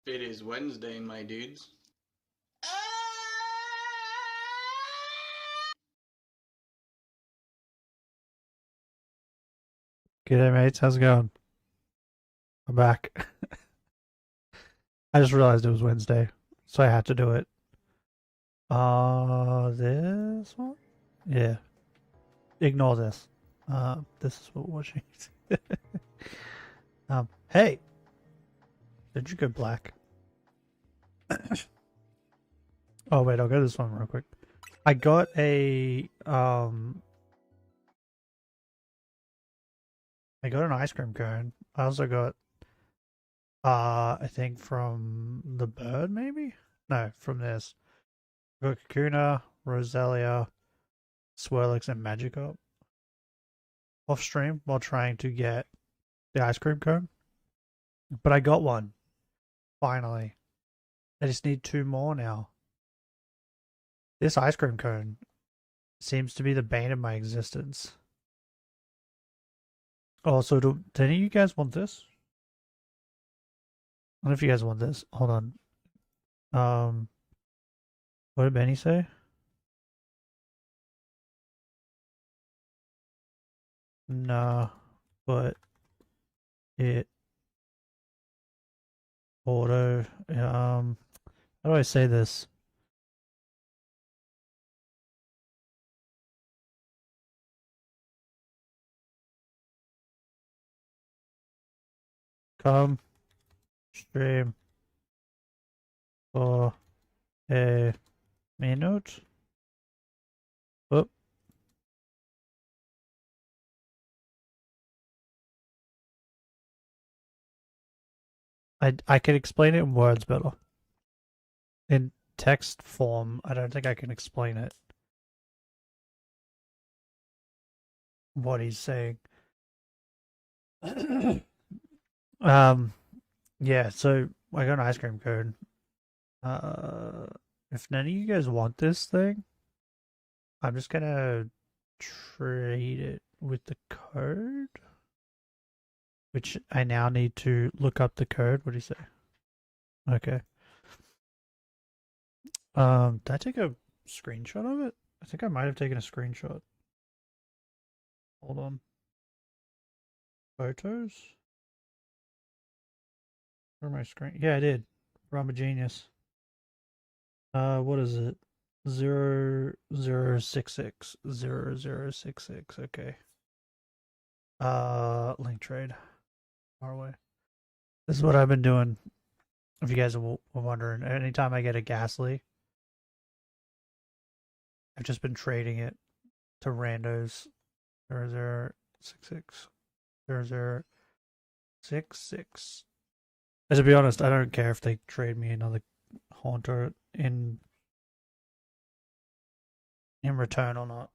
It is Wednesday, my dudes. G'day mates, how's it going? I'm back. I just realized it was Wednesday, so I had to do it. This one? Yeah. Ignore this. This is what we're watching. Hey! Did you go black? Oh wait, I'll go this one real quick. I got I got an ice cream cone. I also got I think from the bird maybe? No, from this. I got Kakuna, Roselia, Swirlix, and Magikarp off stream while trying to get the ice cream cone. But I got one, finally. I just need two more now. This ice cream cone seems to be the bane of my existence. Also, do any of you guys want this? I don't know if you guys want this. Hold on. What did Benny say? Nah, but it auto. How do I say this? Come stream for a minute. Oh, I can explain it in words better. In text form, I don't think I can explain it. What he's saying. Yeah, so I got an ice cream cone. Uh, if none of you guys want this thing, I'm just gonna trade it with the code, which I now need to look up the code. What do you say? Okay. Did I take a screenshot of it? I think I might have taken a screenshot. Hold on. Photos? Where my screen? Yeah, I did. I'm a genius. What is it? 0066. Okay. Link trade. Far away. This is what I've been doing. If you guys were wondering, anytime I get a Ghastly, I've just been trading it to randos. 0066. 0066. And to be honest, I don't care if they trade me another Haunter in return or not.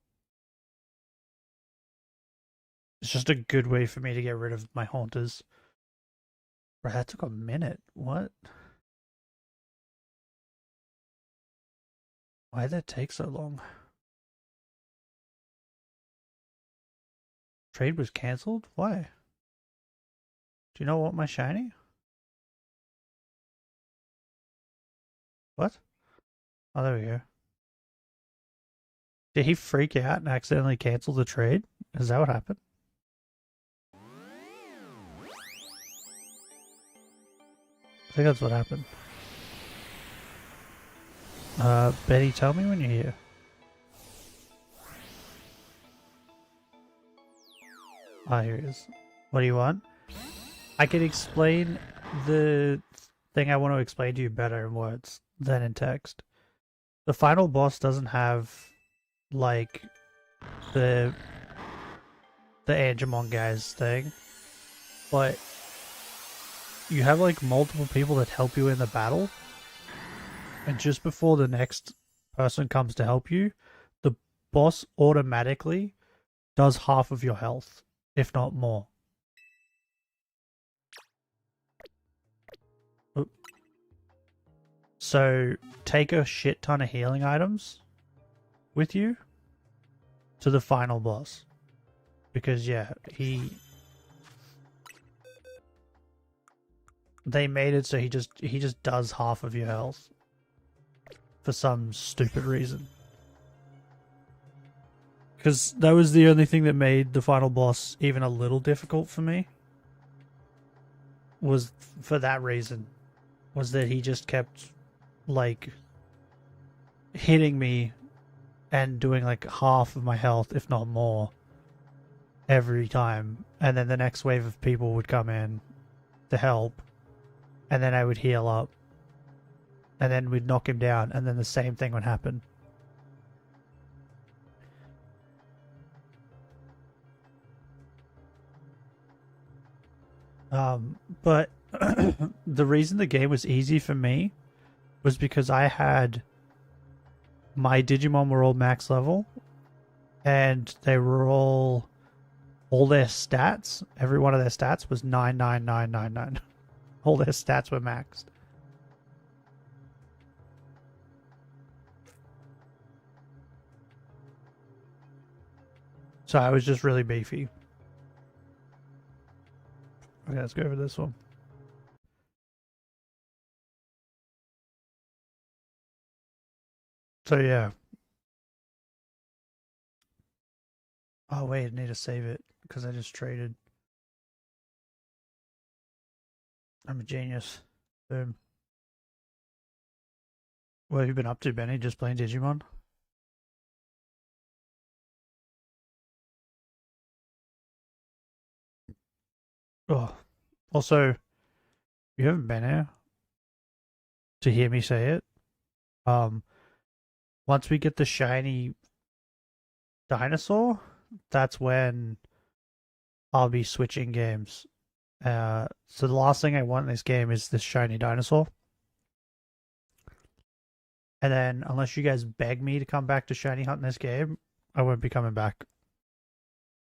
It's just a good way for me to get rid of my Haunters. Bro, that took a minute. What? Why did that take so long? Trade was cancelled? Why? Do you know what my shiny? What? Oh, there we go. Did he freak out and accidentally cancel the trade? Is that what happened? I think that's what happened. Betty, tell me when you're here. Ah, here he is. What do you want? I can explain the thing I want to explain to you better in words than in text. The final boss doesn't have, like, the Angemon guy's thing, but you have, like, multiple people that help you in the battle, and just before the next person comes to help you, the boss automatically does half of your health, if not more. So take a shit ton of healing items with you to the final boss. Because yeah, they made it so he just does half of your health for some stupid reason. Because that was the only thing that made the final boss even a little difficult for me. Was for that reason. Was that he just kept, like, hitting me and doing, like, half of my health, if not more, every time. And then the next wave of people would come in to help. And then I would heal up. And then we'd knock him down. And then the same thing would happen. But the reason the game was easy for me was because I had my Digimon were all max level, and they were all their stats. Every one of their stats was 99999. All their stats were maxed. So I was just really beefy. Okay, let's go over this one. So yeah. Oh wait, I need to save it because I just traded. I'm a genius. Boom. What have you been up to, Benny? Just playing Digimon? Oh, also, you haven't been here to hear me say it. Once we get the shiny dinosaur, that's when I'll be switching games. So the last thing I want in this game is this shiny dinosaur. And then, unless you guys beg me to come back to shiny hunt in this game, I won't be coming back.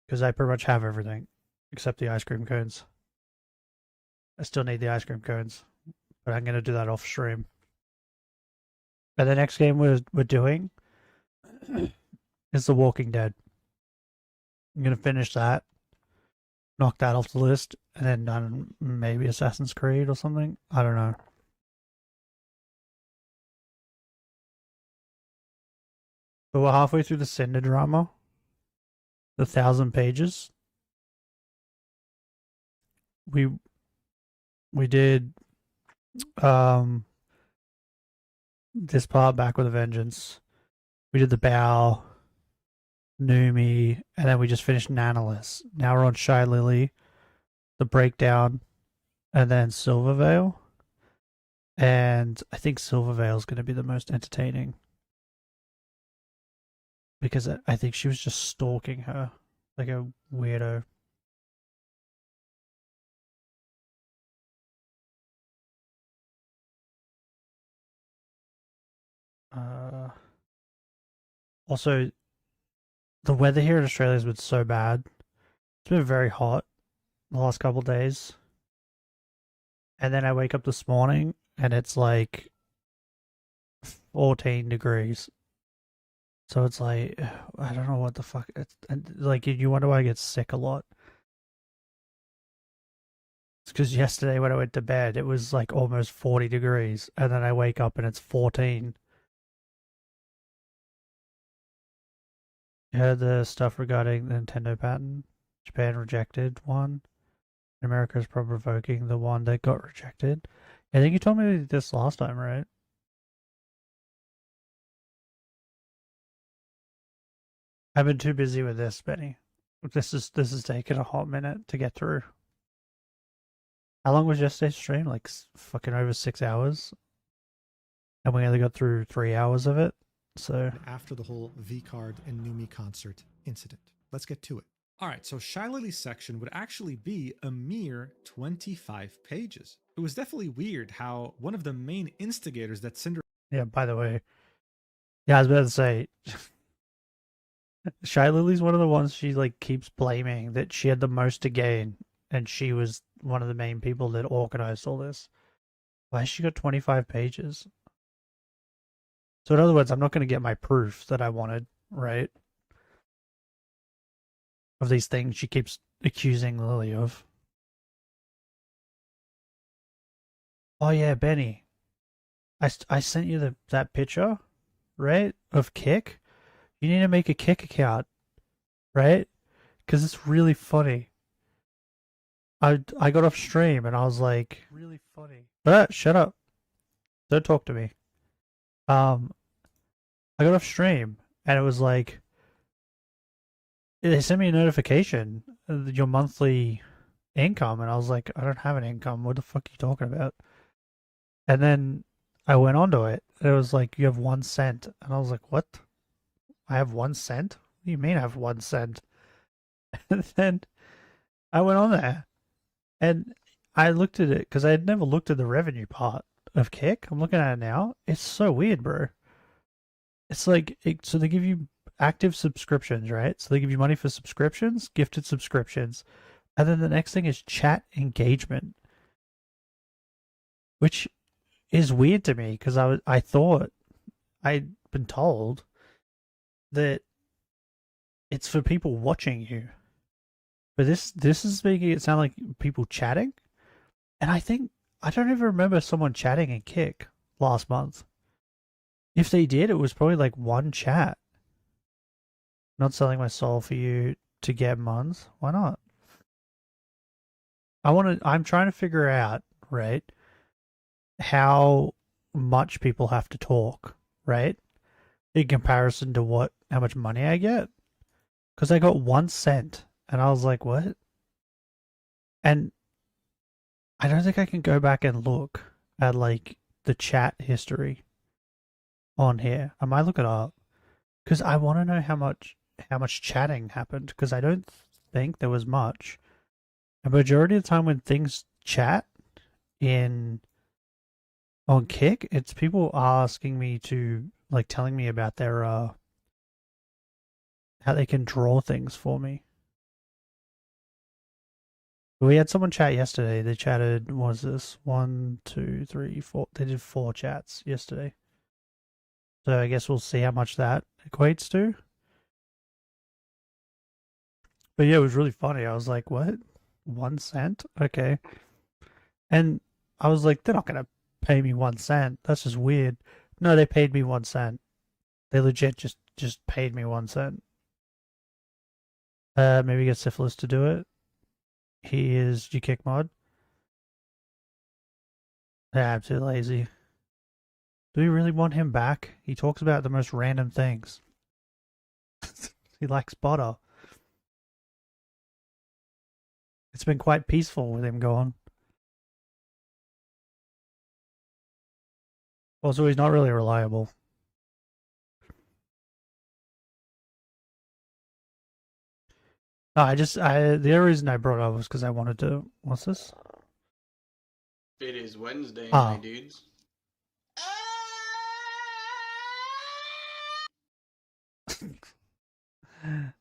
Because I pretty much have everything, except the ice cream cones. I still need the ice cream cones, but I'm going to do that off stream. And the next game we're doing is The Walking Dead. I'm going to finish that, knock that off the list, and then done maybe Assassin's Creed or something. I don't know. But we're halfway through the Cinder drama, the 1,000 pages. We did this part back with a vengeance. We did the Bow, Numi, and then we just finished Nanalis. Now we're on Shy Lily, the Breakdown, and then Silvervale. And I think Silvervale is going to be the most entertaining. Because I think she was just stalking her like a weirdo. Also, the weather here in Australia has been so bad. It's been very hot the last couple of days. And then I wake up this morning and it's like 14 degrees. So it's like, I don't know what the fuck. It's like, you wonder why I get sick a lot. It's because yesterday when I went to bed, it was like almost 40 degrees. And then I wake up and it's 14. You heard the stuff regarding the Nintendo patent? Japan rejected one. America is provoking the one that got rejected. I think you told me this last time, right? I've been too busy with this, Benny. This is taking a hot minute to get through. How long was yesterday's stream? Like fucking over 6 hours, and we only got through 3 hours of it. So after the whole V card and Numi concert incident, let's get to it. All right, so Shy Lily's section would actually be a mere 25 pages. It was definitely weird how one of the main instigators that Cinder. Yeah, by the way, yeah, I was about to say, Shy Lily's one of the ones she like keeps blaming that she had the most to gain, and she was one of the main people that organized all this. Why has she got 25 pages? So in other words, I'm not going to get my proof that I wanted, right? Of these things she keeps accusing Lily of. Oh yeah, Benny. I sent you that picture, right? Of Kick. You need to make a Kick account, right? Because it's really funny. I got off stream and I was like, really funny. Shut up. Don't talk to me. Um, I got off stream and it was like they sent me a notification your monthly income, and I was like, I don't have an income. What the fuck are you talking about? And then I went onto it. And it was like you have 1 cent, and I was like, what? I have 1 cent? What do you mean I have 1 cent? And then I went on there and I looked at it because I had never looked at the revenue part of Kick. I'm looking at it now. It's so weird, bro. It's like so they give you active subscriptions, right? So they give you money for subscriptions, gifted subscriptions, and then the next thing is chat engagement, which is weird to me because I thought I'd been told that it's for people watching you, but this is making it sound like people chatting, and I don't even remember someone chatting in Kick last month. If they did, it was probably like one chat. Not selling my soul for you to get months. Why not? I'm trying to figure out, right, how much people have to talk, right? In comparison to how much money I get. Because I got 1 cent and I was like, what? And I don't think I can go back and look at like the chat history on here. I might look it up because I want to know how much chatting happened, because I don't think there was much. A majority of the time when things chat in on Kick, it's people asking me to like telling me about their how they can draw things for me. We had someone chat yesterday. They chatted, what was this? 1, 2, 3, 4. They did 4 chats yesterday. So I guess we'll see how much that equates to. But yeah, it was really funny. I was like, what? 1 cent? Okay. And I was like, they're not going to pay me 1 cent. That's just weird. No, they paid me 1 cent. They legit just paid me 1 cent. Maybe get Syphilis to do it. He is G-Kick mod. Yeah, I'm too lazy. Do we really want him back? He talks about the most random things. He likes butter. It's been quite peaceful with him gone. Also, he's not really reliable. No, the other reason I brought it up was because I wanted to. What's this? It is Wednesday, my dudes.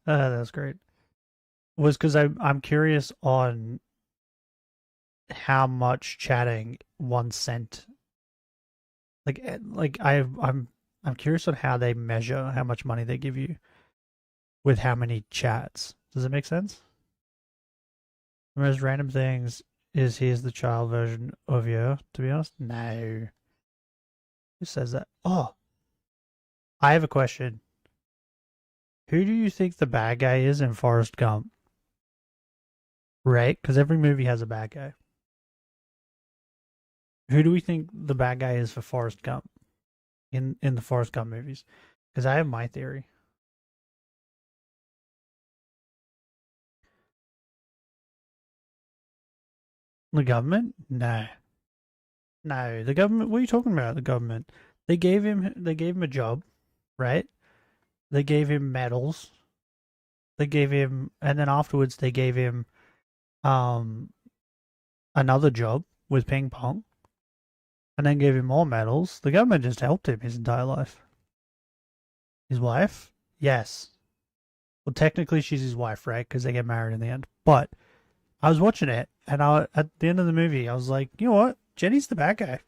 That was great. Was because I'm curious on how much chatting 1 cent. I'm curious on how they measure how much money they give you with how many chats. Does it make sense? The most random things is here's the child version of you. To be honest, no. Who says that? Oh, I have a question. Who do you think the bad guy is in Forrest Gump? Right? Because every movie has a bad guy. Who do we think the bad guy is for Forrest Gump in the Forrest Gump movies? Because I have my theory. The government? No. No, the government. What are you talking about? The government. They gave him a job, right? They gave him medals. They gave him, and then afterwards they gave him another job with ping pong, and then gave him more medals. The government just helped him his entire life. His wife? Yes. Well, technically she's his wife, right? Because they get married in the end. But I was watching it, and at the end of the movie, I was like, you know what? Jenny's the bad guy.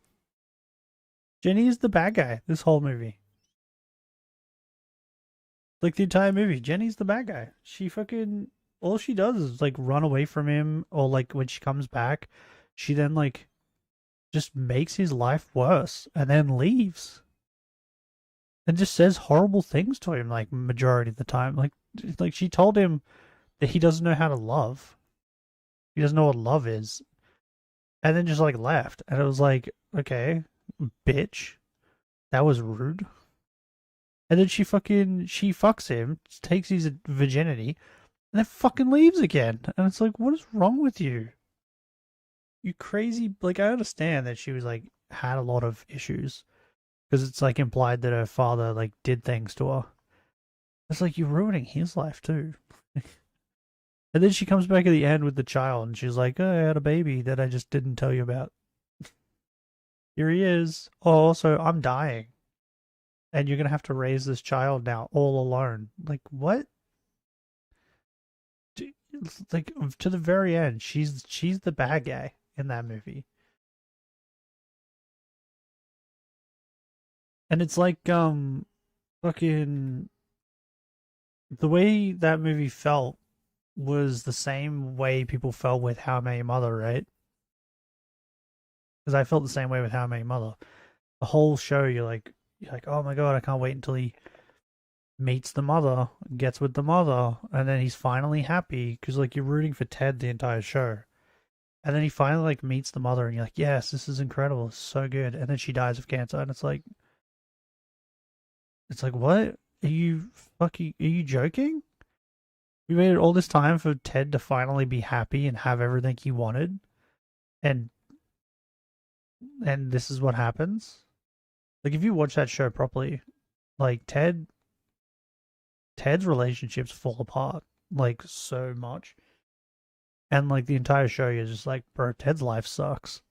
Jenny is the bad guy this whole movie. Like the entire movie, Jenny's the bad guy. She fucking all she does is like run away from him, or like when she comes back, she then like just makes his life worse and then leaves. And just says horrible things to him, like, majority of the time. Like she told him that he doesn't know how to love. He doesn't know what love is. And then just, like, left. And it was like, okay, bitch. That was rude. And then she fucks him, takes his virginity, and then fucking leaves again. And it's like, what is wrong with you? You crazy. Like, I understand that she was, like, had a lot of issues. Because it's, like, implied that her father, like, did things to her. It's like, you're ruining his life too. And then she comes back at the end with the child, and she's like, oh, I had a baby that I just didn't tell you about. Here he is. Oh, also, I'm dying. And you're going to have to raise this child now all alone. Like, what? Like, to the very end, she's the bad guy in that movie. And it's like, fucking, the way that movie felt was the same way people felt with How I Met Your Mother, right? Because I felt the same way with How I Met Your Mother. The whole show, you're like, oh my god, I can't wait until he meets the mother, gets with the mother, and then he's finally happy, because, like, you're rooting for Ted the entire show. And then he finally, like, meets the mother, and you're like, yes, this is incredible, it's so good. And then she dies of cancer, and it's like, what? Are you joking? We waited all this time for Ted to finally be happy and have everything he wanted, and this is what happens? Like, if you watch that show properly, like, Ted's relationships fall apart, like, so much. And, like, the entire show, you're just like, bro, Ted's life sucks.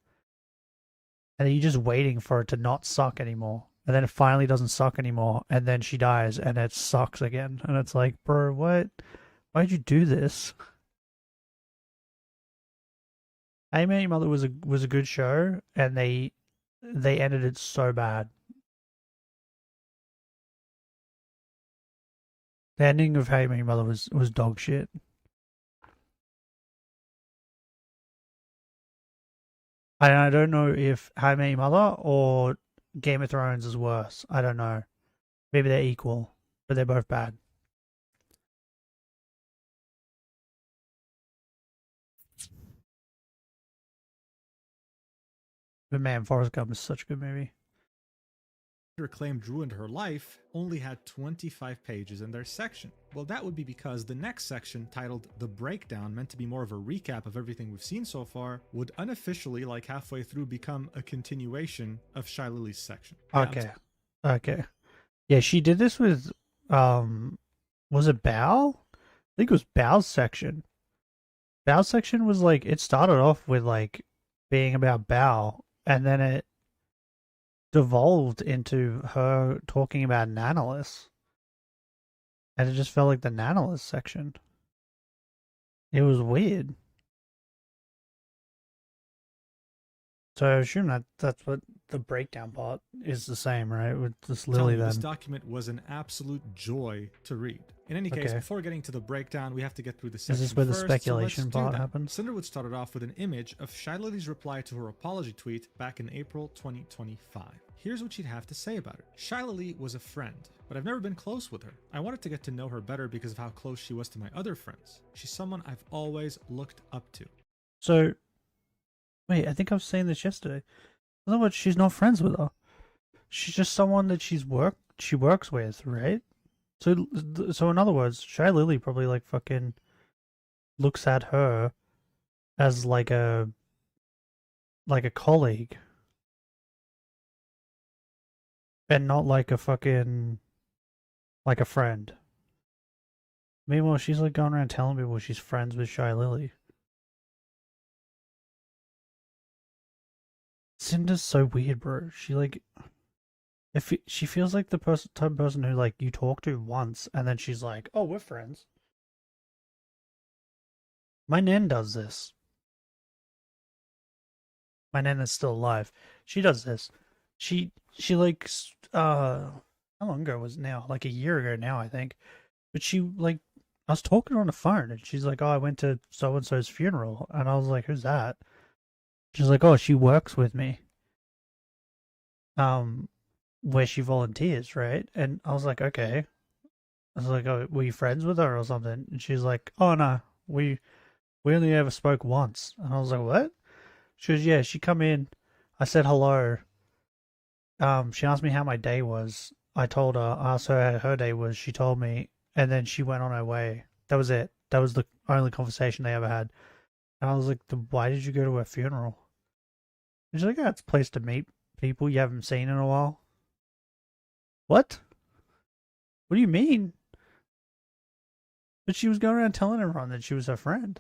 And you're just waiting for it to not suck anymore. And then it finally doesn't suck anymore, and then she dies, and it sucks again. And it's like, bro, what? Why'd you do this? How I Met Your Mother was a good show, and they ended it so bad. The ending of How I Met Your Mother was dog shit. I don't know if How I Met Your Mother or Game of Thrones is worse. I don't know. Maybe they're equal, but they're both bad. But man, Forrest Gump is such a good movie. Claimed ruined her life only had 25 pages in their section. Well, that would be because the next section, titled The Breakdown, meant to be more of a recap of everything we've seen so far, would unofficially, like halfway through, become a continuation of Shy Lily's section. Okay. Yeah, she did this with, was it Bao? I think it was Bao's section. Bao's section was like, it started off with, like, being about Bao, and then it devolved into her talking about Nanolis. And it just felt like the Nanolis section. It was weird. So I assume that's what the breakdown part is the same, right? With this Lily then. This document was an absolute joy to read. In any case, before getting to the breakdown, we have to get through the section. Is this where the first, speculation part happens? Cinderwood started off with an image of Shy Lily's reply to her apology tweet back in April 2025. Here's what she'd have to say about it. Shy Lily was a friend, but I've never been close with her. I wanted to get to know her better because of how close she was to my other friends. She's someone I've always looked up to. So, wait, I think I was saying this yesterday. In other words, she's not friends with her. She's just someone that she works with, right? So in other words, Shy Lily probably, like, fucking looks at her as like a colleague, and not like a fucking, like, a friend. Meanwhile, she's, like, going around telling people she's friends with Shy Lily. Cinder's so weird, bro. She, like, she feels like the type of person who, like, you talk to once and then she's like, oh, we're friends. My nan does this. My nan is still alive. She does this. She like, how long ago was it now? Like a year ago now, I think. But she, like, I was talking to her on the phone and she's like, oh, I went to so-and-so's funeral. And I was like, who's that? She's like, oh, she works with me. um, where she volunteers, right? And I was like, okay. I was like, oh, were you friends with her or something? And she's like, oh no, we only ever spoke once. And I was like, what? She goes, yeah, she come in. I said hello. She asked me how my day was. I told her, I asked her how her day was. She told me, and then she went on her way. That was it. That was the only conversation they ever had. And I was like, why did you go to her funeral? And she's like, yeah, it's a place to meet people you haven't seen in a while. What? What do you mean? But she was going around telling everyone that she was her friend.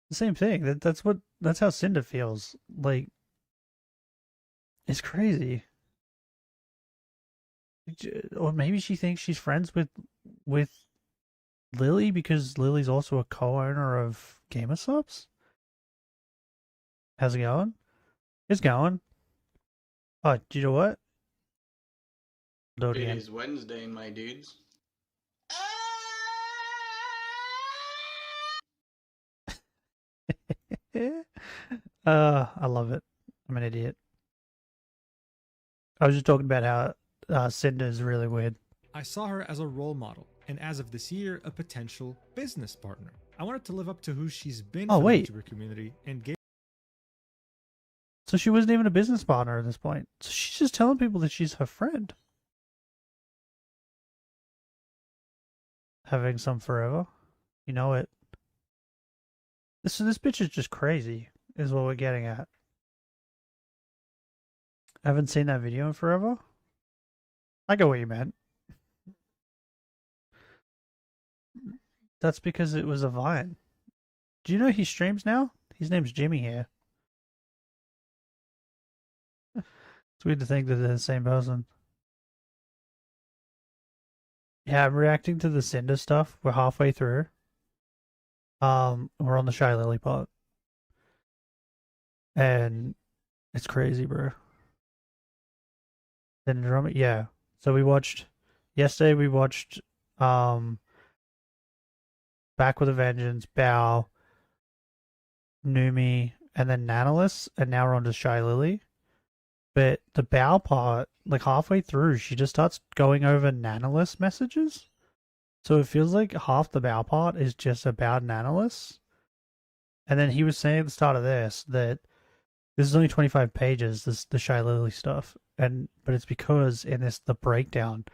The same thing. That's how Cinder feels. Like, it's crazy. Or maybe she thinks she's friends with Lily because Lily's also a co-owner of GamerSups. How's it going? It's going. Oh, do you know what? Do it It again. is Wednesday, my dudes. I love it. I'm an idiot. I was just talking about how Cinder is really weird. I saw her as a role model, and as of this year, a potential business partner. I wanted to live up to who she's been Oh, for wait. the YouTuber community and gave. So she wasn't even a business partner at this point. So she's just telling people that she's her friend. Having some forever. You know it. This bitch is just crazy, is what we're getting at. I haven't seen that video in forever. I get what you meant. That's because it was a Vine. Do you know he streams now? His name's Jimmy here. It's weird to think that they're the same person. Yeah, I'm reacting to the Cinder stuff. We're halfway through. We're on the Shy Lily part. And it's crazy, bro. Syndrome, yeah. So yesterday we watched Back with a Vengeance, Bow, Numi, and then Nanalis, and now we're on to Shy Lily. But the Bow part, like halfway through, she just starts going over Nanalis messages. So it feels like half the Bow part is just about Nanalis. And then he was saying at the start of this that this is only 25 pages, the Shy Lily stuff. But it's because in the breakdown,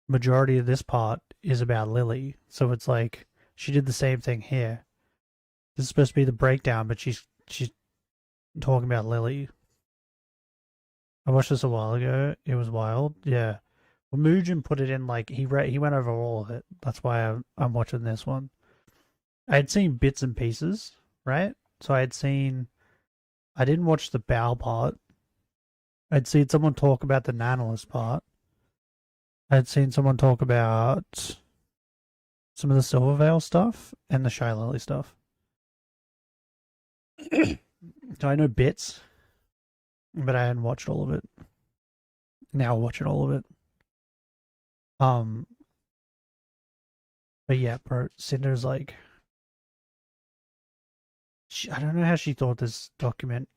majority of this part is about Lily. So it's like she did the same thing here. This is supposed to be the breakdown, but she's talking about Lily. I watched this a while ago. It was wild. Yeah. Well, Mugen put it in like he went over all of it. That's why I'm watching this one. I had seen bits and pieces, right? So I didn't watch the Bow part. I'd seen someone talk about the Nanalis part. I'd seen someone talk about some of the Silvervale stuff and the Shy Lily stuff. So I know bits, but I hadn't watched all of it. Now watching all of it. But yeah, bro, Cinder's like, I don't know how she thought this document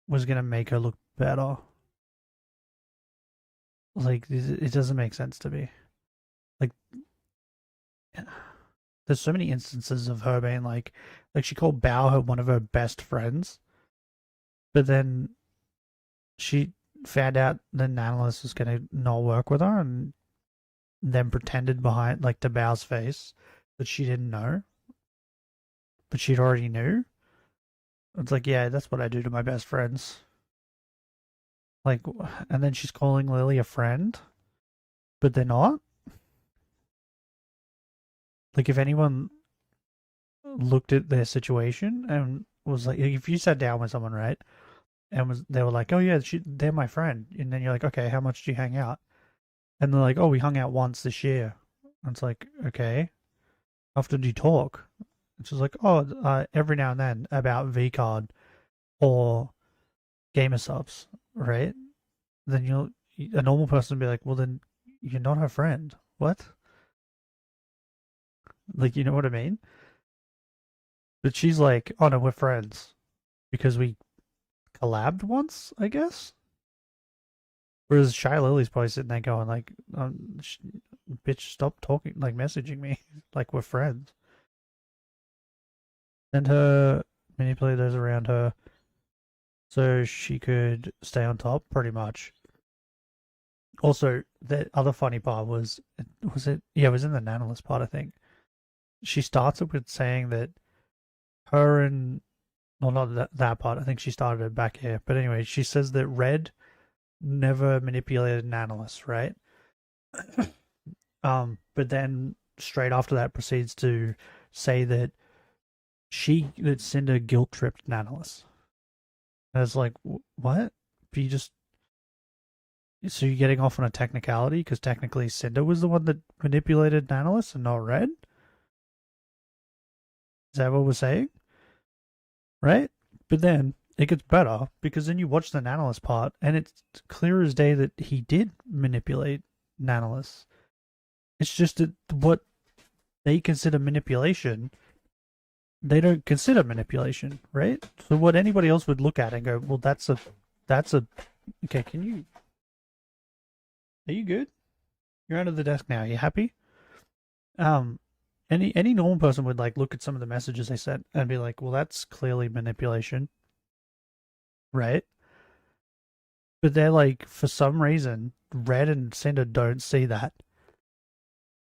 was gonna make her look better. Like, it doesn't make sense to me. Like, there's so many instances of her being like she called Bao her one of her best friends, but then she found out the analyst was gonna not work with her, and then pretended behind to Bao's face that she didn't know, but she'd already knew. It's like, yeah, that's what I do to my best friends. Like, and then she's calling Lily a friend, but they're not. Like, if anyone looked at their situation and was like, if you sat down with someone, right, and they were like, oh yeah, they're my friend, and then you're like, okay, how much do you hang out? And they're like, oh, we hung out once this year. And it's like, okay, how often do you talk? It's just like, oh, every now and then about VCard or gamer subs, right? Then a normal person would be like, well, then you're not her friend. What? Like, you know what I mean? But she's like, oh no, we're friends because we collabed once, I guess. Whereas Shy Lily's probably sitting there going like, "Bitch, stop talking, like messaging me, like we're friends." Send her manipulators around her so she could stay on top, pretty much. Also, the other funny part was it? Yeah, it was in the Nanolis part, I think. She starts it with saying that her and well, not that part. I think she started it back here. But anyway, she says that Red never manipulated Nanolis, right? But then straight after that proceeds to say that Cinder guilt tripped Nanolis. And it's like, what? But you just so you're getting off on a technicality because technically Cinder was the one that manipulated Nanolis and not Red. Is that what we're saying? Right? But then it gets better because then you watch the Nanolis part and it's clear as day that he did manipulate Nanolis. It's just that what they consider manipulation, they don't consider manipulation, right? So what anybody else would look at and go, well, that's a, okay, are you good? You're under the desk now. Are you happy? Any normal person would like look at some of the messages they sent and be like, well, that's clearly manipulation, right? But they're like, for some reason, Red and Cinder don't see that.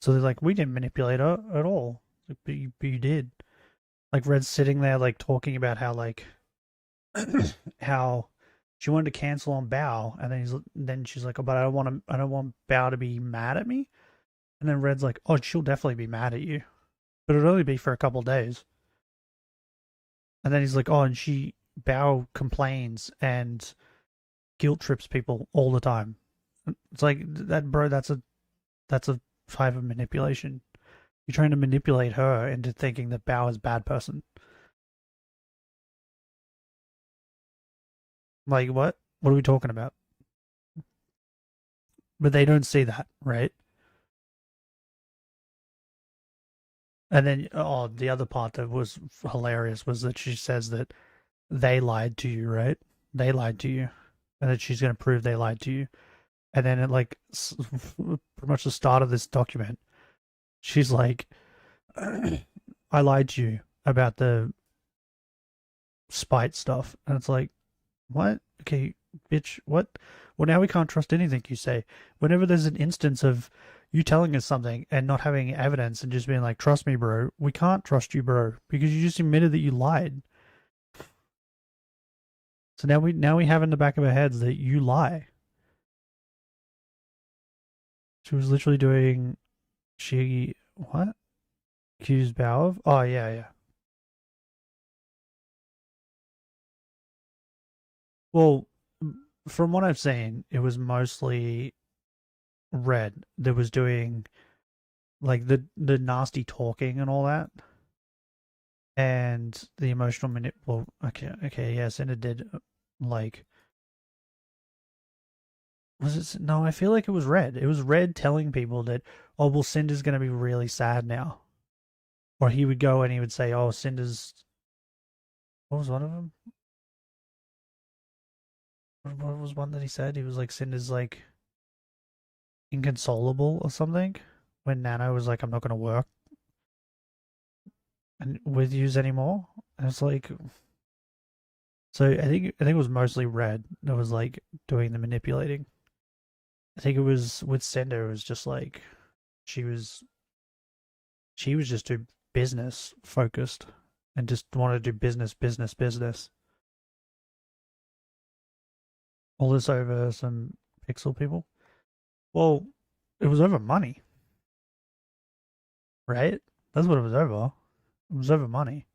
So they're like, we didn't manipulate her at all. But you did. Like Red's sitting there like talking about how like how she wanted to cancel on Bao, and then she's like, oh, but I don't want Bao to be mad at me. And then Red's like, oh, she'll definitely be mad at you, but it'll only be for a couple of days. And then he's like, oh, and Bao complains and guilt trips people all the time. It's like that, bro. That's a type of manipulation. You're trying to manipulate her into thinking that Bao is a bad person. Like what? What are we talking about? But they don't see that, right? And then, oh, the other part that was hilarious was that she says that they lied to you, right? They lied to you, and that she's going to prove they lied to you. And then, at like pretty much the start of this document, she's like, "I lied to you about the spite stuff," and it's like, "What? Okay, bitch, what? Well, now we can't trust anything you say. Whenever there's an instance of you telling us something and not having evidence and just being like, trust me, bro, we can't trust you, bro, because you just admitted that you lied. So now we have in the back of our heads that you lie." She was literally doing, she, what? Accused Bao of? Oh, yeah, yeah. Well, from what I've seen, it was mostly Red that was doing like the nasty talking and all that, and the emotional well, okay, yes, and it did like was it? No, I feel like it was Red. It was Red telling people that, oh, well, Cinder's gonna be really sad now, or he would go and he would say, oh, Cinder's. What was one of them? What was one that he said? He was like, Cinder's like inconsolable or something. When Nano was like, I'm not gonna work and with yous anymore. And it's like, so I think it was mostly Red that was like doing the manipulating. I think it was with Cinder. It was just like she was just too business focused and just wanted to do business, business, business. All this over some pixel people. Well, it was over money, right? That's what it was over. It was over money.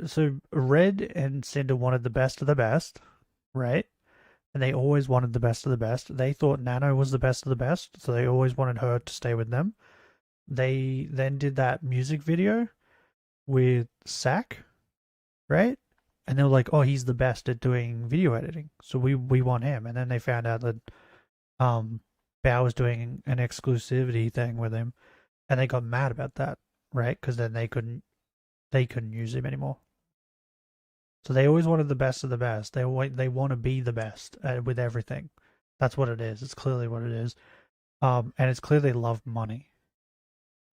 So Red and Cinder wanted the best of the best, right? And they always wanted the best of the best. They thought Nano was the best of the best, so they always wanted her to stay with them. They then did that music video with Sack, right? And they were like, "Oh, he's the best at doing video editing, so we want him." And then they found out that Bao was doing an exclusivity thing with him, and they got mad about that, right? Because then they couldn't use him anymore. So they always wanted the best of the best. They want to be the best with everything. That's what it is. It's clearly what it is. And it's clear they love money,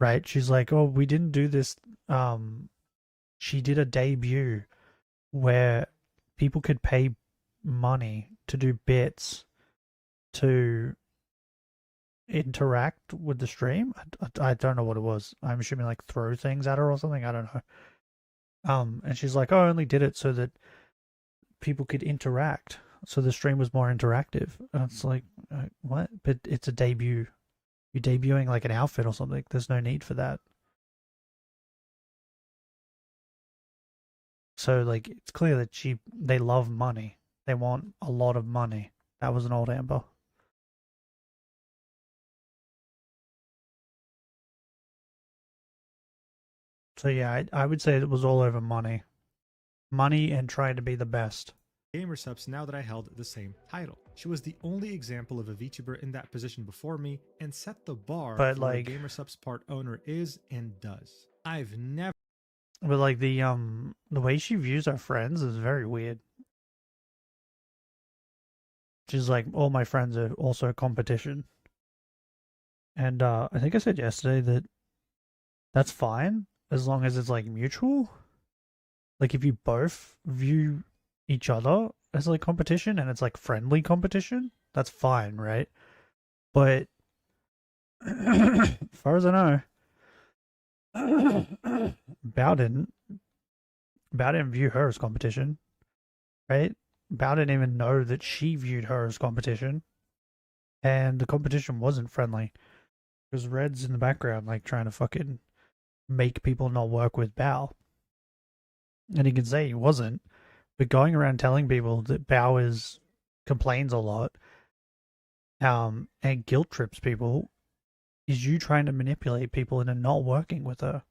right? She's like, oh, we didn't do this. She did a debut where people could pay money to do bits to interact with the stream. I don't know what it was. I'm assuming like throw things at her or something. I don't know. And she's like, oh, I only did it so that people could interact. So the stream was more interactive. And it's like, what? But it's a debut. You're debuting like an outfit or something. There's no need for that. So like, it's clear that they love money. They want a lot of money. That was an old Amber. So yeah, I would say it was all over money. Money and trying to be the best. Gamer subs now that I held the same title. She was the only example of a VTuber in that position before me and set the bar But for like, what a gamer subs part owner is and does. I've never but like the way she views her friends is very weird. She's like, all my friends are also competition. And I think I said yesterday that that's fine as long as it's like mutual. Like if you both view each other as like competition and it's like friendly competition, that's fine, right? But as far as I know, Bao didn't view her as competition, right? Bao didn't even know that she viewed her as competition, and the competition wasn't friendly. Because Red's in the background, like trying to fucking make people not work with Bao, and he can say he wasn't, but going around telling people that Bao complains a lot, and guilt trips people, is you trying to manipulate people into not working with her.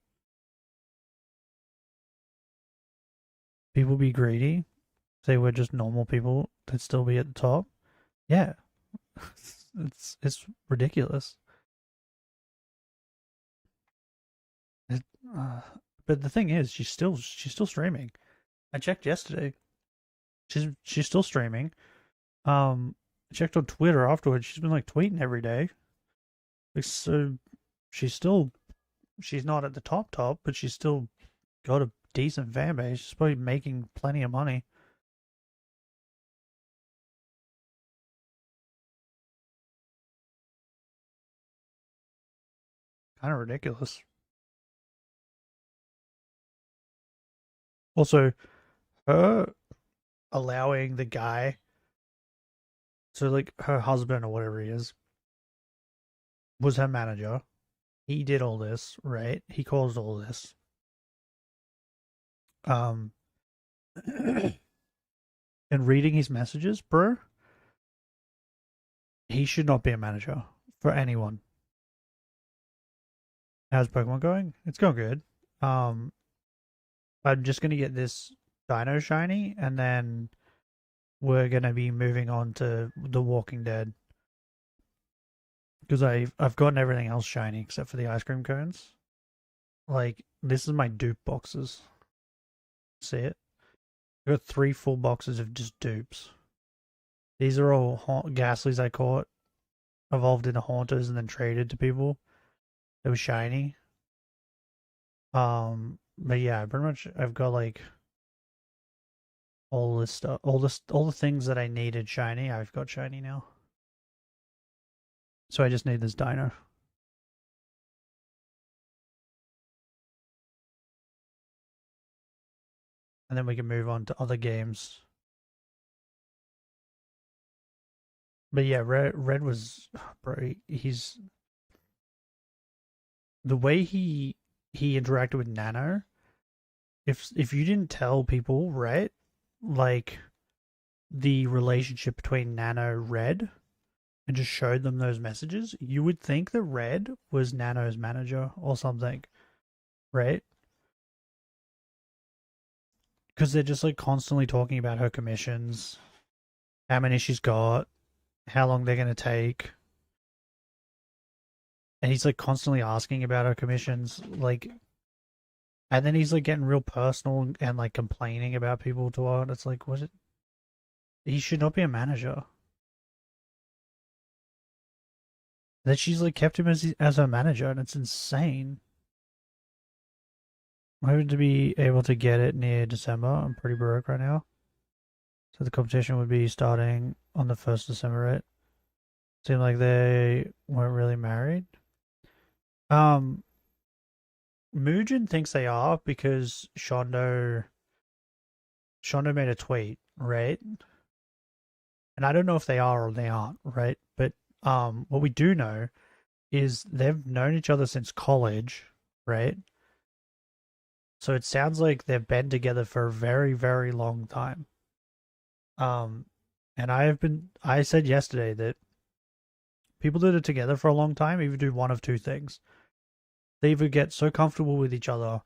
People be greedy, say we're just normal people that still be at the top. Yeah, it's ridiculous. But the thing is, she's still streaming. I checked yesterday. She's still streaming. I checked on Twitter afterwards. She's been like tweeting every day. Like, so she's not at the top, but she's still got a decent fan base. She's probably making plenty of money. Kind of ridiculous. Also, her allowing the guy, so like her husband or whatever he is, was her manager. He did all this, right? He caused all this. And reading his messages, bro, he should not be a manager for anyone. How's Pokemon going? It's going good. I'm just gonna get this Dino shiny, and then we're gonna be moving on to The Walking Dead. Because I've gotten everything else shiny except for the ice cream cones. Like, this is my dupe boxes. See it? I got 3 full boxes of just dupes. These are all Ghastlies I caught, evolved into Haunters, and then traded to people. It was shiny. But yeah, pretty much I've got like all this stuff, all the things that I needed shiny. I've got shiny now. So I just need this dino. And then we can move on to other games. But yeah, Red was, bro, he's the way he interacted with Nano. If you didn't tell people, right, like the relationship between Nano Red and just showed them those messages, you would think that Red was Nano's manager or something, right? Because they're just like constantly talking about her commissions, how many she's got, how long they're going to take. And he's like constantly asking about her commissions, like, and then he's like getting real personal and like complaining about people to her. It's like, was it? He should not be a manager. That she's like kept him as her manager, and it's insane. I'm hoping to be able to get it near December. I'm pretty broke right now. So the competition would be starting on the 1st December, right? Seemed like they weren't really married. Um, Mugen thinks they are because Shondo made a tweet, right? And I don't know if they are or they aren't, right? But what we do know is they've known each other since college, right? So it sounds like they've been together for a very, very long time. Um, and I said yesterday that people that are together for a long time either do one of two things. They either get so comfortable with each other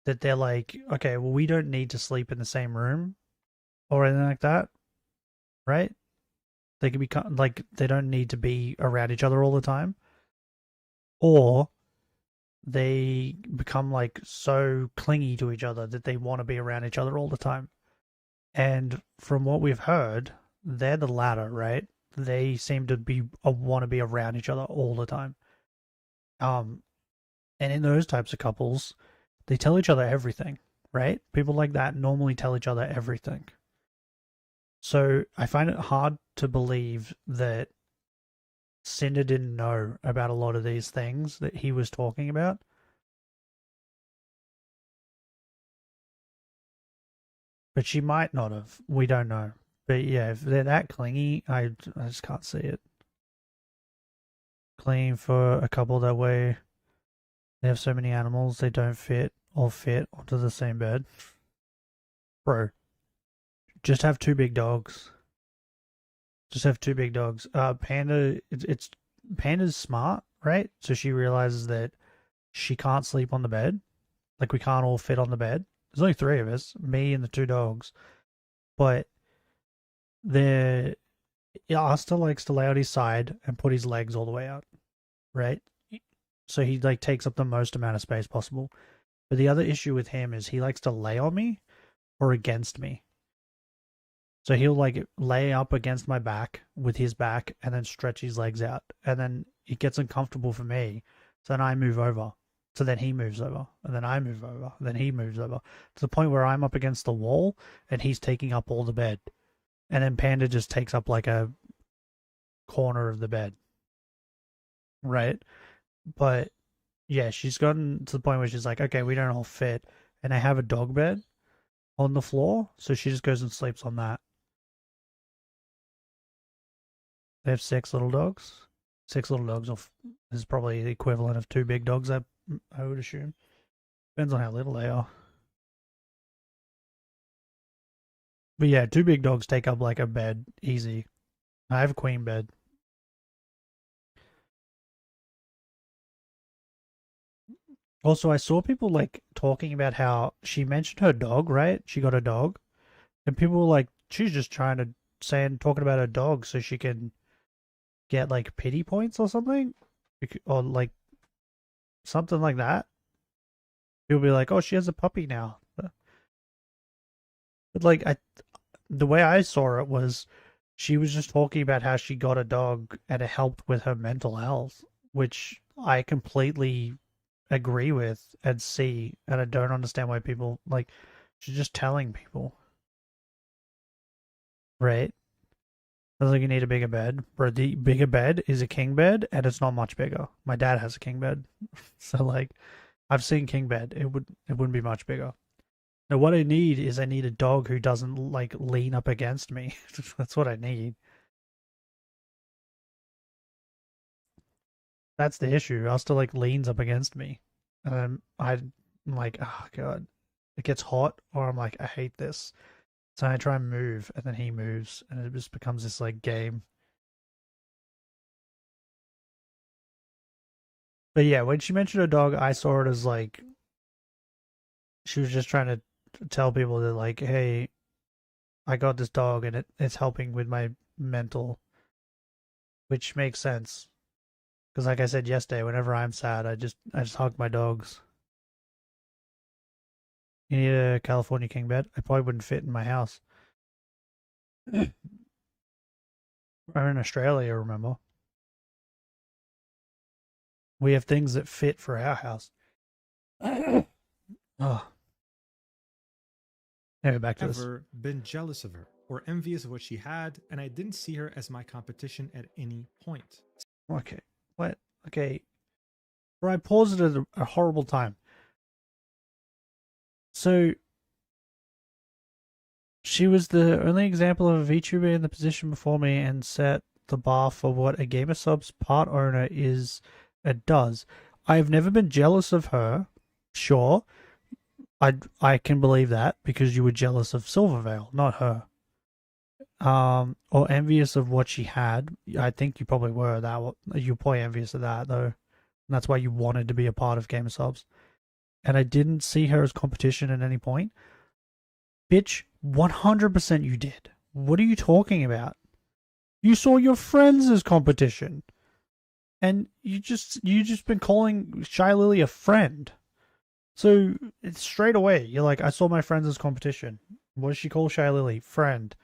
that they're like, okay, well, we don't need to sleep in the same room or anything like that, right? They can become like, they don't need to be around each other all the time. Or they become like so clingy to each other that they want to be around each other all the time. And from what we've heard, they're the latter, right? They seem to be want to be around each other all the time. And in those types of couples, they tell each other everything, right? People like that normally tell each other everything. So I find it hard to believe that Cinder didn't know about a lot of these things that he was talking about. But she might not have. We don't know. But yeah, if they're that clingy, I just can't see it. Clean for a couple that way. They have so many animals, they don't fit onto the same bed. Bro, just have two big dogs. Just have two big dogs. Panda, it's Panda's smart, right? So she realizes that she can't sleep on the bed. Like, we can't all fit on the bed. There's only three of us, me and the two dogs. But Asta likes to lay on his side and put his legs all the way out, right? So he like takes up the most amount of space possible. But the other issue with him is he likes to lay on me or against me. So he'll like lay up against my back with his back and then stretch his legs out. And then it gets uncomfortable for me. So then I move over. So then he moves over. And then I move over. And then he moves over. To the point where I'm up against the wall and he's taking up all the bed. And then Panda just takes up like a corner of the bed. Right? But yeah, she's gotten to the point where she's like, okay, we don't all fit. And I have a dog bed on the floor. So she just goes and sleeps on that. They have 6 little dogs. 6 little dogs is probably the equivalent of 2 big dogs, I would assume. Depends on how little they are. But yeah, 2 big dogs take up like a bed, easy. I have a queen bed. Also, I saw people like talking about how she mentioned her dog, right? She got a dog. And people were like, she's just trying to talking about her dog so she can get like pity points or something, or like something like that. People be like, "Oh, she has a puppy now," but like the way I saw it was, she was just talking about how she got a dog and it helped with her mental health, which I completely agree with and see, and I don't understand why people like. She's just telling people, right? I was like, you need a bigger bed. Bro, the bigger bed is a king bed, and it's not much bigger. My dad has a king bed. So, like, I've seen king bed. It wouldn't be much bigger. Now, what I need is I need a dog who doesn't, like, lean up against me. That's what I need. That's the issue. Asta, like, leans up against me. And I'm like, oh, God. It gets hot, or I'm like, I hate this. So I try and move, and then he moves, and it just becomes this, like, game. But yeah, when she mentioned her dog, I saw it as like she was just trying to tell people that like, hey, I got this dog and it's helping with my mental, which makes sense. Because like I said yesterday, whenever I'm sad, I just hug my dogs. You need a California king bed? I probably wouldn't fit in my house. I'm in Australia, remember? We have things that fit for our house. Oh. Anyway, back to this. Ever been jealous of her or envious of what she had, and I didn't see her as my competition at any point. Okay. What? Okay. Or I paused it at a horrible time. So, she was the only example of a VTuber in the position before me and set the bar for what a GamerSubs part owner is and does. I've never been jealous of her. Sure. I can believe that because you were jealous of Silvervale, not her. Or envious of what she had. I think you probably were that. You're probably envious of that though. And that's why you wanted to be a part of GamerSubs. And I didn't see her as competition at any point. Bitch, 100% you did. What are you talking about? You saw your friends as competition. And you just been calling Shy Lily a friend. So it's straight away. You're like, I saw my friends as competition. What does she call Shy Lily? Friend.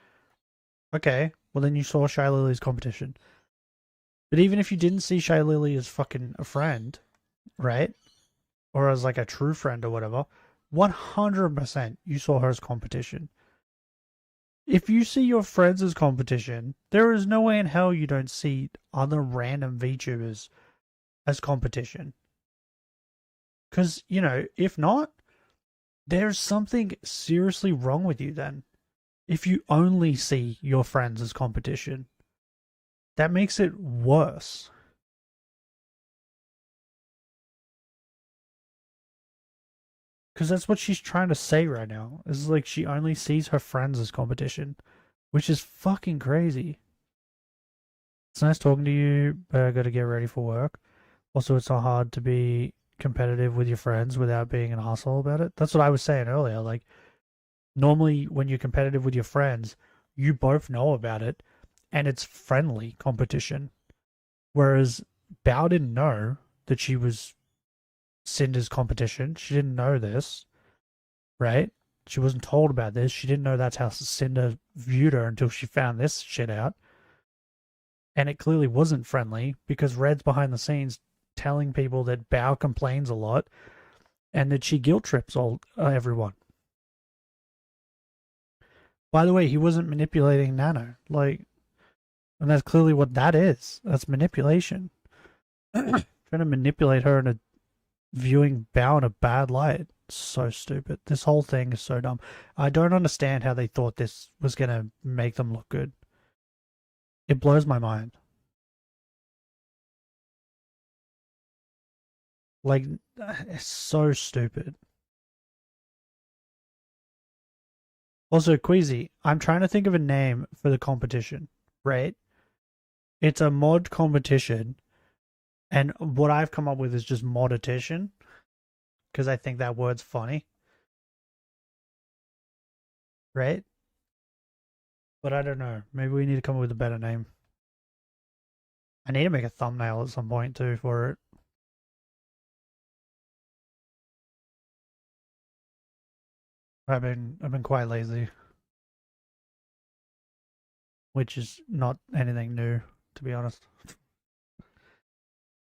Okay, well then you saw Shy Lily's competition. But even if you didn't see Shy Lily as fucking a friend, right? Or as like a true friend or whatever, 100% you saw her as competition. If you see your friends as competition, there is no way in hell you don't see other random VTubers as competition. Because, you know, if not, there's something seriously wrong with you then. If you only see your friends as competition, that makes it worse. Because that's what she's trying to say right now. Is like she only sees her friends as competition, which is fucking crazy. It's nice talking to you, but I gotta get ready for work. Also, it's not hard to be competitive with your friends without being an asshole about it. That's what I was saying earlier. Like, normally when you're competitive with your friends, you both know about it, and it's friendly competition. Whereas Bao didn't know that she was Cinder's competition. She didn't know this, right? She wasn't told about this. She didn't know that's how Cinder viewed her until she found this shit out. And it clearly wasn't friendly because Red's behind the scenes telling people that Bao complains a lot and that she guilt trips everyone. By the way, he wasn't manipulating Nano. Like, and that's clearly what that is. That's manipulation. Trying to manipulate her into viewing Bao in a bad light. So stupid. This whole thing is so dumb. I don't understand how they thought this was going to make them look good. It blows my mind. Like, it's so stupid. Also, Queasy, I'm trying to think of a name for the competition, right? It's a mod competition, and what I've come up with is just modetition, because I think that word's funny. Right? But I don't know. Maybe we need to come up with a better name. I need to make a thumbnail at some point too for it. I've been quite lazy. Which is not anything new, to be honest.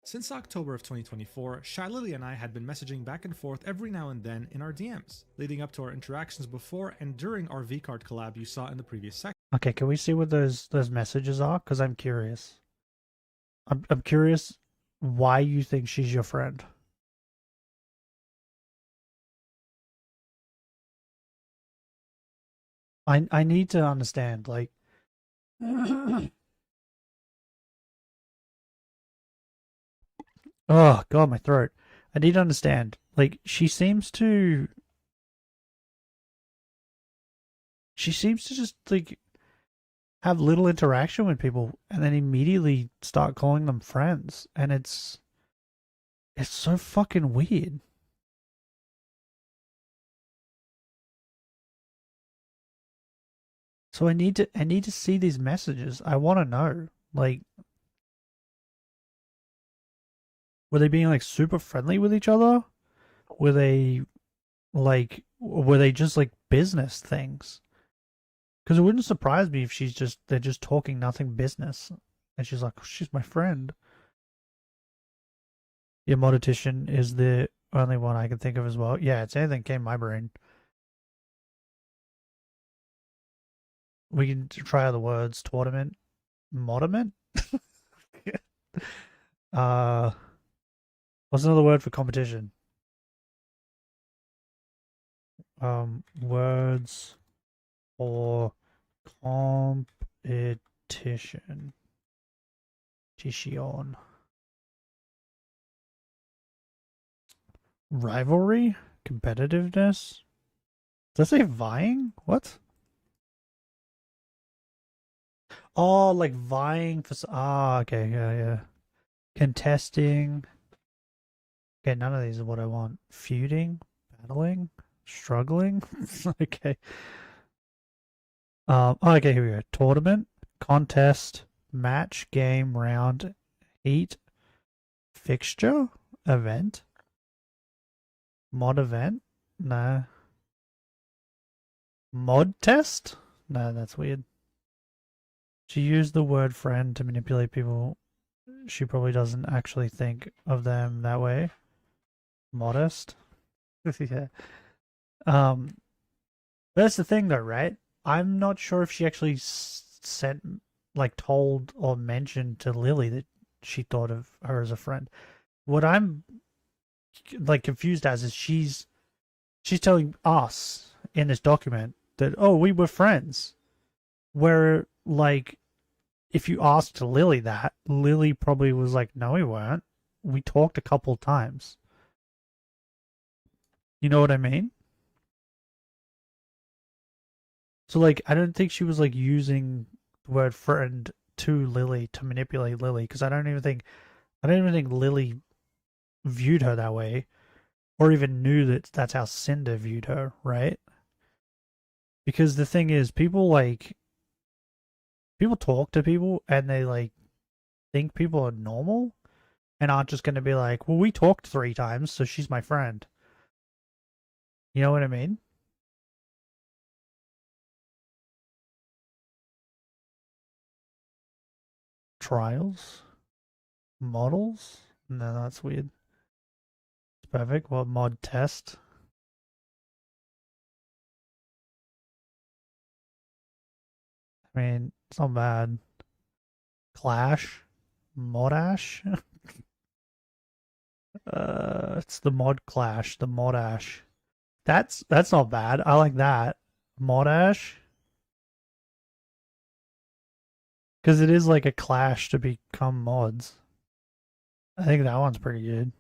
Since October of 2024, Shy Lily and I had been messaging back and forth every now and then in our DMs, leading up to our interactions before and during our V-Card collab you saw in the previous section. Okay, can we see what those messages are? Because I'm curious. I'm curious why you think she's your friend. I need to understand, like oh god, my throat. I need to understand. Like she seems to just like have little interaction with people and then immediately start calling them friends, and it's so fucking weird. So I need to see these messages. I want to know, like, were they being like super friendly with each other? Were they just like business things? Because it wouldn't surprise me if they're just talking nothing business, and she's like, she's my friend. Yeah, Mortician is the only one I can think of as well. Yeah, it's anything came my brain. We can try other words. Tournament, Modiment. uh, what's another word for competition? Words for competition. Tishon. Rivalry? Competitiveness? Does that say vying? What? Oh, like vying for. Ah, okay, yeah. Contesting. Okay, none of these are what I want. Feuding? Battling? Struggling? Okay. Okay, here we go. Tournament, contest, match, game, round, heat, fixture, event, mod event? No. Mod test? No, that's weird. She used the word friend to manipulate people. She probably doesn't actually think of them that way. Modest? Yeah. That's the thing though, right? I'm not sure if she actually sent, like, told or mentioned to Lily that she thought of her as a friend. What I'm like confused as is she's telling us in this document that, oh, we were friends. Where, like, if you asked Lily that, Lily probably was like, no, we weren't. We talked a couple times. You know what I mean? So, like, I don't think she was, like, using the word friend to Lily to manipulate Lily, because I don't even think Lily viewed her that way, or even knew that that's how Cinder viewed her, right? Because the thing is, people talk to people and they, like, think people are normal and aren't just going to be like, well, we talked 3 times, so she's my friend. You know what I mean? Trials? Models? No, that's weird. It's perfect. What, mod test? I mean, it's not bad. Clash? Modash? It's the mod clash, the modash. That's not bad. I like that. Modash? Because it is like a clash to become mods. I think that one's pretty good.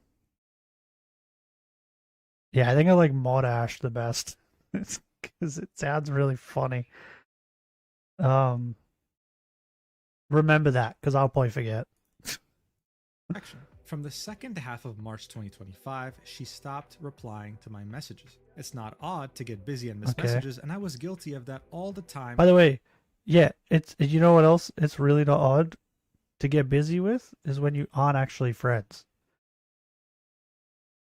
Yeah, I think I like Modash the best. Because it sounds really funny. Um, remember that, because I'll probably forget. Action. From the second half of March 2025, she stopped replying to my messages. It's not odd to get busy and miss messages, and I was guilty of that all the time. By the way, yeah, it's, you know what else it's really not odd to get busy with is when you aren't actually friends.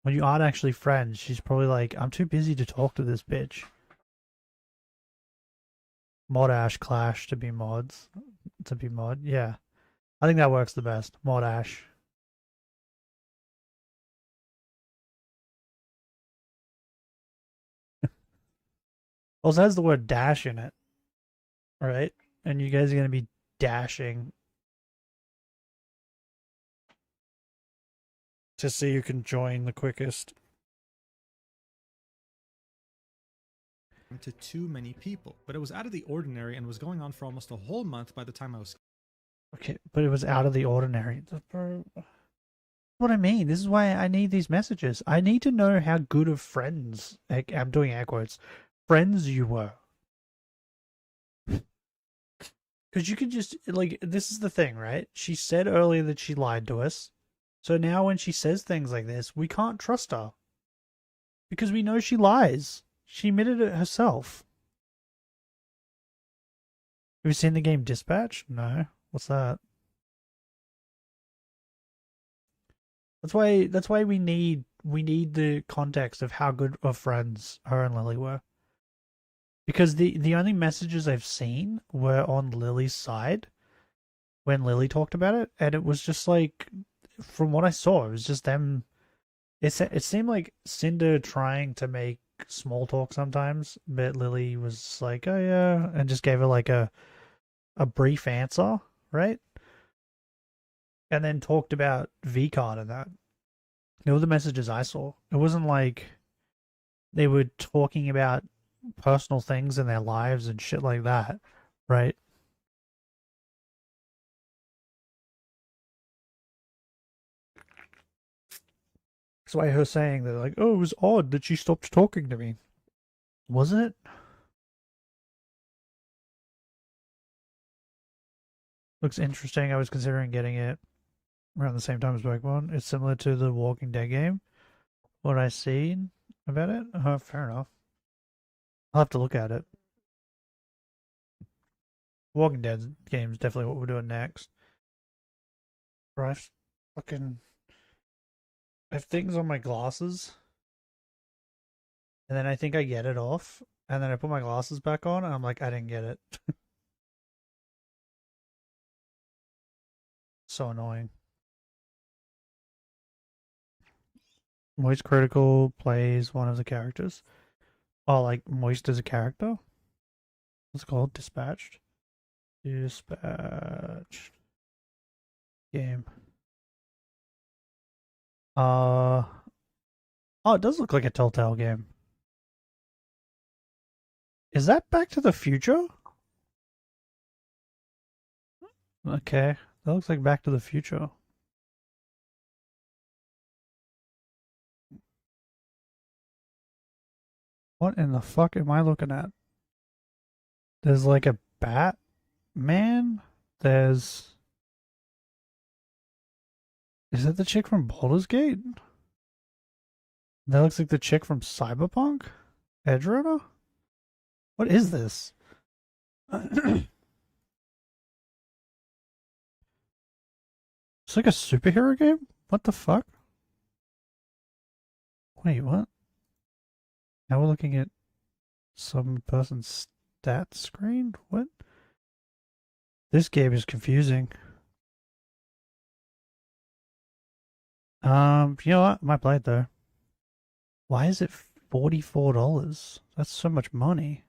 When you aren't actually friends, she's probably like, I'm too busy to talk to this bitch. Modash clash to be mods. To be mod, yeah. I think that works the best. Modash. Also has the word dash in it. Right? And you guys are gonna be dashing to see who can join the quickest. To too many people, but it was out of the ordinary and was going on for almost a whole month by the time I was. Okay, but it was out of the ordinary. What I mean, this is why I need these messages. I need to know how good of friends, I'm doing air quotes, friends you were. Because you could just, like, this is the thing, right? She said earlier that she lied to us. So now when she says things like this, we can't trust her. Because we know she lies. She admitted it herself. Have you seen the game Dispatch? No. What's that? That's why we need the context of how good of friends her and Lily were. Because the only messages I've seen were on Lily's side when Lily talked about it, and it was just like, from what I saw, it was just them It seemed like Cinder trying to make small talk sometimes, but Lily was like, "Oh yeah," and just gave her like a brief answer, right? And then talked about V card and that. They were the messages I saw. It wasn't like they were talking about personal things in their lives and shit like that, right? That's why her saying that, like, oh, it was odd that she stopped talking to me. Was it? Looks interesting. I was considering getting it around the same time as Pokemon. It's similar to the Walking Dead game. What I seen about it? Fair enough. I'll have to look at it. Walking Dead game is definitely what we're doing next. Right? Fucking. I have things on my glasses, and then I think I get it off, and then I put my glasses back on, and I'm like, I didn't get it. So annoying. Moist Critical plays one of the characters. Oh, like Moist is a character? What's it called? Dispatched? Dispatched. Game. Oh, it does look like a Telltale game. Is that Back to the Future? Okay, that looks like Back to the Future. What in the fuck am I looking at? There's like a Batman? There's... Is that the chick from Baldur's Gate? That looks like the chick from Cyberpunk? Edge Runner? What is this? It's like a superhero game? What the fuck? Wait, what? Now we're looking at some person's stat screen? What? This game is confusing. You know what? I might play it though. Why is it $44? That's so much money.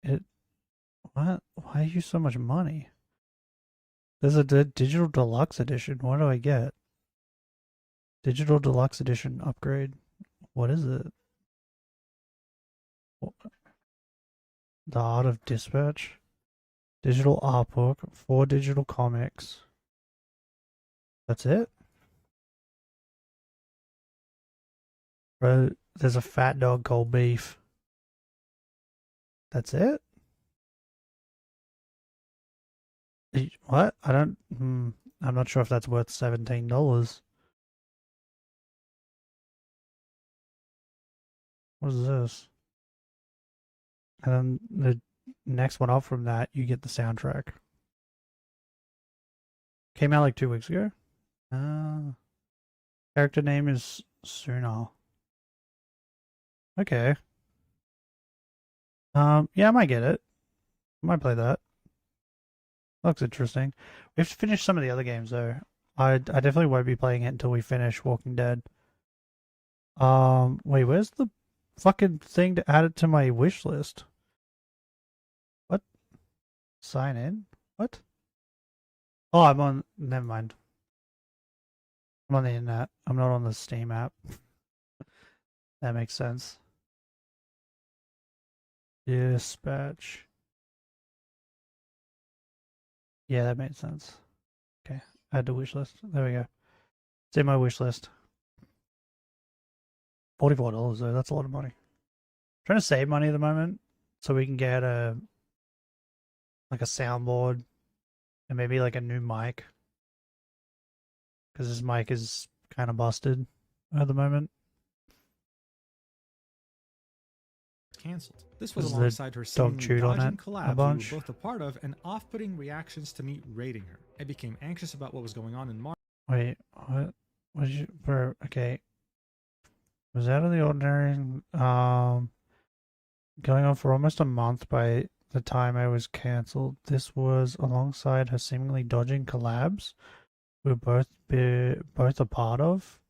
What? Why are you so much money? There's a digital deluxe edition. What do I get? Digital deluxe edition upgrade. What is it? The Art of Dispatch. Digital art book. 4 digital comics. That's it? Bro, there's a fat dog called Beef. That's it? What? I don't... I'm not sure if that's worth $17. What is this? And then the next one up from that, you get the soundtrack. Came out like 2 weeks ago. Character name is Suna. Okay. Yeah, I might get it. I might play that. Looks interesting. We have to finish some of the other games though. I definitely won't be playing it until we finish Walking Dead. Wait, where's the fucking thing to add it to my wish list? What? Sign in? What? Oh, I'm on. Never mind. I'm on the internet. I'm not on the Steam app. That makes sense. Dispatch. Yeah, that made sense. Okay, add to wish list. There we go. It's in my wish list. $44 though. That's a lot of money. I'm trying to save money at the moment so we can get a soundboard and maybe like a new mic because this mic is kind of busted at the moment. Canceled. This was Because alongside her dog seemingly chewed on dodging it a collabs we bunch. were both a part of and off-putting reactions to me rating her. I became anxious about what was going on in March. Wait, what? What did you? Bro, okay. Was out of the ordinary. Going on for almost a month by the time I was cancelled. This was alongside her seemingly dodging collabs we were both a part of.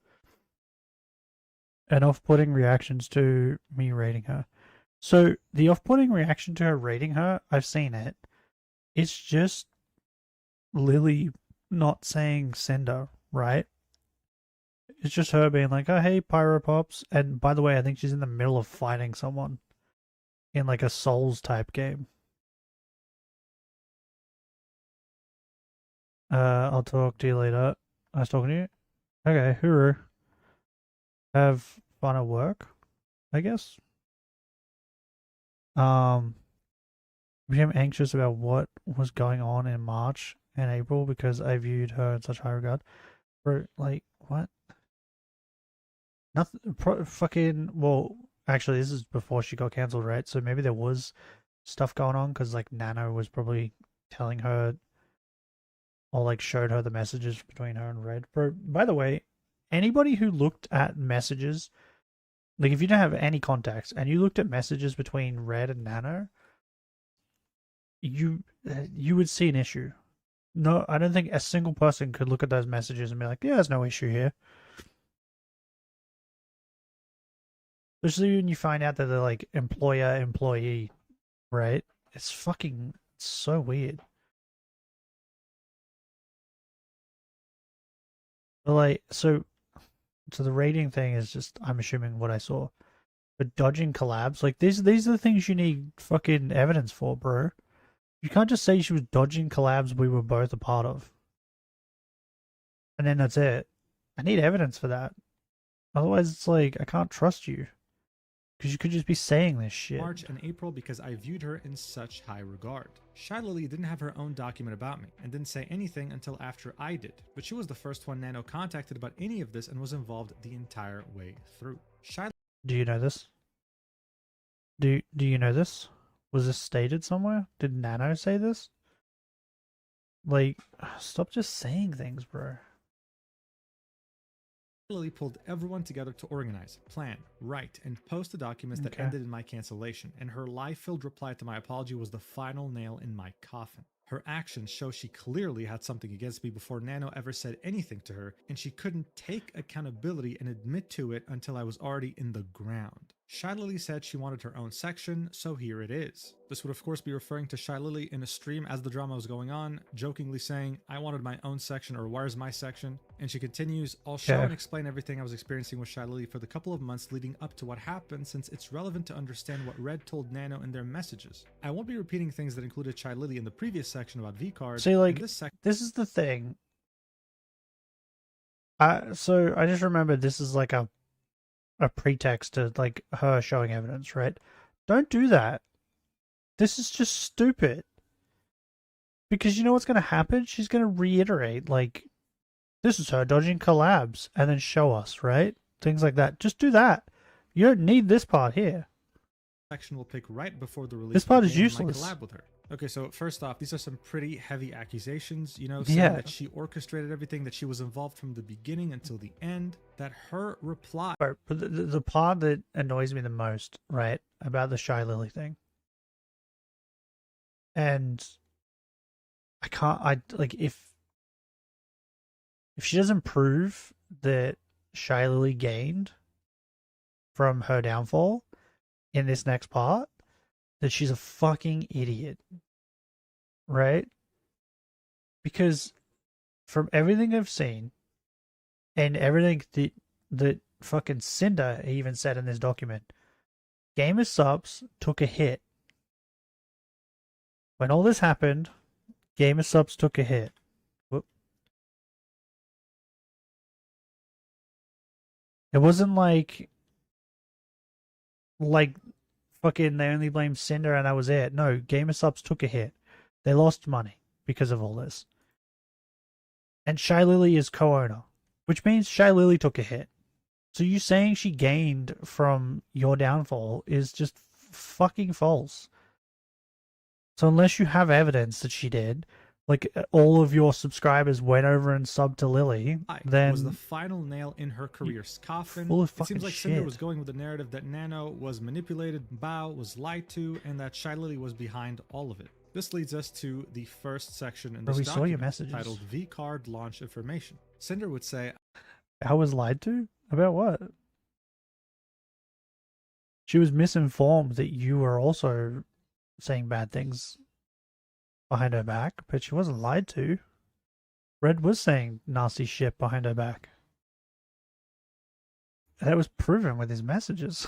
and off-putting reactions to me rating her. So the off-putting reaction to her rating her, I've seen it. It's just Lily not saying Cinder, right? It's just her being like, oh, hey, Pyro Pops. And by the way, I think she's in the middle of fighting someone in like a Souls type game. I'll talk to you later. Nice talking to you. Okay, hooroo. Have fun at work, I guess. Became anxious about what was going on in March and April because I viewed her in such high regard. Bro, like, what? Nothing. Fucking. Well, actually, this is before she got cancelled, right? So maybe there was stuff going on because, like, Nano was probably telling her or, like, showed her the messages between her and Red. Bro, by the way, anybody who looked at messages, like, if you don't have any contacts and you looked at messages between Red and Nano, you would see an issue. No, I don't think a single person could look at those messages and be like, yeah, there's no issue here. Especially when you find out that they're like employer, employee, right? It's fucking so weird. But like, so the rating thing is just, I'm assuming what I saw. But dodging collabs, like these are the things you need fucking evidence for, bro. You can't just say she was dodging collabs we were both a part of. And then that's it. I need evidence for that. Otherwise, it's like, I can't trust you. Because you could just be saying this shit. March and April because I viewed her in such high regard. Shy Lily didn't have her own document about me and didn't say anything until after I did, but she was the first one Nano contacted about any of this and was involved the entire way through. Do you know this? Do you know this? Was this stated somewhere? Did Nano say this? Like, stop just saying things, bro. Lily pulled everyone together to organize, plan, write, and post the documents that ended in my cancellation, and her lie-filled reply to my apology was the final nail in my coffin. Her actions show she clearly had something against me before Nano ever said anything to her, and she couldn't take accountability and admit to it until I was already in the ground. Shy Lily said she wanted her own section, so here it is. This would of course be referring to Shy Lily in a stream as the drama was going on, jokingly saying, I wanted my own section, or where's my section? And she continues, I'll show and explain everything I was experiencing with Shy Lily for the couple of months leading up to what happened, since it's relevant to understand what Red told Nano in their messages. I won't be repeating things that included Shy Lily in the previous section about V-Card. See, like, this is the thing. So I just remembered this is like a pretext to like her showing evidence, right? Don't do that. This is just stupid. Because you know what's going to happen? She's going to reiterate, like, this is her dodging collabs, and then show us, right? Things like that. Just do that. You don't need this part here. Section will pick right before the release. This part is useless. Collab with her. Okay, so first off, these are some pretty heavy accusations, you know, saying that she orchestrated everything, that she was involved from the beginning until the end, that her reply... But the part that annoys me the most, right, about the Shy Lily thing, and if she doesn't prove that Shy Lily gained from her downfall in this next part, that she's a fucking idiot, right? Because from everything I've seen and everything that fucking Cinder even said in this document, Gamer Subs took a hit. When all this happened, Gamer Subs took a hit. Whoop. It wasn't like fucking they only blamed Cinder and that was it. No, Gamer Subs took a hit. They lost money because of all this. And Shy Lily is co-owner, which means Shy Lily took a hit. So you saying she gained from your downfall is just fucking false. So unless you have evidence that she did, like all of your subscribers went over and subbed to Lily, then was the final nail in her career's coffin. It seems like Cinder was going with the narrative that Nano was manipulated, Bao was lied to, and that Shy Lily was behind all of it. This leads us to the first section in this document titled V-Card Launch Information. Cinder would say, I was lied to? About what? she was misinformed that you were also saying bad things behind her back, but she wasn't lied to. Red was saying nasty shit behind her back. That was proven with his messages.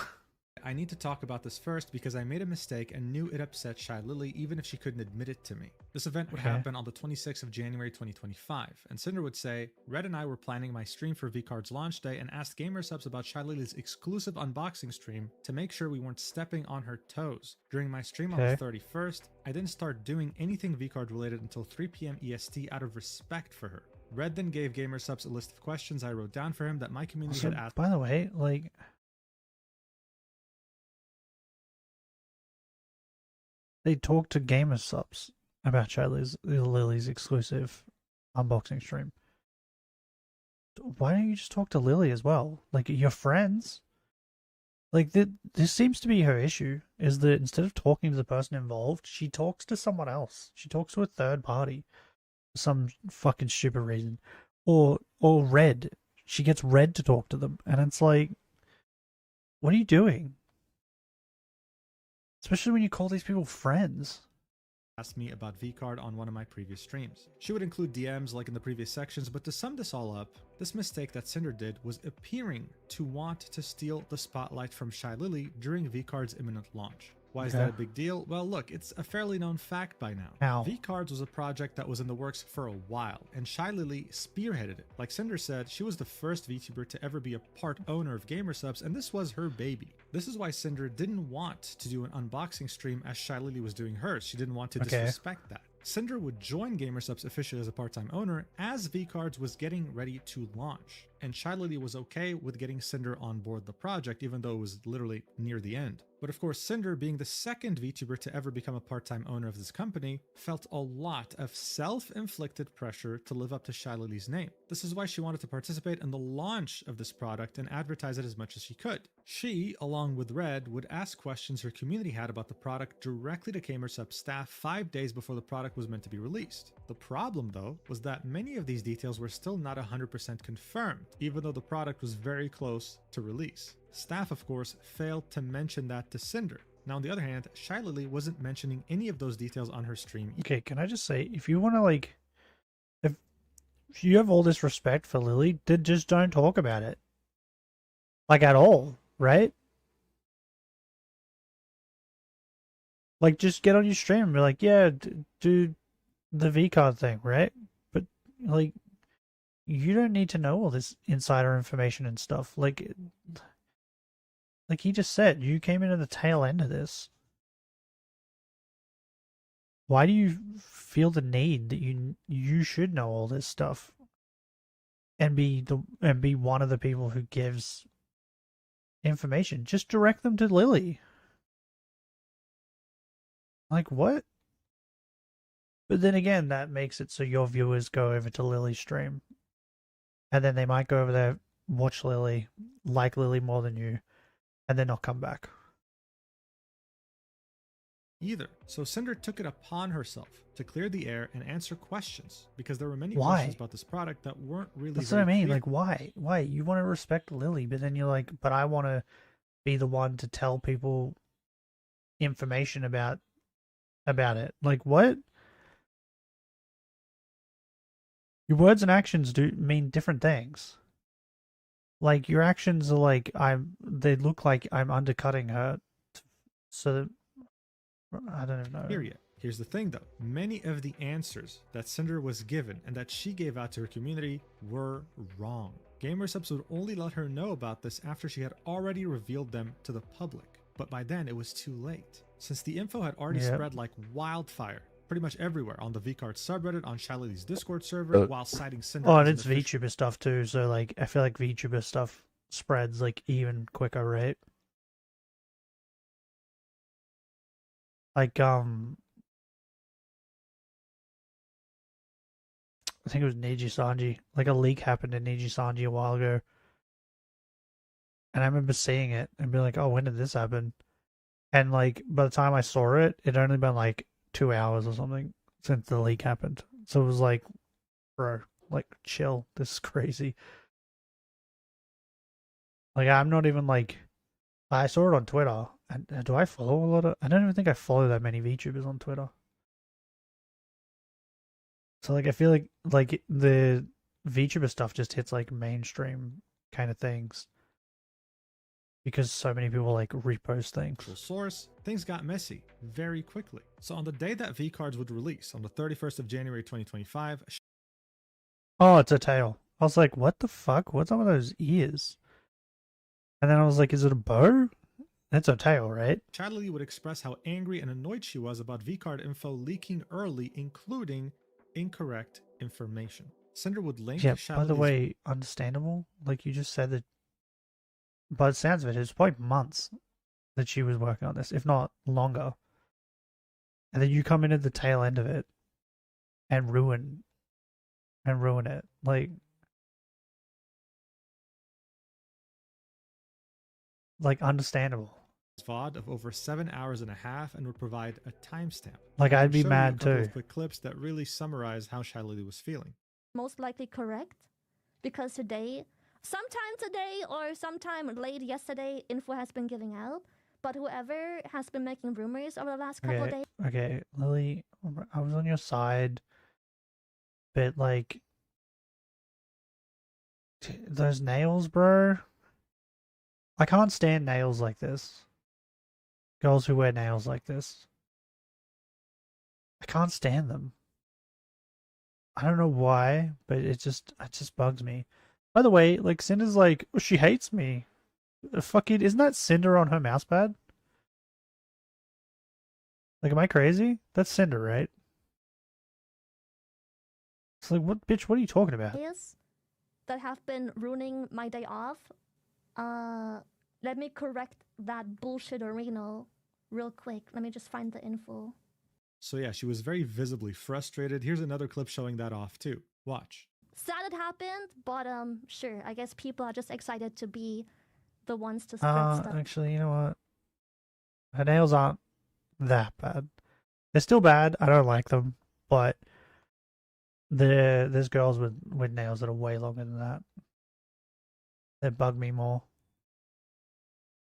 I need to talk about this first because I made a mistake and knew it upset Shy Lily even if she couldn't admit it to me. This event would happen on the 26th of January 2025, and Cinder would say, Red and I were planning my stream for VCard's launch day and asked gamer subs about Shy Lily's exclusive unboxing stream to make sure we weren't stepping on her toes. During my stream on the 31st, I didn't start doing anything VCard related until 3 PM EST out of respect for her. Red then gave gamer subs a list of questions I wrote down for him that my community had asked. By the way, like, they talked to gamer subs about Shy Lily's exclusive unboxing stream. Why don't you just talk to Lily as well? Like, you're friends. Like, this seems to be her issue, is that instead of talking to the person involved, she talks to someone else. She talks to a third party for some fucking stupid reason. Or Red. She gets Red to talk to them. And it's like, what are you doing? Especially when you call these people friends. Asked me about VCard on one of my previous streams. She would include DMs like in the previous sections, but to sum this all up, this mistake that Cinder did was appearing to want to steal the spotlight from Shy Lily during VCard's imminent launch. Why is that a big deal? Well, look, it's a fairly known fact by now. How? VCards was a project that was in the works for a while, and Shy Lily spearheaded it. Like Cinder said, she was the first VTuber to ever be a part owner of gamer subs, and this was her baby. This is why Cinder didn't want to do an unboxing stream as Shy Lily was doing hers. She didn't want to disrespect that. Cinder would join GamerSubs officially as a part-time owner as VCards was getting ready to launch, and Shy Lily was okay with getting Cinder on board the project even though it was literally near the end. But of course, Cinder, being the second VTuber to ever become a part-time owner of this company, felt a lot of self-inflicted pressure to live up to Shy Lily's name. This is why she wanted to participate in the launch of this product and advertise it as much as she could. She, along with Red, would ask questions her community had about the product directly to GamerSubs staff 5 days before the product was meant to be released. The problem, though, was that many of these details were still not 100% confirmed, even though the product was very close to release. Staff, of course, failed to mention that to Cinder. Now, on the other hand, Shy Lily wasn't mentioning any of those details on her stream. Okay, can I just say, if you want to, like, if you have all this respect for Lily, then just don't talk about it. Like, at all, right? Like, just get on your stream and be like, yeah, do the VCard thing, right? But, like, you don't need to know all this insider information and stuff. Like he just said, you came into the tail end of this. Why do you feel the need that you should know all this stuff and be one of the people who gives information? Just direct them to Lily. Like, what? But then again, that makes it so your viewers go over to Lily's stream. And then they might go over there, watch Lily, like Lily more than you, and then not come back. Either. So Cinder took it upon herself to clear the air and answer questions, because there were many questions about this product that weren't really That's what I mean. clear. Like, why? Why? You want to respect Lily, but then you're like, but I want to be the one to tell people information about it. Like, what? Your words and actions do mean different things. Like, your actions are like, they look like I'm undercutting her. So, I don't even know. Period. Here's the thing though. Many of the answers that Cinder was given and that she gave out to her community were wrong. GamerSubs would only let her know about this after she had already revealed them to the public. But by then, it was too late. Since the info had already spread like wildfire, pretty much everywhere, on the VCard subreddit, on Shy Lily's Discord server, while citing Cinder. Oh, and it's VTuber stuff too, so like I feel like VTuber stuff spreads like even quicker, right? Like I think it was Niji Sanji. Like a leak happened in Niji Sanji a while ago. And I remember seeing it and being like, oh, when did this happen? And like by the time I saw it, it'd only been like 2 hours or something since the leak happened. So it was like, bro, like chill. This is crazy. Like I'm not even like, I saw it on Twitter do I follow a lot of? I don't even think I follow that many VTubers on Twitter. So like I feel like the VTuber stuff just hits like mainstream kind of things because so many people like repost things. Source, things got messy very quickly. So on the day that V-Cards would release, on the 31st of January 2025, oh, it's a tail. I was like, what the fuck? What's up with those ears? And then I was like, is it a bow? That's a tail, right? Shadley would express how angry and annoyed she was about V-Card info leaking early, including incorrect information. Cinder would link by the way, understandable. Like you just said that, by the sounds of it, was probably months that she was working on this, if not longer. And then you come in at the tail end of it and ruin it. Like understandable. VOD of over 7 hours and a half and would provide a timestamp. Like I'd be mad too. Of quick clips that really summarize how Shadley was feeling. Most likely correct, because sometime today or sometime late yesterday, info has been giving out. But whoever has been making rumors over the last couple of days. Okay, Lily, I was on your side, but like those nails, bro. I can't stand nails like this. Girls who wear nails like this. I can't stand them. I don't know why, but it just bugs me. By the way, like Cinder's like, oh, she hates me. Fucking, isn't that Cinder on her mousepad? Like, am I crazy? That's Cinder, right? It's like, what, bitch? What are you talking about? That have been ruining my day off. Let me correct that bullshit arena real quick. Let me just find the info. So yeah, she was very visibly frustrated. Here's another clip showing that off too. Watch. Sad it happened, but sure. I guess people are just excited to be the ones to spread stuff. Actually, you know what? Her nails aren't that bad. They're still bad. I don't like them, but there's girls with nails that are way longer than that. They bug me more.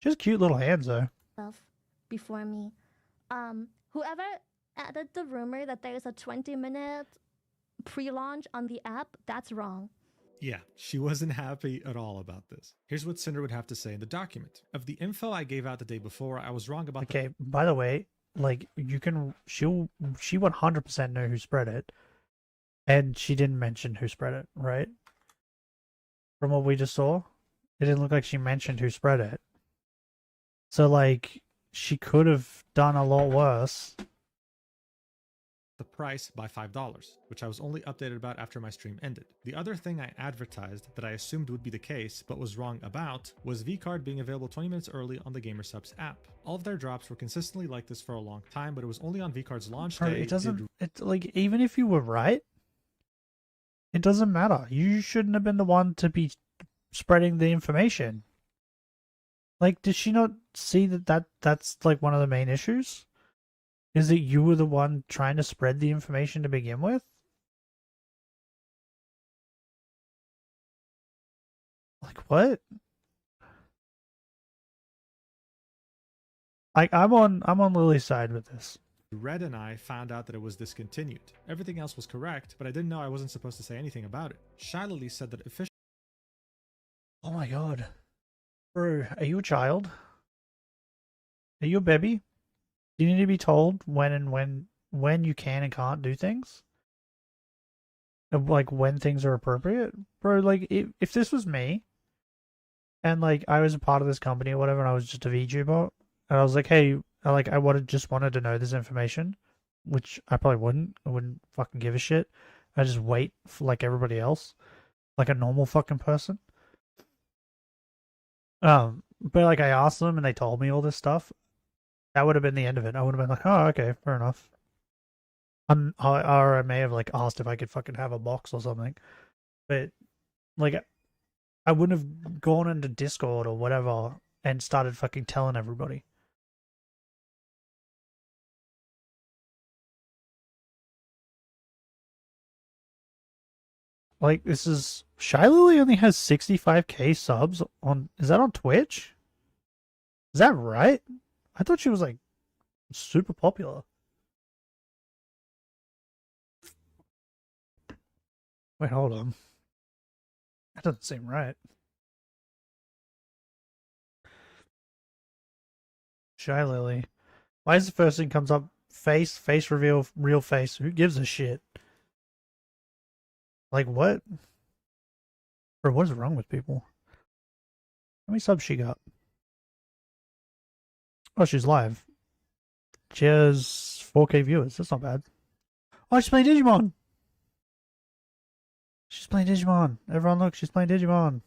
Just cute little hands though. Before me, whoever added the rumor that there is a 20-minute pre-launch on the app, that's wrong. Yeah, she wasn't happy at all about this. Here's what Cinder would have to say in the document. Of the info I gave out the day before, I was wrong about Okay, by the way, like she 100% know who spread it. And she didn't mention who spread it, right? From what we just saw, it didn't look like she mentioned who spread it. So like she could have done a lot worse. The price by $5, which I was only updated about after my stream ended. The other thing I advertised that I assumed would be the case, but was wrong about, was V-Card being available 20 minutes early on the GamerSubs app. All of their drops were consistently like this for a long time, but it was only on V-Card's launch day. It's like, even if you were right, it doesn't matter. You shouldn't have been the one to be spreading the information. Like, did she not see that's like one of the main issues? Is that you were the one trying to spread the information to begin with? Like, what? I'm on Lily's side with this. Red and I found out that it was discontinued. Everything else was correct, but I didn't know I wasn't supposed to say anything about it. Shiley said that officially. Oh my god. Bro, are you a child? Are you a baby? Do you need to be told when you can and can't do things? Like when things are appropriate? Bro, like if this was me and like I was a part of this company or whatever and I was just a VTuber and I was like, hey, I just wanted to know this information, which I probably wouldn't. I wouldn't fucking give a shit. I just wait for like everybody else. Like a normal fucking person. But like I asked them and they told me all this stuff. That would have been the end of it. I would have been like, oh, okay, fair enough. Or I may have like asked if I could fucking have a box or something. But like I wouldn't have gone into Discord or whatever and started fucking telling everybody. Like this is Shy Lily only has 65k subs on, is that on Twitch? Is that right? I thought she was like super popular. Wait, hold on. That doesn't seem right. Shy Lily. Why is the first thing comes up? Face reveal, real face. Who gives a shit? Like what? Bro, what is wrong with people? How many subs she got? Oh, she's live. She has 4K viewers. That's not bad. Oh, she's playing Digimon. She's playing Digimon. Everyone look, she's playing Digimon.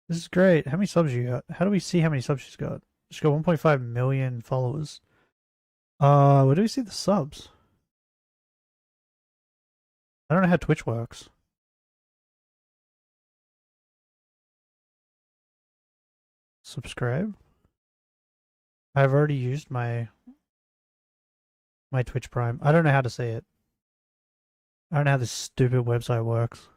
This is great. How many subs you got? How do we see how many subs she's got? She's got 1.5 million followers. Where do we see the subs? I don't know how Twitch works. Subscribe? I've already used my Twitch Prime. I don't know how to say it. I don't know how this stupid website works.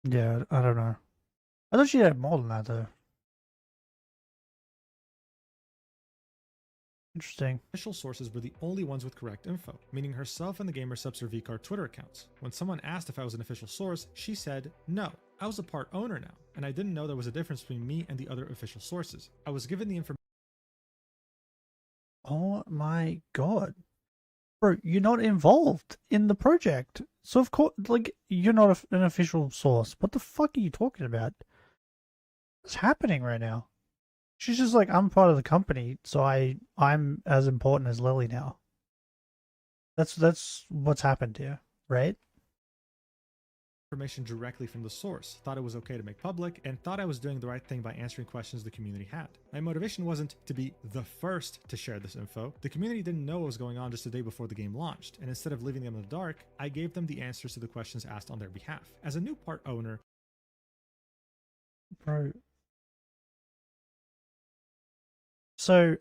Yeah, I don't know. I thought she had more than that though. Interesting. Official sources were the only ones with correct info, meaning herself and the gamer subs her VCard Twitter accounts. When someone asked if I was an official source, she said, no, I was a part owner now, and I didn't know there was a difference between me and the other official sources. I was given the information. Oh my god. Bro, you're not involved in the project. So of course, like, you're not an official source. What the fuck are you talking about? What's happening right now? She's just like, I'm part of the company, so I'm as important as Lily now. That's what's happened here, right? Information directly from the source, thought it was okay to make public, and thought I was doing the right thing by answering questions the community had. My motivation wasn't to be the first to share this info. The community didn't know what was going on just a day before the game launched, and instead of leaving them in the dark, I gave them the answers to the questions asked on their behalf. As a new part owner, Bro. So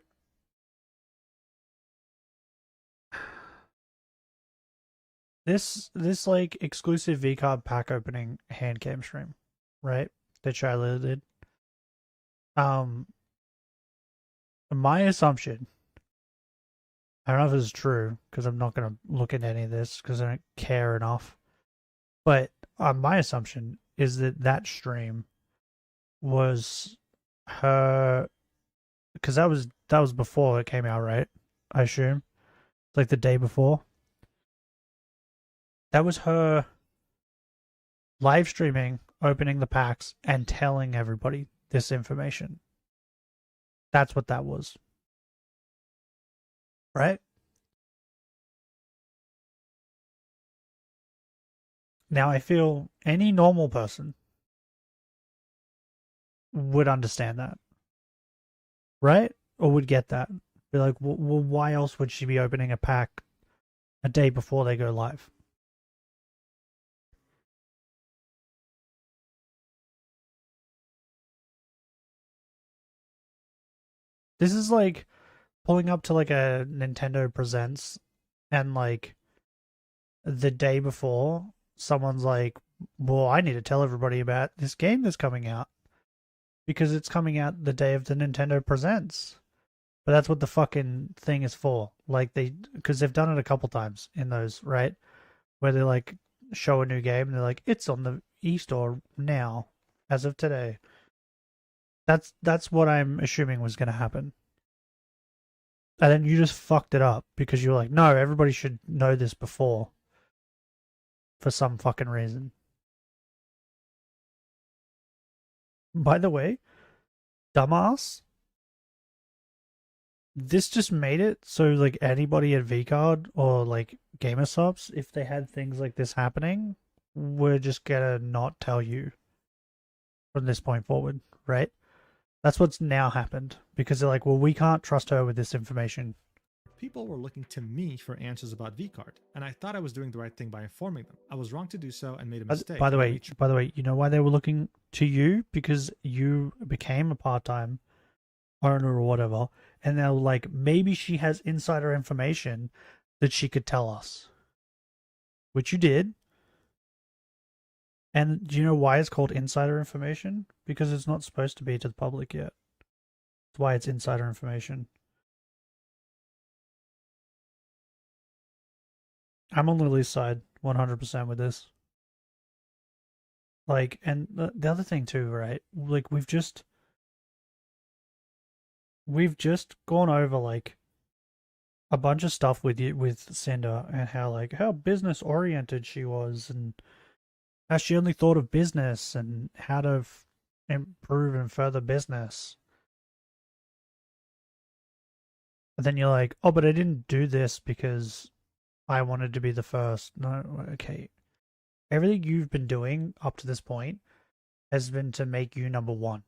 this like exclusive VCard pack opening hand cam stream, right? That Shiloh did. My assumption, I don't know if it's true because I'm not gonna look into any of this because I don't care enough. But my assumption is that that stream was her, because that was before it came out, right? I assume, like the day before. That was her live streaming, opening the packs, and telling everybody this information. That's what that was. Right? Now, I feel any normal person would understand that. Right? Or would get that. Be like, well, why else would she be opening a pack a day before they go live? This is like pulling up to like a Nintendo Presents and like the day before someone's like, well, I need to tell everybody about this game that's coming out because it's coming out the day of the Nintendo Presents. But that's what the fucking thing is for. Like because they've done it a couple times in those, right? Where they like show a new game and they're like, it's on the eStore now, as of today. That's what I'm assuming was going to happen. And then you just fucked it up because you're like, no, everybody should know this before. For some fucking reason. By the way, dumbass, this just made it so like anybody at VCard or like gamer subs, if they had things like this happening, we're just gonna not tell you from this point forward, right? That's what's now happened because they're like, well, we can't trust her with this information. people were looking to me for answers about VCard, and I thought I was doing the right thing by informing them. I was wrong to do so and made a mistake. By the way, you know why they were looking to you? Because you became a part-time owner or whatever, and they're like, maybe she has insider information that she could tell us. which you did. And do you know why it's called insider information? Because it's not supposed to be to the public yet. That's why it's insider information. I'm on Lily's side 100% with this. Like, and the other thing too, right? Like, we've just gone over like a bunch of stuff with you with Cinder and how business oriented she was and how she only thought of business and how to improve and further business. And then you're like, oh, but I didn't do this because I wanted to be the first. No, okay. Everything you've been doing up to this point has been to make you number one.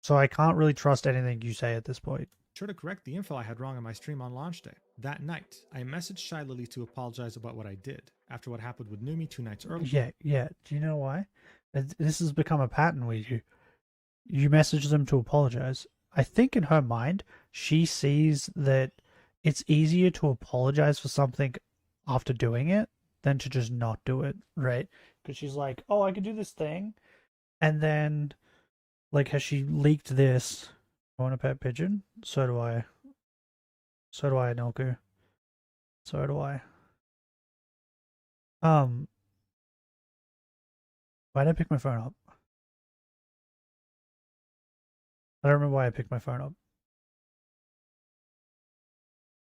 So I can't really trust anything you say at this point. Sure to correct the info I had wrong on my stream on launch day. That night, I messaged Shy Lily to apologize about what I did after what happened with Numi 2 nights earlier. Yeah. Do you know why? This has become a pattern with you. You message them to apologize. I think in her mind, she sees that it's easier to apologize for something after doing it than to just not do it, right? Because she's like, oh, I could do this thing. And then, like, has she leaked this? I want a pet pigeon. So do I. So do I, Nilku. So do I. Why did I pick my phone up? I don't remember why I picked my phone up.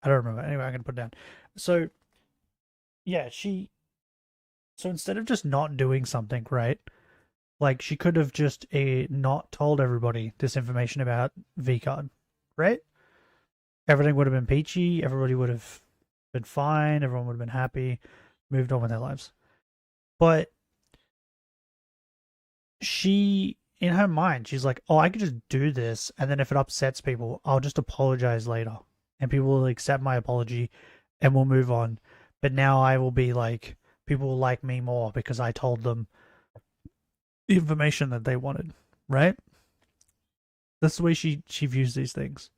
I don't remember. Anyway, I'm going to put it down. So, yeah, so instead of just not doing something, right? Like, she could have just not told everybody this information about VCard, right? Everything would have been peachy. Everybody would have been fine. Everyone would have been happy. Moved on with their lives. But in her mind, she's like, oh, I could just do this. And then if it upsets people, I'll just apologize later. And people will accept my apology and we'll move on. But now I will be like, people will like me more because I told them the information that they wanted, right? That's the way she views these things.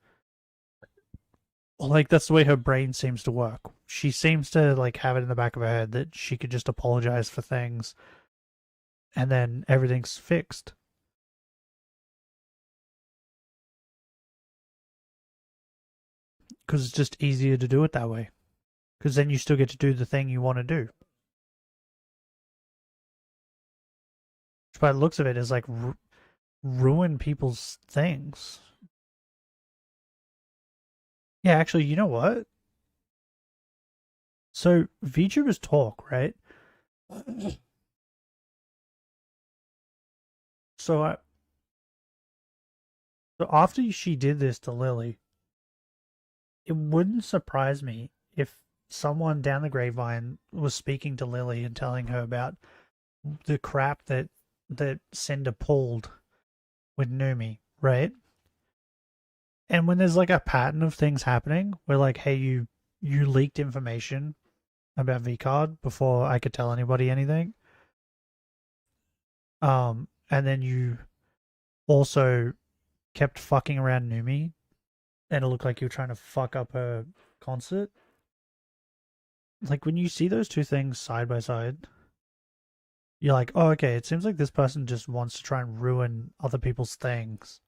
Like, that's the way her brain seems to work. She seems to, like, have it in the back of her head that she could just apologize for things and then everything's fixed. Because it's just easier to do it that way. Because then you still get to do the thing you want to do. Which by the looks of it is like ruin people's things. Yeah, actually, you know what? So VTubers talk, right? So after she did this to Lily, it wouldn't surprise me if someone down the grapevine was speaking to Lily and telling her about the crap that Cinder pulled with Numi, right? And when there's like a pattern of things happening where like, hey, you leaked information about VCard before I could tell anybody anything. And then you also kept fucking around Numi and it looked like you were trying to fuck up her concert. Like, when you see those two things side by side, you're like, oh, okay, it seems like this person just wants to try and ruin other people's things.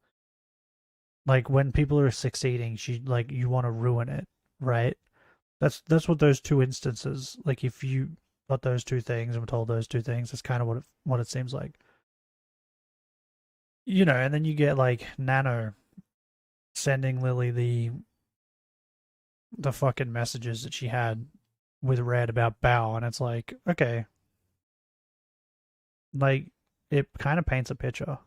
Like, when people are succeeding, you want to ruin it, right? That's what those two instances, like, if you got those two things and were told those two things, that's kind of what it seems like. You know, and then you get, like, Nano sending Lily the fucking messages that she had with Red about Bao, and it's like, okay. Like, it kind of paints a picture.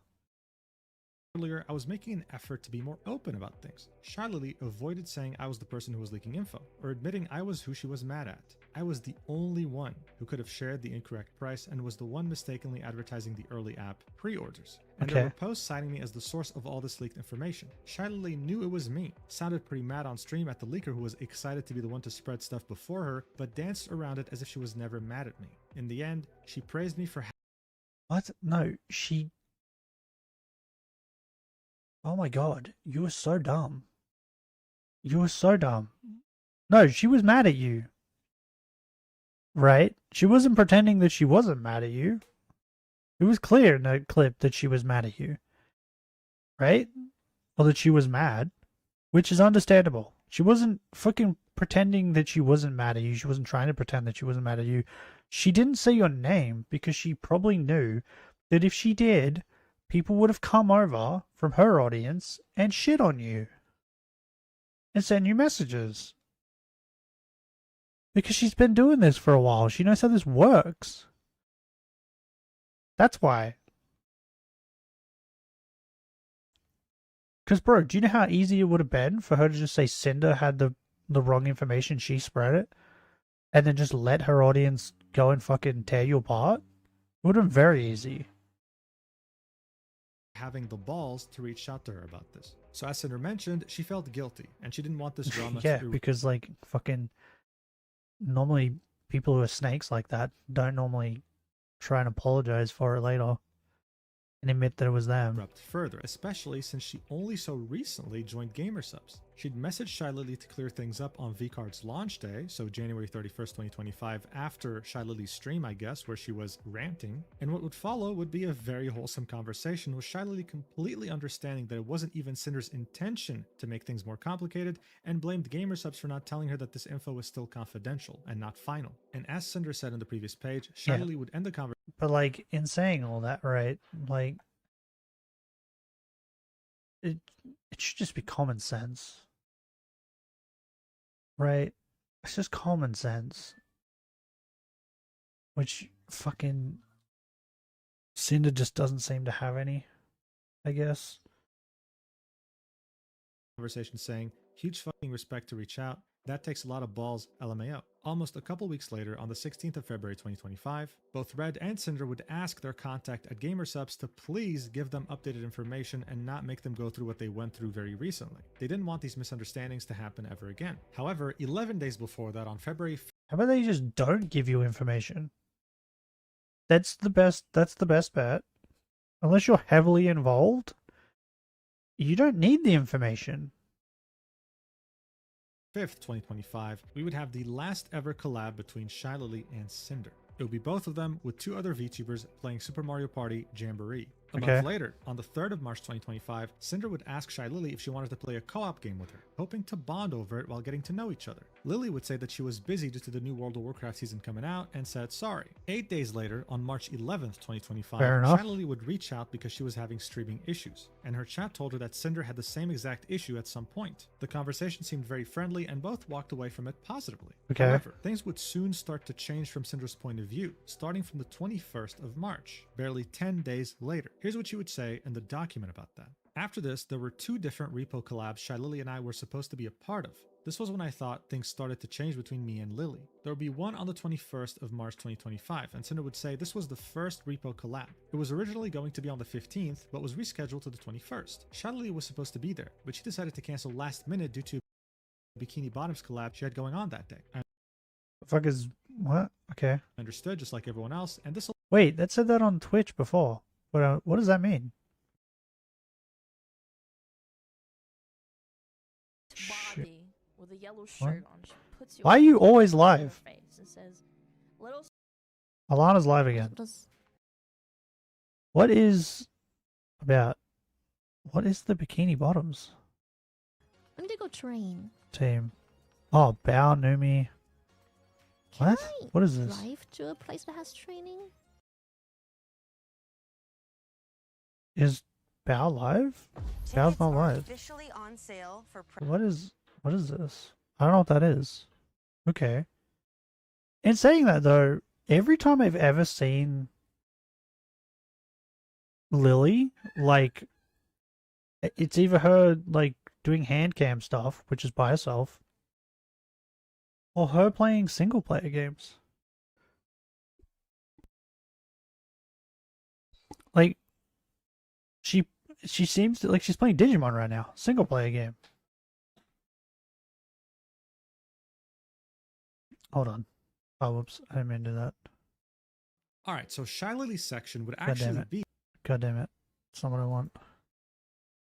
Earlier, I was making an effort to be more open about things. Shy Lily avoided saying I was the person who was leaking info, or admitting I was who she was mad at. I was the only one who could have shared the incorrect price and was the one mistakenly advertising the early app pre-orders. And there were posts citing me as the source of all this leaked information. Shy Lily knew it was me, sounded pretty mad on stream at the leaker who was excited to be the one to spread stuff before her, but danced around it as if she was never mad at me. In the end, she praised me for What? No, she... Oh my god, you were so dumb. You were so dumb. No, she was mad at you. Right? She wasn't pretending that she wasn't mad at you. It was clear in the clip that she was mad at you. Right? Or that she was mad, which is understandable. She wasn't fucking pretending that she wasn't mad at you. She wasn't trying to pretend that she wasn't mad at you. She didn't say your name because she probably knew that if she did, people would have come over from her audience and shit on you and send you messages. Because she's been doing this for a while. She knows how this works. That's why. Because, bro, do you know how easy it would have been for her to just say Cinder had the wrong information, she spread it, and then just let her audience go and fucking tear you apart? It would have been very easy. Having the balls to reach out to her about this. So as Cinder mentioned, she felt guilty, and she didn't want this drama Yeah, to... because, like, fucking... Normally, people who are snakes like that don't normally try and apologize for it later and admit that it was them. erupt further, especially since she only so recently joined GamerSubs. She'd messaged Shy Lily to clear things up on VCard's launch day, so January 31st, 2025, after Shy Lily's stream, I guess, where she was ranting, and what would follow would be a very wholesome conversation with Shy Lily completely understanding that it wasn't even Cinder's intention to make things more complicated, and blamed GamerSubs for not telling her that this info was still confidential and not final. And as Cinder said in the previous page, Shy Lily would end the conversation. But, like, in saying all that, right, like, it should just be common sense. Right? It's just common sense. Which fucking Cinder just doesn't seem to have any, I guess. Conversation saying, huge fucking respect to reach out. That takes a lot of balls, LMAO. Almost a couple weeks later, on the 16th of February 2025, both Red and Cinder would ask their contact at GamerSubs to please give them updated information and not make them go through what they went through very recently. They didn't want these misunderstandings to happen ever again. However, 11 days before that, on February... How about they just don't give you information? That's the best bet. Unless you're heavily involved, you don't need the information. 5th, 2025, we would have the last ever collab between Shy Lily and Cinder. It would be both of them with two other VTubers playing Super Mario Party Jamboree. A month later, on the 3rd of March 2025, Cinder would ask Shy Lily if she wanted to play a co-op game with her, hoping to bond over it while getting to know each other. Lily would say that she was busy due to the new World of Warcraft season coming out and said sorry. 8 days later, on March 11th, 2025, Shy Lily would reach out because she was having streaming issues, and her chat told her that Cinder had the same exact issue at some point. The conversation seemed very friendly and both walked away from it positively. However, things would soon start to change from Cinder's point of view, starting from the 21st of March, barely 10 days later. Here's what she would say in the document about that. After this, there were two different repo collabs Shy Lily and I were supposed to be a part of. This was when I thought things started to change between me and Lily. There would be one on the 21st of March 2025, and Cinder would say this was the first repo collab. It was originally going to be on the 15th, but was rescheduled to the 21st. Shy Lily was supposed to be there, but she decided to cancel last minute due to Bikini Bottoms collab she had going on that day. The fuck is what? Okay. Understood, just like everyone else, and this. Wait, that said that on Twitch before. But what does that mean? Bobby with a yellow shirt on. She puts Why are you always live? Face. It says, "Little." Alana's live again. What is about? What is the Bikini Bottoms I need to go train. team? Oh, Bao Numi. What? What is this? Drive to a place that has training? Is Bao live? Bao's not live. Officially on sale for What is this? I don't know what that is. Okay. In saying that though, every time I've ever seen Lily, like, it's either her like doing hand cam stuff, which is by herself, or her playing single player games. Like, she seems to, like, she's playing Digimon right now, single player game. Hold on. Oh, whoops. I didn't mean to do that. Alright, so Shy Lily's section would actually be... God damn it. That's not what I want.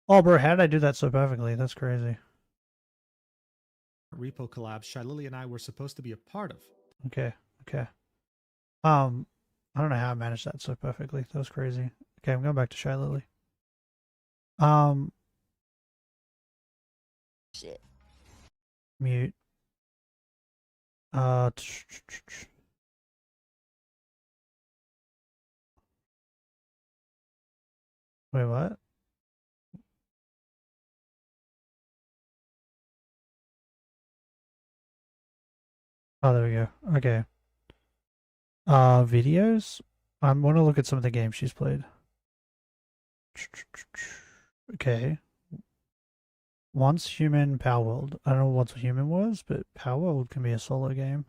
Oh, bro, how did I do that so perfectly? That's crazy. repo collabs Shy Lily and I were supposed to be a part of. Okay. I don't know how I managed that so perfectly. That was crazy. Okay, I'm going back to Shy Lily. Shit. Mute. Wait, what? Oh, there we go. Okay. Videos? I want to look at some of the games she's played. Okay. Once Human Power World. I don't know what Human was, but Power World can be a solo game.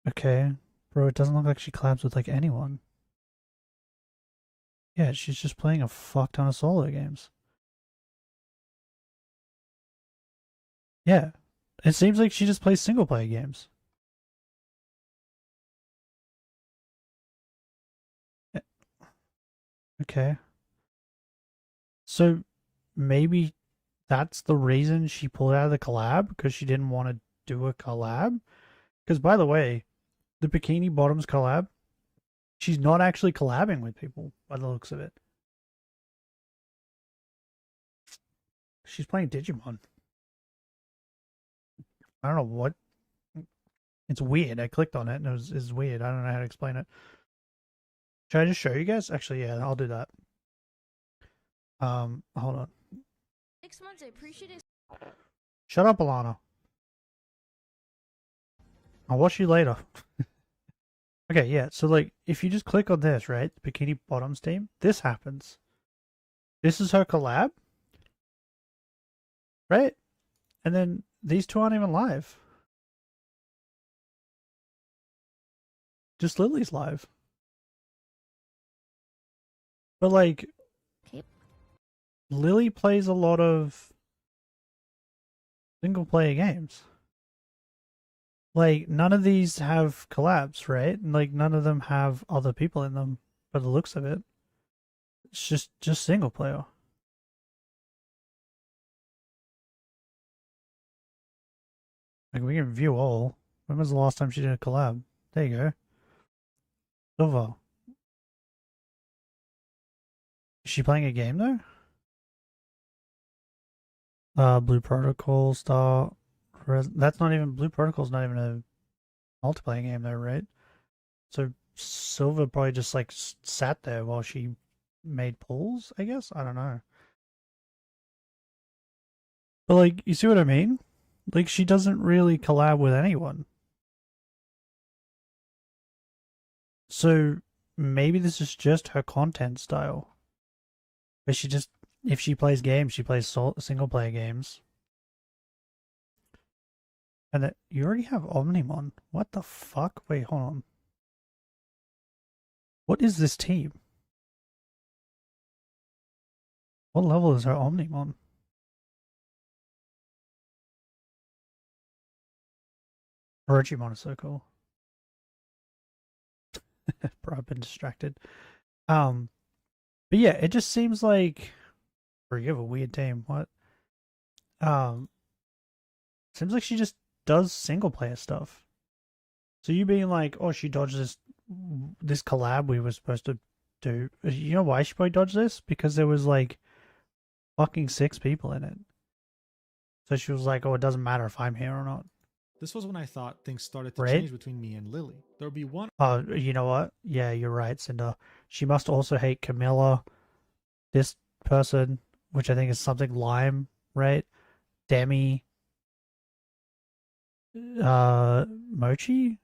Okay. Bro, it doesn't look like she collabs with like anyone. Yeah, she's just playing a fuck ton of solo games. Yeah. It seems like she just plays single player games. Okay. So maybe that's the reason she pulled out of the collab, because she didn't want to do a collab. Because by the way, the Bikini Bottoms collab, she's not actually collabing with people by the looks of it. She's playing Digimon. I don't know what. It's weird. I clicked on it and it's weird. I don't know how to explain it. Should I just show you guys? Actually, yeah, I'll do that. Hold on. 6 months, I appreciate it. Shut up, Alana. I'll watch you later. Okay, yeah, so like, if you just click on this, right, the Bikini Bottoms team, this happens. This is her collab. Right? And then these two aren't even live. Just Lily's live. But like, Okay. Lily plays a lot of single player games. Like, none of these have collabs, right? And like, none of them have other people in them, by the looks of it. It's just single player. Like, we can view all. When was the last time she did a collab? There you go. Silver. Is she playing a game though? Blue Protocol, Star. That's not even. Blue Protocol's not even a multiplayer game though, right? So Silver probably just like sat there while she made pulls, I guess? I don't know. But like, you see what I mean? Like, she doesn't really collab with anyone. So maybe this is just her content style. But she just, if she plays games, she plays single player games. And that you already have Omnimon. What the fuck? Wait, hold on. What is this team? What level is her Omnimon? Orangimon is so cool. Bro, I've been distracted. But yeah, it just seems like, or you have a weird team. What? Seems like she just does single player stuff. So you being like, oh, she dodged this collab we were supposed to do. You know why she probably dodged this? Because there was like fucking 6 people in it. So she was like, oh, it doesn't matter if I'm here or not. This was when I thought things started to Right? change between me and Lily. There would be one. Oh, you know what? Yeah, you're right, Cinder. She must also hate Camilla, this person, which I think is something Lime, right? Demi, Mochi?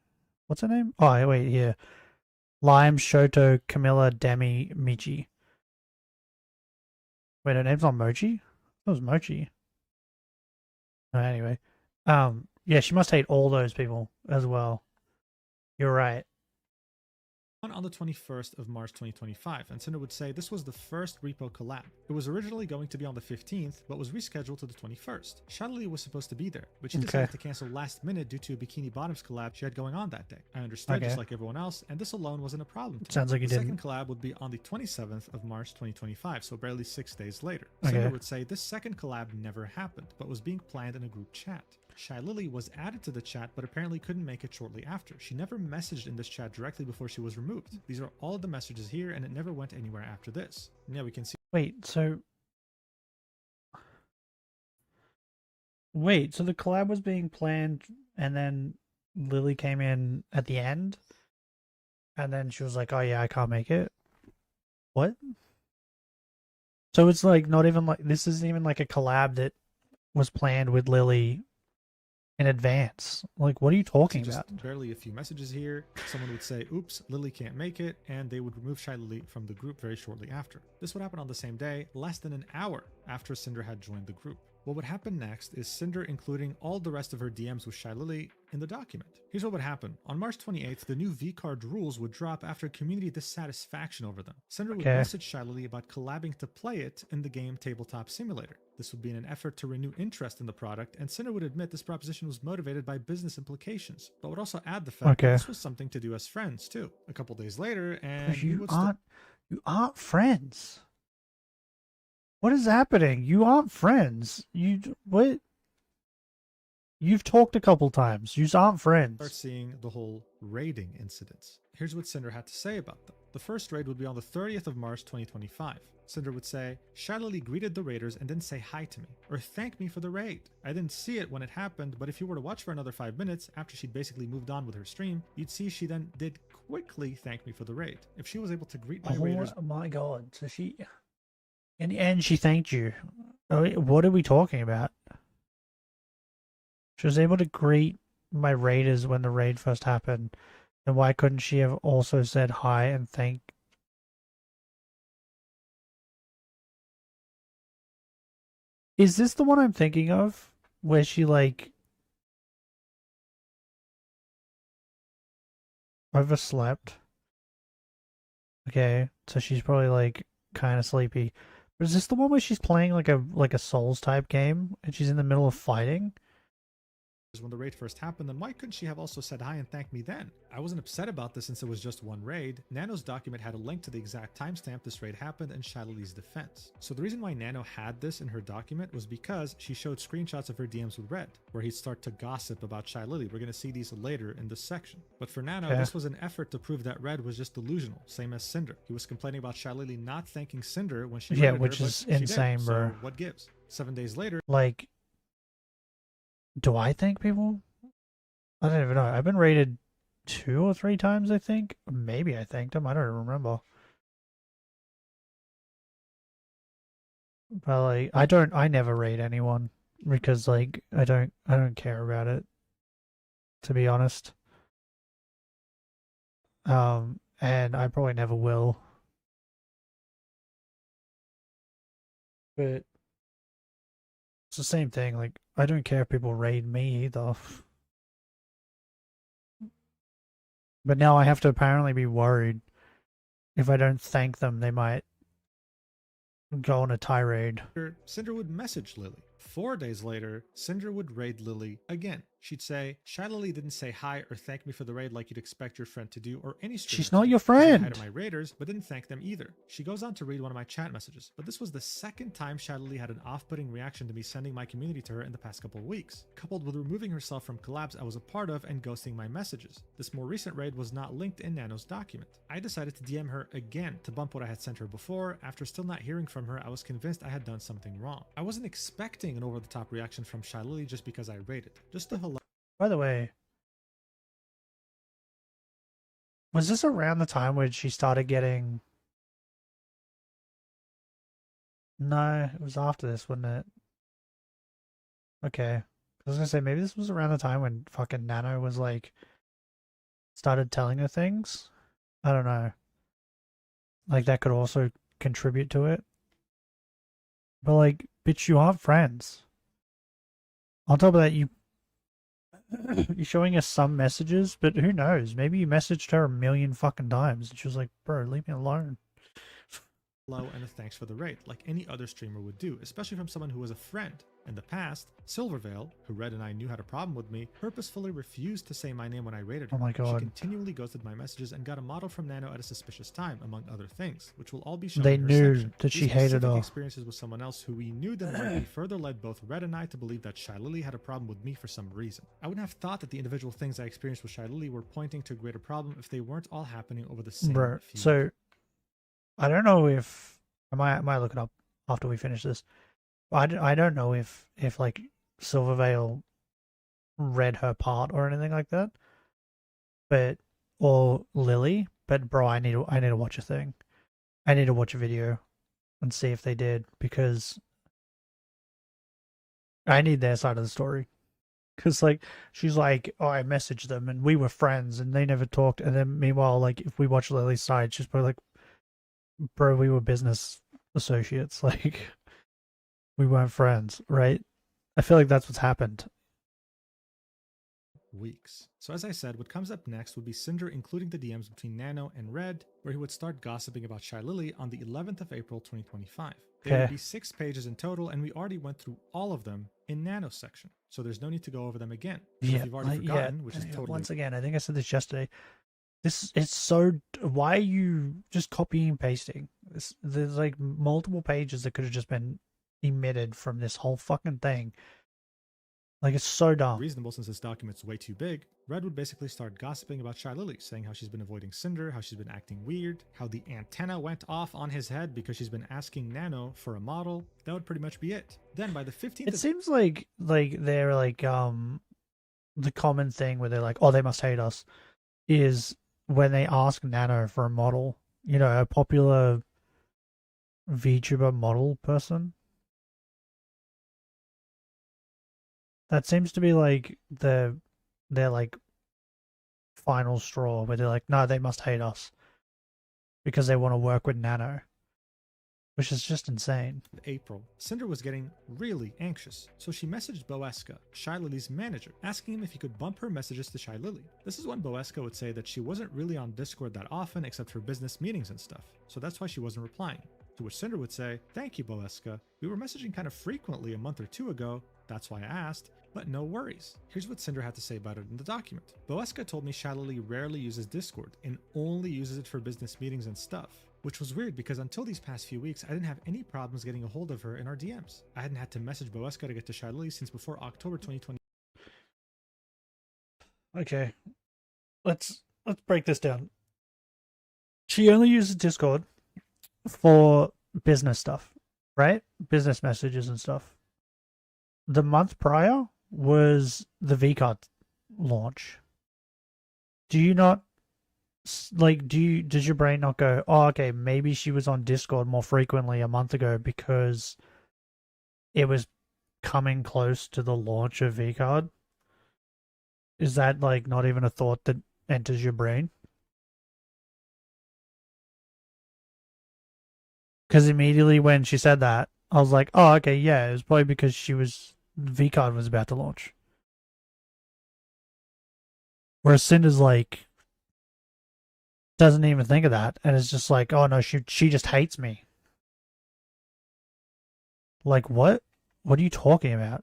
What's her name? Oh, wait, here. Lime, Shoto, Camilla, Demi, Michi. Wait, her name's not Mochi? That was Mochi. Anyway. Yeah, she must hate all those people as well. You're right. One on the 21st of March 2025, and Cinder would say this was the first repo collab. It was originally going to be on the 15th, but was rescheduled to the 21st. Shadowly was supposed to be there, but she decided to cancel last minute due to a Bikini Bottoms collab she had going on that day. I understood, just like everyone else, and this alone wasn't a problem. Sounds like you didn't. The second collab would be on the 27th of March 2025, so barely 6 days later. Cinder would say this second collab never happened, but was being planned in a group chat. Shy Lily was added to the chat, but apparently couldn't make it shortly after. She never messaged in this chat directly before she was removed. These are all of the messages here, and it never went anywhere after this. And yeah, we can see. Wait, so the collab was being planned, and then Lily came in at the end, and then she was like, "Oh yeah, I can't make it." What? So it's like not even like this isn't even like a collab that was planned with Lily in advance. Like, what are you talking about? Barely a few messages here. Someone would say, oops, Lily can't make it, and they would remove Shy Lily from the group very shortly after. This would happen on the same day, less than an hour after Cinder had joined the group. What would happen next is Cinder including all the rest of her DMs with Shy Lily in the document. Here's what would happen. On March 28th, the new V-Card rules would drop after community dissatisfaction over them. Cinder would message Shy Lily about collabing to play it in the game Tabletop Simulator. This would be in an effort to renew interest in the product, and Cinder would admit this proposition was motivated by business implications, but would also add the fact that this was something to do as friends too. A couple days later, and you aren't friends. What is happening? You aren't friends. What? You've talked a couple times. You aren't friends. Start seeing the whole raiding incidents. Here's what Cinder had to say about them. The first raid would be on the 30th of March 2025. Cinder would say, Shy Lily greeted the raiders and didn't say hi to me, or thank me for the raid. I didn't see it when it happened, but if you were to watch for another 5 minutes, after she'd basically moved on with her stream, you'd see she then did quickly thank me for the raid. If she was able to greet my raiders... Oh my god, so she... In the end, she thanked you. What are we talking about? She was able to greet my raiders when the raid first happened. Then why couldn't she have also said hi and thank... Is this the one I'm thinking of? Where she, like... overslept? Okay, so she's probably, like, kind of sleepy. But is this the one where she's playing like a Souls type game and she's in the middle of fighting? When the raid first happened, then why couldn't she have also said hi and thanked me then? I wasn't upset about this since it was just one raid. Nano's document had a link to the exact timestamp this raid happened and Shy Lily's defense. So the reason why Nano had this in her document was because she showed screenshots of her DMs with Red, where he'd start to gossip about Shy Lily. We're going to see these later in this section. But for Nano, this was an effort to prove that Red was just delusional, same as Cinder. He was complaining about Shy Lily not thanking Cinder when she which is insane, bro. So what gives? 7 days later, like, do I thank people? I don't even know. I've been rated 2 or 3 times, I think. Maybe I thanked them. I don't remember. But like, I never raid anyone because like I don't care about it, to be honest. And I probably never will. But it's the same thing, like, I don't care if people raid me either. But now I have to apparently be worried. If I don't thank them, they might go on a tirade. Cinder would message Lily. 4 days later, Cinder would raid Lily again. She'd say, Shy Lily didn't say hi or thank me for the raid like you'd expect your friend to do, or any streamer. She's not your friend. She said hi to my raiders, but didn't thank them either. She goes on to read one of my chat messages, but this was the second time Shy Lily had an off-putting reaction to me sending my community to her in the past couple of weeks, coupled with removing herself from collabs I was a part of and ghosting my messages. This more recent raid was not linked in Nano's document. I decided to DM her again to bump what I had sent her before. After still not hearing from her, I was convinced I had done something wrong. I wasn't expecting an over-the-top reaction from Shy Lily just because I raided. Just to hello. By the way, was this around the time when she started getting... No, it was after this, wasn't it? Okay. I was gonna say, maybe this was around the time when fucking Nano was like... started telling her things? I don't know. Like, that could also contribute to it. But like, bitch, you aren't friends. On top of that, You're showing us some messages, but who knows? Maybe you messaged her a million fucking times and she was like, bro, leave me alone. Hello and a thanks for the raid, like any other streamer would do, especially from someone who was a friend. In the past, Silvervale, who Red and I knew had a problem with me, purposefully refused to say my name when I raided her. Oh my She god. continually ghosted my messages and got a model from Nano at a suspicious time, among other things, which will all be shown They in her knew section. that she These hated specific her. experiences with someone else who we knew didn't like me further led both Red and I to believe that Shy Lily had a problem with me for some reason. I wouldn't have thought that the individual things I experienced with Shy Lily were pointing to a greater problem if they weren't all happening over the same Bro, few so I don't know if I might look it up after we finish this. I don't know if like Silvervale read her part or anything like that, but or Lily. But bro, I need to watch a thing. I need to watch a video and see if they did, because I need their side of the story. Because like she's like, oh, I messaged them and we were friends and they never talked, and then meanwhile, like if we watch Lily's side, she's probably like, bro, we were business associates, like we weren't friends, right? I feel like that's what's happened. weeks. So as I said, what comes up next would be Cinder including the DMs between Nano and Red, where he would start gossiping about Shy Lily on the 11th of April 2025. There would be 6 pages in total, and we already went through all of them in Nano's section, so there's no need to go over them again. So if you've already forgotten, which is totally... Once again, I think I said this yesterday, it's so... Why are you just copying and pasting? There's like multiple pages that could have just been emitted from this whole fucking thing. Like, it's so dumb. Reasonable, since this document's way too big. Red would basically start gossiping about Shy Lily, saying how she's been avoiding Cinder, how she's been acting weird, how the antenna went off on his head because she's been asking Nano for a model. That would pretty much be it. Then by the 15th... It seems like they're like, the common thing where they're like, oh, they must hate us, is when they ask Nano for a model, you know, a popular VTuber model person. That seems to be like their like final straw, where they're like, no, they must hate us because they want to work with Nano, which is just insane. In April, Cinder was getting really anxious, so she messaged Boeska, Shy Lily's manager, asking him if he could bump her messages to Shy Lily. This is when Boeska would say that she wasn't really on Discord that often except for business meetings and stuff, so that's why she wasn't replying. To which Cinder would say, thank you, Boeska. We were messaging kind of frequently a month or two ago, that's why I asked, but no worries. Here's what Cinder had to say about it in the document. Boeska told me Shy Lily rarely uses Discord and only uses it for business meetings and stuff, which was weird because until these past few weeks, I didn't have any problems getting a hold of her in our DMs. I hadn't had to message Boeska to get to Shy Lily since before October 2020. Okay, let's break this down. She only uses Discord for business stuff, right? Business messages and stuff. The month prior was the VCard launch. Do you not, like, does your brain not go, oh, okay, maybe she was on Discord more frequently a month ago because it was coming close to the launch of VCard? Is that, like, not even a thought that enters your brain? Because immediately when she said that, I was like, oh, okay, yeah, it was probably because VCard was about to launch. Whereas Cinder's like, doesn't even think of that, and it's just like, oh no, she just hates me. Like, what? What are you talking about?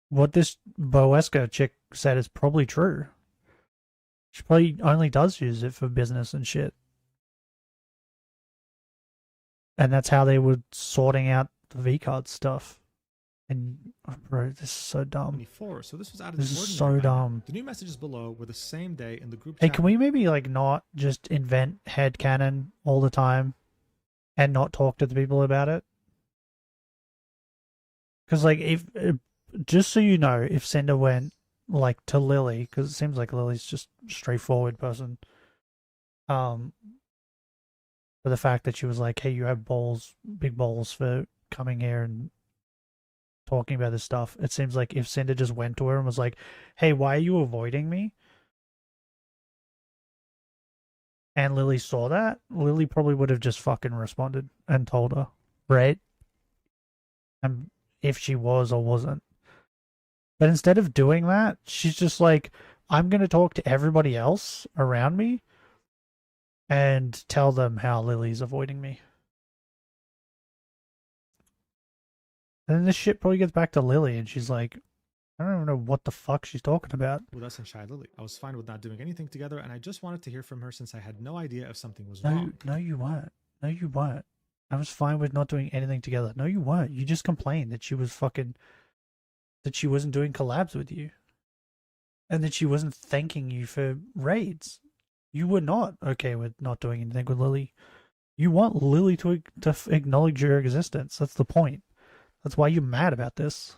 What this Boeska chick said is probably true. She probably only does use it for business and shit. And that's how they were sorting out the VCard stuff. And, oh, bro, this is so dumb. 24, so this was out of This the is ordinary so by now. dumb. The new messages below were the same day in the group Hey, chat. can we maybe, like, not just invent headcanon all the time and not talk to the people about it? Because, like, if just so you know, if Cinder went, like, to Lily, because it seems like Lily's just a straightforward person, for the fact that she was like, hey, you have balls, big balls for coming here and talking about this stuff. It seems like if Cinder just went to her and was like, hey, why are you avoiding me? And Lily saw that, Lily probably would have just fucking responded and told her, right? And if she was or wasn't. But instead of doing that, she's just like, I'm going to talk to everybody else around me and tell them how Lily's avoiding me. And then this shit probably gets back to Lily, and she's like, I don't even know what the fuck she's talking about. With us and Shy Lily. I was fine with not doing anything together, and I just wanted to hear from her since I had no idea if something was wrong. No, you weren't. No, you weren't. I was fine with not doing anything together. No, you weren't. You just complained that she wasn't doing collabs with you. And that she wasn't thanking you for raids. You were not okay with not doing anything with Lily. You want Lily to acknowledge your existence. That's the point. That's why you're mad about this.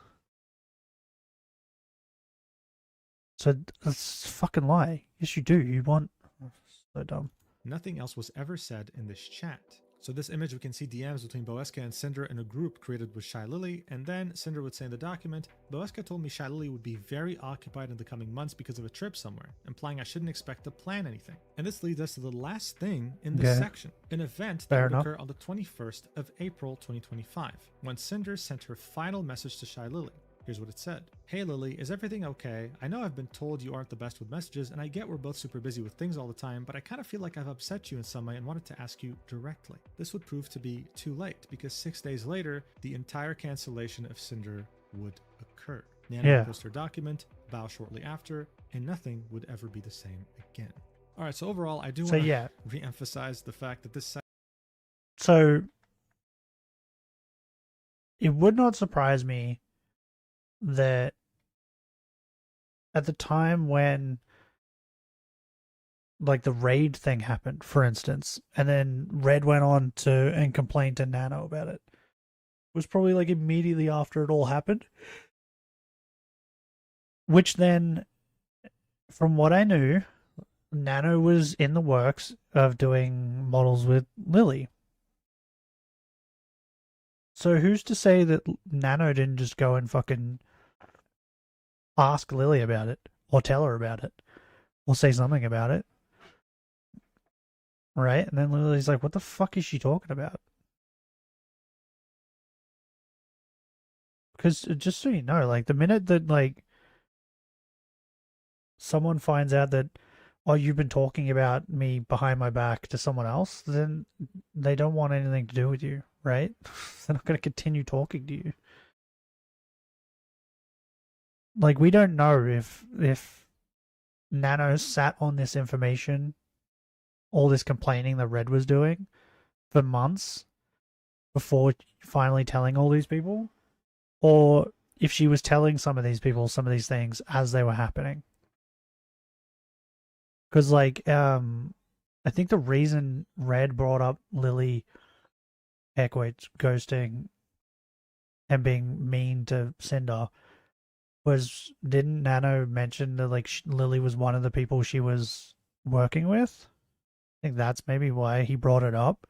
So that's a fucking lie. Yes, you do. You want... Oh, so dumb. Nothing else was ever said in this chat. So this image, we can see DMs between Boeska and Cinder in a group created with Shy Lily, and then Cinder would say in the document, Boeska told me Shy Lily would be very occupied in the coming months because of a trip somewhere, implying I shouldn't expect to plan anything. And this leads us to the last thing in this section, an event that would occur on the 21st of April 2025, when Cinder sent her final message to Shy Lily. Here's what it said. Hey Lily, is everything okay? I know I've been told you aren't the best with messages, and I get we're both super busy with things all the time, but I kind of feel like I've upset you in some way and wanted to ask you directly. This would prove to be too late, because 6 days later, the entire cancellation of Cinder would occur. Nana would post her document, bow shortly after, and nothing would ever be the same again. Alright, so overall, I do want to re-emphasize the fact that this... So, it would not surprise me that at the time when like the raid thing happened, for instance, and then Red went on to and complained to Nano about it, was probably like immediately after it all happened, which then, from what I knew, Nano was in the works of doing models with Lily. So who's to say that Nano didn't just go and fucking ask Lily about it, or tell her about it, or say something about it, right? And then Lily's like, what the fuck is she talking about? Because just so you know, like the minute that like someone finds out that, oh, you've been talking about me behind my back to someone else, then they don't want anything to do with you, right? They're not going to continue talking to you. Like, we don't know if Nano sat on this information, all this complaining that Red was doing, for months before finally telling all these people, or if she was telling some of these people some of these things as they were happening. Because, like, I think the reason Red brought up Lily, ghosting and being mean to Cinder was, didn't Nano mention that like Lily was one of the people she was working with? I think that's maybe why he brought it up.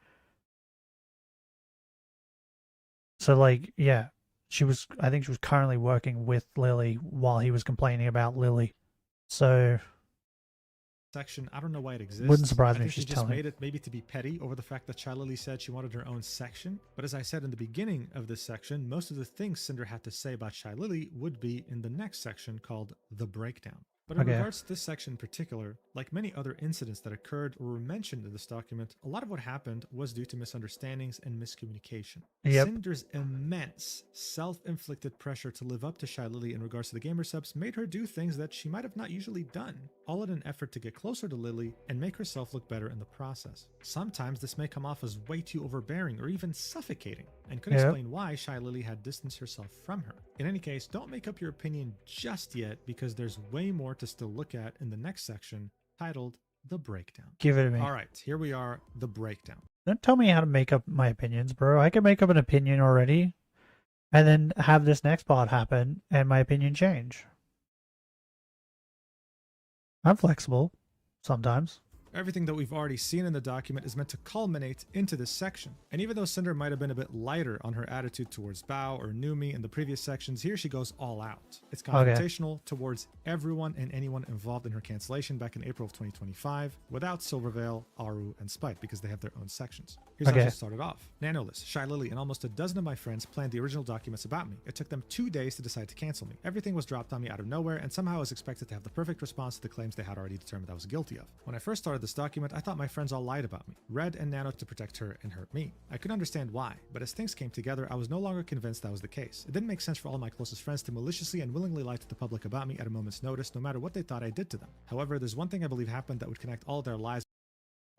So like, yeah, I think she was currently working with Lily while he was complaining about Lily. So section, I don't know why it exists. Wouldn't surprise me if she she's just telling. made it maybe to be petty over the fact that Shy Lily said she wanted her own section. But as I said in the beginning of this section, most of the things Cinder had to say about Shy Lily would be in the next section called The Breakdown. But in regards to this section in particular, like many other incidents that occurred or were mentioned in this document, a lot of what happened was due to misunderstandings and miscommunication. Cinder's immense self-inflicted pressure to live up to Shy Lily in regards to the gamer subs made her do things that she might have not usually done, all in an effort to get closer to Lily and make herself look better in the process. Sometimes this may come off as way too overbearing or even suffocating, and could explain why Shy Lily had distanced herself from her. In any case, don't make up your opinion just yet, because there's way more to still look at in the next section, titled The Breakdown. Give it to me. Alright, here we are, The Breakdown. Don't tell me how to make up my opinions, bro. I can make up an opinion already, and then have this next part happen, and my opinion change. I'm flexible, sometimes. Everything that we've already seen in the document is meant to culminate into this section. And even though Cinder might have been a bit lighter on her attitude towards Bao or Numi in the previous sections, here she goes all out. It's confrontational towards everyone and anyone involved in her cancellation back in April of 2025, without Silvervale, Aru, and Spite, because they have their own sections. Here's how she started off. Nanoless, Shy Lily, and almost a dozen of my friends planned the original documents about me. It took them 2 days to decide to cancel me. Everything was dropped on me out of nowhere, and somehow I was expected to have the perfect response to the claims they had already determined I was guilty of. When I first started this document, I thought my friends all lied about me. Red and Nano to protect her and hurt me. I could understand why, but as things came together, I was no longer convinced that was the case. It didn't make sense for all my closest friends to maliciously and willingly lie to the public about me at a moment's notice, no matter what they thought I did to them. However, there's one thing I believe happened that would connect all their lies.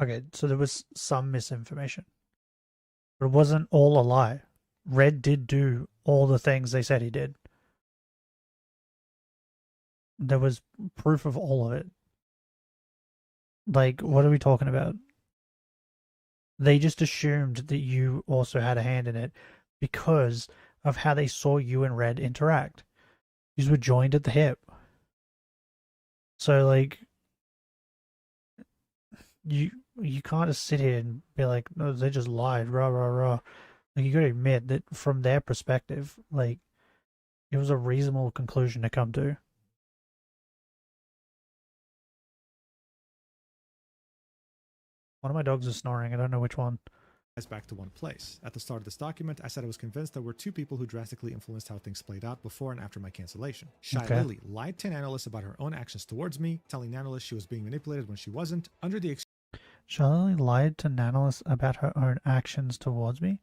Okay, so there was some misinformation. But it wasn't all a lie. Red did do all the things they said he did. There was proof of all of it. Like, what are we talking about? They just assumed that you also had a hand in it because of how they saw you and Red interact. You were joined at the hip. So, like, you can't just sit here and be like, no, they just lied, rah, rah, rah. Like, you gotta admit that from their perspective, like, it was a reasonable conclusion to come to. One of my dogs is snoring. I don't know which one. Back to one place. At the start of this document, I said I was convinced there were two people who drastically influenced how things played out before and after my cancellation. Shy Lily lied to Nanoless about her own actions towards me, telling Nanoless she was being manipulated when she wasn't, under the Shy Lily lied to Nanoless about her own actions towards me?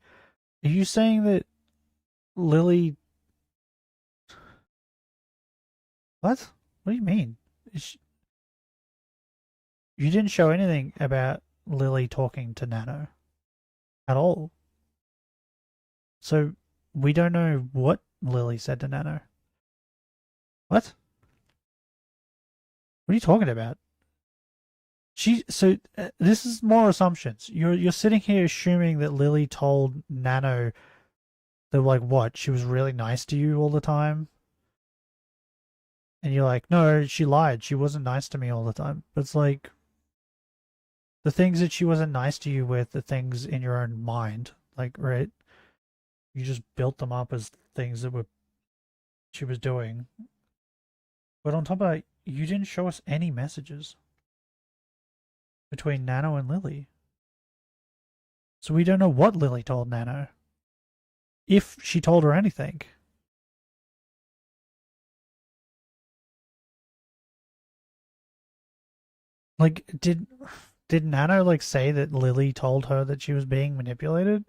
Are you saying that Lily... What? What do you mean? You didn't show anything about Lily talking to Nano at all. So we don't know what Lily said to Nano. What? What are you talking about? This is more assumptions. You're sitting here assuming that Lily told Nano that, like, what? She was really nice to you all the time? And you're like, no, she lied. She wasn't nice to me all the time. But it's like, the things that she wasn't nice to you with, the things in your own mind, like, right? You just built them up as things that she was doing. But on top of that, you didn't show us any messages between Nano and Lily. So we don't know what Lily told Nano. If she told her anything. Like, did Nano, like, say that Lily told her that she was being manipulated?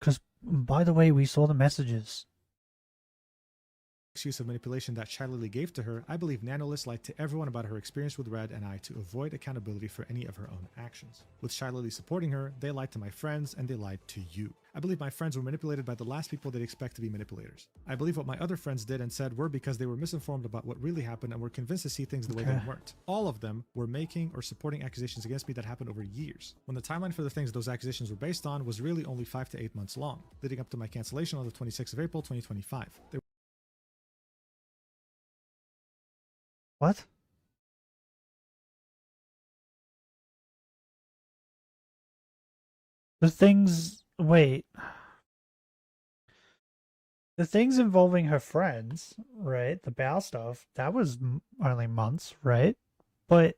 Because, by the way, we saw the messages. excuse of manipulation that Shy Lily gave to her, I believe Nanoless lied to everyone about her experience with Red and I to avoid accountability for any of her own actions. With Shy Lily supporting her, they lied to my friends and they lied to you. I believe my friends were manipulated by the last people they'd expect to be manipulators. I believe what my other friends did and said were because they were misinformed about what really happened and were convinced to see things the way they weren't. All of them were making or supporting accusations against me that happened over years, when the timeline for the things those accusations were based on was really only 5 to 8 months long, leading up to my cancellation on the 26th of April 2025. What? Wait. The things involving her friends, right? The Bao stuff, that was only months, right? But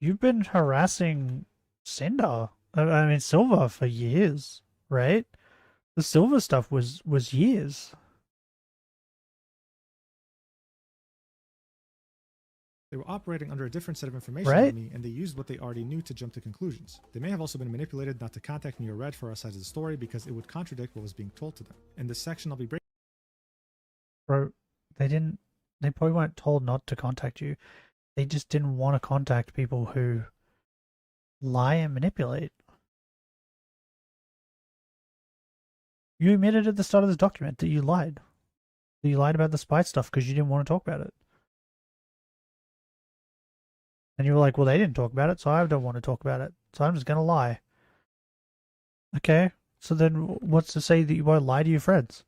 you've been harassing Silver for years, right? The Silver stuff was years. They were operating under a different set of information than me, and they used what they already knew to jump to conclusions. They may have also been manipulated not to contact me or Red for our side of the story because it would contradict what was being told to them. In this section, I'll be breaking. Bro, they probably weren't told not to contact you. They just didn't want to contact people who lie and manipulate. You admitted at the start of this document that you lied. That you lied about the spy stuff because you didn't want to talk about it. And you were like, well, they didn't talk about it, so I don't want to talk about it. So I'm just going to lie. Okay, so then what's to say that you won't lie to your friends?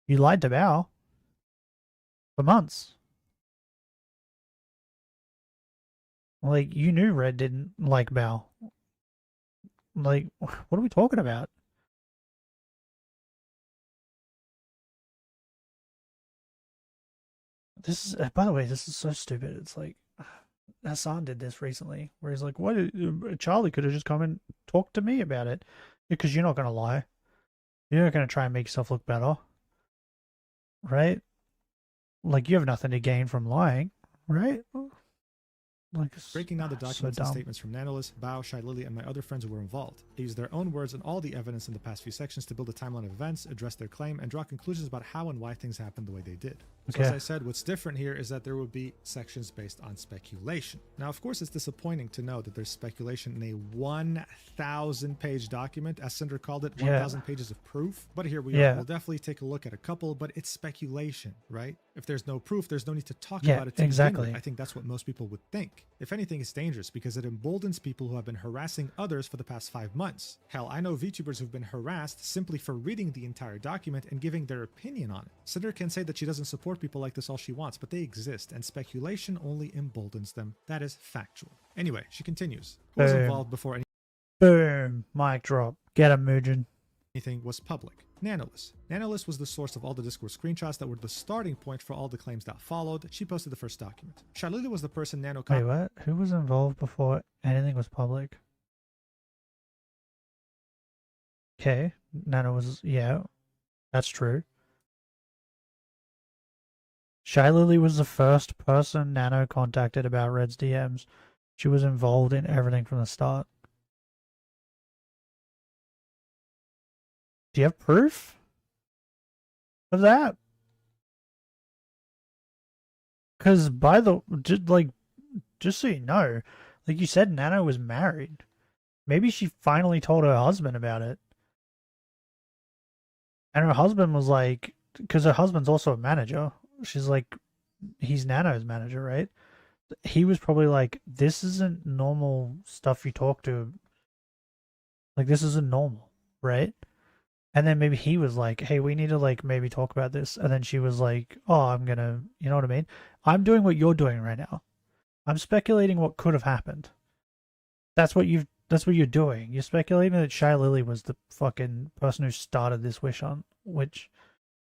You lied to Bao. for months. Like, you knew Red didn't like Bao. Like, what are we talking about? This is, by the way, this is so stupid. It's like, Hassan did this recently, where he's like, "What? Charlie could have just come and talked to me about it, because you're not gonna lie. You're not gonna try and make yourself look better, right? Like, you have nothing to gain from lying, right? Like, Breaking down the so documents dumb. and statements from Nanolis, Bao, Shy Lily, and my other friends who were involved. They used their own words and all the evidence in the past few sections to build a timeline of events, address their claim, and draw conclusions about how and why things happened the way they did. So as Okay. I said, what's different here is that there would be sections based on speculation. Now, of course, it's disappointing to know that there's speculation in a 1,000-page document, as Cinder called it, 1,000 pages of proof. But here we are. Yeah. We'll definitely take a look at a couple, but it's speculation, right? If there's no proof, there's no need to talk Yeah, about it to begin exactly. with. I think that's what most people would think. If anything, it's dangerous because it emboldens people who have been harassing others for the past 5 months. Hell, I know VTubers who've been harassed simply for reading the entire document and giving their opinion on it. Cinder can say that she doesn't support people like this all she wants, but they exist, and speculation only emboldens them. That is factual. Anyway, she continues. Who was Boom. involved before Boom. Mic drop. Get him, Mugen. anything was public? Nanolis. Nanolis was the source of all the Discord screenshots that were the starting point for all the claims that followed. She posted the first document. Shalili was the person Nano Wait, what? Who was involved before anything was public? Okay. Nano was, yeah. That's true. Shy Lily was the first person Nano contacted about Red's DMs. She was involved in everything from the start. Do you have proof of that? Because just so you know, like you said, Nano was married. Maybe she finally told her husband about it. And her husband was like, because her husband's also a manager. She's like, he's Nano's manager, right? He was probably like, this isn't normal stuff you talk to. Like, this isn't normal, right? And then maybe he was like, hey, we need to like maybe talk about this. And then she was like, oh, I'm gonna, you know what I mean? I'm doing what you're doing right now. I'm speculating what could have happened. That's what you're doing. You're speculating that Shy Lily was the fucking person who started this wish hunt, which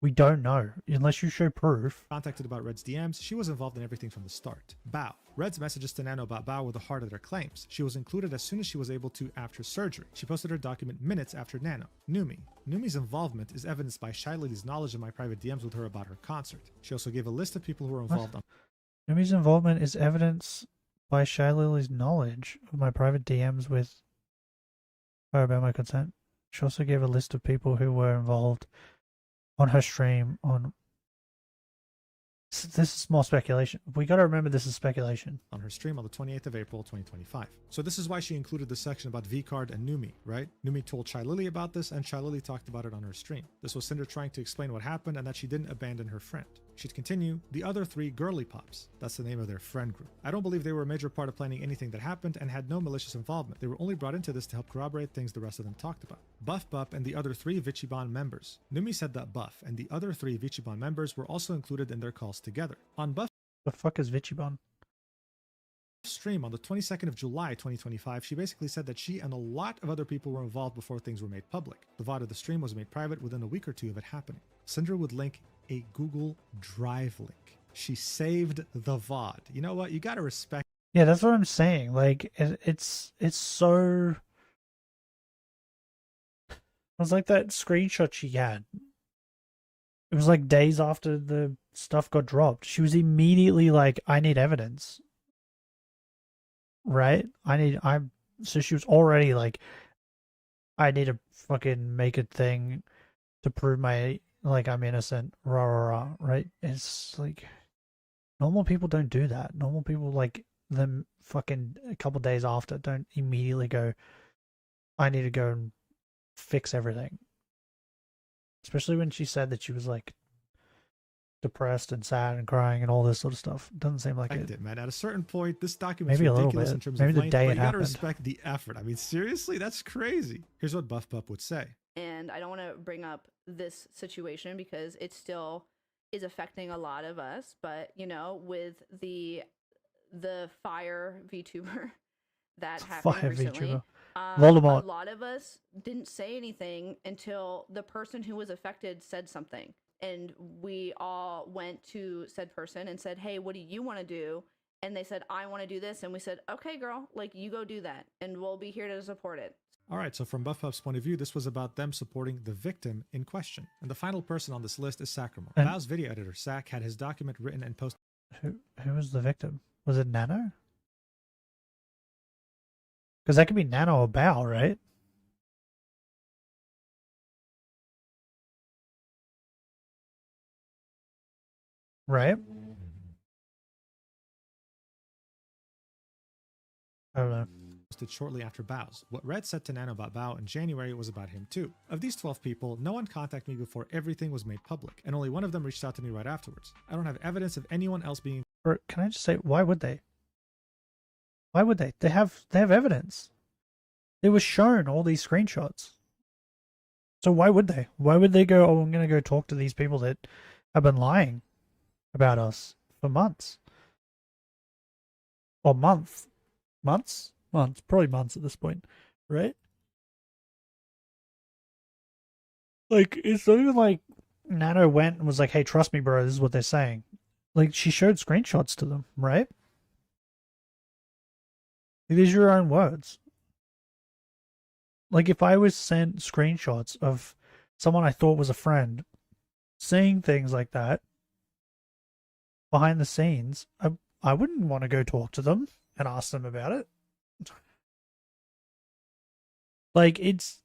we don't know unless you show proof. contacted about Red's DMs, she was involved in everything from the start. Bao. Red's messages to Nano about Bao were the heart of their claims. She was included as soon as she was able to after surgery. She posted her document minutes after Nano. Numi. Numi's involvement is evidenced by Shy Lily's knowledge of my private DMs with her about her concert. She also gave a list of people who were involved on Numi's involvement is evidence by Shy Lily's knowledge of my private DMs with her about my consent. She also gave a list of people who were involved on her stream on. This is more speculation. We got to remember this is speculation. on her stream on the 28th of April 2025. So this is why she included the section about V-Card and Numi, right? Numi told Shy Lily about this, and Shy Lily talked about it on her stream. This was Cinder trying to explain what happened and that she didn't abandon her friend. She'd continue, the other three girly pops. That's the name of their friend group. I don't believe they were a major part of planning anything that happened and had no malicious involvement. They were only brought into this to help corroborate things the rest of them talked about. Buff Bup and the other three Vichiban members. Numi said that Buff and the other three Vichiban members were also included in their calls together. On Buff The fuck is Vichiban? stream on the 22nd of July 2025, she basically said that she and a lot of other people were involved before things were made public. The VOD of the stream was made private within a week or two of it happening. Cinder would link a Google Drive link. She saved the VOD. You know what? You gotta respect. Yeah, that's what I'm saying. Like, it's so. It was like that screenshot she had. It was like days after the stuff got dropped. She was immediately like, I need evidence. Right? So she was already like, I need to fucking make a thing to prove I'm innocent. Rah, rah, rah. Right? It's like, normal people don't do that. Normal people, like, them fucking a couple days after don't immediately go, I need to go and fix everything. Especially when she said that she was like depressed and sad and crying and all this sort of stuff. Doesn't seem like it. Man. At a certain point, this document's Maybe a little ridiculous bit. in terms Maybe of the length, day but it you gotta happened. respect the effort. I mean, seriously, that's crazy. Here's what Buff Bup would say. And I don't want to bring up this situation because it's still is affecting a lot of us. But you know, with the fire VTuber that happened Fire recently, VTuber. a Voldemort. lot of us didn't say anything until the person who was affected said something, and we all went to said person and said, "Hey, what do you want to do?" And they said, "I want to do this," and we said, "Okay, girl, like you go do that, and we'll be here to support it." All right, so from BuffPup's point of view, this was about them supporting the victim in question. And the final person on this list is Sacramore. And- Bao's video editor, Sac, had his document written and posted. Who was the victim? Was it Nano? Because that could be Nano or Bao, right? Right? I don't know. Posted shortly after Bao's. What Red said to Nano about Bao in January was about him too. Of these 12 people, no one contacted me before everything was made public, and only one of them reached out to me right afterwards. I don't have evidence of anyone else being. Or can I just say, why would they? Why would they? They have evidence. They were shown all these screenshots. So why would they? Why would they go, oh, I'm going to go talk to these people that have been lying about us for months? Or months? Months? Months. Probably months at this point, right? Like, it's not even like Nano went and was like, hey, trust me, bro, this is what they're saying. Like, she showed screenshots to them, right? These are your own words. Like, if I was sent screenshots of someone I thought was a friend saying things like that behind the scenes, I wouldn't want to go talk to them and ask them about it. Like, it's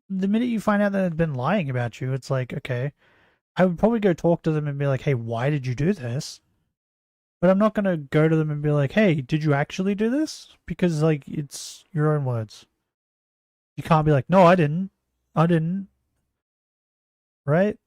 the minute you find out that they've been lying about you, it's like, okay, I would probably go talk to them and be like, hey, why did you do this? But I'm not going to go to them and be like, hey, did you actually do this? Because, like, it's your own words. You can't be like, no, I didn't. I didn't. Right?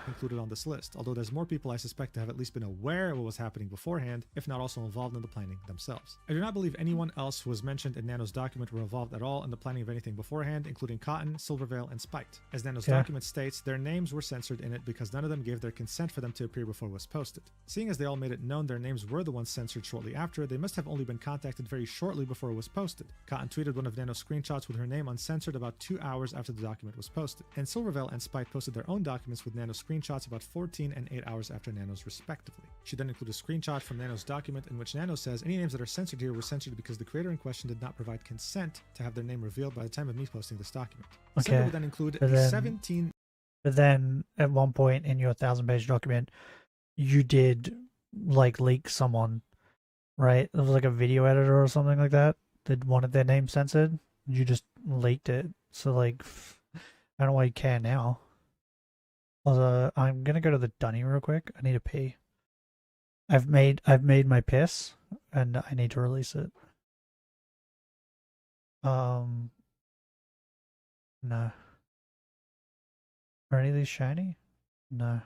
Included on this list, although there's more people I suspect to have at least been aware of what was happening beforehand, if not also involved in the planning themselves. I do not believe anyone else who was mentioned in Nano's document were involved at all in the planning of anything beforehand, including Cotton, Silvervale, and Spite. As Nano's document states, their names were censored in it because none of them gave their consent for them to appear before it was posted. Seeing as they all made it known their names were the ones censored shortly after, they must have only been contacted very shortly before it was posted. Cotton tweeted one of Nano's screenshots with her name uncensored about 2 hours after the document was posted, and Silvervale and Spite posted their own documents with Nano's screenshots about 14 and 8 hours after Nano's respectively. She then included a screenshot from Nano's document in which Nano says any names that are censored here were censored because the creator in question did not provide consent to have their name revealed by the time of me posting this document. The Okay. would then include But the then- 17. But then at one point in your 1,000-page document, you did like leak someone, right? It was like a video editor or something like that that wanted their name censored. You just leaked it. So like, I don't know why you care now. Also, I'm gonna go to the dunny real quick. I need to pee. I've made my piss, and I need to release it. No. Are any of these shiny? No. I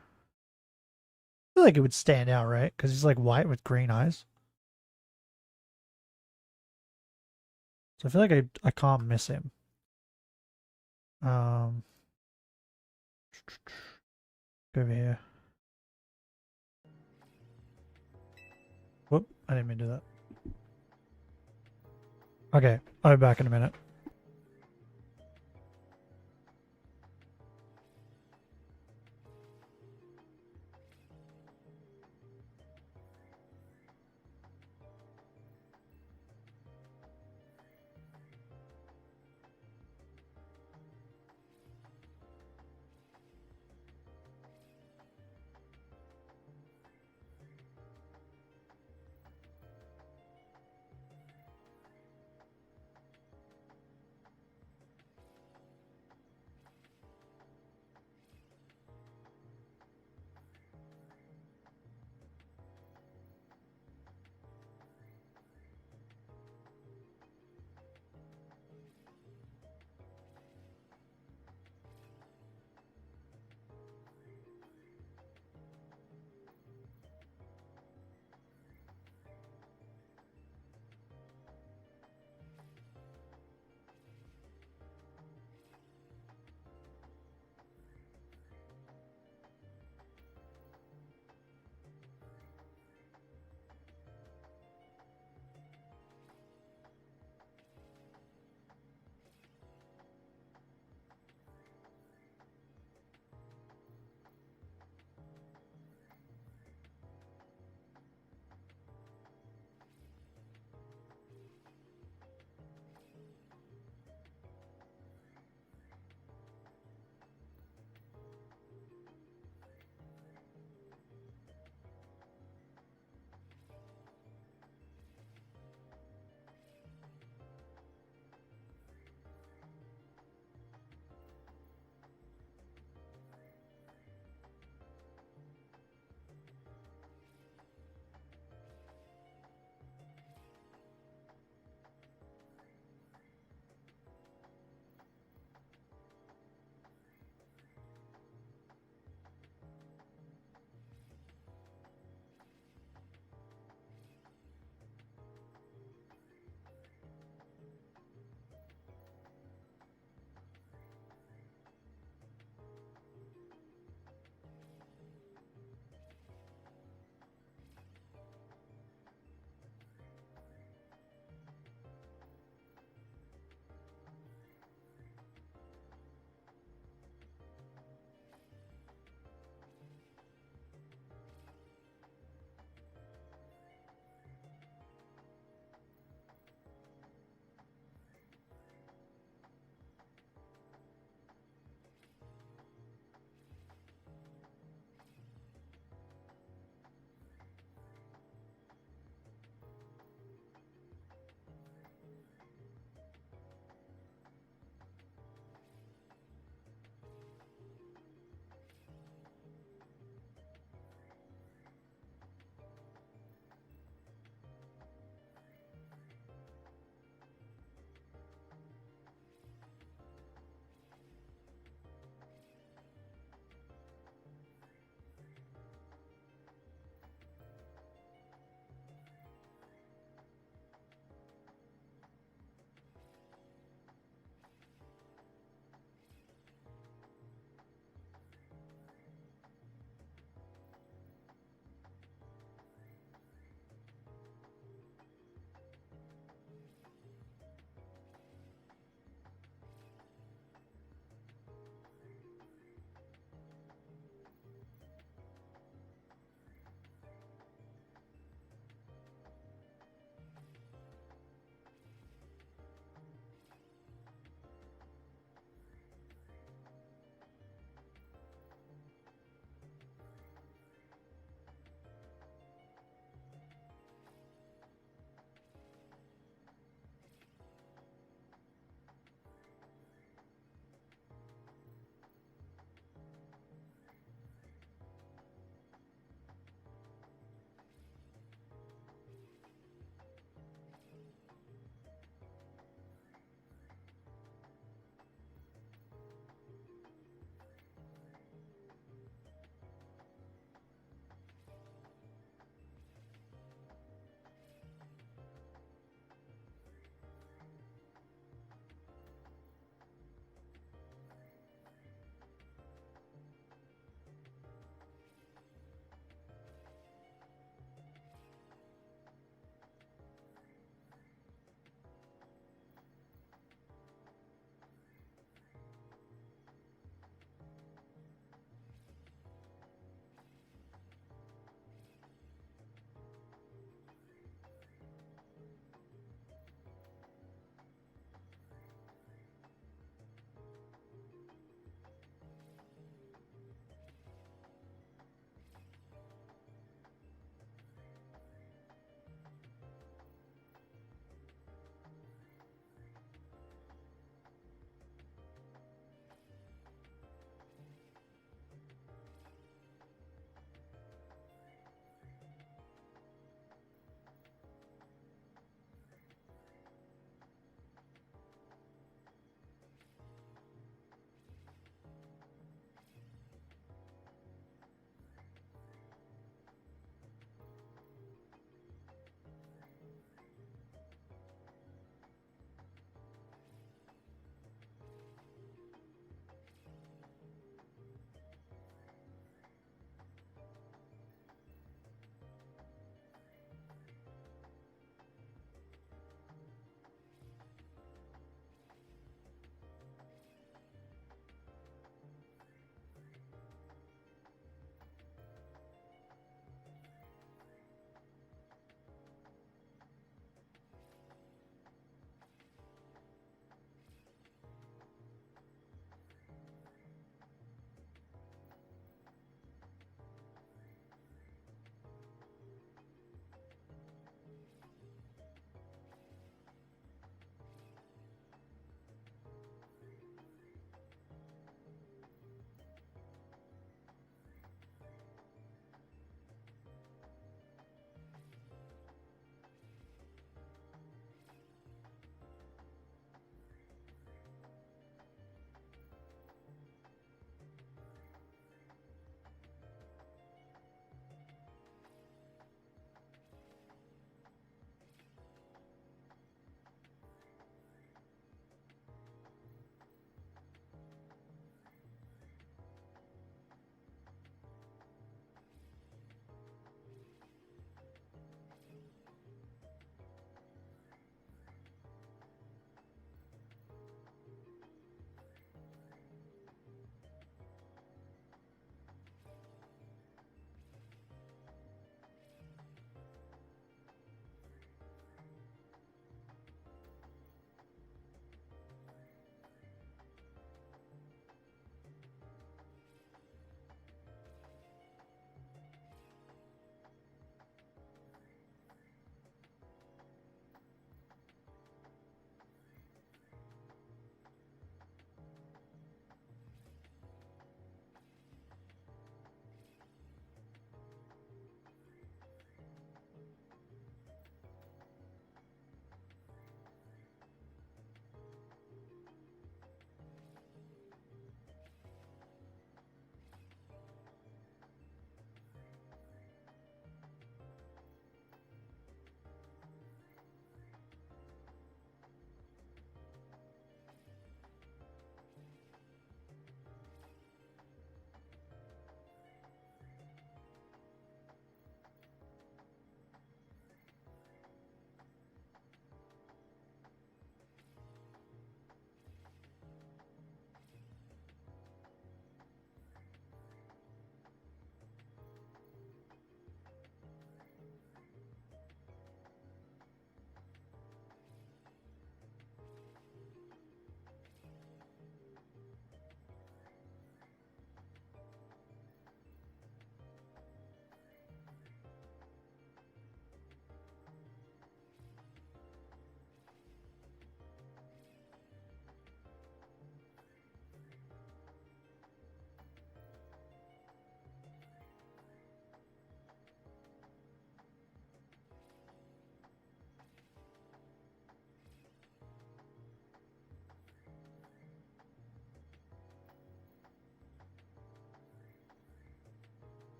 feel like it would stand out, right? Because he's like white with green eyes. So I feel like I can't miss him. Go over here. Whoop, I didn't mean to do that. Okay, I'll be back in a minute.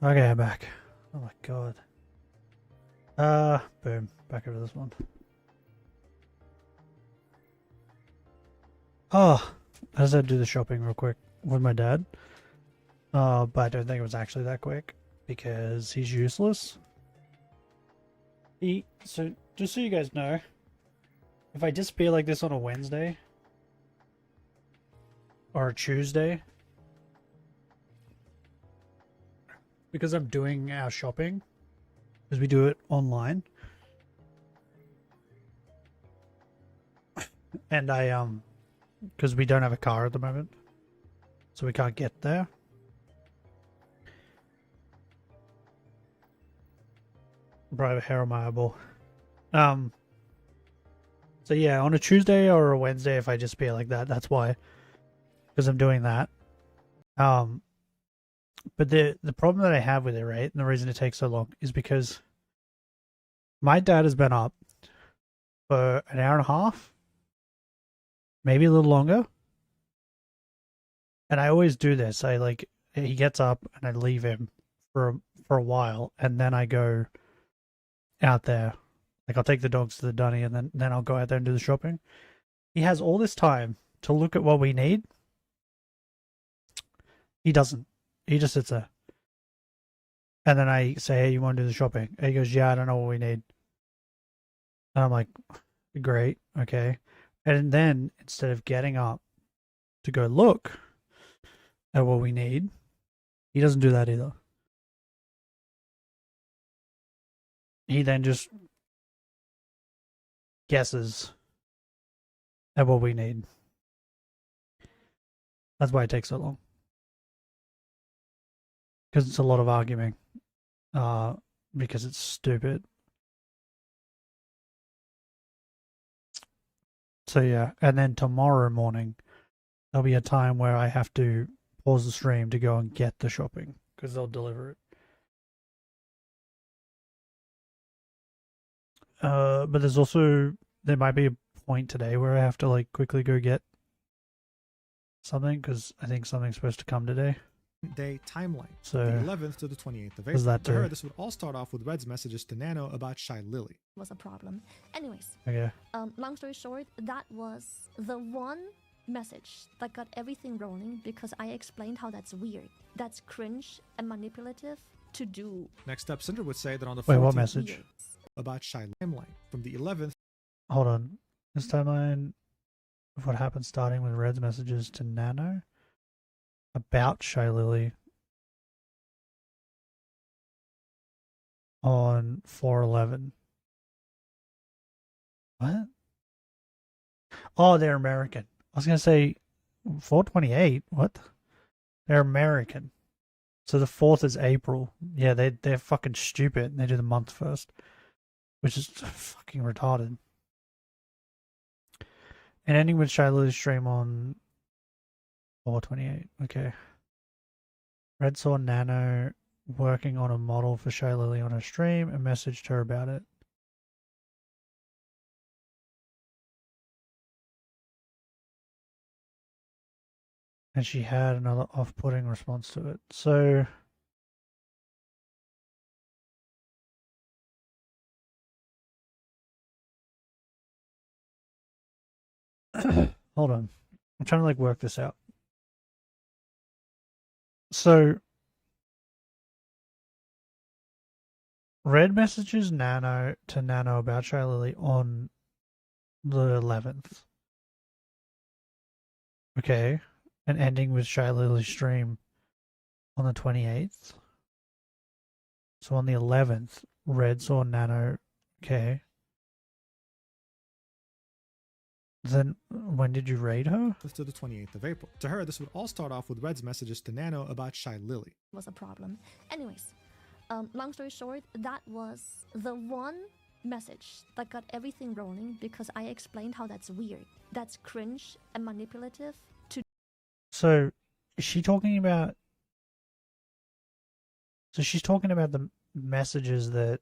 Okay, I'm back. Oh my god. Boom. Back over this one. Oh, I just had to do the shopping real quick with my dad. But I don't think it was actually that quick because he's useless. So just so you guys know, if I disappear like this on a Wednesday or a Tuesday, because I'm doing our shopping, because we do it online, and because we don't have a car at the moment, so we can't get there. Probably hair on my eyeball. So yeah, on a Tuesday or a Wednesday, if I disappear like that, that's why, because I'm doing that. But the problem that I have with it, right, and the reason it takes so long is because my dad has been up for an hour and a half, maybe a little longer. And I always do this. He gets up and I leave him for a while, and then I go out there. Like, I'll take the dogs to the dunny, and then I'll go out there and do the shopping. He has all this time to look at what we need. He doesn't. He just sits there. And then I say, hey, you want to do the shopping? And he goes, yeah, I don't know what we need. And I'm like, great, okay. And then, instead of getting up to go look at what we need, he doesn't do that either. He then just guesses at what we need. That's why it takes so long. Because it's a lot of arguing. Because it's stupid. So yeah, and then tomorrow morning, there'll be a time where I have to pause the stream to go and get the shopping, because they'll deliver it. But there might be a point today where I have to like quickly go get something, because I think something's supposed to come today. Day timeline. So the 11th to the 28th of April. that To her, too? this would all start off with Red's messages to Nano about Shy Lily. Was a problem. Anyways, Okay. long story short, that was the one message that got everything rolling because I explained how that's weird, that's cringe and manipulative to do. Next up, Cinder would say that on the 14th Wait, what message? about Shy timeline from the 11th. Hold on. This timeline of what happened starting with Red's messages to Nano about Shy Lily on 4/11. What? Oh, they're American. I was gonna say 4/28. What? They're American. So the 4th is April. Yeah, they're fucking stupid. And they do the month first, which is fucking retarded. And ending with Shy Lily's stream on 4/28. Okay. Red saw Nano working on a model for Shy Lily on her stream and messaged her about it. And she had another off-putting response to it. So hold on. I'm trying to like work this out. So Red messages Nano to Nano about Shy Lily on the 11th. Okay. And ending with Shy Lily's stream on the 28th. So on the 11th, Red saw Nano. Okay. Then when did you raid her? To the 28th of April. To her, this would all start off with Red's messages to Nano about Shy Lily. Was a problem. Anyways, long story short, that was the one message that got everything rolling because I explained how that's weird, that's cringe and manipulative to. So is she talking about? So she's talking about the messages that.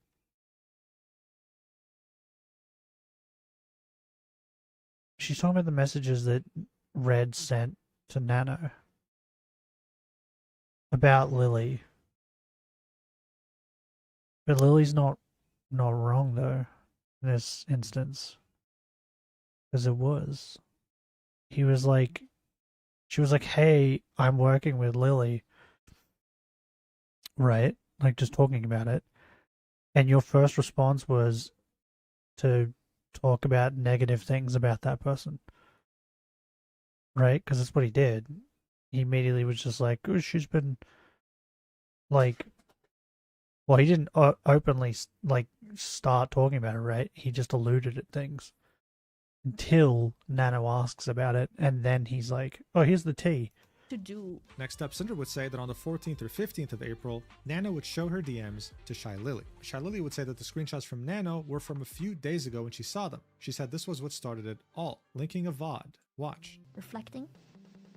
She's talking about the messages that Red sent to Nano about Lily But Lily's not wrong though in this instance, because it was. He was like, she was like, "Hey, I'm working with Lily," right? Like just talking about it, and your first response was to talk about negative things about that person, right? Because that's what he did. He immediately was just like, "Oh, she's been like." Well, he didn't openly like start talking about it, right? He just alluded at things until Nano asks about it, and then he's like, "Oh, here's the tea." To do. Next up, Cinder would say that on the 14th or 15th of April, Nano would show her DMs to Shy Lily. Shy Lily would say that the screenshots from Nano were from a few days ago when she saw them. She said this was what started it all, linking a VOD. Watch. Reflecting.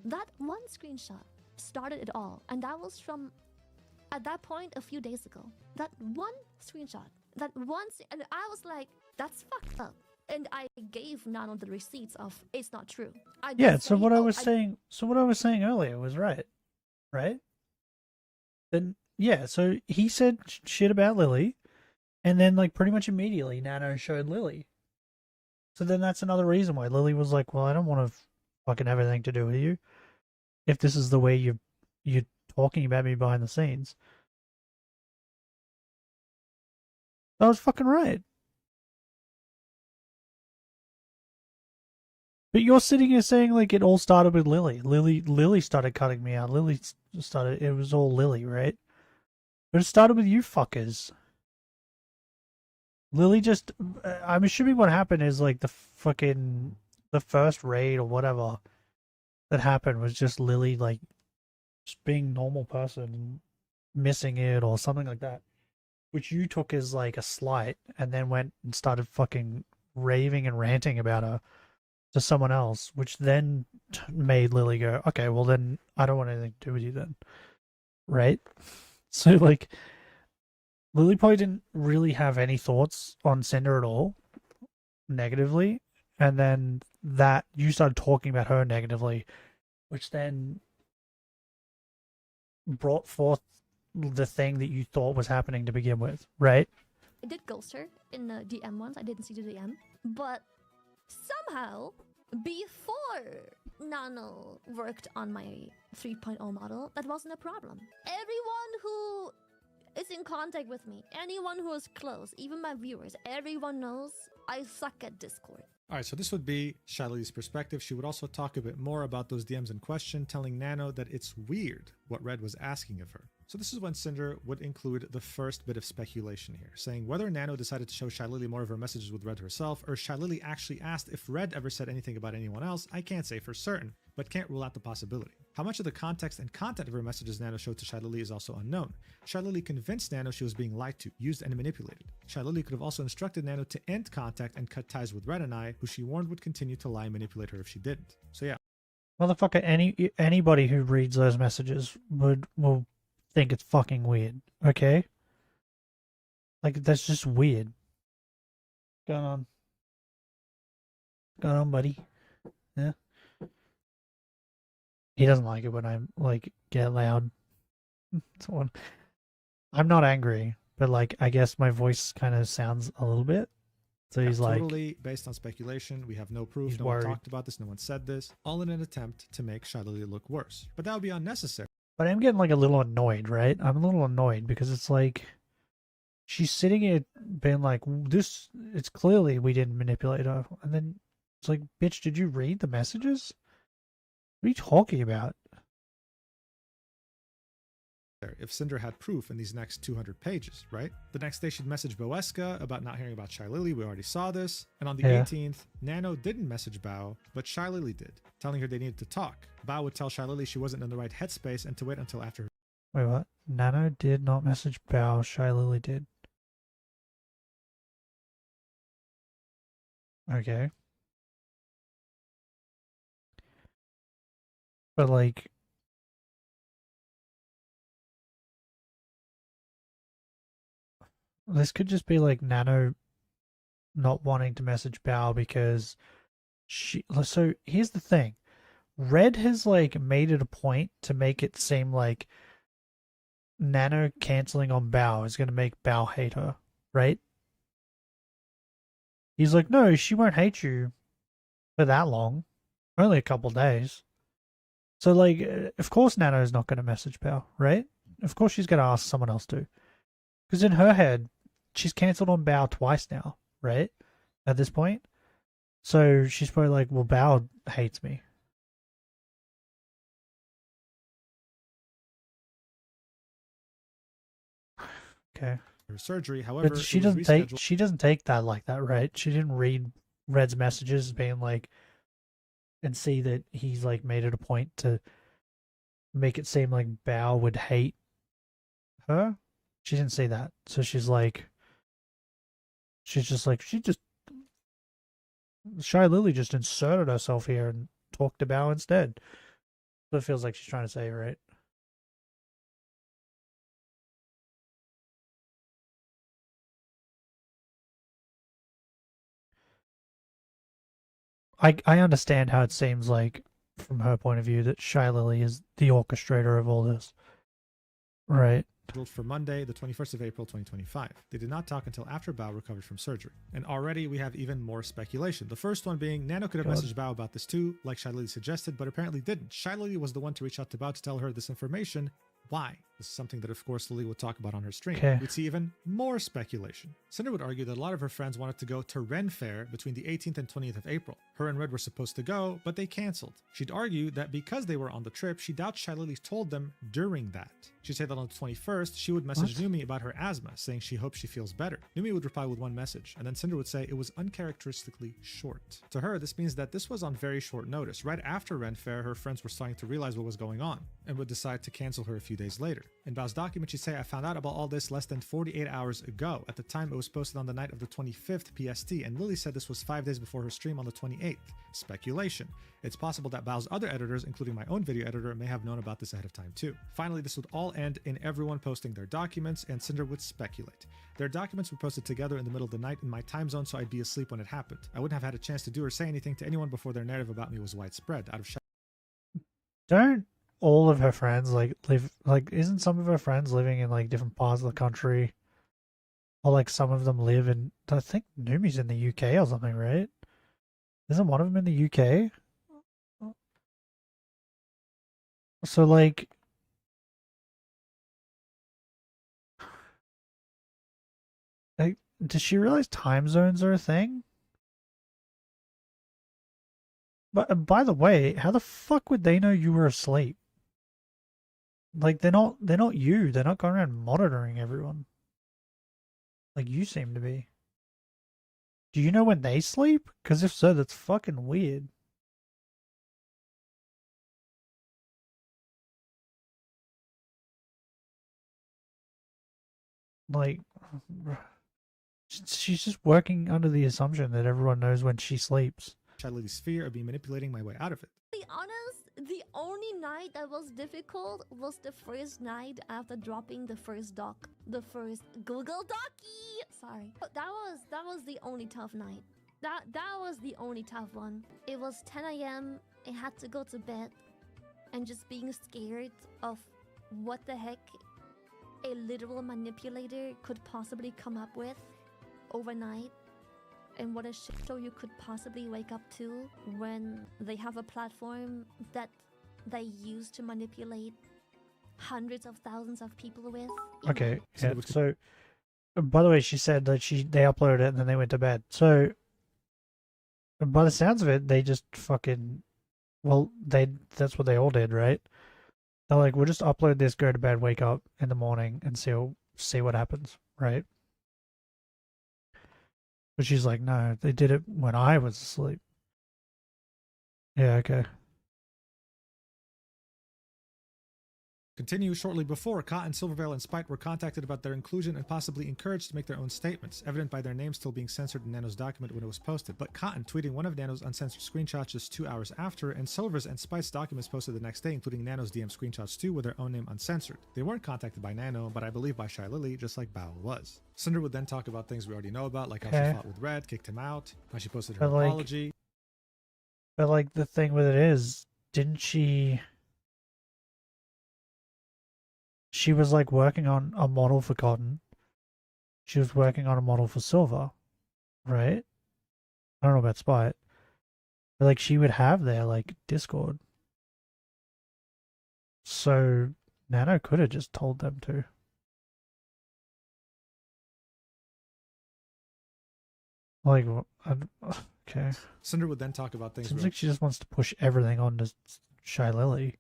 That one screenshot started it all, and that was from, at that point, a few days ago. That one screenshot, and I was like, that's fucked up. And I gave Nano the receipts of it's not true. Yeah, so what I was saying earlier was right? Then yeah, so he said shit about Lily, and then like pretty much immediately Nano showed Lily. So then that's another reason why Lily was like, "Well, I don't want to fucking have anything to do with you if this is the way you're talking about me behind the scenes." That was fucking right. But you're sitting here saying like it all started with Lily. Lily started cutting me out. It was all Lily, right? But it started with you fuckers. Lily just, I'm assuming what happened is like the first raid or whatever that happened was just Lily like just being a normal person, missing it or something like that. Which you took as like a slight and then went and started fucking raving and ranting about her to someone else, which then made Lily go, "Okay, well then I don't want anything to do with you then." Right? So like Lily probably didn't really have any thoughts on Cinder at all, negatively, and then that you started talking about her negatively, which then brought forth the thing that you thought was happening to begin with, right? I did ghost her in the DM once. I didn't see the DM, but somehow before Nano worked on my 3.0 model, that wasn't a problem. Everyone who is in contact with me, anyone who is close, even my viewers, everyone knows I suck at Discord. All right, so this would be Shy Lily's perspective. She would also talk a bit more about those DMs in question, telling Nano that it's weird what Red was asking of her. So this is when Cinder would include the first bit of speculation here, saying whether Nano decided to show Shy Lily more of her messages with Red herself, or Shy Lily actually asked if Red ever said anything about anyone else, I can't say for certain, but can't rule out the possibility. How much of the context and content of her messages Nano showed to Shy Lily is also unknown. Shy Lily convinced Nano she was being lied to, used, and manipulated. Shy Lily could have also instructed Nano to end contact and cut ties with Red and I, who she warned would continue to lie and manipulate her if she didn't. So yeah. Motherfucker, anybody who reads those messages will think it's fucking weird, okay? Like, that's just weird. What's going on? What's going on, buddy? Yeah? He doesn't like it when I, like, get loud. So I'm not angry, but, like, I guess my voice kind of sounds a little bit. So he's like... Totally based on speculation. We have no proof. No one talked about this. No one said this. All in an attempt to make Shy Lily look worse. But that would be unnecessary. But I'm getting like a little annoyed, right? I'm a little annoyed because it's like she's sitting here being like, "This, it's clearly we didn't manipulate her," and then it's like, "Bitch, did you read the messages? What are you talking about?" If Cinder had proof in these next 200 pages, right? The next day she'd message Boeska about not hearing about Shy Lily. We already saw this. And on the 18th, Nano didn't message Bao, but Shy Lily did, telling her they needed to talk. Bao would tell Shy Lily she wasn't in the right headspace and to wait until after her. Wait, what? Nano did not message Bao, Shy Lily did. Okay. But like... This could just be like Nano not wanting to message Bao because she... So here's the thing. Red has like made it a point to make it seem like Nano canceling on Bao is going to make Bao hate her, right? He's like, no, she won't hate you for that long. Only a couple days. So, like, of course Nano's not going to message Bao, right? Of course she's going to ask someone else to. Because in her head, she's cancelled on Bao twice now, right? At this point. So she's probably like, well, Bao hates me. Okay. Her surgery, however, But she doesn't take that like that, right? She didn't read Red's messages being like, and see that he's like made it a point to make it seem like Bao would hate her. She didn't see that. So she's just Shy Lily just inserted herself here and talked to Bao instead. So it feels like she's trying to say, right? I understand how it seems like, from her point of view, that Shy Lily is the orchestrator of all this. Right. Scheduled for Monday, the 21st of April, 2025. They did not talk until after Bao recovered from surgery. And already we have even more speculation. The first one being Nano could have messaged Bao about this too, like Shy Lily suggested, but apparently didn't. Shy Lily was the one to reach out to Bao to tell her this information. Why? This is something that, of course, Lily would talk about on her stream. Okay. We'd see even more speculation. Cinder would argue that a lot of her friends wanted to go to Ren Fair between the 18th and 20th of April. Her and Red were supposed to go, but they canceled. She'd argue that because they were on the trip, she doubts Shy Lily told them during that. She'd say that on the 21st, she would message Numi about her asthma, saying she hopes she feels better. Numi would reply with one message, and then Cinder would say it was uncharacteristically short. To her, this means that this was on very short notice. Right after Ren Fair, her friends were starting to realize what was going on, and would decide to cancel her a few days later. In Bao's document, she'd say, I found out about all this less than 48 hours ago. At the time, it was posted on the night of the 25th PST, and Lily said this was 5 days before her stream on the 28th. Speculation. It's possible that Bao's other editors, including my own video editor, may have known about this ahead of time too. Finally, this would all end in everyone posting their documents, and Cinder would speculate. Their documents were posted together in the middle of the night in my time zone, so I'd be asleep when it happened. I wouldn't have had a chance to do or say anything to anyone before their narrative about me was widespread. Out of Don't all of her friends live, isn't some of her friends living in like different parts of the country? Or like some of them live in, I think Numi's in the UK or something, right? Isn't one of them in the UK? So like, does she realize time zones are a thing? But by the way, how the fuck would they know you were asleep? Like they're not you. They're not going around monitoring everyone. Like you seem to be. Do you know when they sleep? Because if so, that's fucking weird. Like, she's just working under the assumption that everyone knows when she sleeps. Shy Lily's fear of me manipulating my way out of it. To be honest, the only night that was difficult was the first night after dropping the first Google Docky. Sorry, but that was the only tough night. That was the only tough one. It was 10 a.m. I had to go to bed, and just being scared of what the heck a literal manipulator could possibly come up with overnight, and what a shit show you could possibly wake up to when they have a platform that they use to manipulate hundreds of thousands of people with. Okay, yeah. So, by the way, she said that they uploaded it and then they went to bed. So, by the sounds of it, they just fucking, well, that's what they all did, right? They're like, we'll just upload this, go to bed, wake up in the morning, and see what happens, right? But she's like, no, they did it when I was asleep. Yeah, okay. Continue shortly before, Cotton, Silverveil, and Spite were contacted about their inclusion and possibly encouraged to make their own statements, evident by their names still being censored in Nano's document when it was posted. But Cotton tweeting one of Nano's uncensored screenshots just 2 hours after, and Silver's and Spite's documents posted the next day, including Nano's DM screenshots too, with their own name uncensored. They weren't contacted by Nano, but I believe by Shy Lily, just like Bao was. Cinder would then talk about things we already know about, like how she fought with Red, kicked him out, how she posted her apology. But like the thing with it is, didn't she she was like working on a model for cotton. She was working on a model for silver, right? I don't know about Spite. But like she would have their like Discord. So Nano could have just told them to. Like, okay. Cinder would then talk about things. Seems like she just wants to push everything on to Shy Lily.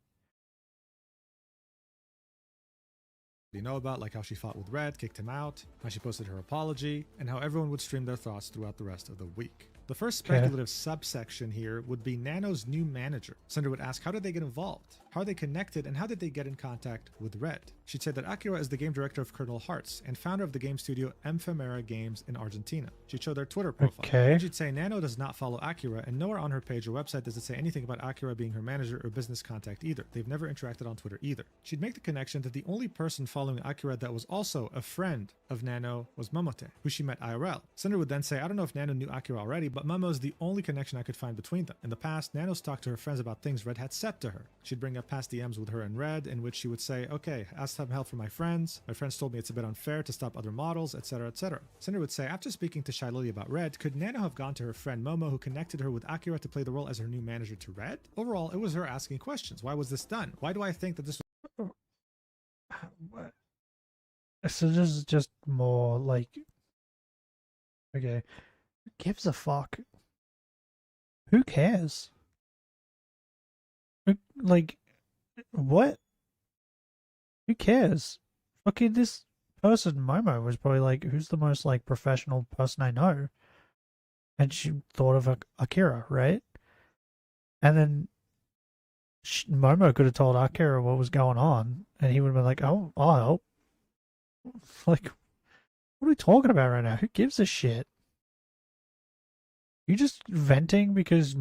You know about, like how she fought with Red, kicked him out, how she posted her apology, and how everyone would stream their thoughts throughout the rest of the week. The first speculative subsection here would be Nano's new manager. Cinder would ask, how did they get involved? How are they connected, and how did they get in contact with Red? She'd say that Akira is the game director of Kernel Hearts and founder of the game studio Ephemera Games in Argentina. She'd show their Twitter profile. Okay. And she'd say Nano does not follow Akira, and nowhere on her page or website does it say anything about Akira being her manager or business contact either. They've never interacted on Twitter either. She'd make the connection that the only person following Akira that was also a friend of Nano was Momote, who she met IRL. Cinder would then say, I don't know if Nano knew Akira already, but Momo is the only connection I could find between them. In the past, Nano's talked to her friends about things Red had said to her. She'd bring up past DMs with her and Red, in which she would say, okay, asked some help from my friends. My friends told me it's a bit unfair to stop other models, etc, etc. Cinder would say, after speaking to Shy Lily about Red, could Nano have gone to her friend Momo, who connected her with Akira to play the role as her new manager to Red? Overall, it was her asking questions. Why was this done? Why do I think that this was... What? So this is just more like, okay, who gives a fuck? Who cares? Like, what? Who cares? Okay, this person, Momo, was probably like, who's the most like professional person I know? And she thought of Akira, right? And then Momo could have told Akira what was going on, and he would have been like, oh, I'll help. Like, what are we talking about right now? Who gives a shit? You just venting because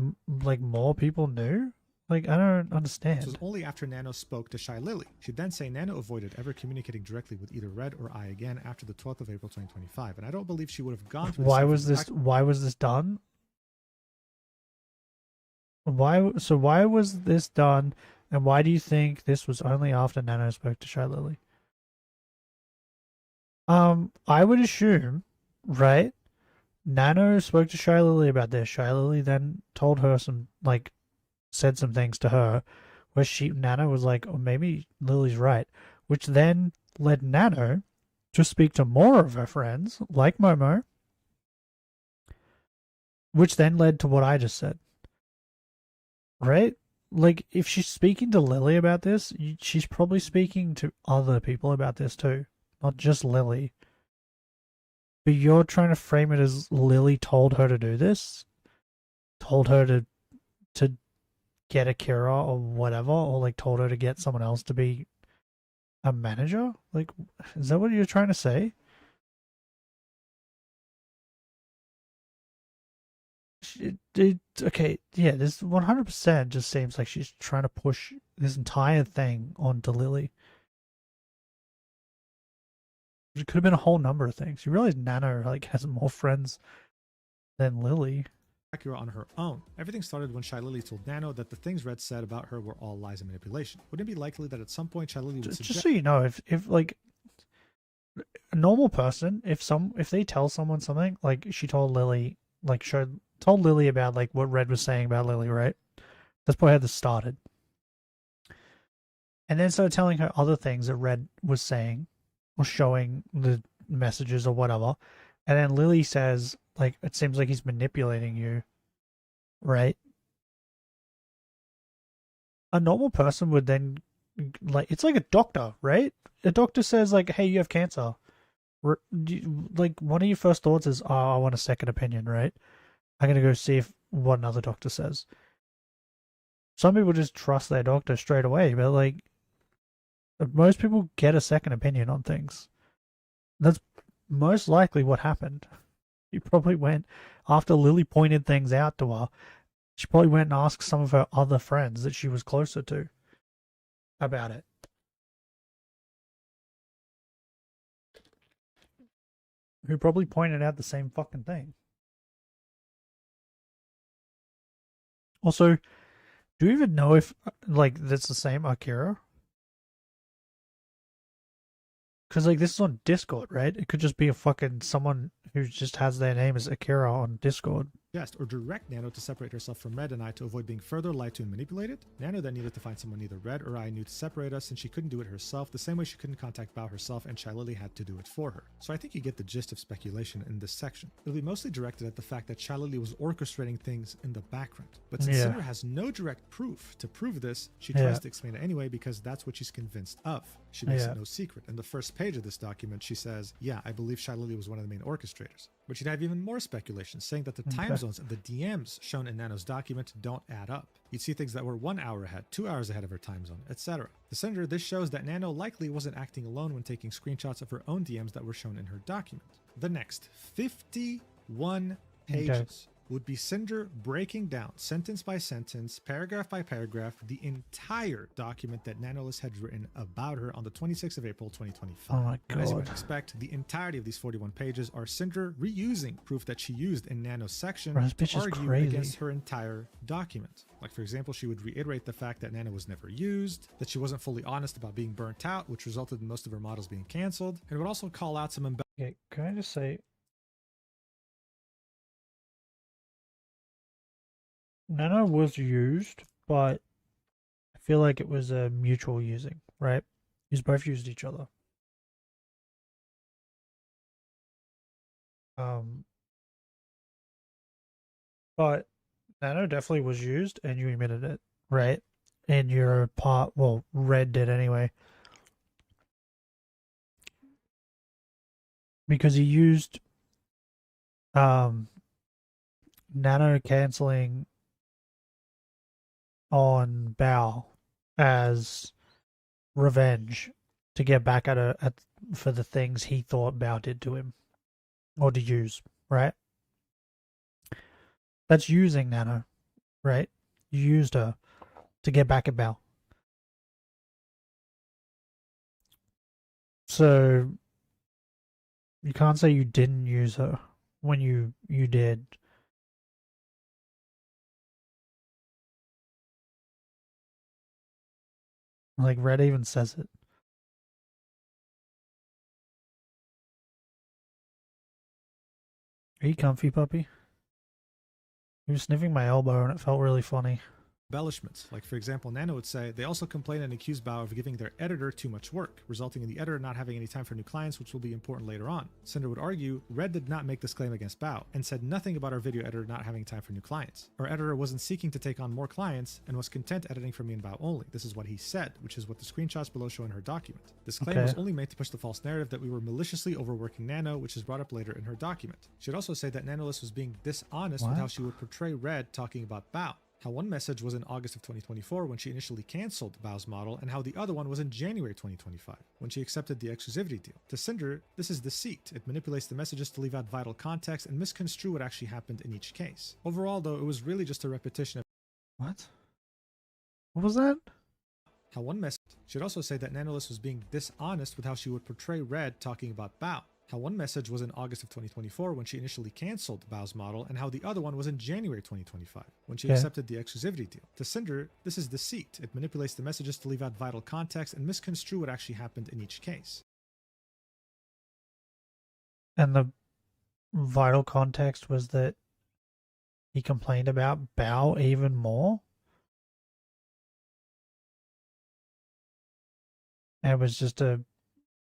like more people knew? Like, I don't understand. This was only after Nano spoke to Shy Lily. She'd then say Nano avoided ever communicating directly with either Red or I again after the 12th of April 2025, and I don't believe she would have gone to Why was this done? Why was this done, and why do you think this was only after Nano spoke to Shy Lily? I would assume, right? Nano spoke to Shy Lily about this. Shy Lily then told her said some things to her, where Nano was like, oh, maybe Lily's right, which then led Nano to speak to more of her friends, like Momo, which then led to what I just said. Right? Like, if she's speaking to Lily about this, she's probably speaking to other people about this too. Not just Lily. But you're trying to frame it as Lily told her to do this? Told her to get Akira or whatever? Or like told her to get someone else to be a manager? Like, is that what you're trying to say? Okay, yeah, this 100% just seems like she's trying to push this entire thing onto Lily. It could have been a whole number of things. You realize Nano like has more friends than Lily. Akira on her own. Everything started when Shy Lily told Nano that the things Red said about her were all lies and manipulation. Wouldn't it be likely that at some point Shy Lily would suggest... Just so you know, if like a normal person, if they tell someone something, like she told Lily, like told Lily about like what Red was saying about Lily, right? That's probably how this started. And then started telling her other things that Red was saying or showing the messages or whatever. And then Lily says, like, it seems like he's manipulating you, right? A normal person would then, like, it's like a doctor, right? A doctor says, like, hey, you have cancer. Like, one of your first thoughts is, oh, I want a second opinion, right? I'm going to go see what another doctor says. Some people just trust their doctor straight away, but, like, most people get a second opinion on things. That's most likely what happened. She probably went, after Lily pointed things out to her, she probably went and asked some of her other friends that she was closer to about it. Who probably pointed out the same fucking thing. Also, do you even know if, like, that's the same Akira? Because, like, this is on Discord, right? It could just be a fucking someone who just has their name as Akira on Discord. Or direct Nano to separate herself from Red and I to avoid being further lied to and manipulated. Nano then needed to find someone neither Red or I knew to separate us, since she couldn't do it herself, the same way she couldn't contact Bao herself and Shylily had to do it for her. So I think you get the gist of speculation in this section. It'll be mostly directed at the fact that Shylily was orchestrating things in the background. But since Cinder has no direct proof to prove this, she tries to explain it anyway because that's what she's convinced of. She makes it no secret. In the first page of this document, she saes, yeah, I believe Shylily was one of the main orchestrators. But you'd have even more speculation, saying that the time zones of the DMs shown in Nano's document don't add up. You'd see things that were 1 hour ahead, 2 hours ahead of her time zone, etc. To Cinder, this shows that Nano likely wasn't acting alone when taking screenshots of her own DMs that were shown in her document. The next 51 pages would be Cinder breaking down sentence by sentence, paragraph by paragraph, the entire document that Nanoless had written about her on the 26th of April 2025. Oh my god. And as you would expect, the entirety of these 41 pages are Cinder reusing proof that she used in Nano's section to argue against her entire document. Like, for example, she would reiterate the fact that Nano was never used, that she wasn't fully honest about being burnt out, which resulted in most of her models being cancelled, and would also call out some Okay, can I just say, Nano was used, but I feel like it was a mutual using, right? You both used each other. But Nano definitely was used, and you admitted it, right? In your part, well, Red did anyway. Because he used Nano canceling on Bao as revenge to get back at her for the things he thought Bao did to him or to use, right? That's using Nano, right? You used her to get back at Bao. So you can't say you didn't use her when you did. Like, Red even says it. Are you comfy, puppy? He was sniffing my elbow and it felt really funny. embellishments. Like, for example, Nano would say, they also complain and accuse Bao of giving their editor too much work, resulting in the editor not having any time for new clients, which will be important later on. Cinder would argue, Red did not make this claim against Bao, and said nothing about our video editor not having time for new clients. Our editor wasn't seeking to take on more clients, and was content editing for me and Bao only. This is what he said, which is what the screenshots below show in her document. This claim was only made to push the false narrative that we were maliciously overworking Nano, which is brought up later in her document. She'd also say that Nanoless was being dishonest with how she would portray Red talking about Bao. How one message was in August of 2024 when she initially cancelled Bao's model, and how the other one was in January 2025 when she accepted the exclusivity deal. To Cinder, this is deceit. It manipulates the messages to leave out vital context and misconstrue what actually happened in each case. Overall, though, it was really just a repetition of What was that? How one message. She'd also say that Nanoless was being dishonest with how she would portray Red talking about Bao. How one message was in August of 2024 when she initially cancelled Bao's model, and how the other one was in January 2025 when she accepted the exclusivity deal. To Cinder, this is deceit. It manipulates the messages to leave out vital context and misconstrue what actually happened in each case. And the vital context was that he complained about Bao even more? And it was just a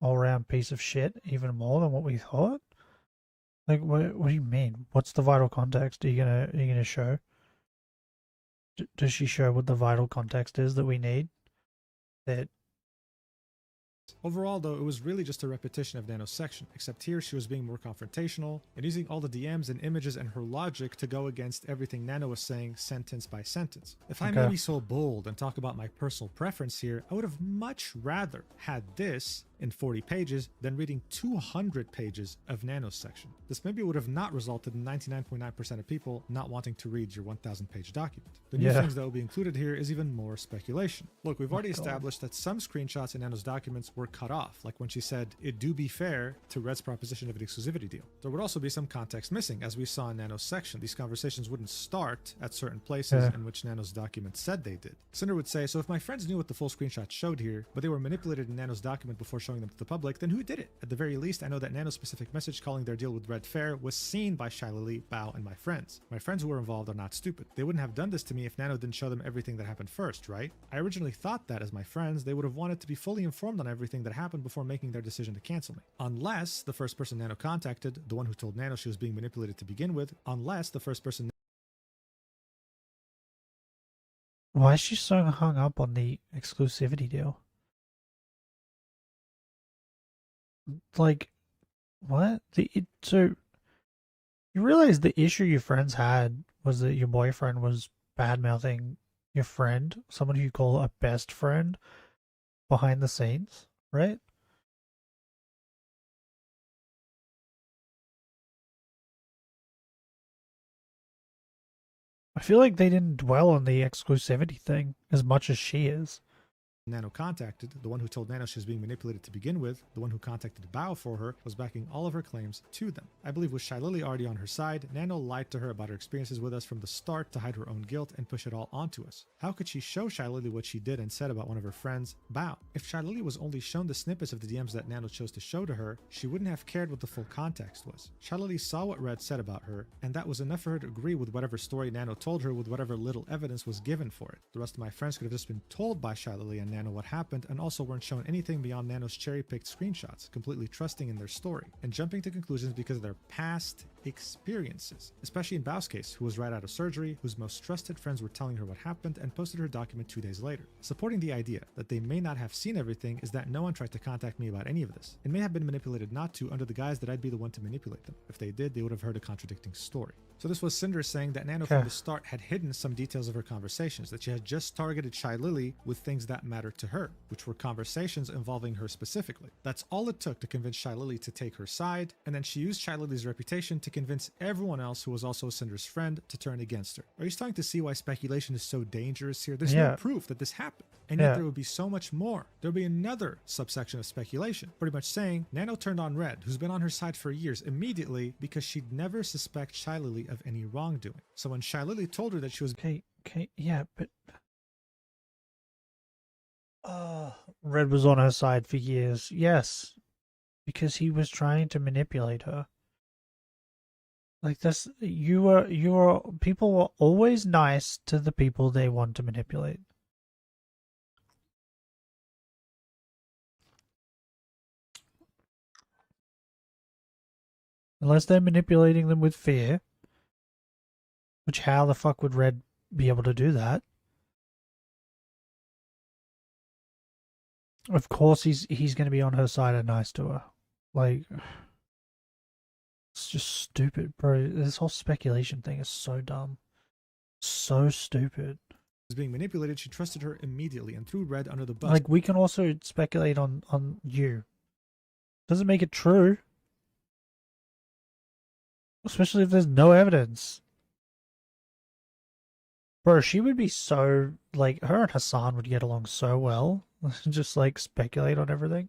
all-around piece of shit, even more than what we thought? Like, what do you mean? What's the vital context? Are you gonna show? Does she show what the vital context is that we need? That Overall, though, it was really just a repetition of Nano's section, except here she was being more confrontational and using all the DMs and images and her logic to go against everything Nano was saying sentence by sentence. If I may be so bold and talk about my personal preference here, I would have much rather had this in 40 pages than reading 200 pages of Nano's section. This maybe would have not resulted in 99.9% of people not wanting to read your 1,000 page document. The new things that will be included here is even more speculation. Look, we've already established that some screenshots in Nano's documents were cut off, like when she said, "It do be fair" to Red's proposition of an exclusivity deal. There would also be some context missing, as we saw in Nano's section. These conversations wouldn't start at certain places in which Nano's document said they did. Cinder would say, "So if my friends knew what the full screenshot showed here, but they were manipulated in Nano's document before showing them to the public, then who did it? At the very least, I know that Nano's specific message calling their deal with Red fair was seen by Shylily, Bao, and my friends. My friends who were involved are not stupid. They wouldn't have done this to me if Nano didn't show them everything that happened first, right? I originally thought that as my friends, they would have wanted to be fully informed on everything that happened before making their decision to cancel me. Unless the first person Nano contacted, the one who told Nano she was being manipulated to begin with, unless the first person..." Why is she so hung up on the exclusivity deal? Like, what? So, you realize the issue your friends had was that your boyfriend was bad-mouthing your friend, someone who you call a best friend, behind the scenes, right? I feel like they didn't dwell on the exclusivity thing as much as she is. Nano contacted, the one who told Nano she was being manipulated to begin with, the one who contacted Bao for her, was backing all of her claims to them. I believe with Shylily already on her side, Nano lied to her about her experiences with us from the start to hide her own guilt and push it all onto us. How could she show Shylily what she did and said about one of her friends, Bao? If Shylily was only shown the snippets of the DMs that Nano chose to show to her, she wouldn't have cared what the full context was. Shylily saw what Red said about her, and that was enough for her to agree with whatever story Nano told her with whatever little evidence was given for it. The rest of my friends could have just been told by Shylily and Nano what happened, and also weren't shown anything beyond Nano's cherry-picked screenshots, completely trusting in their story, and jumping to conclusions because of their past experiences. Especially in Bao's case, who was right out of surgery, whose most trusted friends were telling her what happened, and posted her document 2 days later. Supporting the idea that they may not have seen everything is that no one tried to contact me about any of this, and may have been manipulated not to under the guise that I'd be the one to manipulate them. If they did, they would have heard a contradicting story. So this was Cinder saying that Nano from the start had hidden some details of her conversations, that she had just targeted Shylily with things that mattered to her, which were conversations involving her specifically. That's all it took to convince Shylily to take her side, and then she used Shylily's reputation to convince everyone else who was also Cinder's friend to turn against her. Are you starting to see why speculation is so dangerous here? There's no proof that this happened, and yet there would be so much more. There would be another subsection of speculation, pretty much saying Nano turned on Red, who's been on her side for years, immediately because she'd never suspect Shylily of any wrongdoing. So when Shylily told her that she was but Red was on her side for years, yes, because he was trying to manipulate her. Like this, people were always nice to the people they want to manipulate. Unless they're manipulating them with fear. Which, how the fuck would Red be able to do that? Of course he's going to be on her side and nice to her. Like, it's just stupid, bro. This whole speculation thing is so dumb. So stupid. Was being manipulated, she trusted her immediately and threw Red under the bus. Like, we can also speculate on you. Doesn't make it true. Especially if there's no evidence. Bro, she would be so, like, her and Hassan would get along so well. Just, like, speculate on everything.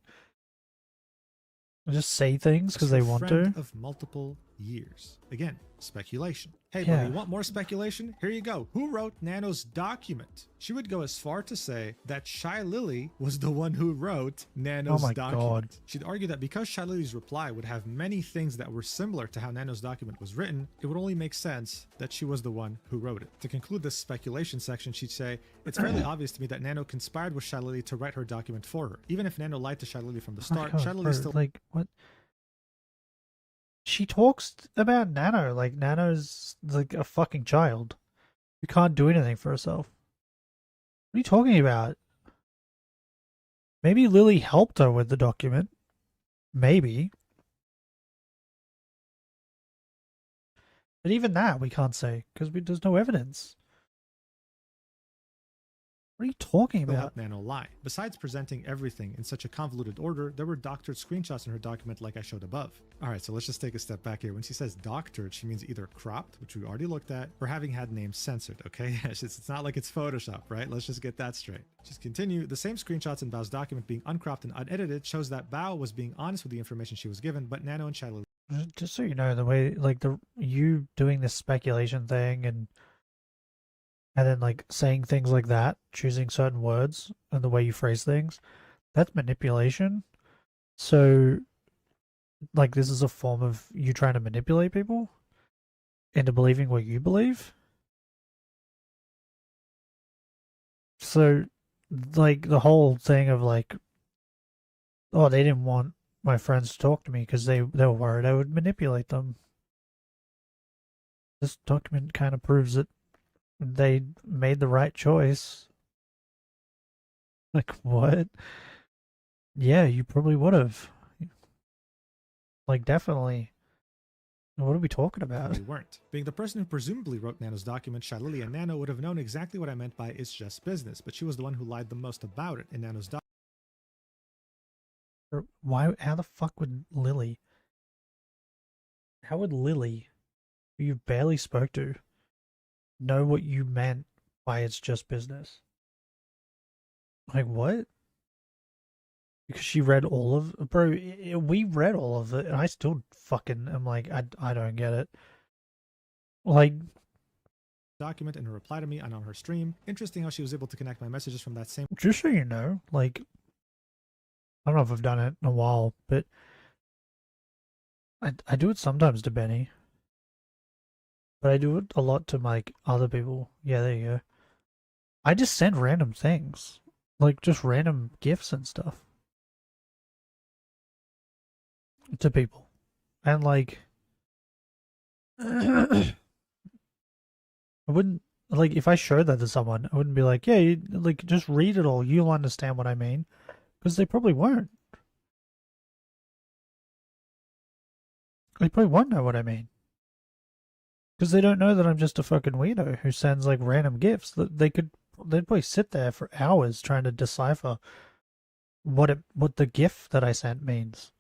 Just say things because they want to. Of multiple years. Again, speculation. Hey, bro, you want more speculation? Here you go. Who wrote Nano's document? She would go as far to say that Shylily was the one who wrote Nano's document. God. She'd argue that because Shylily's reply would have many things that were similar to how Nano's document was written, it would only make sense that she was the one who wrote it. To conclude this speculation section, she'd say, it's fairly obvious to me that Nano conspired with Shylily to write her document for her. Even if Nano lied to Shylily from the start, Shylily still... Like, what? She talks about Nano like Nano's like a fucking child who can't do anything for herself. What are you talking about? Maybe Lily helped her with the document. Maybe. But even that we can't say because there's no evidence. What are you talking Go about? help Nano lie. Besides presenting everything in such a convoluted order, there were doctored screenshots in her document like I showed above. Alright, so let's just take a step back here. When she says doctored, she means either cropped, which we already looked at, or having had names censored, okay? It's not like it's Photoshop, right? Let's just get that straight. Just continue. The same screenshots in Bao's document being uncropped and unedited shows that Bao was being honest with the information she was given, but Nano and Shiloh Just so you know, the way, like, you doing this speculation thing and then, like, saying things like that, choosing certain words and the way you phrase things, that's manipulation. So, like, this is a form of you trying to manipulate people into believing what you believe. So, like, the whole thing of, like, oh, they didn't want my friends to talk to me because they were worried I would manipulate them. This document kind of proves that they made the right choice. Like, what? Yeah, you probably would have. Like, definitely. What are we talking about? They weren't. Being the person who presumably wrote Nano's document, Shylily and Nano would have known exactly what I meant by it's just business, but she was the one who lied the most about it in Nano's document. Why? How the fuck would Lily? How would Lily, who you barely spoke to, know what you meant by it's just business? Like, what? Because she read all of... Bro, we read all of it, and I still fucking am like, I don't get it. Like... Document in her reply to me and on her stream. Interesting how she was able to connect my messages from that same... Just so you know, like... I don't know if I've done it in a while, but... I do it sometimes to Benny. But I do it a lot to, like, other people. Yeah, there you go. I just send random things. Like, just random gifts and stuff. To people. And, like... I wouldn't... Like, if I showed that to someone, I wouldn't be like, yeah, like, just read it all. You'll understand what I mean. Because they probably won't. They probably won't know what I mean. Because they don't know that I'm just a fucking weirdo who sends, like, random gifts. They'd probably sit there for hours trying to decipher what the gift that I sent means.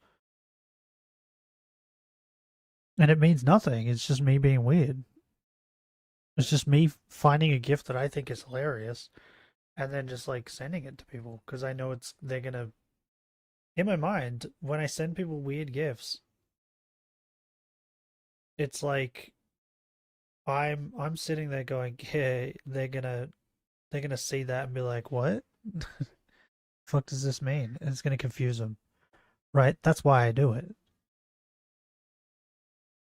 And it means nothing. It's just me being weird. It's just me finding a gift that I think is hilarious and then just, like, sending it to people because I know they're gonna... In my mind, when I send people weird gifts, it's like I'm sitting there going, yeah, they're gonna see that and be like, what? Fuck does this mean? And it's gonna confuse them, right? That's why I do it.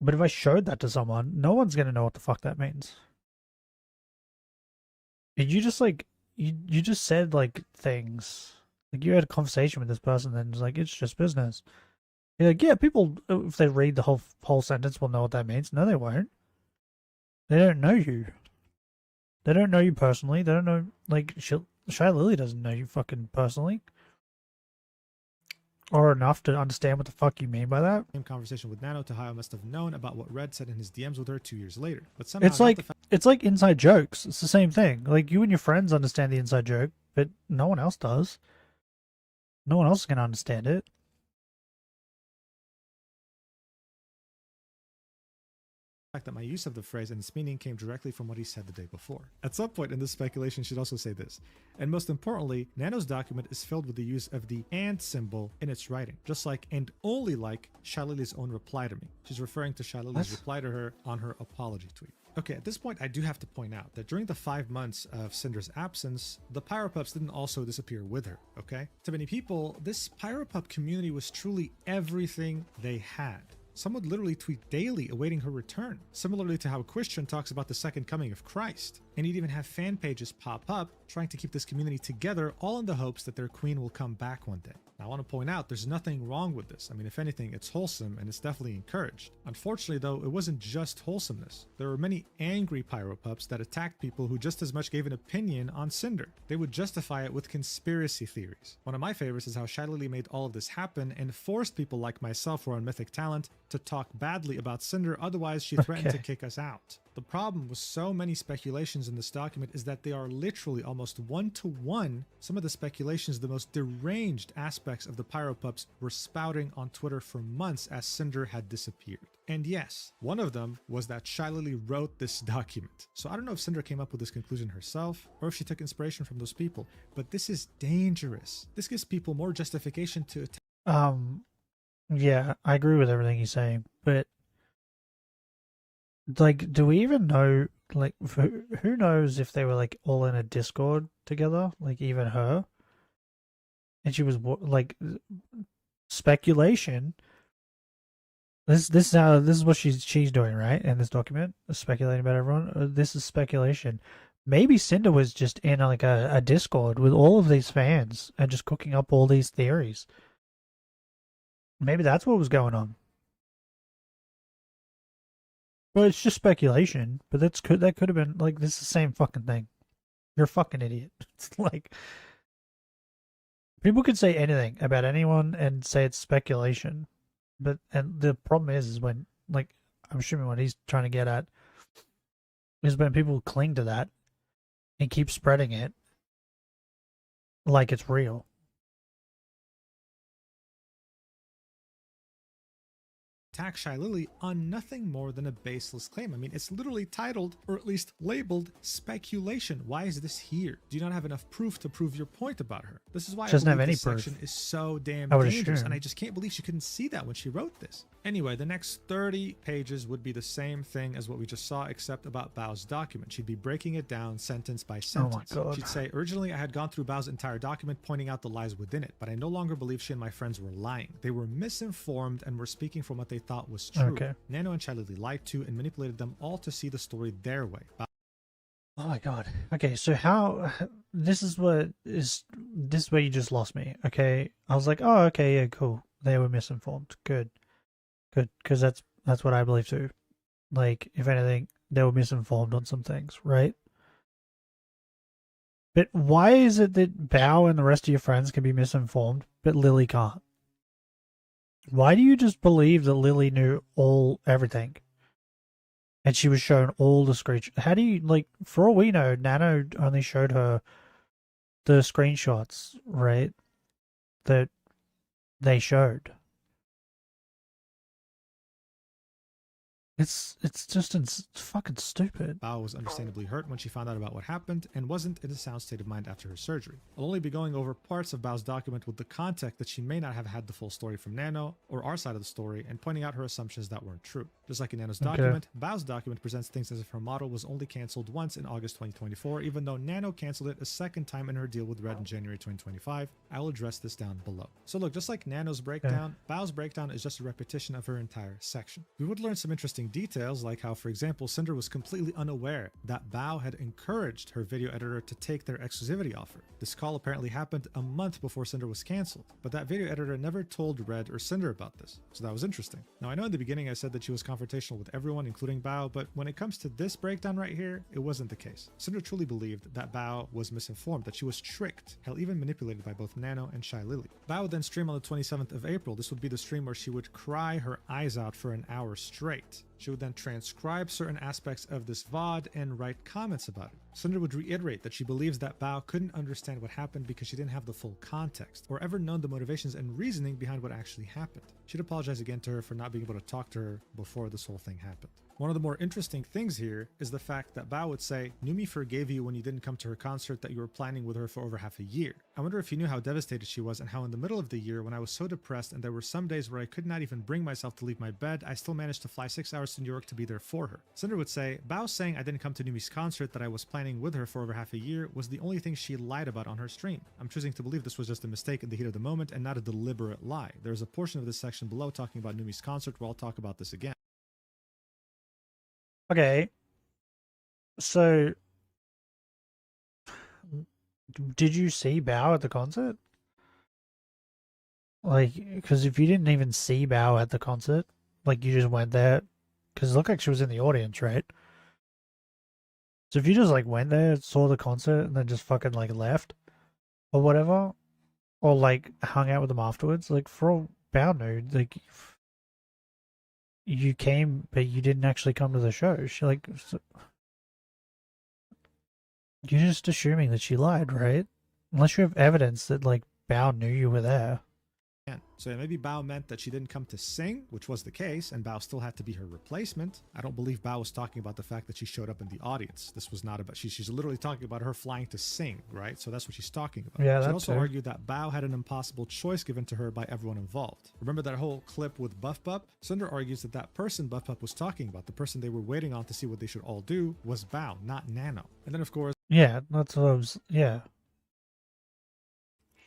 But if I showed that to someone, no one's gonna know what the fuck that means. And you just like you just said like things. Like you had a conversation with this person, and it's like it's just business. You're like, yeah, people if they read the whole sentence will know what that means. No, they won't. They don't know you. They don't know you personally. They don't know like Shylily doesn't know you fucking personally. Or enough to understand what the fuck you mean by that. Same conversation with Nano to how I must have known about what Red said in his DMs with her 2 years later. But somehow it's like inside jokes. It's the same thing. Like you and your friends understand the inside joke, but no one else does. No one else is gonna understand it. That my use of the phrase and its meaning came directly from what he said the day before. At some point in this speculation, should also say this. And most importantly, Nano's document is filled with the use of the and symbol in its writing, just like and only like Shylily's own reply to me. She's referring to Shylily's reply to her on her apology tweet. Okay, at this point, I do have to point out that during the 5 months of Cinder's absence, the Pyropups didn't also disappear with her, okay? To many people, this Pyropup community was truly everything they had. Some would literally tweet daily awaiting her return, similarly to how Christian talks about the second coming of Christ. And he'd even have fan pages pop up trying to keep this community together, all in the hopes that their queen will come back one day. Now, I want to point out there's nothing wrong with this. I mean, if anything, it's wholesome and it's definitely encouraged. Unfortunately, though, it wasn't just wholesomeness. There were many angry Pyropups that attacked people who just as much gave an opinion on Cinder. They would justify it with conspiracy theories. One of my favorites is how Shylily made all of this happen and forced people like myself who are on Mythic Talent to talk badly about Cinder, otherwise she threatened to kick us out. The problem with so many speculations in this document is that they are literally almost one-to-one. Some of the speculations, the most deranged aspects of the Pyropups, were spouting on Twitter for months as Cinder had disappeared. And yes, one of them was that Shylily wrote this document. So I don't know if Cinder came up with this conclusion herself or if she took inspiration from those people, but this is dangerous. This gives people more justification to attack. Yeah, I agree with everything he's saying, but like, do we even know, like, who knows if they were like all in a Discord together, like even her, and she was like speculation. This is what she's doing, right? In this document, speculating about everyone. This is speculation. Maybe Cinder was just in like a Discord with all of these fans and just cooking up all these theories. Maybe that's what was going on. Well, it's just speculation, but that could have been like, this is the same fucking thing. You're a fucking idiot. It's like, people could say anything about anyone and say it's speculation, and the problem is when, like, I'm assuming what he's trying to get at is when people cling to that and keep spreading it like it's real. Attack Shylily on nothing more than a baseless claim. I mean, it's literally titled, or at least labeled, speculation. Why is this here? Do you not have enough proof to prove your point about her? This is why She doesn't have any this proof. section is so damn I would dangerous, assume. and I just can't believe she couldn't see that when she wrote this. Anyway, the next 30 pages would be the same thing as what we just saw, except about Bao's document. She'd be breaking it down sentence by sentence. Oh my God. She'd say, originally I had gone through Bao's entire document, pointing out the lies within it, but I no longer believe she and my friends were lying. They were misinformed and were speaking from what they thought was true. Okay. Nano and Shylily lied to and manipulated them all to see the story their way. Oh my God. Okay, so how this is where you just lost me. Okay, I was like, oh, okay, yeah, cool. They were misinformed. Good, because that's what I believe too. Like, if anything, they were misinformed on some things, right? But why is it that Bao and the rest of your friends can be misinformed, but Lily can't? Why do you just believe that Lily knew everything? And she was shown all the screenshots. How do you, like, for all we know, Nano only showed her the screenshots, right? That they showed. It's just fucking stupid. Bao was understandably hurt when she found out about what happened and wasn't in a sound state of mind after her surgery. I'll only be going over parts of Bao's document with the context that she may not have had the full story from Nano or our side of the story, and pointing out her assumptions that weren't true. Just like in Nano's document, Bao's document presents things as if her model was only cancelled once in August 2024, even though Nano cancelled it a second time in her deal with Red in January 2025. I will address this down below. So look, just like Nano's breakdown, Bao's breakdown is just a repetition of her entire section. We would learn some interesting details, like how, for example, Cinder was completely unaware that Bao had encouraged her video editor to take their exclusivity offer. This call apparently happened a month before Cinder was cancelled, but that video editor never told Red or Cinder about this, so that was interesting. Now, I know in the beginning I said that she was confrontational with everyone, including Bao, but when it comes to this breakdown right here, it wasn't the case. Cinder truly believed that Bao was misinformed, that she was tricked, hell, even manipulated by both Nano and Shylily. Bao would then stream on the 27th of April. This would be the stream where she would cry her eyes out for an hour straight. She would then transcribe certain aspects of this VOD and write comments about it. Cinder would reiterate that she believes that Bao couldn't understand what happened because she didn't have the full context, or ever known the motivations and reasoning behind what actually happened. She'd apologize again to her for not being able to talk to her before this whole thing happened. One of the more interesting things here is the fact that Bao would say, Numi forgave you when you didn't come to her concert that you were planning with her for over half a year. I wonder if you knew how devastated she was and how in the middle of the year when I was so depressed and there were some days where I could not even bring myself to leave my bed, I still managed to fly 6 hours to New York to be there for her. Cinder would say, Bao saying I didn't come to Numi's concert that I was planning with her for over half a year was the only thing she lied about on her stream. I'm choosing to believe this was just a mistake in the heat of the moment and not a deliberate lie. There is a portion of this section below talking about Numi's concert where I'll talk about this again. Okay, so did you see Bao at the concert? Like, because if you didn't even see Bao at the concert, like you just went there, because it looked like she was in the audience, right? So if you just like went there, saw the concert, and then just fucking like left, or whatever, or like hung out with them afterwards, like for all Bao knew, like you came, but you didn't actually come to the show. She like, you're just assuming that she lied, right? Unless you have evidence that like Bao knew you were there. So maybe Bao meant that she didn't come to sing, which was the case, and Bao still had to be her replacement. I don't believe Bao was talking about the fact that she showed up in the audience. This was not about, she's literally talking about her flying to sing, right? So that's what she's talking about. Yeah, she that's also her. argued that Bao had an impossible choice given to her by everyone involved. Remember that whole clip with Buff Pup? Cinder argues that that person Buff Pup was talking about, the person they were waiting on to see what they should all do, was Bao, not Nano. And then of course, Yeah, that's what I was. Yeah,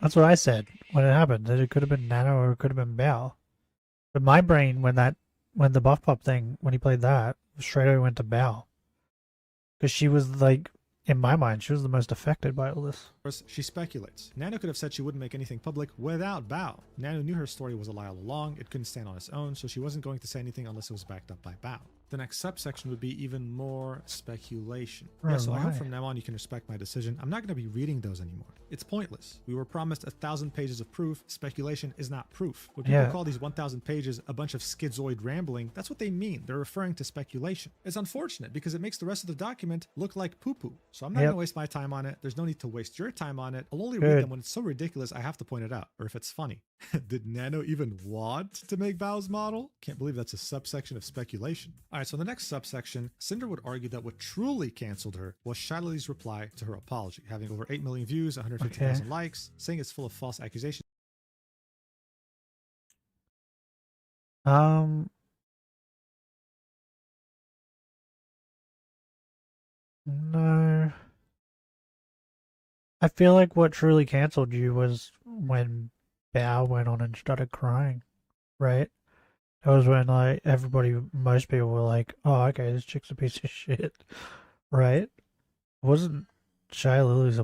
that's what I said when it happened. That it could have been Nano or it could have been Bao. But my brain, when the Buff Pup thing, when he played that, straight away went to Bao, because she was like, in my mind, she was the most affected by all this. she speculates. Nano could have said she wouldn't make anything public without Bao. Nano knew her story was a lie all along, it couldn't stand on its own, so she wasn't going to say anything unless it was backed up by Bao. The next subsection would be even more speculation. Oh, Yeah, so I hope my. from now on you can respect my decision. I'm not going to be reading those anymore. It's pointless. We were promised 1,000 pages of proof. Speculation is not proof. When people Yeah. call these 1,000 pages a bunch of schizoid rambling, that's what they mean. They're referring to speculation. It's unfortunate because it makes the rest of the document look like poo-poo. So I'm not going to waste my time on it. There's no need to waste your time on it. I'll only read Good. them when it's so ridiculous I have to point it out, or if it's funny. Did Nano even want to make Bao's model? Can't believe that's a subsection of speculation. All right, so the next subsection, Cinder would argue that what truly canceled her was Shiley's reply to her apology, having over 8 million views, 150,000 likes, saying it's full of false accusations. No. I feel like what truly canceled you was when Bao went on and started crying, right? That was when like most people were like, "Oh, okay, this chick's a piece of shit," right? It wasn't Shy Lily's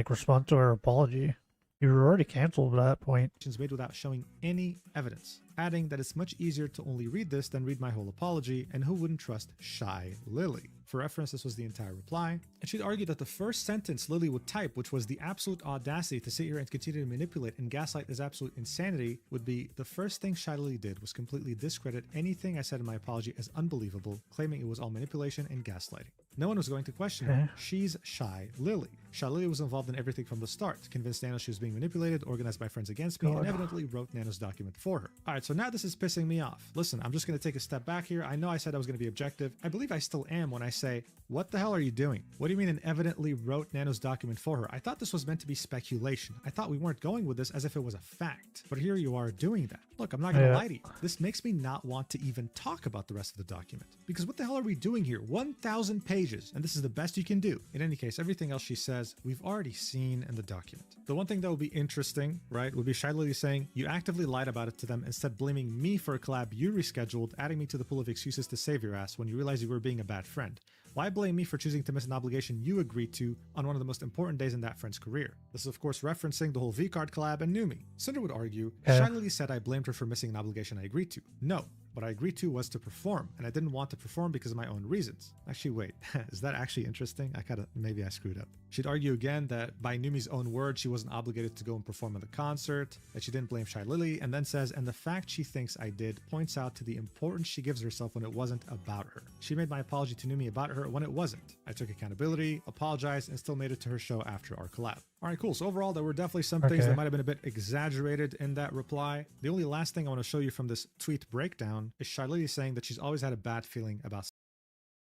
response to her apology. You were already canceled at that point. Made without showing any evidence, adding that it's much easier to only read this than read my whole apology, and who wouldn't trust Shy Lily? For reference, this was the entire reply. And she'd argue that the first sentence Lily would type, which was the absolute audacity to sit here and continue to manipulate and gaslight is absolute insanity, would be the first thing Shy Lily did was completely discredit anything I said in my apology as unbelievable, claiming it was all manipulation and gaslighting. No one was going to question her. She's Shy Lily. Shy Lily was involved in everything from the start, convinced Nano she was being manipulated, organized by friends against me, and evidently wrote Nano's document for her. Alright, so now this is pissing me off. Listen, I'm just going to take a step back here. I know I said I was going to be objective. I believe I still am when I say, what the hell are you doing? What do you mean and evidently wrote Nano's document for her? I thought this was meant to be speculation. I thought we weren't going with this as if it was a fact. But here you are doing that. Look, I'm not going to lie to you. This makes me not want to even talk about the rest of the document. Because what the hell are we doing here? 1,000 pages, and this is the best you can do. In any case, everything else she says, we've already seen in the document. The one thing that would be interesting, right, would be Shy Lily saying, you actively lied about it to them, instead blaming me for a collab you rescheduled, adding me to the pool of excuses to save your ass when you realize you were being a bad friend. Why blame me for choosing to miss an obligation you agreed to on one of the most important days in that friend's career? This is of course referencing the whole V-Card collab and Numi. Cinder would argue, Shy Lily said I blamed her for missing an obligation I agreed to. No. What I agreed to was to perform, and I didn't want to perform because of my own reasons. Actually, wait, is that actually interesting? Maybe I screwed up. She'd argue again that by Numi's own words, she wasn't obligated to go and perform at the concert, that she didn't blame Shy Lily, and then says, and the fact she thinks I did points out to the importance she gives herself when it wasn't about her. She made my apology to Numi about her when it wasn't. I took accountability, apologized, and still made it to her show after our collab. Alright, cool. So overall, there were definitely some things that might have been a bit exaggerated in that reply. The only last thing I want to show you from this tweet breakdown is Shy Lily saying that she's always had a bad feeling about.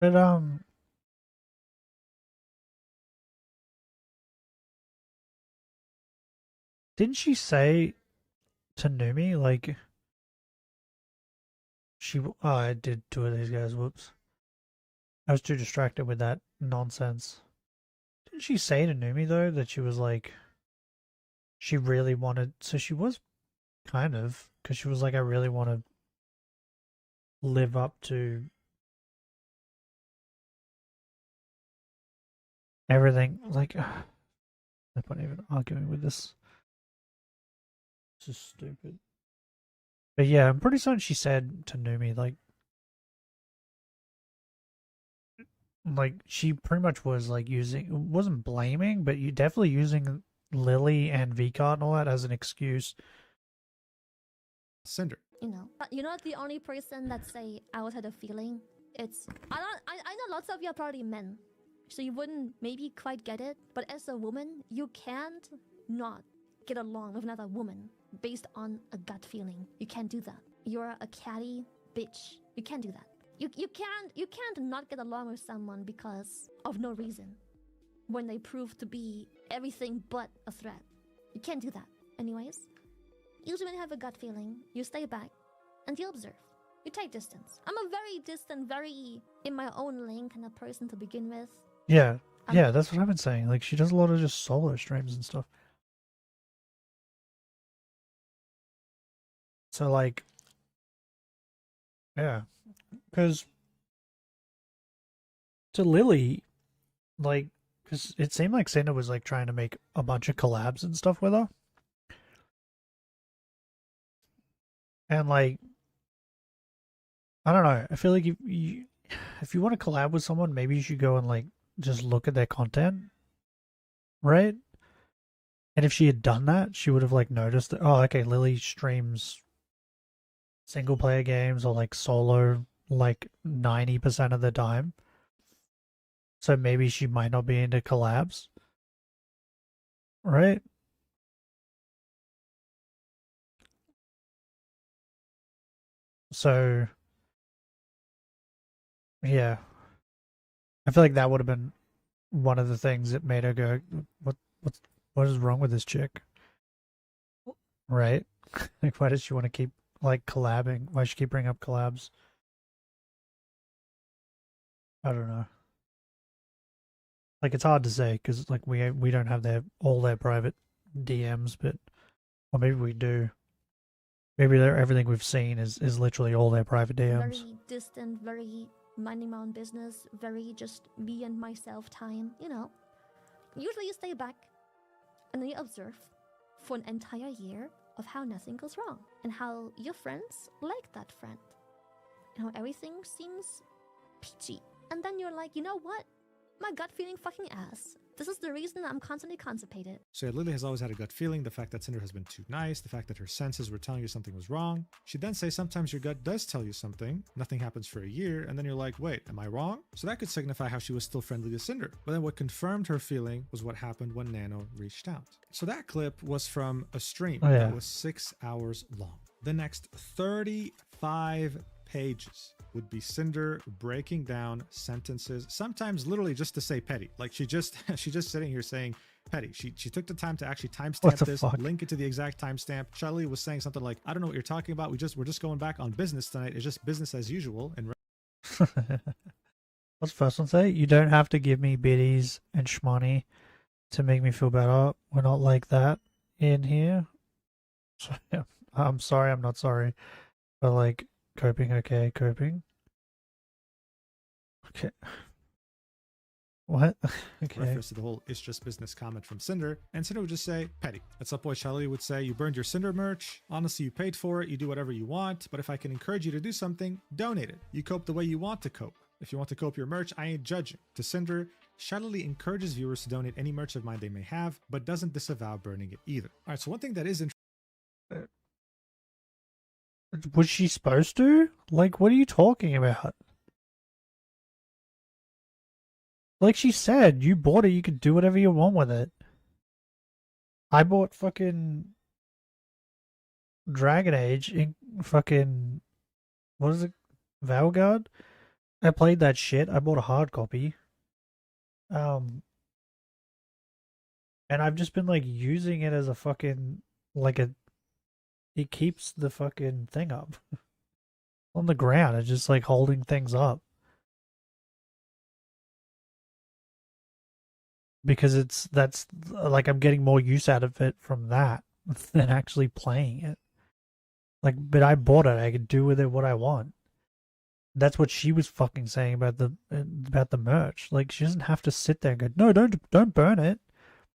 But didn't she say to Numi like I did two of these guys, whoops. I was too distracted with that nonsense. Didn't she say to Numi though that she was like she really wanted, so she was kind of, because she was like, I really want to live up to everything, like no point even arguing with this. This is stupid. But yeah, I'm pretty certain she said to Numi like she pretty much was like wasn't blaming, but you definitely using Lily and V-Card and all that as an excuse. Cinder. you know. But you're not the only person that say I was had a feeling. It's I know lots of you are probably men, so you wouldn't maybe quite get it. But as a woman, you can't not get along with another woman based on a gut feeling. You can't do that. You're a catty bitch. You can't do that. You can't not get along with someone because of no reason when they prove to be everything but a threat. You can't do that. Anyways, usually when you have a gut feeling, you stay back and you observe. You take distance. I'm a very distant, very in my own lane kind of person to begin with. Yeah, yeah, that's what I've been saying. Like, she does a lot of just solo streams and stuff. So, like, yeah, because to Lily, like, because it seemed like Cinder was like trying to make a bunch of collabs and stuff with her, and like, I don't know. I feel like if you want to collab with someone, maybe you should go and like just look at their content, right? And if she had done that, she would have like noticed that, oh, okay, Lily streams single player games or like solo like 90% of the time. So maybe she might not be into collabs. Right? So yeah. I feel like that would have been one of the things that made her go, what is wrong with this chick? Right? Like, why does she want to keep like collabing? Why does she keep bringing up collabs? I don't know. Like, it's hard to say because like we don't have all their private DMs, but or maybe we do. Maybe everything we've seen is literally all their private DMs. Very distant, very minding my own business, very just me and myself time, you know. Usually you stay back and then you observe for an entire year of how nothing goes wrong and how your friends like that friend and how everything seems peachy. And then you're like, you know what? My gut feeling fucking ass. This is the reason I'm constantly constipated. So yeah, Lily has always had a gut feeling, the fact that Cinder has been too nice, the fact that her senses were telling you something was wrong. She'd then say sometimes your gut does tell you something, nothing happens for a year, and then you're like, wait, am I wrong? So that could signify how she was still friendly to Cinder. But then what confirmed her feeling was what happened when Nano reached out. So that clip was from a stream that was 6 hours long. The next 35 pages would be Cinder breaking down sentences, sometimes literally just to say petty. Like she's just sitting here saying petty. She took the time to actually timestamp this, link it to the exact timestamp. Charlie was saying something like, I don't know what you're talking about. We're just going back on business tonight. It's just business as usual. And what's the first one say? You don't have to give me biddies and shmoney to make me feel better. We're not like that in here. So, yeah, I'm sorry. I'm not sorry. But like, coping, okay, coping. Okay. What? Okay. Reference to the whole "it's just business" comment from Cinder, and Cinder would just say petty. At some point, Charlie would say, "You burned your Cinder merch. Honestly, you paid for it. You do whatever you want. But if I can encourage you to do something, donate it. You cope the way you want to cope. If you want to cope your merch, I ain't judging." To Cinder, Charlie encourages viewers to donate any merch of mine they may have, but doesn't disavow burning it either. All right. So one thing that is interesting. Was she supposed to? Like, what are you talking about? Like she said, you bought it, you could do whatever you want with it. I bought fucking Dragon Age in fucking, what is it? Valgard? I played that shit. I bought a hard copy. And I've just been like using it as a fucking, like it keeps the fucking thing up on the ground. It's just like holding things up. Because that's like I'm getting more use out of it from that than actually playing it. Like, but I bought it. I could do with it what I want. That's what she was fucking saying about the merch. Like, she doesn't have to sit there and go, no, don't burn it.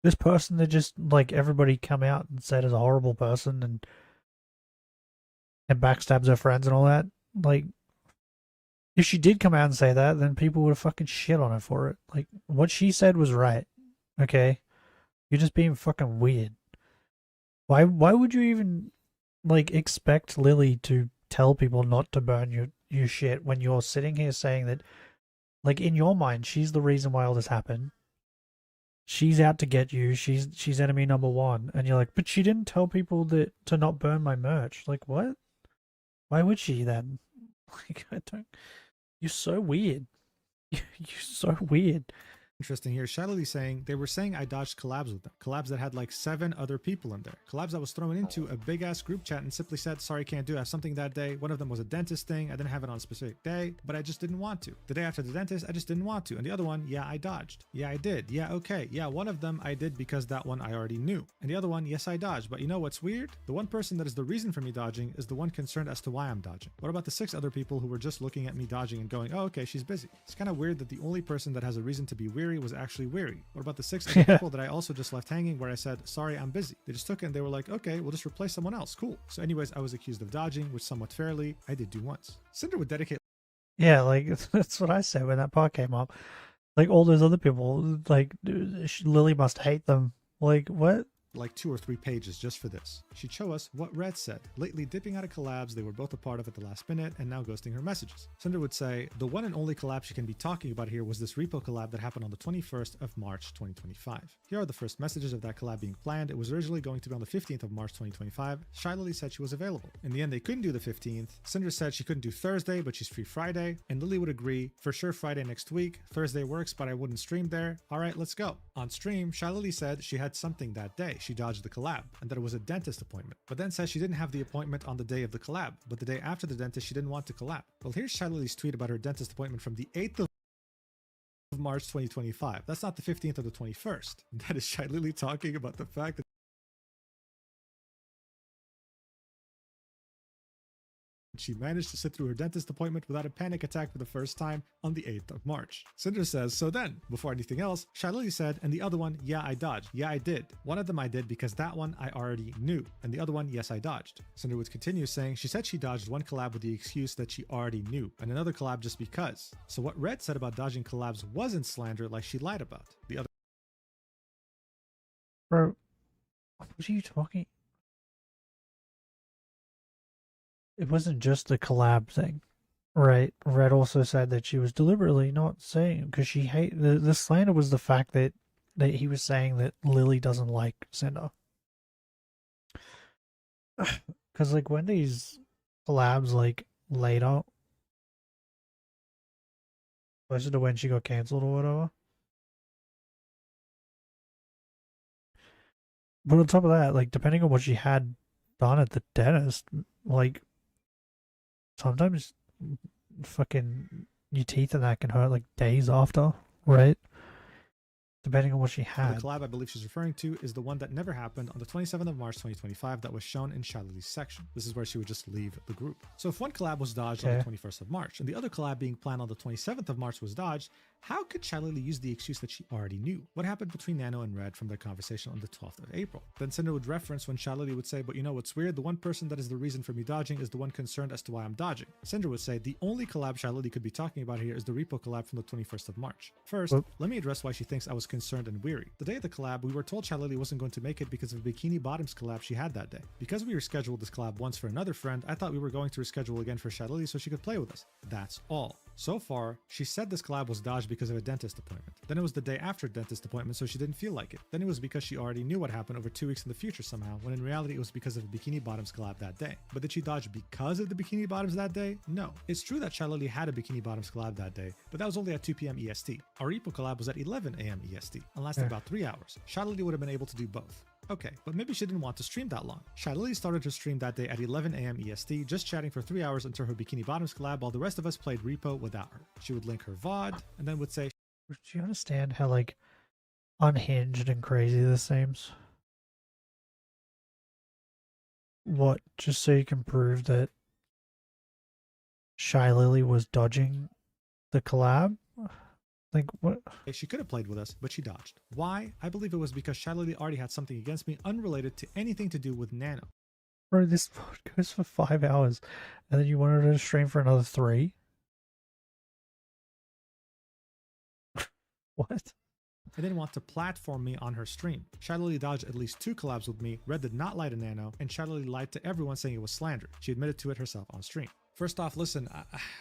This person that just like everybody come out and said is a horrible person and backstabs her friends and all that. Like, if she did come out and say that, then people would have fucking shit on her for it. Like, what she said was right. Okay? You're just being fucking weird. Why would you even, like, expect Lily to tell people not to burn your shit when you're sitting here saying that, like, in your mind, she's the reason why all this happened. She's out to get you. She's enemy number one. And you're like, but she didn't tell people that to not burn my merch. Like, what? Why would she then? Like, I don't. You're so weird. You're so weird. Interesting here. Shallily saying they were saying I dodged collabs with them. Collabs that had like 7 other people in there. Collabs I was thrown into a big ass group chat and simply said, sorry, can't do it. I have something that day. One of them was a dentist thing. I didn't have it on a specific day, but I just didn't want to. The day after the dentist, I just didn't want to. And the other one, yeah, I dodged. Yeah, I did. Yeah, okay. Yeah, one of them I did because that one I already knew. And the other one, yes, I dodged. But you know what's weird? The one person that is the reason for me dodging is the one concerned as to why I'm dodging. What about the 6 other people who were just looking at me dodging and going, oh, okay, she's busy. It's kind of weird that the only person that has a reason to be weary was actually weary. What about the 6 other people that I also just left hanging where I said, sorry, I'm busy? They just took it and they were like, okay, we'll just replace someone else. Cool. So anyways, I was accused of dodging, which somewhat fairly I did do once. Cinder would dedicate. Yeah, like, that's what I said when that part came up. Like, all those other people, like, Lily must hate them. Like, what? Like 2 or 3 pages just for this. She'd show us what Red said, lately dipping out of collabs they were both a part of at the last minute and now ghosting her messages. Cinder would say, the one and only collab she can be talking about here was this repo collab that happened on the 21st of March 2025. Here are the first messages of that collab being planned. It was originally going to be on the 15th of March 2025. Shylily said she was available. In the end, they couldn't do the 15th. Cinder said she couldn't do Thursday, but she's free Friday. And Lily would agree, for sure Friday next week. Thursday works, but I wouldn't stream there. All right, let's go. On stream, Shylily said she had something that day. She dodged the collab and that it was a dentist appointment, but then says she didn't have the appointment on the day of the collab, but the day after the dentist she didn't want to collab. Well, here's Shylily's tweet about her dentist appointment from the 8th of March 2025. That's not the 15th or the 21st. That is Shylily talking about the fact that she managed to sit through her dentist appointment without a panic attack for the first time on the 8th of March. Cinder says, so then, before anything else, Shylily said, and the other one, yeah, I dodged. Yeah, I did. One of them I did because that one I already knew. And the other one, yes, I dodged. Cinder would continue saying, she said she dodged one collab with the excuse that she already knew, and another collab just because. So what Red said about dodging collabs wasn't slander like she lied about. The other. Bro, what are you talking? It wasn't just the collab thing, right? Red also said that she was deliberately not saying, because she the slander was the fact that he was saying that Lily doesn't like Cinder. Because like when these collabs like later, closer to when she got cancelled or whatever. But on top of that, like depending on what she had done at the dentist, like sometimes fucking your teeth and that can hurt like days after, right? Depending on what she had. The collab I believe she's referring to is the one that never happened on the 27th of March 2025 that was shown in Shylily's section. This is where she would just leave the group. So if one collab was dodged on the 21st of March and the other collab being planned on the 27th of March was dodged, how could Shylily use the excuse that she already knew? What happened between Nano and Red from their conversation on the 12th of April? Then Cinder would reference when Shylily would say, but you know what's weird? The one person that is the reason for me dodging is the one concerned as to why I'm dodging. Cinder would say, the only collab Shylily could be talking about here is the repo collab from the 21st of March. First, let me address why she thinks I was concerned and weary. The day of the collab, we were told Shylily wasn't going to make it because of a Bikini Bottoms collab she had that day. Because we rescheduled this collab once for another friend, I thought we were going to reschedule again for Shylily so she could play with us. That's all. So far, she said this collab was dodged because of a dentist appointment. Then it was the day after dentist appointment, so she didn't feel like it. Then it was because she already knew what happened over 2 weeks in the future somehow, when in reality it was because of a Bikini Bottoms collab that day. But did she dodge because of the Bikini Bottoms that day? No. It's true that Shylily had a Bikini Bottoms collab that day, but that was only at 2 p.m. EST. Our repo collab was at 11 a.m. EST and lasted about 3 hours. Shylily would have been able to do both. Okay, but maybe she didn't want to stream that long. Shylily started her stream that day at 11 a.m. EST, just chatting for 3 hours until her Bikini Bottoms collab while the rest of us played repo without her. She would link her VOD and then would say, do you understand how like unhinged and crazy this seems? What, just so you can prove that Shylily was dodging the collab? Like, what? She could have played with us, but she dodged. Why? I believe it was because Shylily already had something against me unrelated to anything to do with Nano. Bro, this VOD goes for 5 hours, and then you wanted her to stream for another 3? What? and didn't want to platform me on her stream. Shadowly dodged at least 2 collabs with me, Red did not lie to Nano, and Shadowly lied to everyone saying it was slander. She admitted to it herself on stream. First off, listen,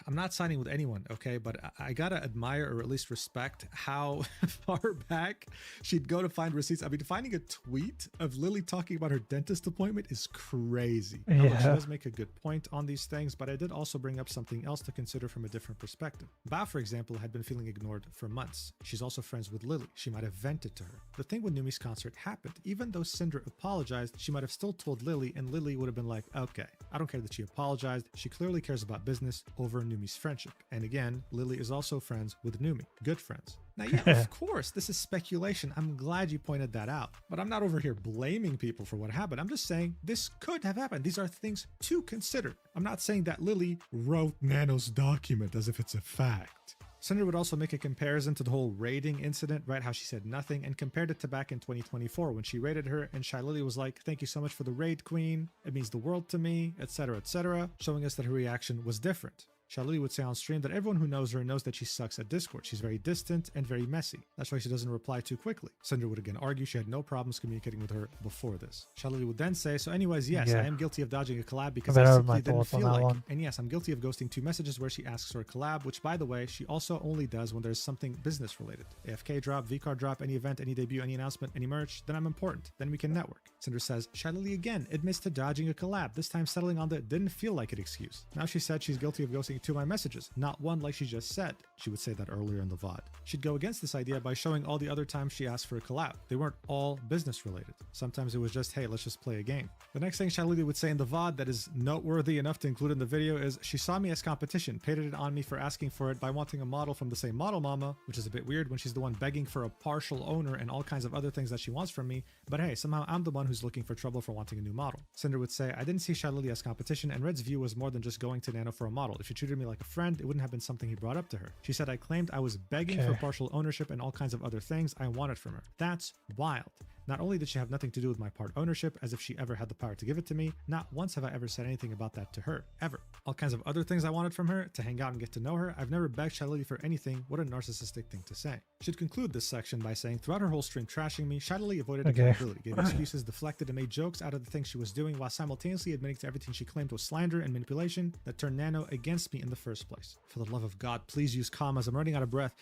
I'm not siding with anyone, okay? But I gotta admire or at least respect how far back she'd go to find receipts. I mean, finding a tweet of Lily talking about her dentist appointment is crazy. Now, look, she does make a good point on these things, but I did also bring up something else to consider from a different perspective. Bao, for example, had been feeling ignored for months. She's also friends with Lily. She might have vented to her. The thing with Numi's concert happened. Even though Syndra apologized, she might have still told Lily, and Lily would have been like, okay, I don't care that she apologized. She clearly cares about business over Numi's friendship. And again, Lily is also friends with Numi. Good friends. Now, yeah, of course, this is speculation. I'm glad you pointed that out. But I'm not over here blaming people for what happened. I'm just saying this could have happened. These are things to consider. I'm not saying that Lily wrote Nano's document as if it's a fact. Syndra would also make a comparison to the whole raiding incident, right? How she said nothing, and compared it to back in 2024 when she raided her and Shy Lily was like, thank you so much for the raid, queen. It means the world to me, etc., etc., showing us that her reaction was different. Shalili would say on stream that everyone who knows her knows that she sucks at Discord. She's very distant and very messy. That's why she doesn't reply too quickly. Syndra would again argue she had no problems communicating with her before this. Shalili would then say, so anyways, yes, I am guilty of dodging a collab because I simply didn't feel like it. And yes, I'm guilty of ghosting 2 messages where she asks for a collab, which by the way, she also only does when there's something business related. AFK drop, VCard drop, any event, any debut, any announcement, any merch, then I'm important. Then we can network. Syndra says, Shalili again admits to dodging a collab, this time settling on the didn't feel like it excuse. Now she said she's guilty of ghosting 2 of my messages. Not one like she just said. She would say that earlier in the VOD. She'd go against this idea by showing all the other times she asked for a collab. They weren't all business related. Sometimes it was just, hey, let's just play a game. The next thing Shalili would say in the VOD that is noteworthy enough to include in the video is, she saw me as competition, painted it on me for asking for it by wanting a model from the same model mama, which is a bit weird when she's the one begging for a partial owner and all kinds of other things that she wants from me, but hey, somehow I'm the one who's looking for trouble for wanting a new model. Syndra would say, I didn't see Shalili as competition, and Red's view was more than just going to Nano for a model. If she treated me like a friend, it wouldn't have been something he brought up to her. She said I claimed I was begging for partial ownership and all kinds of other things I wanted from her. That's wild. Not only did she have nothing to do with my part ownership, as if she ever had the power to give it to me, not once have I ever said anything about that to her, ever. All kinds of other things I wanted from her, to hang out and get to know her, I've never begged Shalili for anything. What a narcissistic thing to say. She'd conclude this section by saying, throughout her whole stream trashing me, Shalili avoided accountability, gave excuses, deflected, and made jokes out of the things she was doing, while simultaneously admitting to everything she claimed was slander and manipulation that turned Nano against me in the first place. For the love of God, please use commas. I'm running out of breath.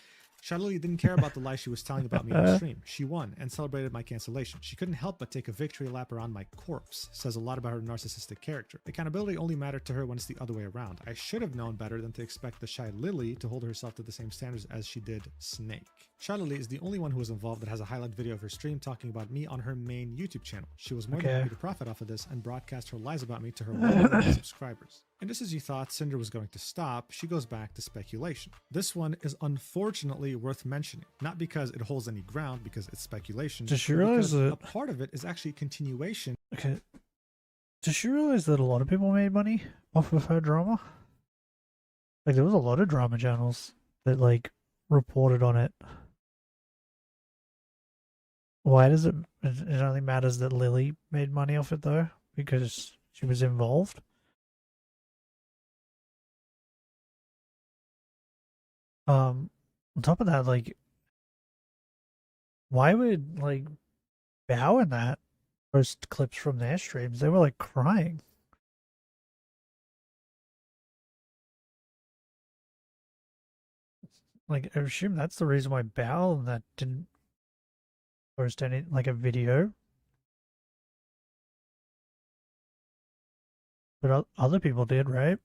Shalili didn't care about the lies she was telling about me on stream. She won and celebrated my cancellation. She couldn't help but take a victory lap around my corpse. Says a lot about her narcissistic character. Accountability only mattered to her when it's the other way around. I should have known better than to expect the Shy Lily to hold herself to the same standards as she did Snake. Shy Lily is the only one who was involved that has a highlight video of her stream talking about me on her main YouTube channel. She was more than happy to profit off of this and broadcast her lies about me to her 1 million subscribers. And just as you thought Syndra was going to stop, she goes back to speculation. This one is unfortunately worth mentioning, not because it holds any ground, because it's speculation. Does she realize that a part of it is actually continuation? Okay. Does she realize that a lot of people made money off of her drama? Like, there was a lot of drama channels that, like, reported on it. Why does it only matters that Lily made money off it, though? Because she was involved? On top of that, like, why would, like, Bao and that post clips from their streams? They were, like, crying. Like, I assume that's the reason why Bao and that didn't post any, like, a video. But other people did, right?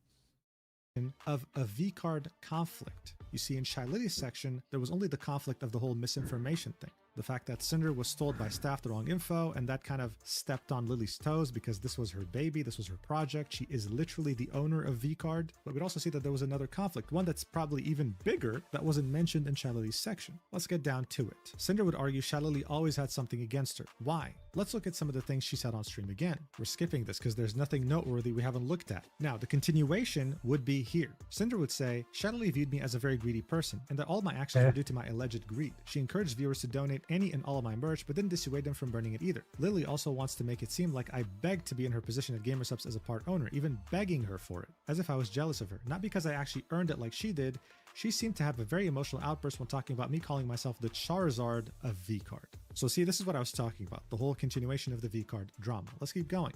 Of a V-card conflict. You see, in Shy Lily's section, there was only the conflict of the whole misinformation thing. The fact that Syndra was told by staff the wrong info, and that kind of stepped on Lily's toes because this was her baby, this was her project. She is literally the owner of V-Card. But we'd also see that there was another conflict, one that's probably even bigger, that wasn't mentioned in Shy Lily's section. Let's get down to it. Syndra would argue Shy Lily always had something against her. Why? Let's look at some of the things she said on stream again. We're skipping this because there's nothing noteworthy we haven't looked at. Now, the continuation would be here. Syndra would say, Shy Lily viewed me as a very greedy person, and that all my actions were due to my alleged greed. She encouraged viewers to donate any and all of my merch, but didn't dissuade them from burning it either. Lily also wants to make it seem like I begged to be in her position at Gamersubs as a part owner, even begging her for it, as if I was jealous of her. Not because I actually earned it like she did, she seemed to have a very emotional outburst when talking about me calling myself the Charizard of V-Card. So see, this is what I was talking about, the whole continuation of the V-Card drama. Let's keep going.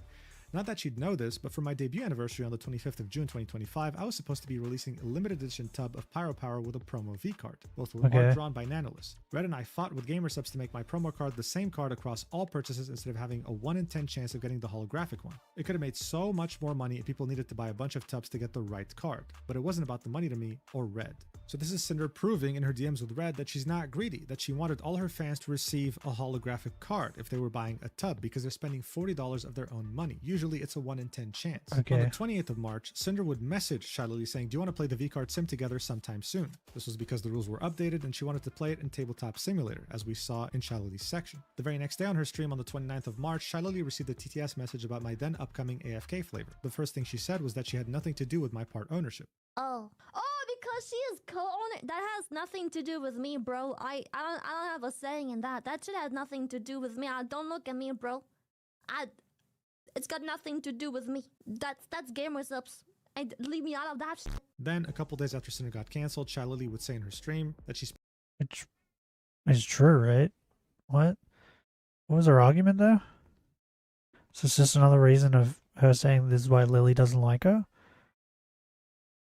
Not that she'd know this, but for my debut anniversary on the 25th of June 2025, I was supposed to be releasing a limited edition tub of Pyro Power with a promo V-Card. Both were art drawn by Nanolus. Red and I fought with GamerSubs to make my promo card the same card across all purchases instead of having a 1 in 10 chance of getting the holographic one. It could have made so much more money if people needed to buy a bunch of tubs to get the right card, but it wasn't about the money to me or Red. So this is Cinder proving in her DMs with Red that she's not greedy, that she wanted all her fans to receive a holographic card if they were buying a tub because they're spending $40 of their own money. Usually it's a 1 in 10 chance. On the 28th of March, Cinder would message Shylily saying, do you want to play the V-Card sim together sometime soon? This was because the rules were updated and she wanted to play it in Tabletop Simulator, as we saw in Shylily's section. The very next day on her stream on the 29th of March, Shylily received a TTS message about my then upcoming AFK flavor. The first thing she said was that she had nothing to do with my part ownership. Oh, because she is co-owner. That has nothing to do with me, bro. I don't have a saying in that. That shit has nothing to do with me. Don't look at me, bro. It's got nothing to do with me. That's GamerSubs. Leave me out of that shit. Then, a couple days after Cinder got cancelled, Shylily would say in her stream that she's... It's true, right? What was her argument though? So it's just another reason of her saying this is why Lily doesn't like her?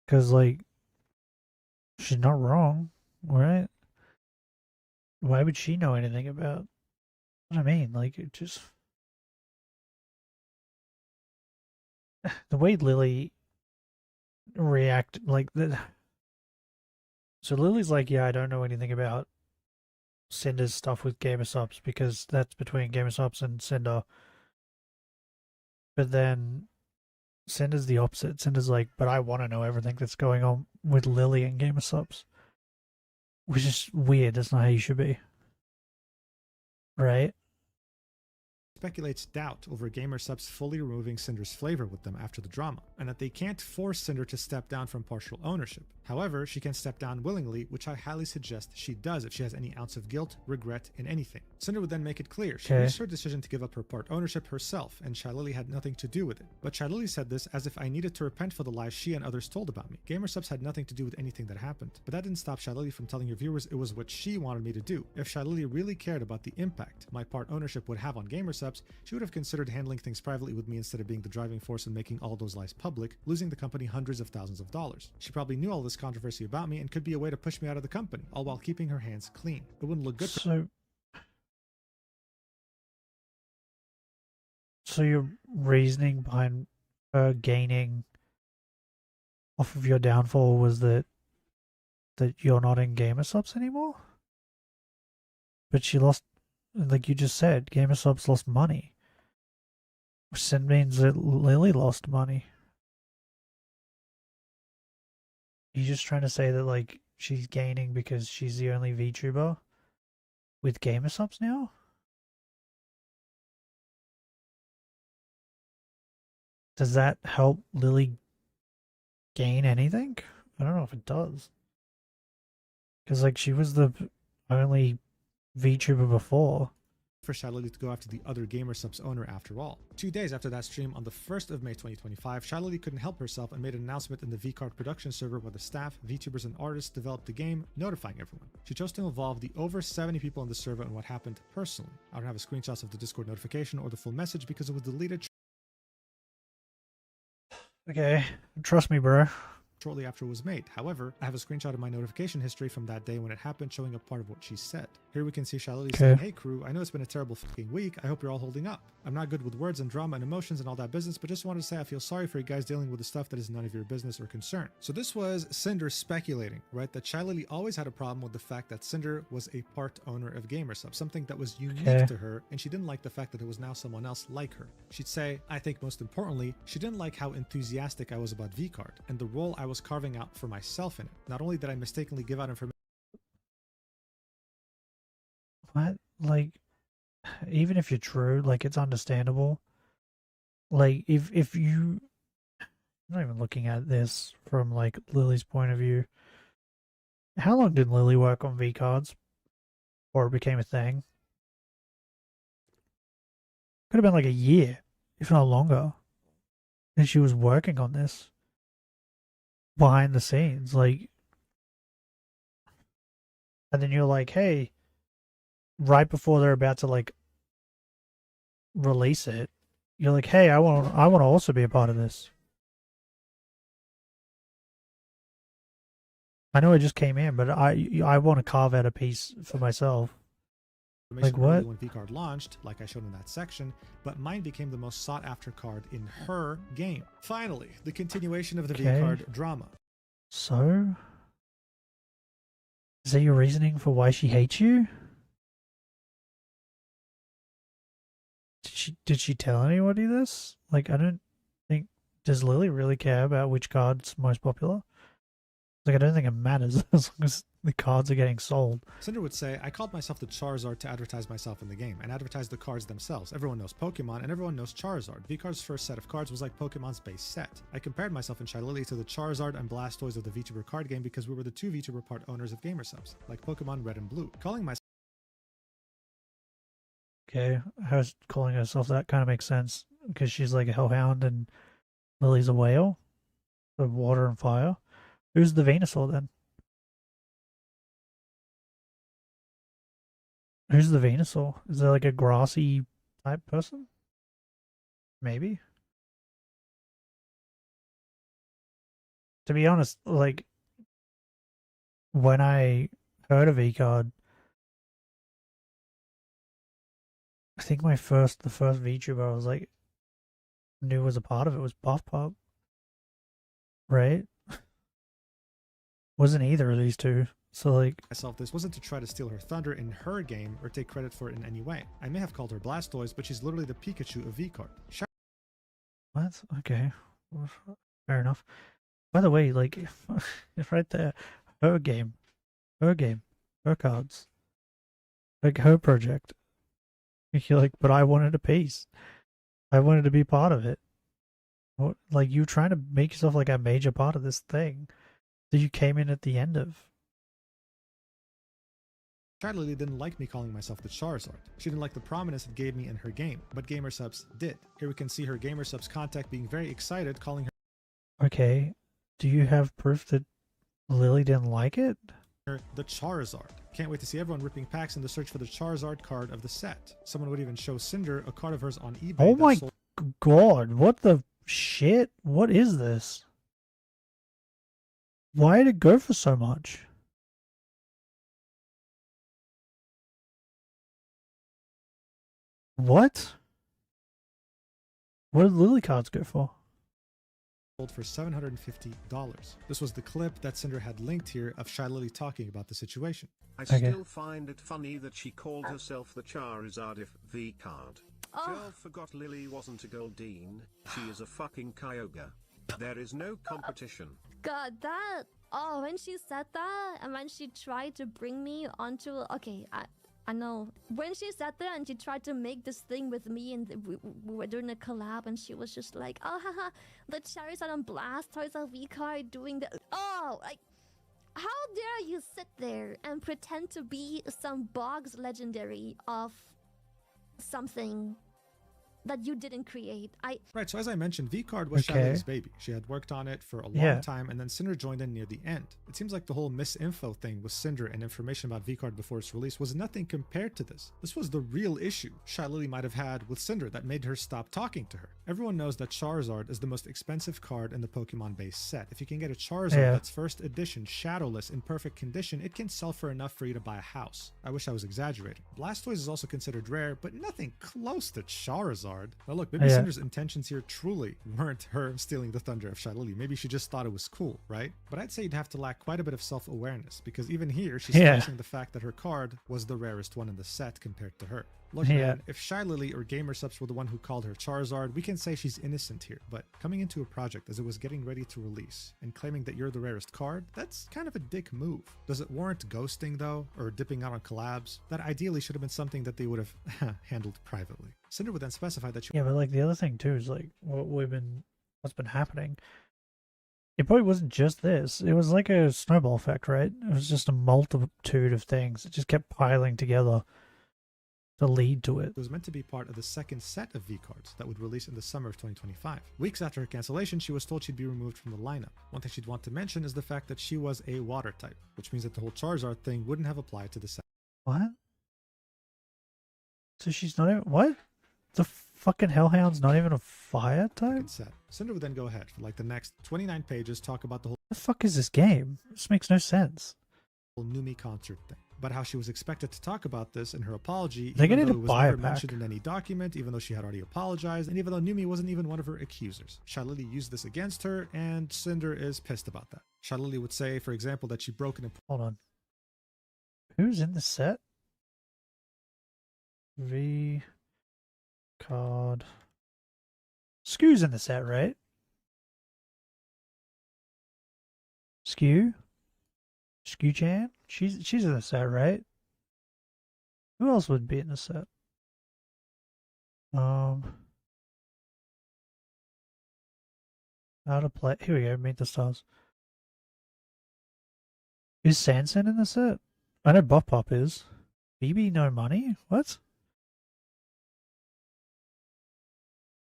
Because, like, she's not wrong, right? Why would she know anything about what I mean? Like, it just... The way Lily react, like, so Lily's like, yeah, I don't know anything about Cinder's stuff with GamerSubs because that's between GamerSubs and Cinder. But then Cinder's the opposite. Cinder's like, but I want to know everything that's going on with Lily and GamerSubs. Which is weird. That's not how you should be. Right? Speculates doubt over GamerSubs fully removing Cinder's flavor with them after the drama, and that they can't force Cinder to step down from partial ownership. However, she can step down willingly, which I highly suggest she does if she has any ounce of guilt, regret in anything. Cinder would then make it clear she reached her decision to give up her part ownership herself, and Shylily had nothing to do with it. But Shylily said this as if I needed to repent for the lies she and others told about me. GamerSubs had nothing to do with anything that happened, but that didn't stop Shylily from telling her viewers it was what she wanted me to do. If Shylily really cared about the impact my part ownership would have on GamerSubs, she would have considered handling things privately with me instead of being the driving force in making all those lies public, losing the company hundreds of thousands of dollars. She probably knew all this controversy about me and could be a way to push me out of the company, all while keeping her hands clean. It wouldn't look good. So your reasoning behind her gaining off of your downfall was that you're not in GamerSubs anymore? But she lost, like you just said, GamerSubs lost money. Which then means that Lily lost money. You're just trying to say that, like, she's gaining because she's the only VTuber with GamerSubs now? Does that help Lily gain anything? I don't know if it does. Because, like, she was the only VTuber before. For Shylily to go after the other GamerSubs owner after all. 2 days after that stream, on the 1st of May 2025, Shylily couldn't help herself and made an announcement in the V-Card production server where the staff, VTubers, and artists developed the game, notifying everyone. She chose to involve the over 70 people in the server in what happened personally. I don't have a screenshot of the Discord notification or the full message because it was deleted Okay, trust me, bro. shortly after it was made. However, I have a screenshot of my notification history from that day when it happened, showing a part of what she said. Here we can see Shylily saying, hey crew, I know it's been a terrible fucking week. I hope you're all holding up. I'm not good with words and drama and emotions and all that business, but just wanted to say I feel sorry for you guys dealing with the stuff that is none of your business or concern. So this was Cinder speculating, right? That Shylily always had a problem with the fact that Cinder was a part owner of GamerSubs, something that was unique to her, and she didn't like the fact that it was now someone else like her. She'd say, I think most importantly, she didn't like how enthusiastic I was about V-Card and the role I was carving out for myself in it. Not only did I mistakenly give out information. What? Like, even if you're true, like, it's understandable. Like, if you... I'm not even looking at this from, like, Lily's point of view. How long did Lily work on V-Cards before it became a thing? Could have been like a year, if not longer. And she was working on this behind the scenes. Like, and then you're like, hey, right before they're about to like release it, you're like, hey, I want to also be a part of this. I know I just came in, but I want to carve out a piece for myself. Like what? When V-Card launched, like I showed in that section, but mine became the most sought-after card in her game. Finally, the continuation of the V-Card drama. So, is that your reasoning for why she hates you? Did she tell anybody this? Like, I don't think, does Lily really care about which card's most popular? Like, I don't think it matters as long as the cards are getting sold. Cinder would say, I called myself the Charizard to advertise myself in the game, and advertise the cards themselves. Everyone knows Pokemon, and everyone knows Charizard. V-Card's first set of cards was like Pokemon's base set. I compared myself and Shylily to the Charizard and Blastoise of the VTuber card game because we were the two VTuber part owners of Gamersubs, like Pokemon Red and Blue. Calling myself Okay, how is calling herself that kind of makes sense because she's like a hellhound and Lily's a whale of water and fire. Who's the Venusaur then? Who's the Venusaur? Is there like a grassy type person? Maybe. To be honest, like when I heard of E-Card, I think the first VTuber I was like knew was a part of it was Puff Pup. Right? Wasn't either of these two. So like myself, this wasn't to try to steal her thunder in her game or take credit for it in any way. I may have called her Blastoise, but she's literally the Pikachu of V-Card. What? Okay. Fair enough. By the way, like it's right there. Her game. Her cards. Like her project. You're like, but I wanted a piece. I wanted to be part of it. What, like you trying to make yourself like a major part of this thing that you came in at the end of. Shylily didn't like me calling myself the Charizard. She didn't like the prominence it gave me in her game, but Gamersubs did. Here we can see her Gamersubs contact being very excited, calling her Okay, do you have proof that Lily didn't like it? The Charizard. Can't wait to see everyone ripping packs in the search for the Charizard card of the set. Someone would even show Cinder a card of hers on eBay. Oh my god, what the shit? What is this? Why did it go for so much? What? What did Lily cards go for? Sold for $750. This was the clip that Cinder had linked here of Shylily talking about the situation. I still find it funny that she called herself the Charizard if V-Card. Girl forgot Lily wasn't a Goldeen, she is a fucking Kyogre. There is no competition. God, that... Oh, when she said that, and when she tried to bring me onto... Okay, I know. When she sat there and she tried to make this thing with me and we were doing a collab and she was just like, oh, haha, the Charizard and Blastoise of V-Card doing the... Oh, like... How dare you sit there and pretend to be some Boggs legendary of something that you didn't create? Right, so as I mentioned, V-Card was Shylily's baby. She had worked on it for a long time, and then Cinder joined in near the end. It seems like the whole misinfo thing with Cinder and information about V-Card before its release was nothing compared to this. This was the real issue Shylily might have had with Cinder that made her stop talking to her. Everyone knows that Charizard is the most expensive card in the Pokemon base set. If you can get a Charizard that's first edition, shadowless, in perfect condition, it can sell for enough for you to buy a house. I wish I was exaggerating. Blastoise is also considered rare, but nothing close to Charizard. Now look, maybe Cinder's intentions here truly weren't her stealing the thunder of Shylily. Maybe she just thought it was cool, right? But I'd say you'd have to lack quite a bit of self-awareness, because even here, she's stressing the fact that her card was the rarest one in the set compared to her. Look, man, if Shylily or Gamersubs were the one who called her Charizard, we can say she's innocent here. But coming into a project as it was getting ready to release and claiming that you're the rarest card, that's kind of a dick move. Does it warrant ghosting though, or dipping out on collabs? That ideally should have been something that they would have handled privately. Cinder would then specify that she... Yeah, but like the other thing too is like what's been happening. It probably wasn't just this. It was like a snowball effect, right? It was just a multitude of things. It just kept piling together. to lead to it. It was meant to be part of the second set of V-cards that would release in the summer of 2025. Weeks after her cancellation, she was told she'd be removed from the lineup. One thing she'd want to mention is the fact that she was a water type, which means that the whole Charizard thing wouldn't have applied to the set. What? So she's not even... What? The fucking Hellhound's not even a fire type? Set. Cinder would then go ahead for like the next 29 pages, talk about the whole The fuck is this game? This makes no sense. Numi concert thing, but how she was expected to talk about this in her apology, They're even gonna though it was buy a never pack. mentioned in any document, even though she had already apologized, and even though Numi wasn't even one of her accusers. Shylily used this against her, and Cinder is pissed about that. Shylily would say, for example, that she broke an Hold on. Who's in the set? V card. Skew's in the set, right? Skew? Skew-chan? She's in the set, right? Who else would be in the set? How to play. Here we go, meet the stars. Is Sanson in the set? I know Bop Pop is. BB no money? What?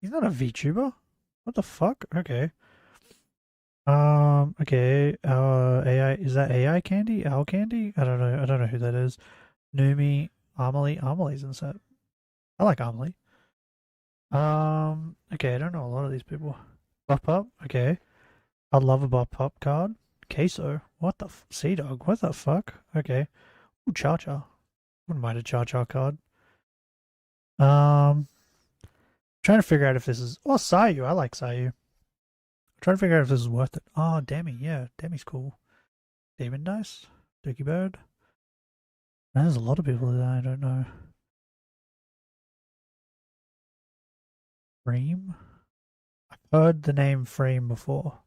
He's not a VTuber? What the fuck? Okay. Okay. AI, is that AI Candy? Owl Candy? I don't know. I don't know who that is. Numi, Amelie. Amelie's in the set. I like Amelie. Okay, I don't know a lot of these people. Bop Pop, okay. I'd love a Bop Pop card. Queso, what the Sea Dog, what the fuck? Okay. Ooh, Cha Cha. Wouldn't mind a Cha Cha card. Trying to figure out if this is. Oh, Sayu, I like Sayu. Trying to figure out if this is worth it. Oh, Demi, yeah, Demi's cool. Demon Dice, Dookie Bird. There's a lot of people that I don't know. Freem? I've heard the name Freem before.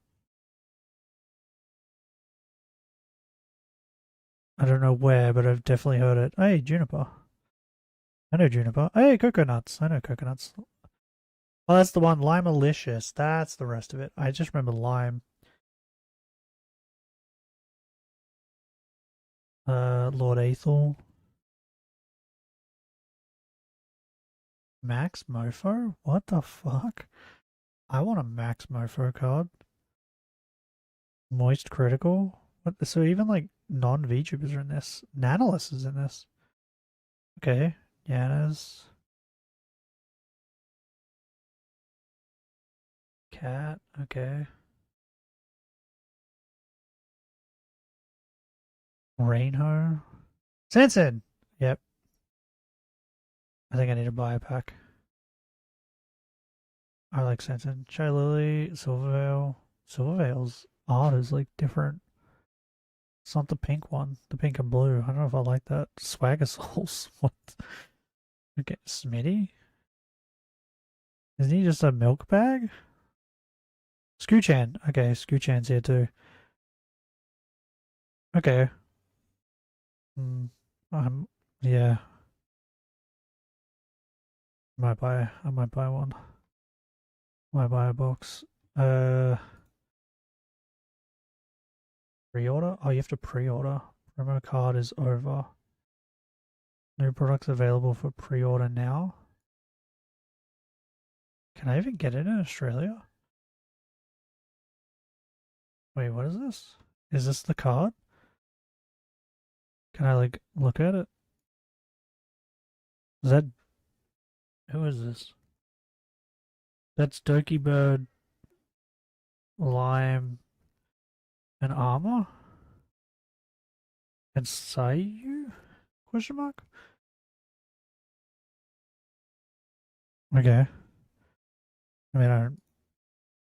I don't know where, but I've definitely heard it. Hey, Juniper. I know Juniper. Hey, Coconuts. I know Coconuts. Oh, that's the one. Limelicious. That's the rest of it. I just remember Lime. Lord Aethel. Max Mofo? What the fuck? I want a Max Mofo card. Moist Critical? What? So even like non-VTubers are in this. Nanolus is in this. Okay. Yanas. Cat. Okay. Rainho. Sanson! Yep. I think I need to buy a pack. I like Sanson. Shylily, Silverveil. Silverveil's art is like different. It's not the pink one. The pink and blue. I don't know if I like that. Swagger Souls. What? Okay, Smitty? Isn't he just a milk bag? Scooch-chan. Okay, Scooch-chan's here too. Okay. Yeah. I might buy one. Might buy a box. Pre-order? Oh, you have to pre-order. Promo card is over. New products available for pre-order now. Can I even get it in Australia? Wait, what is this? Is this the card? Can I like look at it? Is that... Who is this? That's Doki Bird, Lime, and Armor? And Sayu? Question mark? Okay. I mean,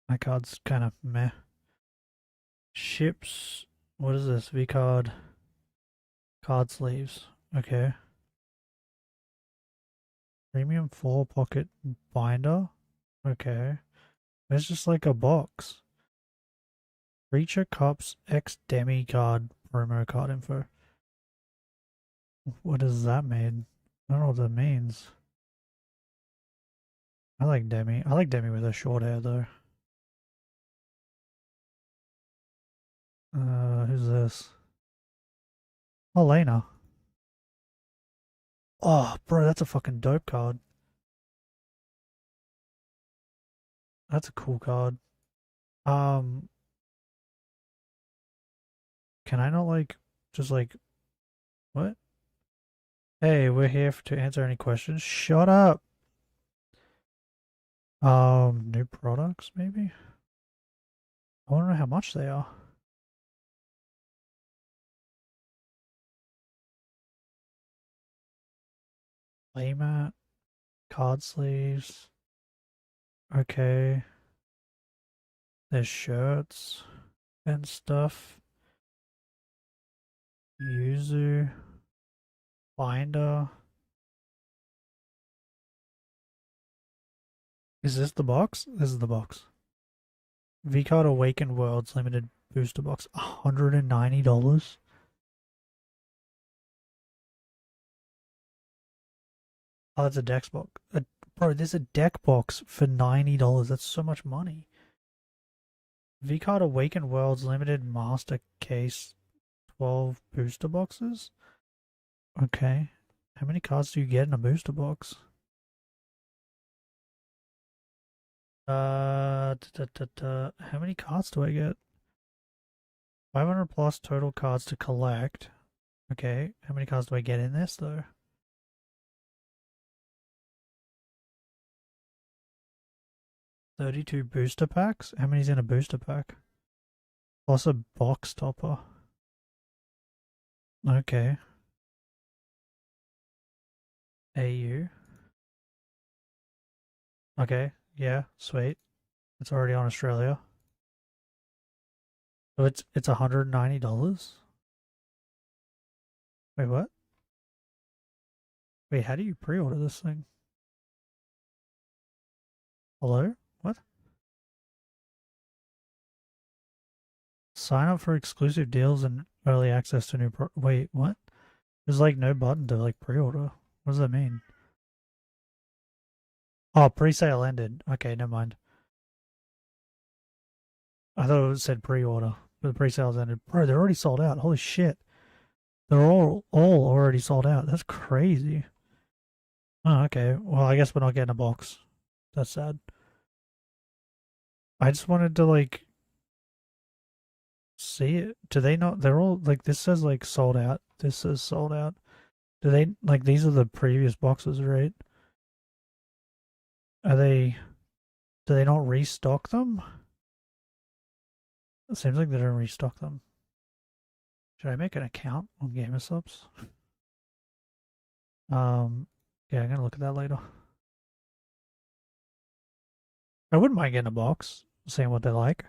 my card's kind of meh. Ships. What is this? V card. Card sleeves. Okay. Premium 4 pocket binder. Okay. It's just like a box. Reacher Cups X Demi card promo card info. What does that mean? I don't know what that means. I like Demi. I like Demi with her short hair though. Who's this? Oh, Lena. Oh, bro, that's a fucking dope card. That's a cool card. Can I not like just like what? Hey, we're here to answer any questions. Shut up. New products maybe? I wanna know how much they are. Playmat, card sleeves. Okay. There's shirts and stuff. Yuzu. Binder. Is this the box? This is the box. V-Card Awakened Worlds Limited Booster Box. $190? Oh, that's a deck box. Bro, there's a deck box for $90. That's so much money. V-Card Awakened Worlds Limited Master Case 12 booster boxes? Okay. How many cards do you get in a booster box? How many cards do I get? 500 plus total cards to collect. Okay. How many cards do I get in this though? 32 booster packs? How many's in a booster pack? Plus a box topper. Okay. AU. Okay, yeah, sweet. It's already on Australia. So it's $190? Wait, what? Wait, how do you pre-order this thing? Hello? What? Sign up for exclusive deals and early access to new wait, what? There's like no button to like pre-order. What does that mean? Oh, pre-sale ended. Okay, never mind. I thought it said pre-order, but the pre-sale's ended. Bro, they're already sold out. Holy shit. They're all already sold out. That's crazy. Oh, okay. Well, I guess we're not getting a box. That's sad. I just wanted to like see it. Do they not? They're all like, this says like sold out. This says sold out. Do they like, these are the previous boxes, right? Do they not restock them? It seems like they don't restock them. Should I make an account on Gamersubs? Yeah, I'm gonna look at that later. I wouldn't mind getting a box, seeing what they like.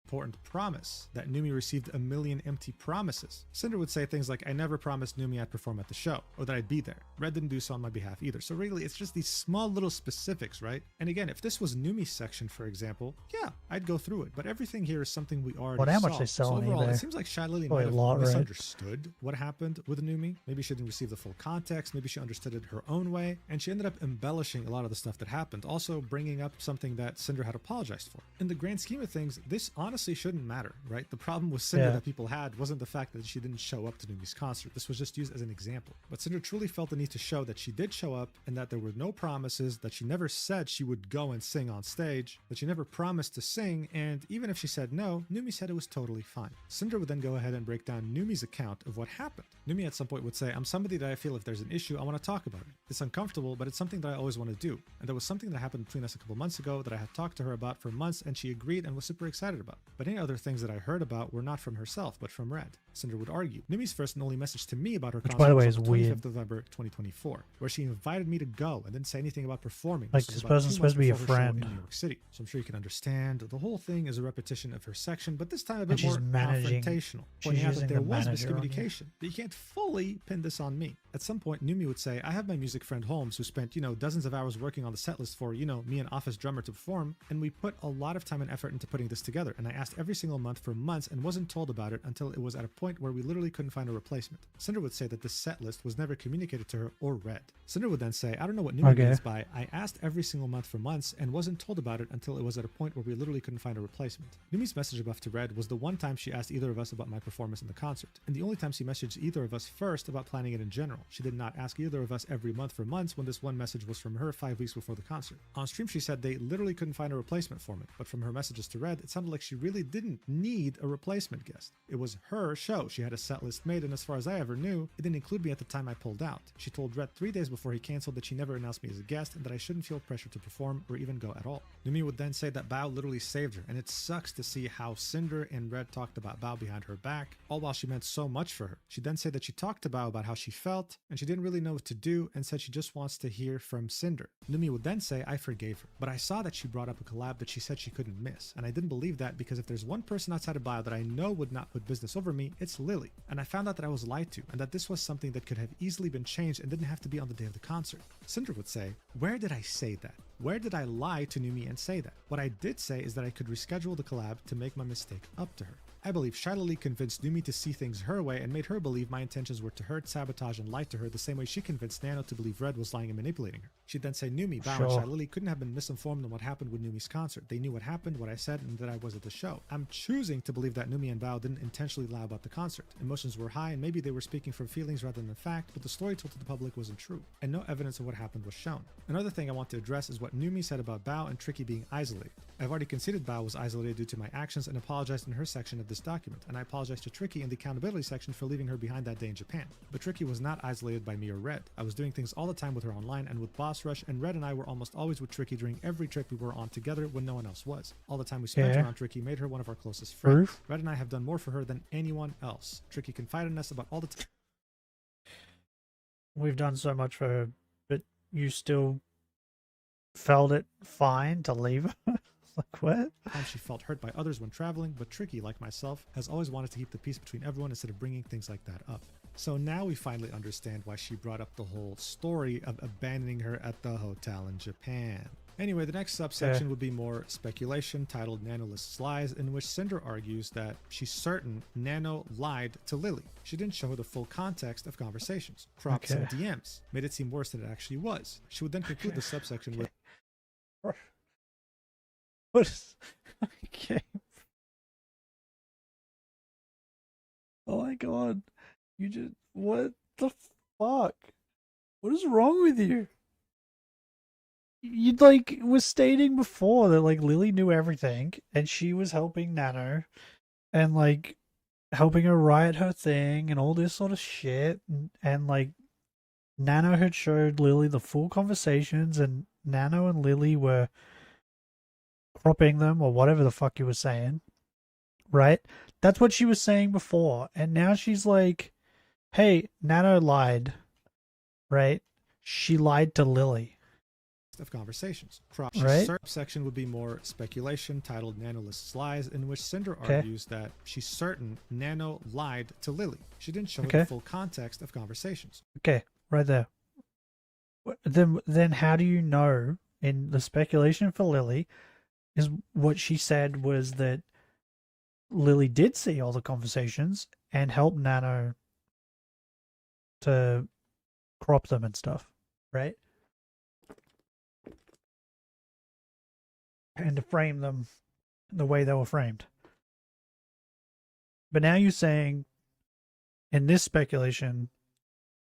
Important promise that Numi received a million empty promises. Cinder would say things like, I never promised Numi I'd perform at the show, or that I'd be there. Red didn't do so on my behalf either. So really, it's just these small little specifics, right? And again, if this was Numi's section, for example, yeah, I'd go through it. But everything here is something we already saw. How much they sell so on overall, eBay? it seems like Shy Lily might have misunderstood what happened with Numi. Maybe she didn't receive the full context. Maybe she understood it her own way. And she ended up embellishing a lot of the stuff that happened, also bringing up something that Cinder had apologized for. In the grand scheme of things, this honestly shouldn't matter. Right? The problem with Cinder that people had wasn't the fact that she didn't show up to Numi's concert. This was just used as an example. But Cinder truly felt the need to show that she did show up and that there were no promises, that she never said she would go and sing on stage, that she never promised to sing, and even if she said no, Numi said it was totally fine. Cinder would then go ahead and break down Numi's account of what happened. Numi at some point would say, I'm somebody that I feel if there's an issue, I want to talk about it. It's uncomfortable, but it's something that I always want to do. And there was something that happened between us a couple months ago that I had talked to her about for months and she agreed and was super excited about. But any other things that I heard about were not from herself, but from Red. Cinder would argue. Numi's first and only message to me about her concert by the way, was is on the 25th weird. of November 2024, where she invited me to go and didn't say anything about performing. Like, this person's supposed to be a friend. In New York City. So I'm sure you can understand the whole thing is a repetition of her section, but this time a bit she's more managing. confrontational. She's Pointing out using that there the was manager on you. miscommunication, but you can't fully pin this on me. At some point, Numi would say, I have my music music friend Holmes, who spent, dozens of hours working on the set list for, me and office drummer to perform, and we put a lot of time and effort into putting this together, and I asked every single month for months and wasn't told about it until it was at a point where we literally couldn't find a replacement. Cinder would say that this set list was never communicated to her or read. Cinder would then say, I don't know what Numi means by, I asked every single month for months and wasn't told about it until it was at a point where we literally couldn't find a replacement. Numi's message above to Red was the one time she asked either of us about my performance in the concert, and the only time she messaged either of us first about planning it in general. She did not ask either of us every month for months when this one message was from her 5 weeks before the concert. On stream she said they literally couldn't find a replacement for me, but from her messages to Red, it sounded like she really didn't need a replacement guest. It was her show. She had a set list made, and as far as I ever knew, it didn't include me at the time I pulled out. She told Red 3 days before he canceled that she never announced me as a guest and that I shouldn't feel pressure to perform or even go at all. Numi would then say that Bao literally saved her, and it sucks to see how Cinder and Red talked about Bao behind her back, all while she meant so much for her. She then said that she talked to Bao about how she felt, and she didn't really know what to do, and said she just wants to hear from Cinder. Numi would then say, I forgave her, but I saw that she brought up a collab that she said she couldn't miss, and I didn't believe that because if there's one person outside of Bao that I know would not put business over me, it's Lily. And I found out that I was lied to, and that this was something that could have easily been changed and didn't have to be on the day of the concert. Cinder would say, where did I say that? Where did I lie to Numi and say that? What I did say is that I could reschedule the collab to make my mistake up to her. I believe Shiley convinced Numi to see things her way and made her believe my intentions were to hurt, sabotage, and lie to her the same way she convinced Nano to believe Red was lying and manipulating her. She'd then say Numi, Bao, and Shiley couldn't have been misinformed on what happened with Numi's concert. They knew what happened, what I said, and that I was at the show. I'm choosing to believe that Numi and Bao didn't intentionally lie about the concert. Emotions were high and maybe they were speaking from feelings rather than fact, but the story told to the public wasn't true, and no evidence of what happened was shown. Another thing I want to address is what Numi said about Bao and Tricky being isolated. I've already conceded Bao was isolated due to my actions and apologized in her section of this document, and I apologized to Tricky in the accountability section for leaving her behind that day in Japan. But Tricky was not isolated by me or Red. I was doing things all the time with her online and with Boss Rush, and Red and I were almost always with Tricky during every trip we were on together when no one else was. All the time we spent around Tricky made her one of our closest friends. Red and I have done more for her than anyone else. Tricky confided in us about all the time. We've done so much for her, but you still felt it fine to leave her? Like, what? She felt hurt by others when traveling, but Tricky, like myself, has always wanted to keep the peace between everyone instead of bringing things like that up. So now we finally understand why she brought up the whole story of abandoning her at the hotel in Japan. Anyway, the next subsection would be more speculation titled Nano Lists Lies, in which Cinder argues that she's certain Nano lied to Lily. She didn't show her the full context of conversations, cropped some DMs, made it seem worse than it actually was. She would then conclude the subsection with what is okay. Oh my god. You just what the fuck? What is wrong with you? You like was stating before that like Lily knew everything and she was helping Nano and like helping her write her thing and all this sort of shit and like Nano had showed Lily the full conversations and Nano and Lily were cropping them or whatever the fuck you were saying, right? That's what she was saying before, and now she's like, hey, Nano lied, right? She lied to Lily. Of conversations. Right? Section would be more speculation titled Nano Lists Lies, in which Cinder argues that she's certain Nano lied to Lily. She didn't show her the full context of conversations. Okay, right there. Then how do you know in the speculation for Lily is what she said was that Lily did see all the conversations and helped Nano to crop them and stuff, right? And to frame them the way they were framed. But now you're saying in this speculation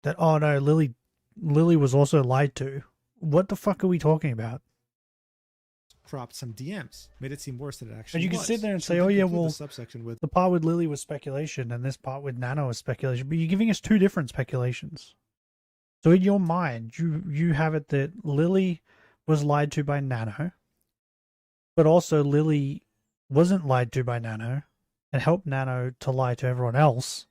that, oh no, Lily was also lied to. What the fuck are we talking about? Cropped some DMs, made it seem worse than it actually was. And you can sit there and say, oh yeah, well, the part with Lily was speculation and this part with Nano was speculation. But you're giving us two different speculations. So in your mind, you have it that Lily was lied to by Nano, but also Lily wasn't lied to by Nano and helped Nano to lie to everyone else.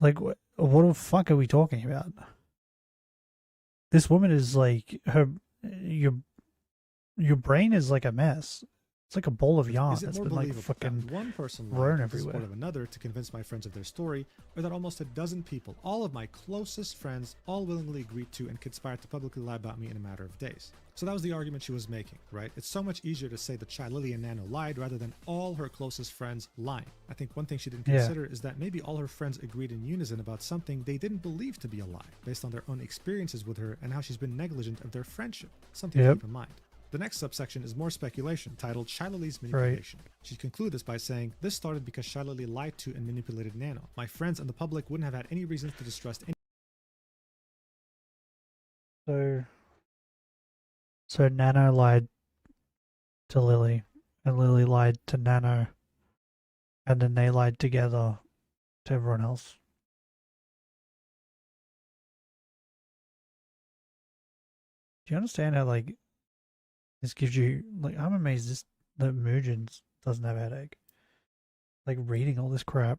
Like, what the fuck are we talking about? This woman is like, your brain is like a mess. It's like a ball of yarn Is it that's more been like believable fucking that one person thrown lied with the support everywhere? of another to convince my friends of their story, or that almost a dozen people, all of my closest friends, all willingly agreed to and conspired to publicly lie about me in a matter of days? So that was the argument she was making, right? It's so much easier to say that Shy Lily and Nano lied rather than all her closest friends lying. I think one thing she didn't consider is that maybe all her friends agreed in unison about something they didn't believe to be a lie, based on their own experiences with her and how she's been negligent of their friendship. Something to keep in mind. The next subsection is more speculation, titled Shy Lily's manipulation. She concludes this by saying, this started because Shy Lily lied to and manipulated Nano. My friends and the public wouldn't have had any reason to distrust any. So Nano lied to Lily, and Lily lied to Nano, and then they lied together to everyone else. Do you understand how, like, this gives you, like, I'm amazed that Mugen doesn't have a headache. Like, reading all this crap.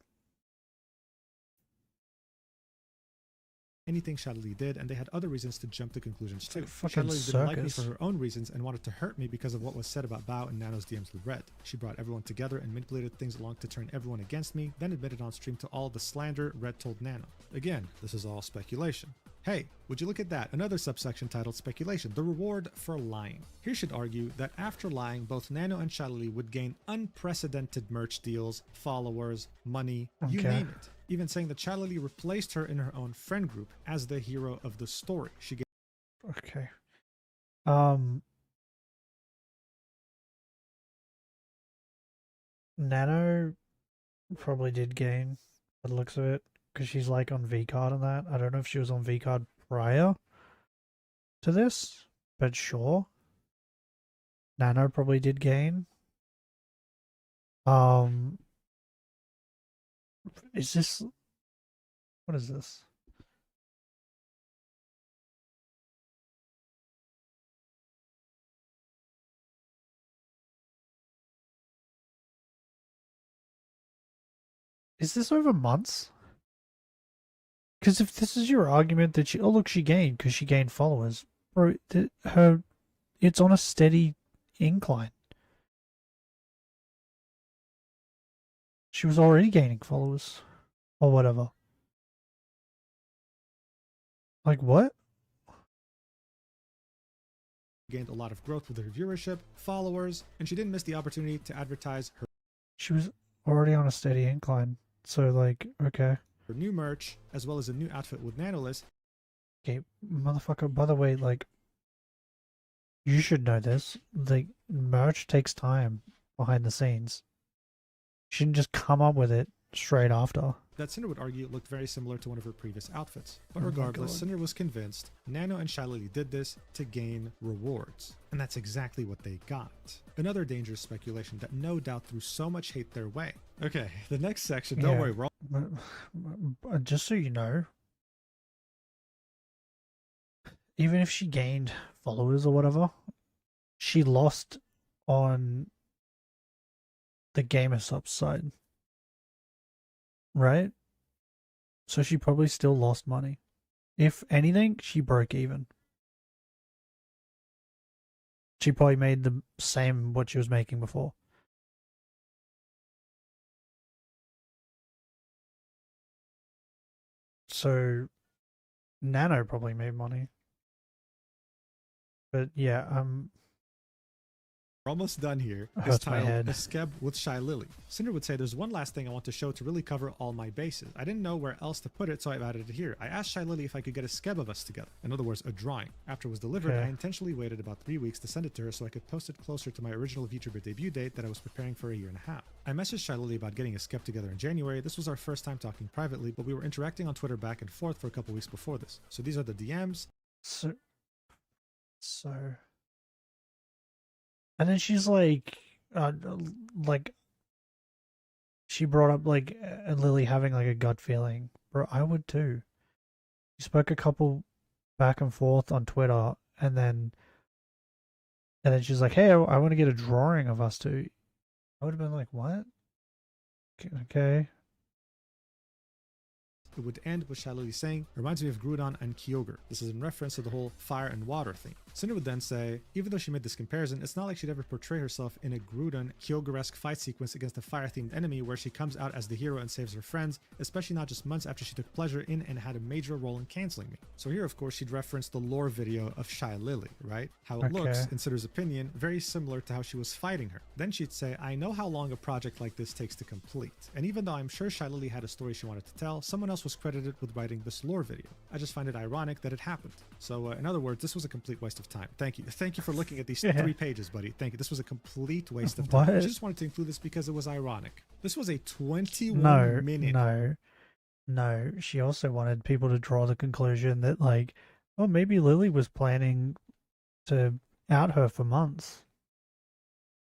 Anything Shy Lily did, and they had other reasons to jump to conclusions too. It's like Shy fucking Lily didn't like me circus. for her own reasons and wanted to hurt me because of what was said about Bao and Nano's DMs with Red. She brought everyone together and manipulated things along to turn everyone against me, then admitted on stream to all the slander Red told Nano. Again, this is all speculation. Hey, would you look at that? Another subsection titled Speculation, the reward for lying. Here should argue that after lying, both Nano and Shy Lily would gain unprecedented merch deals, followers, money, you name it. Even saying that Shy Lily replaced her in her own friend group as the hero of the story. She gave Okay. Nano probably did gain by the looks of it, because she's like on V-Card and that. I don't know if she was on V-Card prior to this, but sure. Nano probably did gain. Is this... What is this? Is this over months? Because if this is your argument that she... Oh, look, she gained because she gained followers. Bro, it's on a steady incline. She was already gaining followers. Or whatever. Like, what? gained a lot of growth with her viewership, followers, and she didn't miss the opportunity to advertise her. She was already on a steady incline. So, like, okay. Her new merch, as well as a new outfit with Nanolis. Okay, motherfucker, by the way, like, you should know this. The merch takes time behind the scenes. You shouldn't just come up with it straight after. That Cinder would argue looked very similar to one of her previous outfits. But regardless, Cinder was convinced Nano and Shy Lily did this to gain rewards. And that's exactly what they got. Another dangerous speculation that no doubt threw so much hate their way. Okay, the next section, don't worry, we're all... Just so you know, even if she gained followers or whatever, she lost on the GamerSup side. Right? So she probably still lost money. If anything, she broke even. She probably made the same what she was making before. So Nano probably made money. But yeah, we're almost done here. Hurts It's my titled head. A Skeb with Shy Lily. Cinder would say there's one last thing I want to show to really cover all my bases. I didn't know where else to put it, so I've added it here. I asked Shy Lily if I could get a Skeb of us together. In other words, a drawing. After it was delivered, Okay. I intentionally waited about 3 weeks to send it to her so I could post it closer to my original VTuber debut date that I was preparing for a year and a half. I messaged Shy Lily about getting a Skeb together in January. This was our first time talking privately, but we were interacting on Twitter back and forth for a couple weeks before this. So these are the DMs. So and then she's like she brought up like Lily having like a gut feeling. Bro, I would too. You spoke a couple back and forth on Twitter, and then she's like, "Hey, I want to get a drawing of us two." I would have been like, "What?" Okay. it would end with Shylily saying, reminds me of Groudon and Kyogre. This is in reference to the whole fire and water thing. Cinder would then say, even though she made this comparison, it's not like she'd ever portray herself in a Groudon Kyogre-esque fight sequence against a fire-themed enemy where she comes out as the hero and saves her friends, especially not just months after she took pleasure in and had a major role in canceling me. So here, of course, she'd reference the lore video of Shylily, right? How it looks, in Cinder's opinion, very similar to how she was fighting her. Then she'd say, I know how long a project like this takes to complete, and even though I'm sure Shylily had a story she wanted to tell, someone else was credited with writing this lore video. I just find it ironic that it happened. So in other words, this was a complete waste of time. Thank you. Thank you for looking at these 3 pages, buddy. Thank you. This was a complete waste of time. I just wanted to include this because it was ironic. This was a 21 minute. No. She also wanted people to draw the conclusion that, like, oh, maybe Lily was planning to out her for months.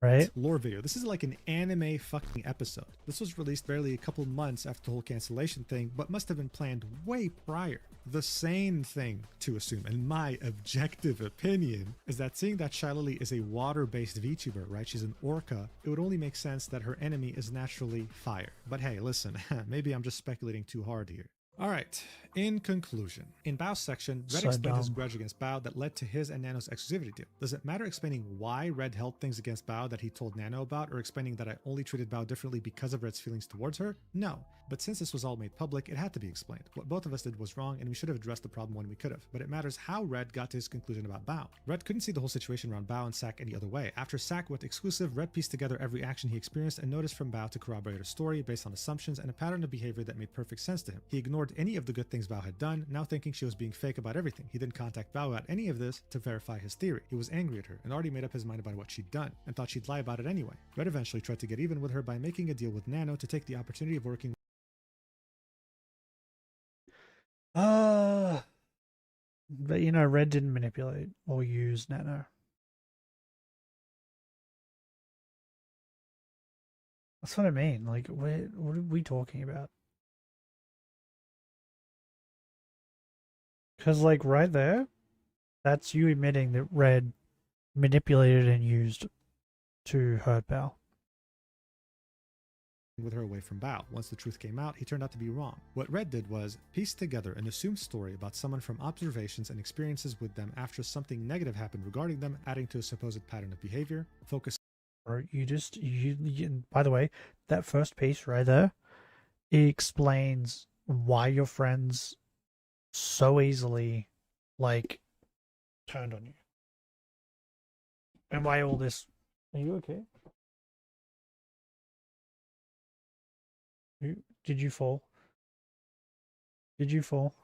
Right? Lore video. This is like an anime fucking episode. This was released barely a couple months after the whole cancellation thing, but must have been planned way prior. The sane thing to assume, in my objective opinion, is that seeing that Shylily is a water-based VTuber, right? She's an orca. It would only make sense that her enemy is naturally fire. But hey, listen, maybe I'm just speculating too hard here. Alright, in conclusion, in Bao's section, Red explained his grudge against Bao that led to his and Nano's exclusivity deal. Does it matter explaining why Red held things against Bao that he told Nano about, or explaining that I only treated Bao differently because of Red's feelings towards her? No. But since this was all made public, it had to be explained. What both of us did was wrong, and we should have addressed the problem when we could have. But it matters how Red got to his conclusion about Bao. Red couldn't see the whole situation around Bao and Sack any other way. After Sack went exclusive, Red pieced together every action he experienced and noticed from Bao to corroborate a story based on assumptions and a pattern of behavior that made perfect sense to him. He ignored any of the good things Bao had done, now thinking she was being fake about everything. He didn't contact Bao about any of this to verify his theory. He was angry at her and already made up his mind about what she'd done, and thought she'd lie about it anyway. Red eventually tried to get even with her by making a deal with Nano to take the opportunity of working but you know, Red didn't manipulate or use Nano. That's what I mean. Like, what are we talking about? Because, like, right there, that's you admitting that Red manipulated and used to hurt Bao. With her away from Bao. Once the truth came out, he turned out to be wrong. What Red did was piece together an assumed story about someone from observations and experiences with them after something negative happened regarding them, adding to a supposed pattern of behavior. Focus. Or you by the way, that first piece right there, it explains why your friends so easily, like, turned on you. And why all this... Are you okay? Did you fall? Did you fall?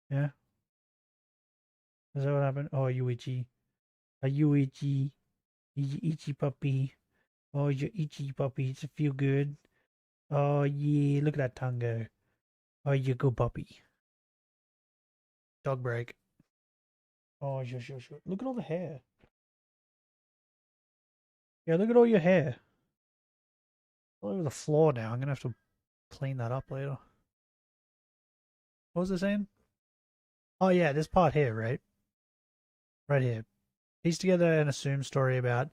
Yeah? Is that what happened? Oh, are you itchy? Are you itchy? You itchy puppy? Oh, you're itchy puppy. Does it feel good? Oh, yeah. Look at that tongue go. Oh, you go puppy. Dog break. Oh, sure. Look at all the hair. Yeah, look at all your hair. All over the floor now. I'm going to have to clean that up later. What was I saying? Oh, yeah, this part here, right? Right here. Piece together an assumed story about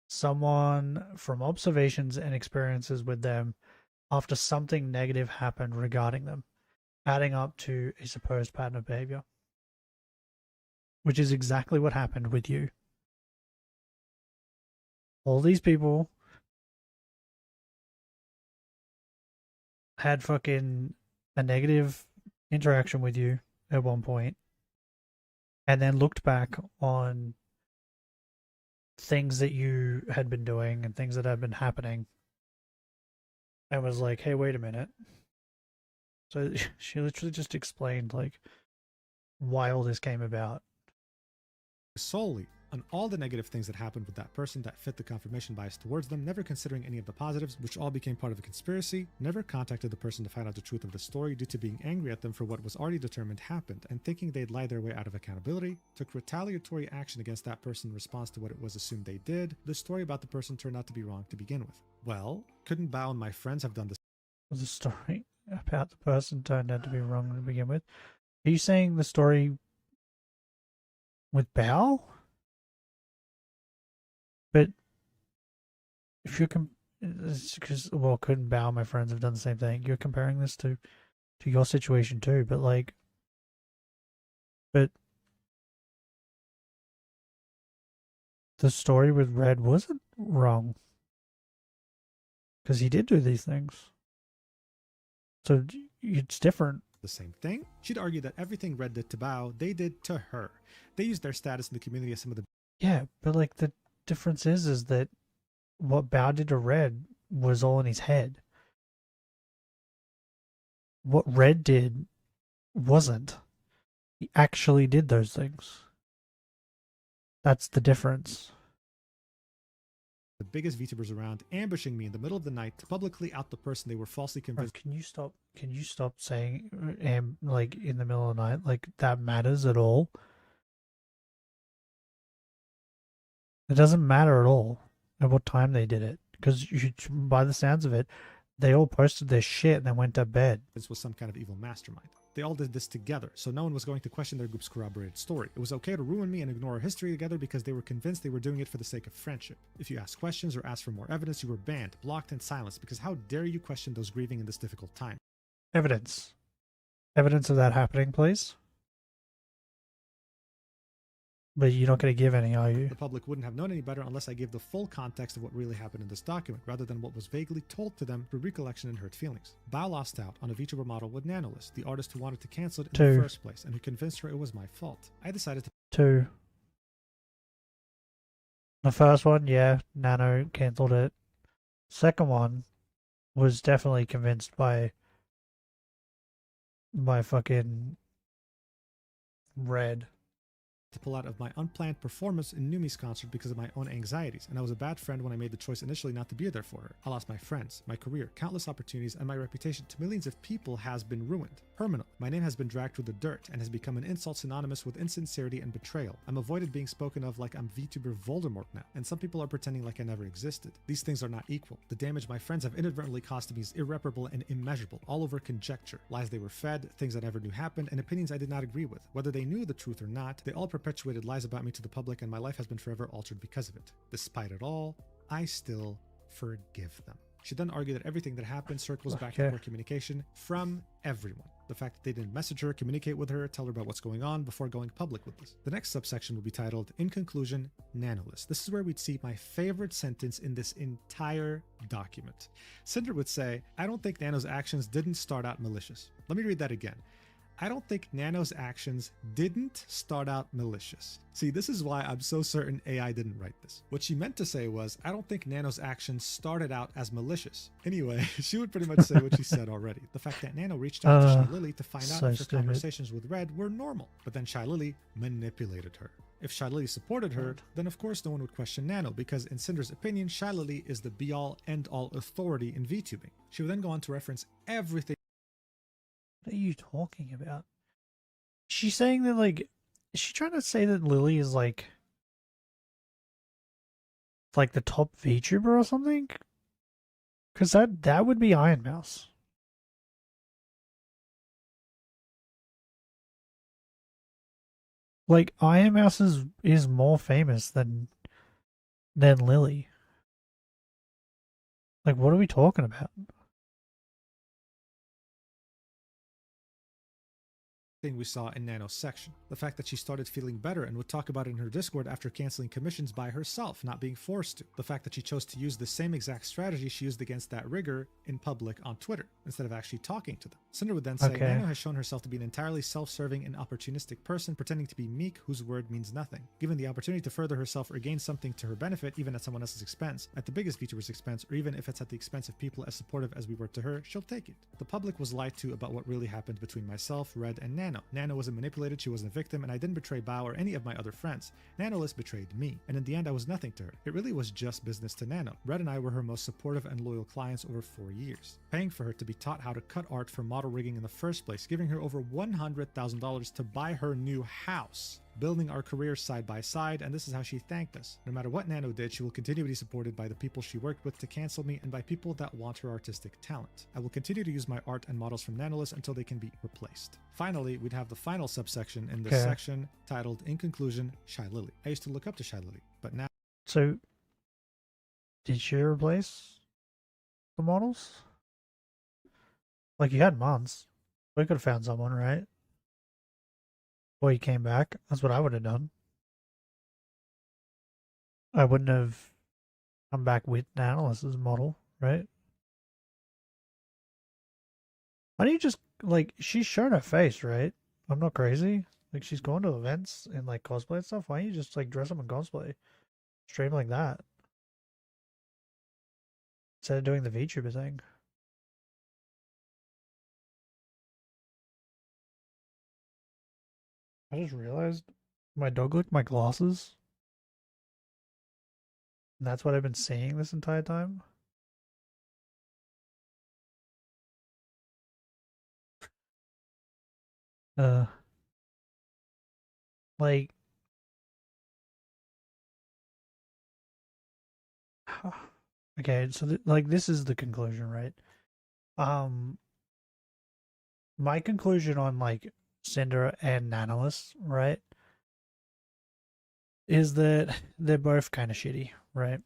someone from observations and experiences with them after something negative happened regarding them, adding up to a supposed pattern of behavior. Which is exactly what happened with you. All these people had fucking a negative interaction with you at one point, and then looked back on things that you had been doing and things that had been happening and was like, hey, wait a minute. So she literally just explained, like, why all this came about. Solely on all the negative things that happened with that person that fit the confirmation bias towards them, never considering any of the positives, which all became part of a conspiracy, never contacted the person to find out the truth of the story due to being angry at them for what was already determined happened, and thinking they'd lie their way out of accountability, took retaliatory action against that person in response to what it was assumed they did. The story about the person turned out to be wrong to begin with. Well, couldn't Bao and my friends have done this? The story about the person turned out to be wrong to begin with. Are you saying the story with Bao? But if you're because, well, couldn't Bao and my friends have done the same thing? You're comparing this to to your situation too, but like, but the story with Red wasn't wrong because he did do these things. So it's different. The same thing. She'd argue that everything Red did to Bao, they did to her. They used their status in the community as some of the... Yeah, but like the difference is that what Bao did to Red was all in his head. What Red did wasn't. He actually did those things. That's the difference. The biggest VTubers around, ambushing me in the middle of the night to publicly out the person they were falsely convinced... Can you stop saying like in the middle of the night, like that matters at all? It doesn't matter at all at what time they did it, because by the sounds of it, they all posted their shit and then went to bed. This was some kind of evil mastermind. They all did this together, so no one was going to question their group's corroborated story. It was okay to ruin me and ignore our history together because they were convinced they were doing it for the sake of friendship. If you asked questions or asked for more evidence, you were banned, blocked, and silenced, because how dare you question those grieving in this difficult time? Evidence. Evidence of that happening, please. But you're not going to give any, are you? The public wouldn't have known any better unless I gave the full context of what really happened in this document, rather than what was vaguely told to them through recollection and hurt feelings. Bao lost out on a VTuber model with Nanolist, the artist who wanted to cancel it in the first place, and who convinced her it was my fault. I decided to... 2. The first one, yeah, Nano cancelled it. Second one was definitely convinced by fucking Red. To pull out of my unplanned performance in Numi's concert because of my own anxieties, and I was a bad friend when I made the choice initially not to be there for her. I lost my friends, my career, countless opportunities, and my reputation to millions of people has been ruined. Permanently. My name has been dragged through the dirt and has become an insult synonymous with insincerity and betrayal. I'm avoided being spoken of like I'm VTuber Voldemort now, and some people are pretending like I never existed. These things are not equal. The damage my friends have inadvertently caused to me is irreparable and immeasurable, all over conjecture. Lies they were fed, things I never knew happened, and opinions I did not agree with. Whether they knew the truth or not, they all perpetuated lies about me to the public, and my life has been forever altered because of it. Despite it all, I still forgive them. She then argued that everything that happened circles back to poor communication from everyone. The fact that they didn't message her, communicate with her, tell her about what's going on before going public with this. The next subsection will be titled, In Conclusion, Nanolist. This is where we'd see my favorite sentence in this entire document. Cinder would say, I don't think Nano's actions didn't start out malicious. Let me read that again. I don't think Nano's actions didn't start out malicious. See, this is why I'm so certain AI didn't write this. What she meant to say was, I don't think Nano's actions started out as malicious. Anyway, she would pretty much say what she said already. The fact that Nano reached out to Shy Lily to find out if her conversations with Red were normal, but then Shy Lily manipulated her. If Shy Lily supported her, then of course no one would question Nano, because in Cinder's opinion, Shy Lily is the be-all, end-all authority in VTubing. She would then go on to reference everything. What are you talking about? She's saying that, like, is she trying to say that Lily is like the top VTuber or something? Because that would be Iron Mouse. Like, Iron Mouse is more famous than Lily. Like, what are we talking about? We saw in Nano's section. The fact that she started feeling better and would talk about it in her Discord after canceling commissions by herself, not being forced to. The fact that she chose to use the same exact strategy she used against that rigger in public on Twitter, instead of actually talking to them. Cinder would then say, Nano has shown herself to be an entirely self-serving and opportunistic person, pretending to be meek, whose word means nothing. Given the opportunity to further herself or gain something to her benefit, even at someone else's expense, at the biggest VTuber's expense, or even if it's at the expense of people as supportive as we were to her, she'll take it. The public was lied to about what really happened between myself, Red, and Nano. Nano wasn't manipulated, she wasn't a victim, and I didn't betray Bao or any of my other friends. Nanolist betrayed me, and in the end I was nothing to her. It really was just business to Nano. Red and I were her most supportive and loyal clients over 4 years, paying for her to be taught how to cut art for model rigging in the first place, giving her over $100,000 to buy her new house, building our careers side by side, and this is how she thanked us. No matter what Nano did, she will continue to be supported by the people she worked with to cancel me and by people that want her artistic talent. I will continue to use my art and models from Nanolist until they can be replaced. Finally, we'd have the final subsection in this section titled, In Conclusion, Shy Lily. I used to look up to Shy Lily, but now... So, did she replace the models? Like, you had Mons. We could have found someone, right? Before he came back. That's what I would have done. I wouldn't have come back with the analyst's model, right? Why don't you just, like, she's shown her face, right? I'm not crazy. Like, she's going to events and, like, cosplay and stuff. Why don't you just, like, dress up in cosplay? Stream like that. Instead of doing the VTuber thing. I just realized my dog licked my glasses. And that's what I've been seeing this entire time. Like, okay, so like this is the conclusion, right? My conclusion on like Cinder and Nanolis, right, is that they're both kind of shitty, right?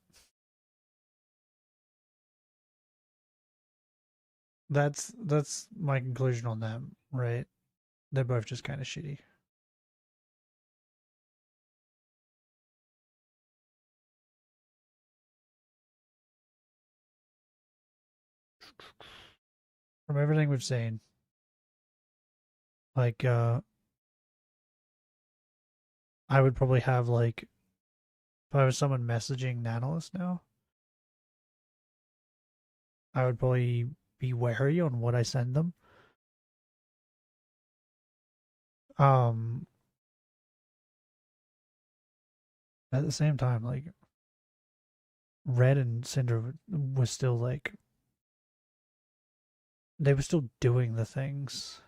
That's my conclusion on them, right? They're both just kind of shitty. From everything we've seen, like I would probably have like if I was someone messaging Nanolis now, I would probably be wary on what I send them. At the same time, like Red and Cinder was still like they were still doing the things.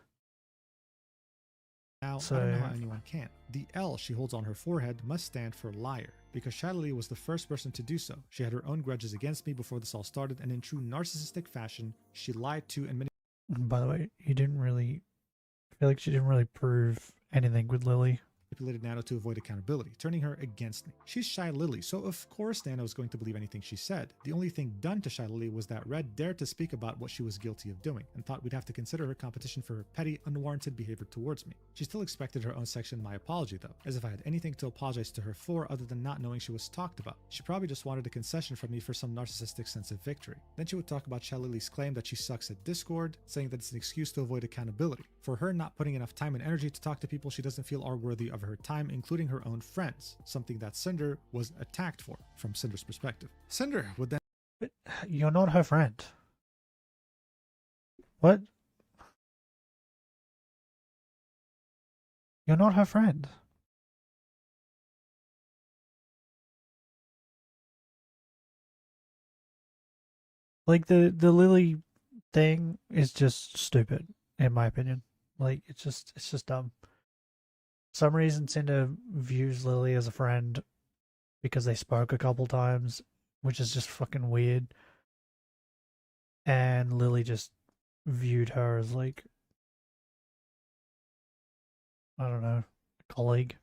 Now, I don't know how anyone can. The L she holds on her forehead must stand for liar, because Shiley was the first person to do so. She had her own grudges against me before this all started, and in true narcissistic fashion, she lied to and By the way, I feel like she didn't really prove anything with Lily. manipulated Nano to avoid accountability, turning her against me. She's Shy Lily, so of course Nano was going to believe anything she said. The only thing done to Shy Lily was that Red dared to speak about what she was guilty of doing, and thought we'd have to consider her competition for her petty, unwarranted behavior towards me. She still expected her own section in my apology though, as if I had anything to apologize to her for other than not knowing she was talked about. She probably just wanted a concession from me for some narcissistic sense of victory. Then she would talk about Shy Lily's claim that she sucks at Discord, saying that it's an excuse to avoid accountability. For her not putting enough time and energy to talk to people she doesn't feel are worthy of her time, including her own friends, something that Cinder was attacked for, from Cinder's perspective. Cinder would then— But you're not her friend. What? You're not her friend. Like the Lily thing is just stupid, in my opinion. Like it's just dumb. For some reason Cinder views Lily as a friend because they spoke a couple times, which is just fucking weird. And Lily just viewed her as like, I don't know, a colleague.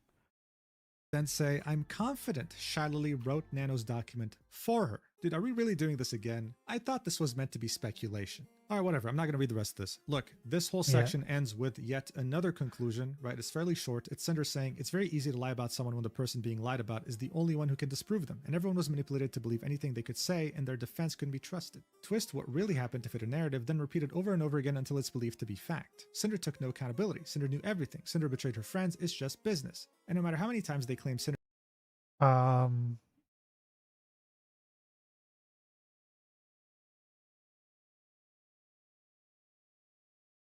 then say, I'm confident Shy Lily wrote Nano's document for her. Dude, are we really doing this again? I thought this was meant to be speculation. Alright, whatever, I'm not gonna read the rest of this. Look, this whole section ends with yet another conclusion, right? It's fairly short. It's Cinder saying, it's very easy to lie about someone when the person being lied about is the only one who can disprove them, and everyone was manipulated to believe anything they could say, and their defense couldn't be trusted. Twist what really happened to fit a narrative, then repeat it over and over again until it's believed to be fact. Cinder took no accountability. Cinder knew everything. Cinder betrayed her friends. It's just business. And no matter how many times they claim Cinder—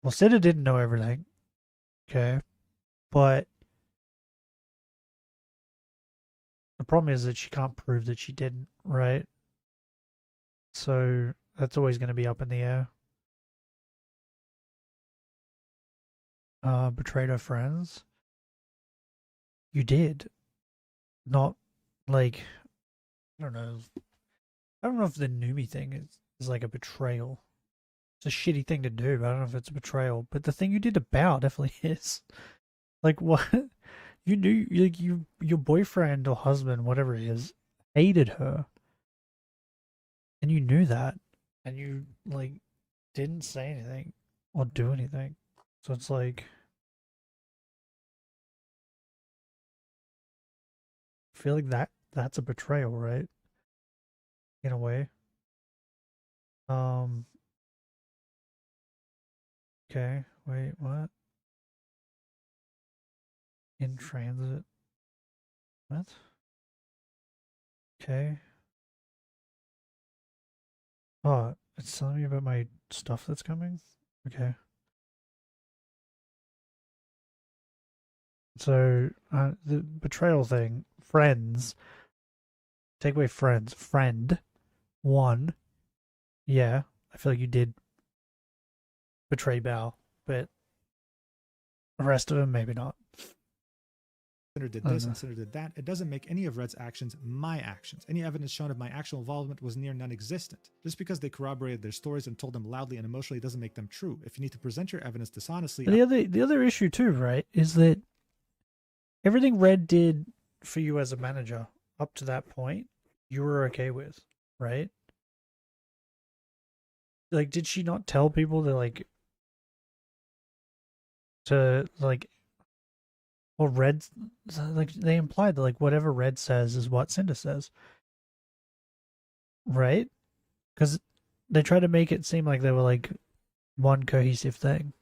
Well, Cinder didn't know everything. Okay. But the problem is that she can't prove that she didn't, right? So that's always going to be up in the air. Betrayed her friends. You did. Not like, I don't know. I don't know if the Numi thing is like a betrayal. It's a shitty thing to do, but I don't know if it's a betrayal. But the thing you did to Bao definitely is. Like, what? You knew, like, your boyfriend or husband, whatever it is, hated her. And you knew that. And you, like, didn't say anything or do anything. So it's like, I feel like that's a betrayal, right? In a way. Okay, wait, what? In transit. What? Okay. Oh, it's telling me about my stuff that's coming? Okay. So, the betrayal thing, friends, take away friends, friend, one, yeah, I feel like you did betray Bao, but the rest of them, maybe not. Cinder did this and Cinder did that. It doesn't make any of Red's actions my actions. Any evidence shown of my actual involvement was near non-existent. Just because they corroborated their stories and told them loudly and emotionally doesn't make them true. If you need to present your evidence dishonestly... The other issue too, right, is that everything Red did for you as a manager up to that point, you were okay with, right? Like, did she not tell people well, Red, like, they implied that, like, whatever Red says is what Cinder says. Right? Because they try to make it seem like they were, like, one cohesive thing.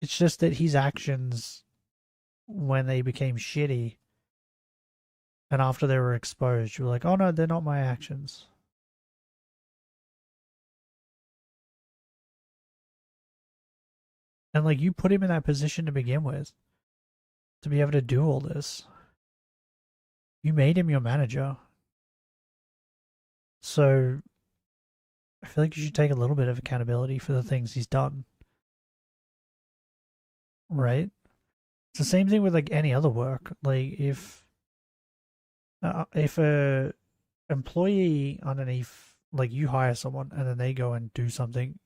It's just that his actions, when they became shitty, and after they were exposed, you were like, oh no, they're not my actions. And, like, you put him in that position to begin with, to be able to do all this. You made him your manager. So, I feel like you should take a little bit of accountability for the things he's done. Right? It's the same thing with, like, any other work. Like, if a employee underneath, like, you hire someone and then they go and do something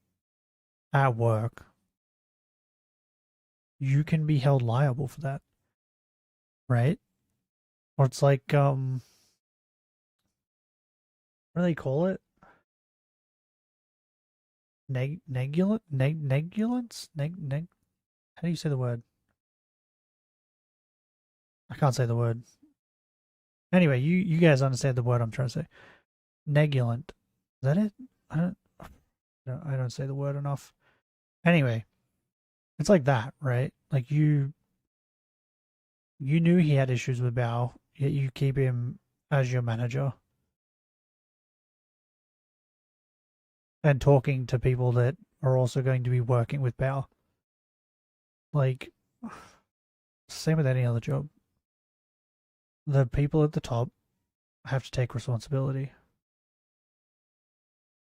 at work, you can be held liable for that. Right? Or it's like, what do they call it? Negulence? How do you say the word? I can't say the word. Anyway, you guys understand the word I'm trying to say. Negulent. Is that it? I don't say the word enough. Anyway, it's like that, right? Like, you knew he had issues with Bao, yet you keep him as your manager. And talking to people that are also going to be working with Bao. Like, same with any other job. The people at the top have to take responsibility.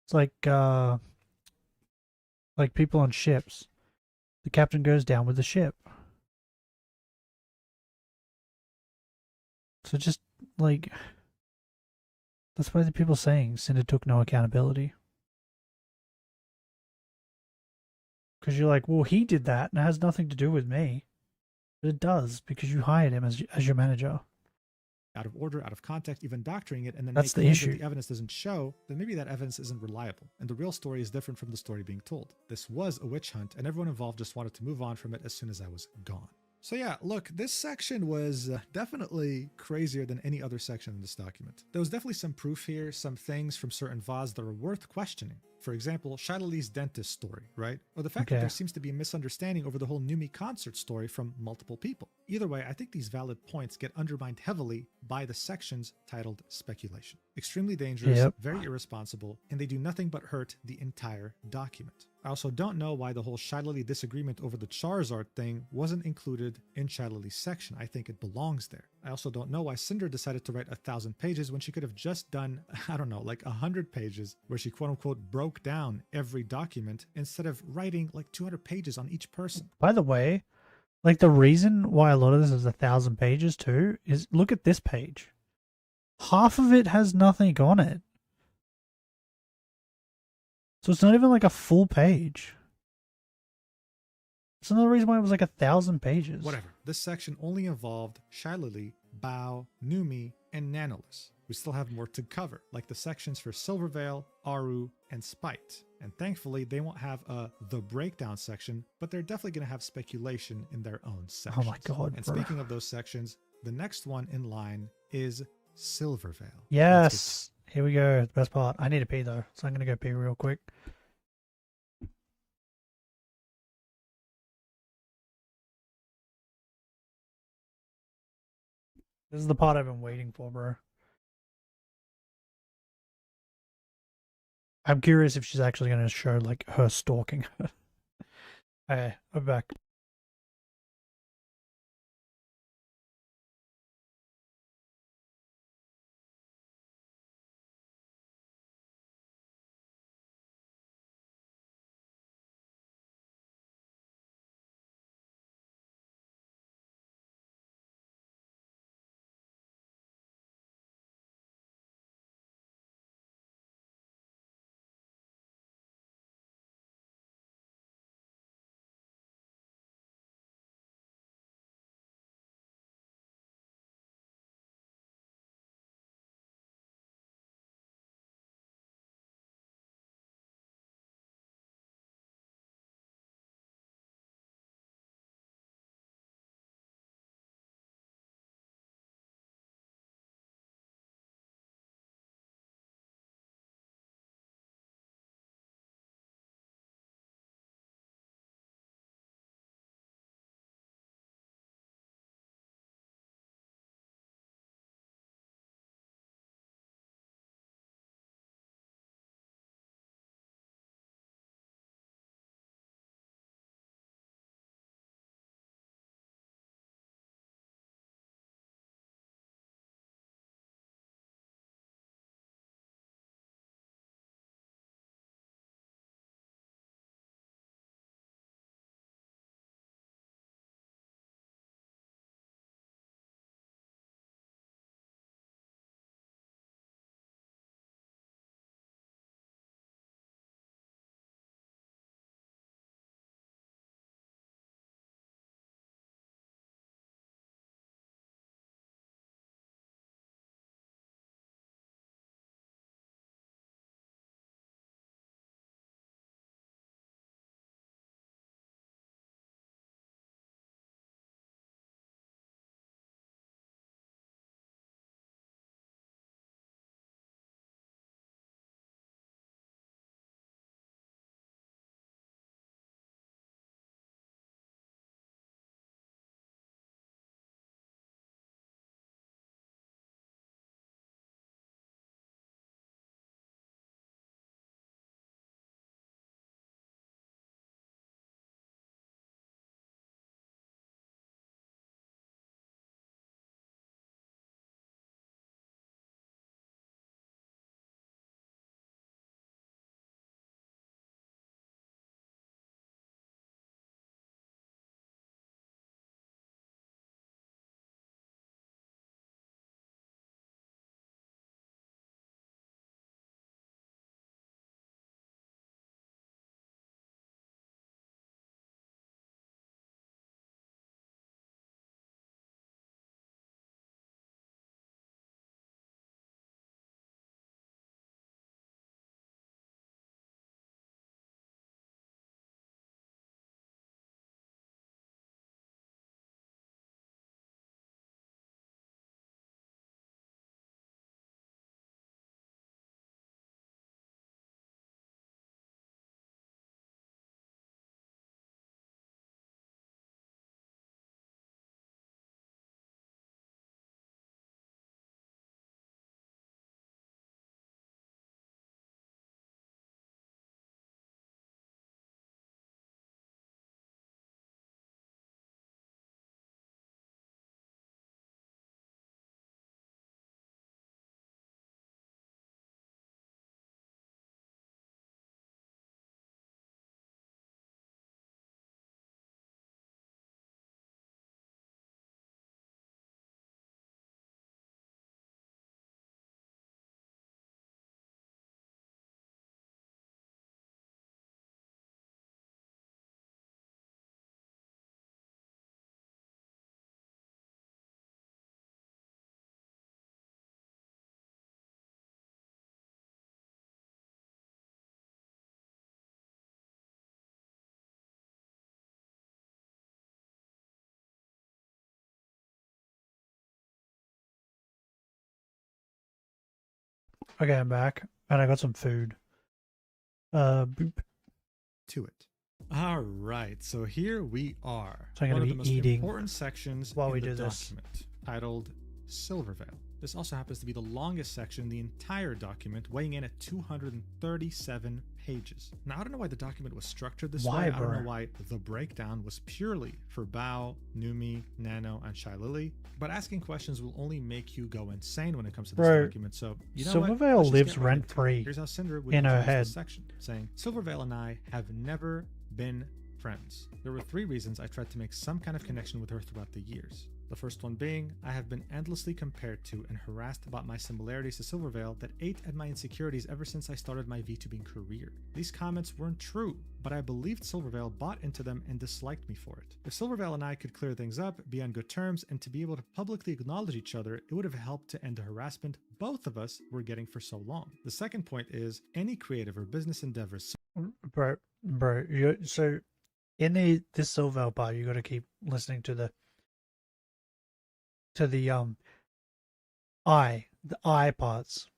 It's like people on ships. The captain goes down with the ship. So just, like, that's why the people saying Cinder took no accountability. Because you're like, well, he did that and it has nothing to do with me. But it does, because you hired him as your manager. Out of order, out of context, even doctoring it, and then that's make the issue. That the evidence doesn't show, then maybe that evidence isn't reliable, and the real story is different from the story being told. This was a witch hunt, and everyone involved just wanted to move on from it as soon as I was gone. So yeah, look, this section was definitely crazier than any other section in this document. There was definitely some proof here, some things from certain VODs that are worth questioning. For example, Shilali's dentist story, right? Or the fact that there seems to be a misunderstanding over the whole Numi concert story from multiple people. Either way, I think these valid points get undermined heavily by the sections titled speculation. Extremely dangerous, very irresponsible, and they do nothing but hurt the entire document. I also don't know why the whole Shilali disagreement over the Charizard thing wasn't included in Shilali's section. I think it belongs there. I also don't know why Cinder decided to write 1,000 pages when she could have just done, I don't know, like 100 pages where she quote-unquote broke down every document instead of writing like 200 pages on each person. By the way, like, the reason why a lot of this is 1,000 pages too is, look at this page. Half of it has nothing on it. So it's not even like a full page. It's another reason why it was like 1,000 pages. Whatever. This section only involved Shilali, Bao, Numi, and Nanolis. we still have more to cover, like the sections for Silvervale, Aru, and Spite. And thankfully, they won't have the breakdown section, but they're definitely going to have speculation in their own sections. Oh my god. And bro. speaking of those sections, the next one in line is Silvervale. Yes. Here we go. The best part. I need to pee though, so I'm gonna go pee real quick. This is the part I've been waiting for, bro. I'm curious if she's actually gonna show like her stalking her. Okay, I'm back. Okay, I'm back, and I got some food. Boop. To it. All right, so here we are. So I'm gonna one of be the most eating important sections while in we the do this. document, titled Silvervale. This also happens to be the longest section in the entire document, weighing in at 237 pages. Now, I don't know why the document was structured this way. I don't know why the breakdown was purely for Bao, Numi, Nano, and Shylily, but asking questions will only make you go insane when it comes to this document. So, you know what? Silvervale Let's just lives get right into it. rent-free Here's how Cinder would in her introduce head. this section, saying, Silvervale and I have never been friends. There were 3 reasons I tried to make some kind of connection with her throughout the years. The first one being, I have been endlessly compared to and harassed about my similarities to Silvervale that ate at my insecurities ever since I started my VTubing career. These comments weren't true, but I believed Silvervale bought into them and disliked me for it. If Silvervale and I could clear things up, be on good terms, and to be able to publicly acknowledge each other, it would have helped to end the harassment both of us were getting for so long. The second point is, any creative or business endeavors. Bro, so in this Silvervale part, you got to keep listening to the I parts.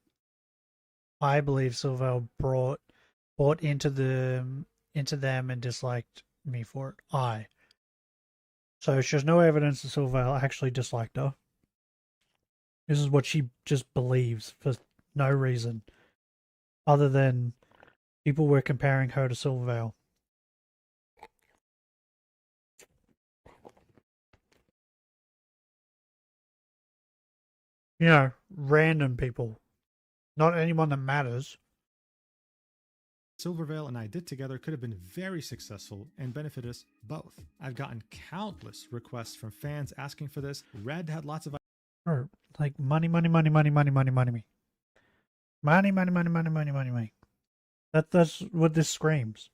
I believe Silvervale bought into them and disliked me for it. So there's no evidence that Silvervale actually disliked her. This is what she just believes for no reason, other than people were comparing her to Silvervale. You know, random people. Not anyone that matters. Silvervale and I did together could have been very successful and benefit us both. I've gotten countless requests from fans asking for this. Red had lots of Or like money. Money. That's what this screams.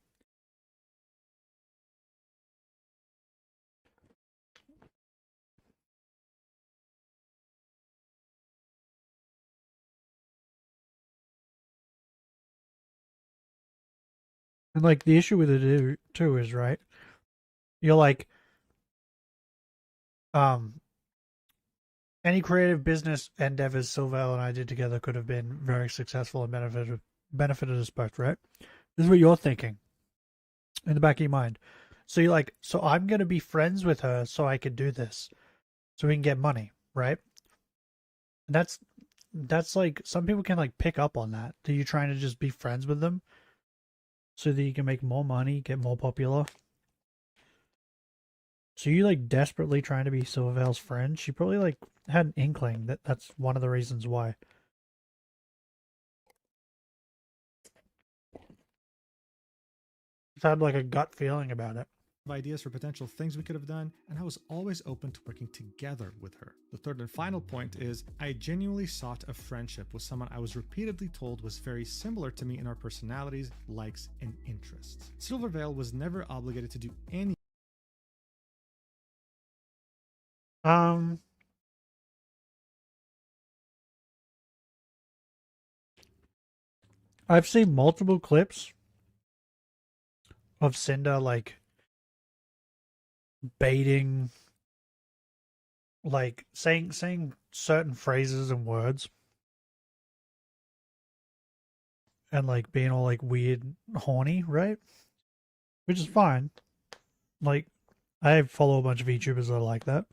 And like the issue with it too is, right, you're like, any creative business endeavors Silvervale and I did together could have been very successful and benefited us both, right? This is what you're thinking in the back of your mind. So you're like, so I'm gonna be friends with her so I could do this, so we can get money, right? And that's like, some people can like pick up on that. That you're trying to just be friends with them so that you can make more money, get more popular. So you like desperately trying to be Silvervale's friend? She probably like had an inkling that that's one of the reasons why. Just had like a gut feeling about it. ideas for potential things we could have done, and I was always open to working together with her. The third and final point is, I genuinely sought a friendship with someone I was repeatedly told was very similar to me in our personalities, likes, and interests. Silvervale was never obligated to do any. I've seen multiple clips of Cinder like baiting, like saying certain phrases and words, and like being all like weird, horny, right? Which is fine. Like, I follow a bunch of YouTubers that are like that.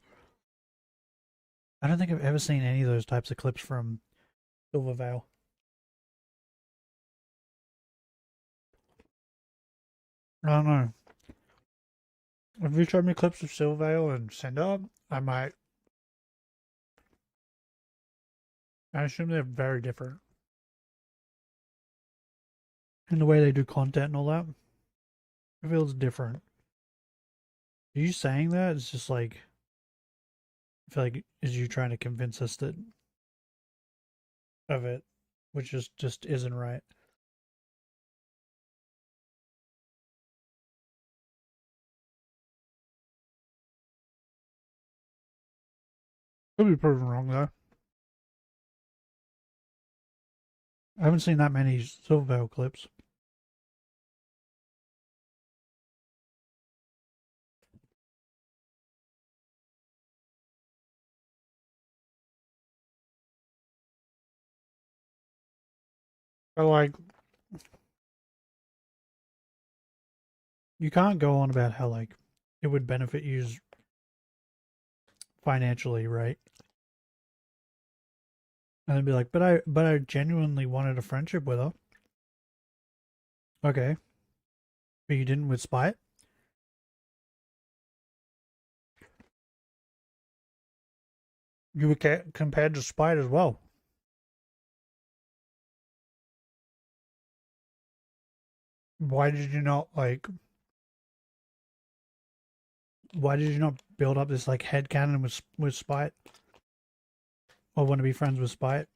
I don't think I've ever seen any of those types of clips from Silvervale. I don't know. If you showed me clips of Silvervale and Cinder, I might. I assume they're very different in the way they do content and all that. It feels different. Are you saying that? It's just like, I feel like, is you trying to convince us that of it, which just isn't right. Could be proven wrong though. I haven't seen that many Silvervale clips. But like, you can't go on about how like it would benefit you financially, right? And then be like, but I genuinely wanted a friendship with her. Okay. But you didn't with spite? You were compared to spite as well. Why did you not like? Why did you not build up this like headcanon with spite? Or want to be friends with spite?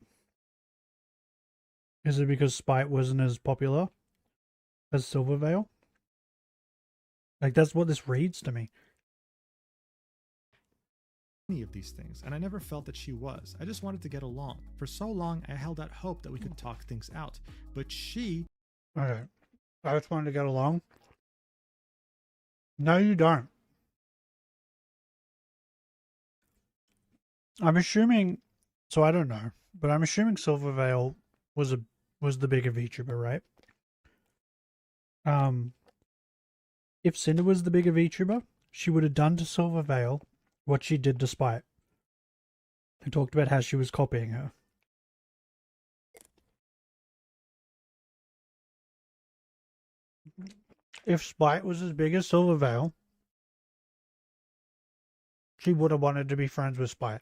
Is it because spite wasn't as popular as Silvervale? Like that's what this reads to me. Any of these things, and I never felt that she was. I just wanted to get along. For so long, I held out hope that we could talk things out, but she... Okay. I just wanted to get along. No, you don't. I'm assuming, so I don't know, but I'm assuming Silvervale was the bigger VTuber, right? If Cinder was the bigger VTuber, she would have done to Silvervale what she did to Spite. I talked about how she was copying her. If Spite was as big as Silvervale, she would have wanted to be friends with Spite.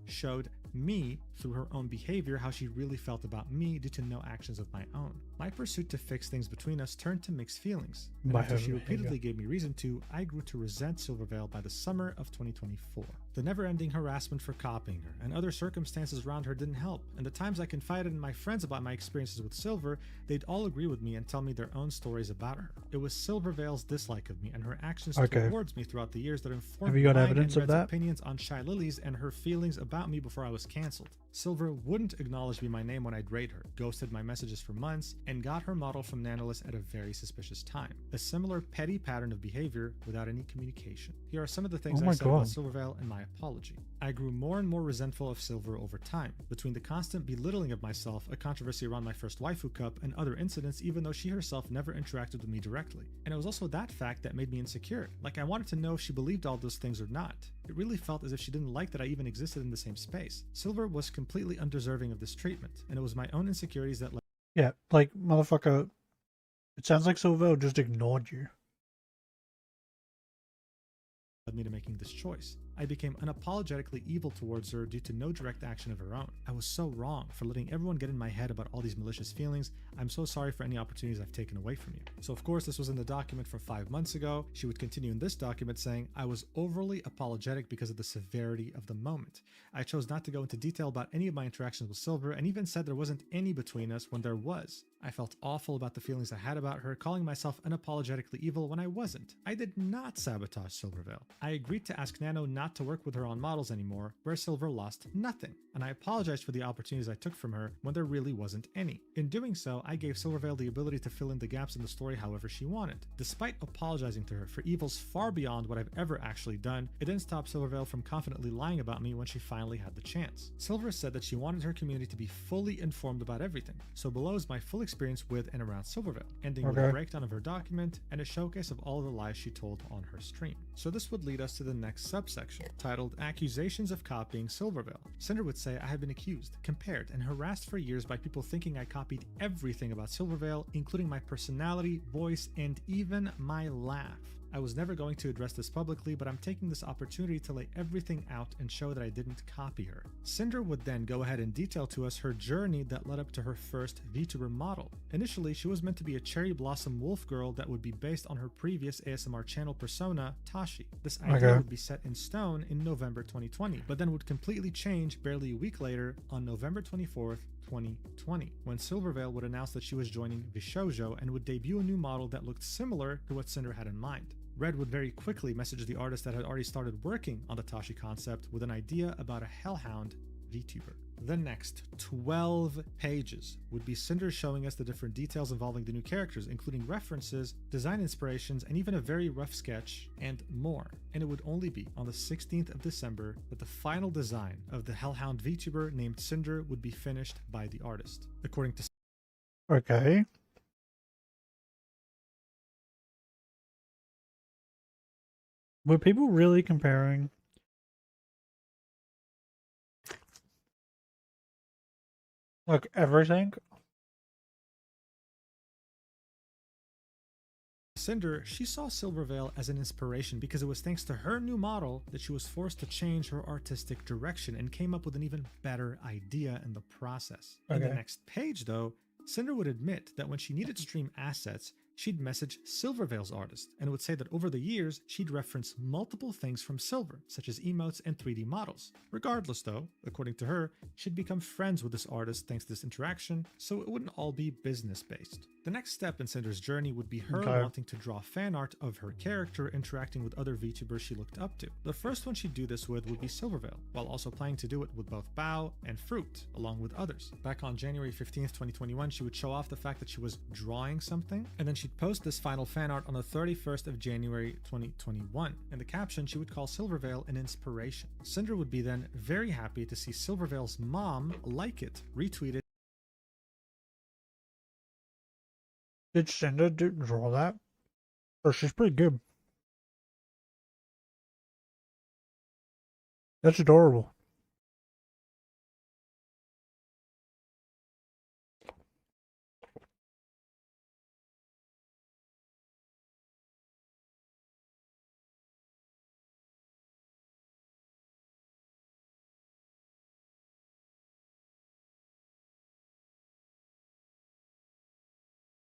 Showed me through her own behavior how she really felt about me due to no actions of my own. My pursuit to fix things between us turned to mixed feelings. And By after her she behavior. repeatedly gave me reason to, I grew to resent Silvervale by the summer of 2024. The never-ending harassment for copying her and other circumstances around her didn't help, and the times I confided in my friends about my experiences with Silver, they'd all agree with me and tell me their own stories about her. It was Silvervale's dislike of me and her actions towards me throughout the years that informed Have you got mine evidence and of Red's that? opinions on Shy Lily's and her feelings about me before I was cancelled. Silver wouldn't acknowledge me by name when I'd raid her, ghosted my messages for months, and got her model from Nanolist at a very suspicious time. A similar petty pattern of behavior without any communication. Here are some of the things I said about Silvervale and my apology. I grew more and more resentful of Silver over time, between the constant belittling of myself, a controversy around my first waifu cup, and other incidents even though she herself never interacted with me directly. And it was also that fact that made me insecure. Like I wanted to know if she believed all those things or not. It really felt as if she didn't like that I even existed in the same space. Silver was completely undeserving of this treatment, and it was my own insecurities that led Yeah, like, motherfucker, it sounds like Silvervale just ignored you. me to making this choice. I became unapologetically evil towards her due to no direct action of her own. I was so wrong for letting everyone get in my head about all these malicious feelings. I'm so sorry for any opportunities I've taken away from you. So of course this was in the document from 5 months ago. She would continue in this document saying, I was overly apologetic because of the severity of the moment. I chose not to go into detail about any of my interactions with Silver and even said there wasn't any between us when there was. I felt awful about the feelings I had about her, calling myself unapologetically evil when I wasn't. I did not sabotage Silvervale. I agreed to ask Nano not to work with her on models anymore, where Silver lost nothing, and I apologized for the opportunities I took from her when there really wasn't any. In doing so, I gave Silvervale the ability to fill in the gaps in the story however she wanted. Despite apologizing to her for evils far beyond what I've ever actually done, it didn't stop Silvervale from confidently lying about me when she finally had the chance. Silver said that she wanted her community to be fully informed about everything, so below is my full experience with and around Silvervale, ending with a breakdown of her document and a showcase of all the lies she told on her stream. So this would lead us to the next subsection, titled Accusations of Copying Silvervale. Cinder would say I have been accused, compared, and harassed for years by people thinking I copied everything about Silvervale, including my personality, voice, and even my laugh. I was never going to address this publicly, but I'm taking this opportunity to lay everything out and show that I didn't copy her. Cinder would then go ahead and detail to us her journey that led up to her first VTuber model. Initially, she was meant to be a cherry blossom wolf girl that would be based on her previous ASMR channel persona, Tashi. This idea would be set in stone in November 2020, but then would completely change barely a week later on November 24th, 2020, when Silvervale would announce that she was joining Vishoujo and would debut a new model that looked similar to what Cinder had in mind. Red would very quickly message the artist that had already started working on the Tashi concept with an idea about a Hellhound VTuber. The next 12 pages would be Cinder showing us the different details involving the new characters, including references, design inspirations, and even a very rough sketch, and more. And it would only be on the 16th of December that the final design of the Hellhound VTuber named Cinder would be finished by the artist. According to Okay. Were people really comparing? Like everything? Cinder, she saw Silvervale as an inspiration because it was thanks to her new model that she was forced to change her artistic direction and came up with an even better idea in the process. In the Okay. next page, though, Cinder would admit that when she needed to stream assets, she'd message Silvervale's artist and would say that over the years, she'd reference multiple things from Silver, such as emotes and 3D models. Regardless, though, according to her, she'd become friends with this artist thanks to this interaction, so it wouldn't all be business-based. The next step in Cinder's journey would be her Okay. wanting to draw fan art of her character interacting with other VTubers she looked up to. The first one she'd do this with would be Silvervale, while also planning to do it with both Bao and Fruit, along with others. Back on January 15th, 2021, she would show off the fact that she was drawing something, and then she'd post this final fan art on the 31st of January 2021. In the caption, she would call Silvervale an inspiration. Cinder would be then very happy to see Silvervale's mom like it, retweet it, Did Cinder draw that? Or she's pretty good. That's adorable.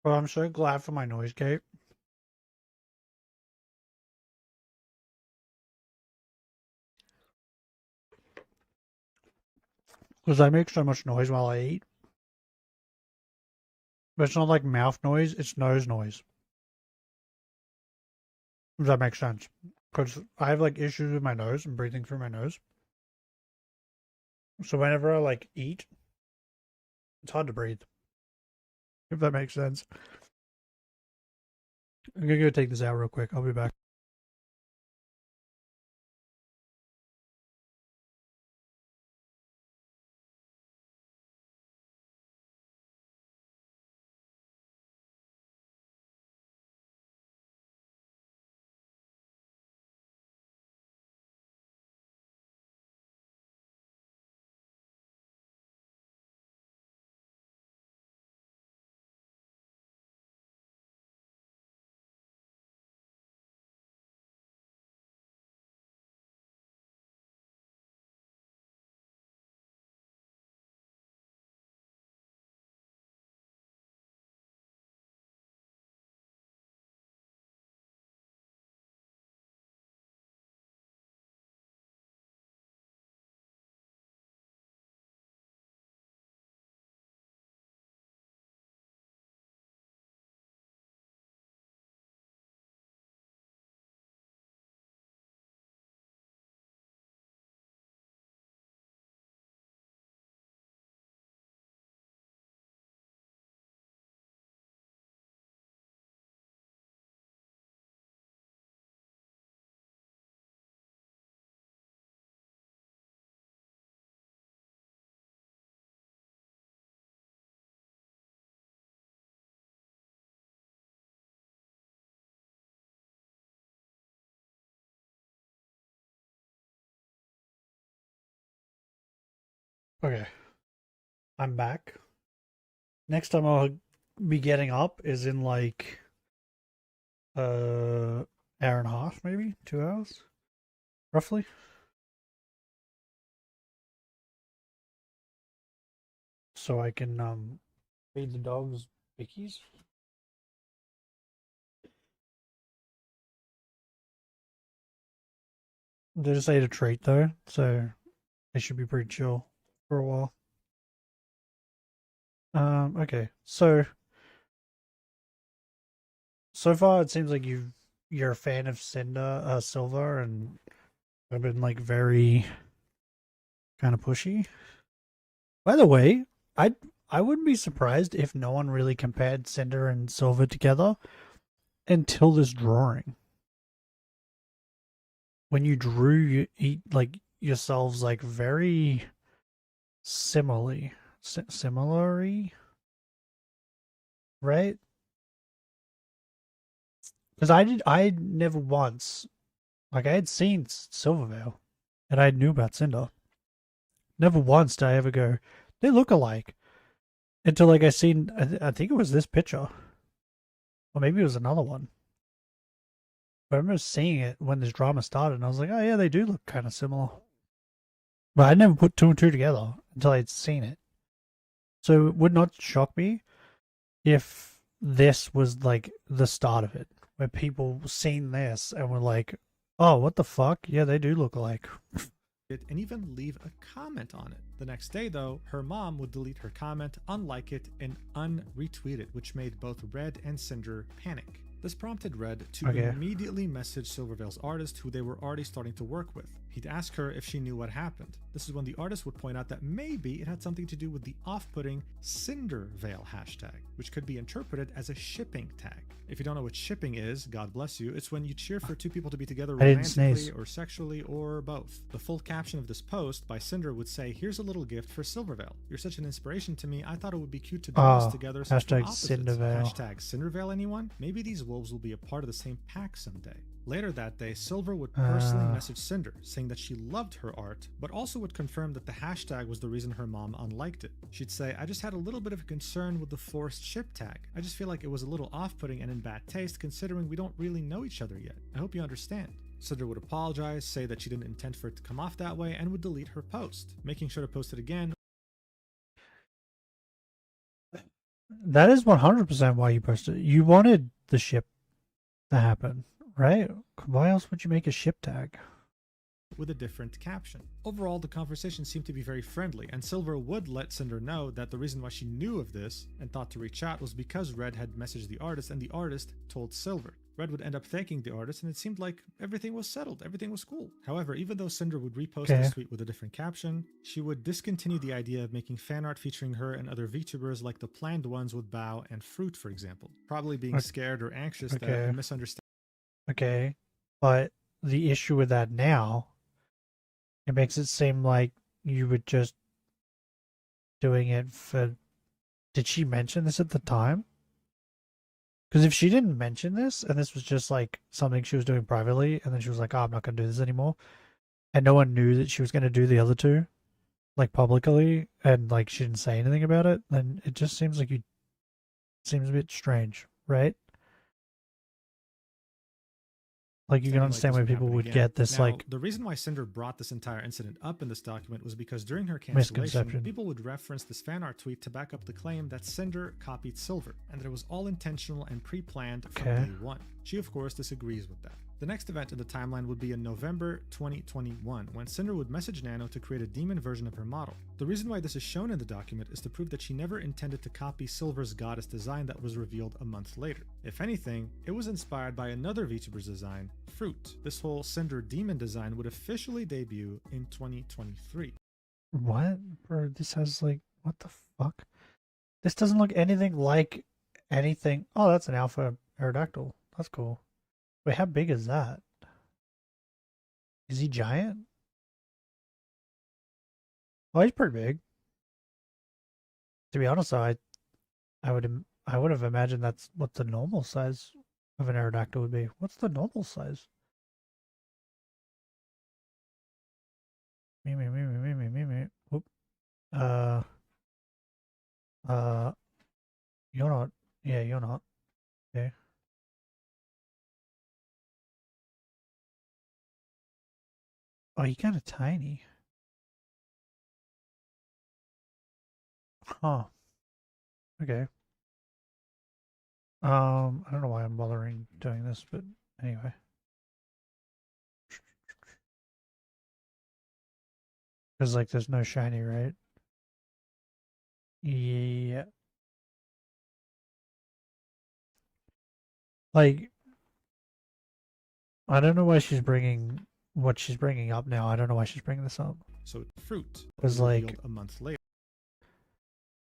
Well, I'm so glad for my noise gate. Because I make so much noise while I eat. But it's not like mouth noise, it's nose noise. Does that make sense? Because I have like issues with my nose and breathing through my nose. So whenever I like eat, it's hard to breathe. If that makes sense. I'm gonna go take this out real quick. I'll be back. Okay. I'm back. Next time I'll be getting up is in like hour and a half, maybe 2 hours, roughly. So I can feed the dogs bickies. They just ate a treat though, so they should be pretty chill for a while. Okay, so far it seems like you're a fan of Silver, and I've been like very kind of pushy. By the way, I wouldn't be surprised if no one really compared Cinder and Silver together until this drawing. When you drew you eat like yourselves like very similarly. right? Because I never once, like, I had seen Silvervale, and I knew about Cinder. Never once did I ever go, they look alike. Until, like, I seen, I think it was this picture. Or maybe it was another one. But I remember seeing it when this drama started, and I was like, oh yeah, they do look kind of similar. But I never put two and two together until I'd seen it. So it would not shock me if this was, like, the start of it. Where people seen this and were like, oh, what the fuck? Yeah, they do look alike. And even leave a comment on it. The next day, though, her mom would delete her comment, unlike it, and unretweet it, which made both Red and Cinder panic. This prompted Red to immediately message Silvervale's artist, who they were already starting to work with. He'd ask her if she knew what happened. This is when the artist would point out that maybe it had something to do with the off-putting Cindervale hashtag, which could be interpreted as a shipping tag. If you don't know what shipping is, God bless you, it's when you cheer for two people to be together romantically or sexually or both. The full caption of this post by Cinder would say, here's a little gift for Silvervale. You're such an inspiration to me, I thought it would be cute to do this together. Hashtag Cindervale. Hashtag Cindervale, anyone? Maybe these wolves will be a part of the same pack someday. Later that day, Silver would personally message Cinder, saying that she loved her art, but also would confirm that the hashtag was the reason her mom unliked it. She'd say, I just had a little bit of a concern with the forced ship tag. I just feel like it was a little off-putting and in bad taste considering we don't really know each other yet. I hope you understand. Cinder would apologize, say that she didn't intend for it to come off that way, and would delete her post, making sure to post it again. That is 100% why you posted it. You wanted the ship to happen, right? Why else would you make a ship tag? With a different caption. Overall, the conversation seemed to be very friendly, and Silver would let Cinder know that the reason why she knew of this and thought to reach out was because Red had messaged the artist and the artist told Silver. Red would end up thanking the artist, and it seemed like everything was settled, everything was cool. However, even though Cinder would repost this tweet with a different caption, she would discontinue the idea of making fan art featuring her and other VTubers like the planned ones with Bao and Fruit, for example. Probably being scared or anxious that a misunderstanding. Okay, but the issue with that now, it makes it seem like you were just doing it for... Did she mention this at the time? Because if she didn't mention this, and this was just like something she was doing privately, and then she was like, oh, I'm not going to do this anymore, and no one knew that she was going to do the other two, like publicly, and like she didn't say anything about it, then it just seems like seems a bit strange, right? Like, you can understand why people would get this, now, like... The reason why Cinder brought this entire incident up in this document was because during her cancellation, people would reference this fan art tweet to back up the claim that Cinder copied Silver, and that it was all intentional and pre-planned from day one. She, of course, disagrees with that. The next event in the timeline would be in November 2021, when Cinder would message Nano to create a demon version of her model. The reason why this is shown in the document is to prove that she never intended to copy Silver's goddess design that was revealed a month later. If anything, it was inspired by another VTuber's design, Fruit. This whole Cinder demon design would officially debut in 2023. What? Bro, this has like... What the fuck? This doesn't look anything like anything... Oh, that's an alpha Aerodactyl. That's cool. Wait, how big is that? Is he giant? Oh, he's pretty big. To be honest, though, I would have imagined that's what the normal size of an Aerodactyl would be. What's the normal size? Me. Whoop. You're not. Yeah, you're not. Okay. Oh, you're kind of tiny. Huh. Okay. I don't know why I'm bothering doing this, but anyway. Because, like, there's no shiny, right? Yeah. Like, I don't know why she's bringing what she's bringing up now. I don't know why she's bringing this up. So Fruit was like a month later.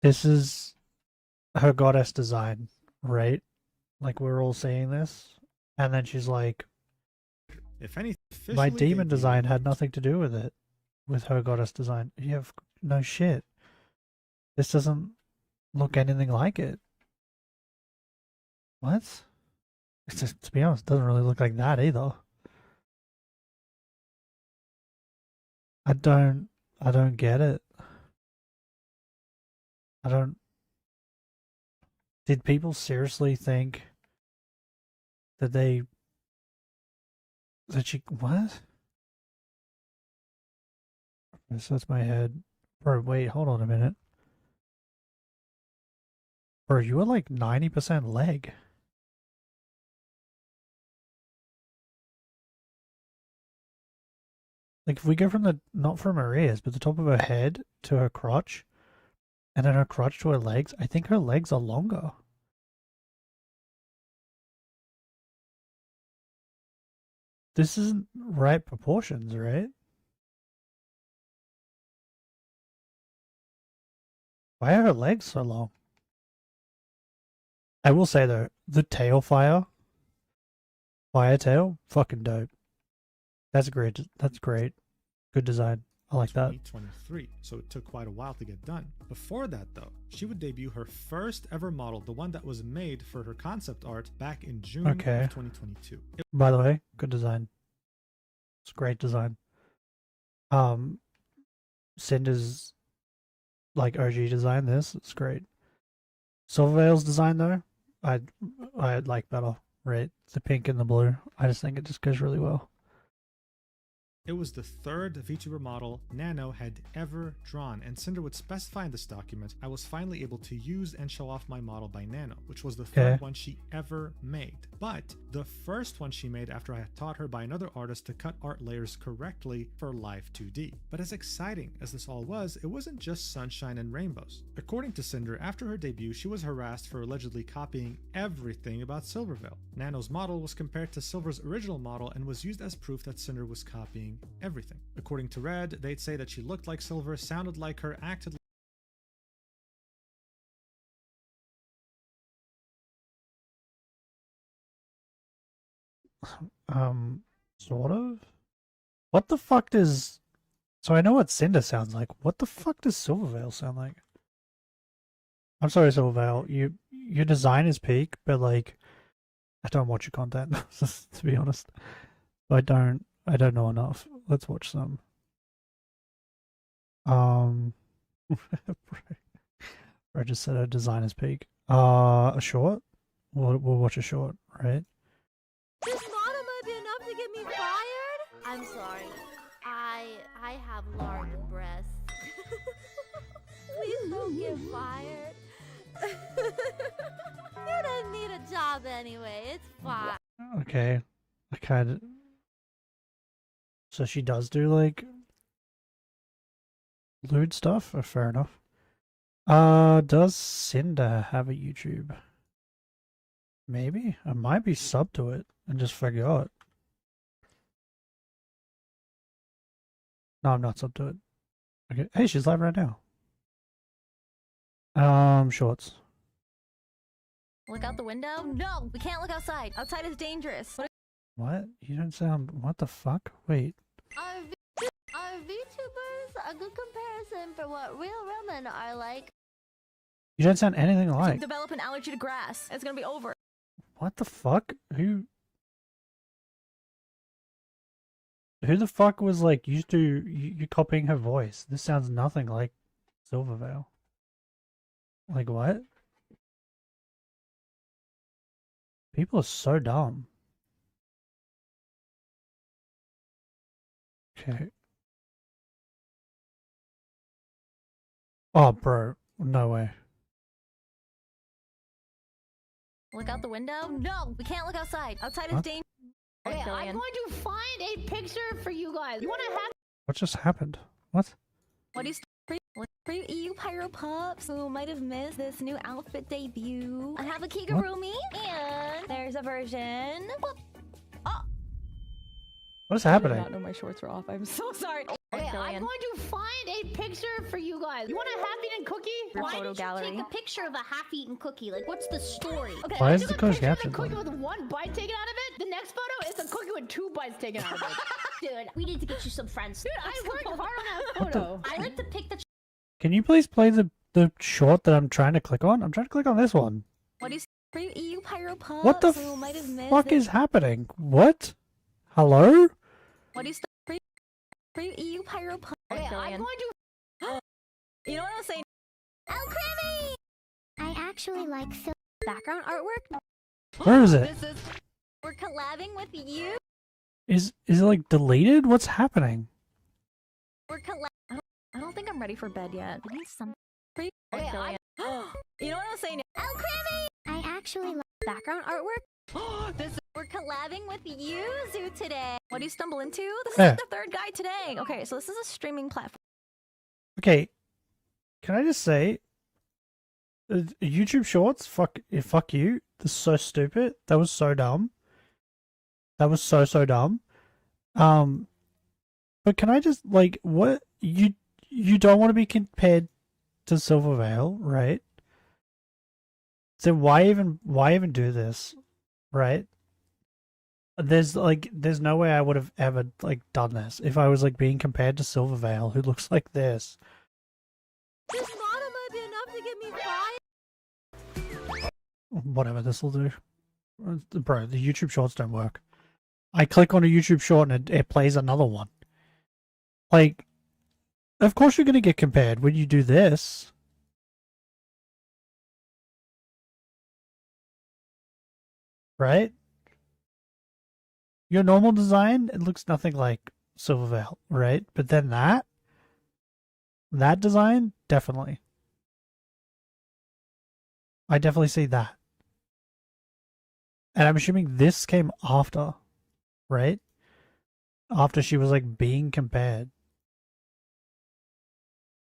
This is her goddess design, right? Like, we're all seeing this, and then she's like, if any, my demon design had nothing to do with it, with her goddess design. You have no shit. This doesn't look anything like it. What? It's just, to be honest, it doesn't really look like that either. I don't get it. Did people seriously think that what? So that's my head. Bro, wait, hold on a minute. Bro, you were like 90% leg. Like, if we go from not from her ears, but the top of her head to her crotch, and then her crotch to her legs, I think her legs are longer. This isn't right proportions, right? Why are her legs so long? I will say though, the tail fire tail, fucking dope. That's great. That's great. Good design. I like that. 2023, so it took quite a while to get done. Before that though, she would debut her first ever model, the one that was made for her concept art back in June of 2022. By the way, good design. It's great design. Cinder's like OG design, it's great. Silverveil's design though, I like better, right? The pink and the blue. I just think it just goes really well. It was the third VTuber model Nano had ever drawn, and Cinder would specify in this document, I was finally able to use and show off my model by Nano, which was the third one she ever made. But the first one she made after I had taught her by another artist to cut art layers correctly for live 2D. But as exciting as this all was, it wasn't just sunshine and rainbows. According to Cinder, after her debut, she was harassed for allegedly copying everything about Silverveil. Nano's model was compared to Silver's original model and was used as proof that Cinder was copying everything. According to Red, they'd say that she looked like Silver, sounded like her, acted Sort of? What the fuck does... So I know what Cinder sounds like. What the fuck does Silverveil sound like? I'm sorry, Silverveil. Your design is peak, but like, I don't watch your content, to be honest. I don't know enough. Let's watch some. I just said her design is peak. A short? We'll watch a short, right? This model might be enough to get me fired? I'm sorry. I have large breasts. Please don't get fired. You don't need a job anyway. It's fine. Okay. I kind of... So she does do like lewd stuff? Oh, fair enough. Does Cinder have a YouTube? Maybe? I might be subbed to it and just forgot. No, I'm not subbed to it. Okay. Hey, she's live right now. Shorts. Look out the window? No, we can't look outside. Outside is dangerous. What? You don't sound... What the fuck? Wait. Are VTubers a good comparison for what real women are like? You don't sound anything alike. Develop an allergy to grass. It's gonna be over. What the fuck? Who the fuck was like used to you copying her voice? This sounds nothing like Silverveil. Like what? People are so dumb. Okay. Oh, bro. No way. Look out the window? No, we can't look outside. Outside is dangerous. Okay, I'm going to find a picture for you guys. You want to have... What just happened? What? What is for you EU Pyro Pups who might have missed this new outfit debut? I have a Kigurumi, and there's a version. What is happening? I did not know my shorts were off. I'm so sorry. Okay, I'm going to find a picture for you guys. You want a half-eaten cookie? Your Why photo did gallery. you take a picture of a half-eaten cookie? Like, what's the story? Okay, Why I is took the a closed picture of caption the cookie on? with one bite taken out of it. The next photo is the cookie with 2 bites taken out of it. Dude, we need to get you some friends. Dude, I worked hard on that What the- photo. I like to pick the Can you please play the short that I'm trying to click on? I'm trying to click on this one. What is For you EU Pyro Pups What the who might have missed fuck this- is happening? What? Hello? What do you for you EU Pyro Pups? Okay, I'm going to. You know what I'm saying? Oh, Crimmy! I actually like Background artwork? Where is it? This is... We're collabing with you? Is it like deleted? What's happening? We're collab... I don't think I'm ready for bed yet. I need some... Okay, You know what I'm saying? Oh, Crimmy! I actually like Background artwork? We're collabing with Yuzu today. What do you stumble into? This is Yeah. like the third guy today. Okay, so this is a streaming platform. Okay, can I just say, YouTube Shorts, fuck you. This is so stupid. That was so dumb. That was so dumb. But can I just like what you don't want to be compared to Silvervale, right? So why even do this, right? There's no way I would have ever like done this if I was like being compared to Silvervale, who looks like this. This model might be enough to get me fired. Whatever, this will do. Bro, the YouTube Shorts don't work. I click on a YouTube Short and it plays another one. Like, of course you're going to get compared when you do this. Right? Your normal design, it looks nothing like Silvervale, right? But then that design, definitely. I definitely see that. And I'm assuming this came after, right? After she was like being compared.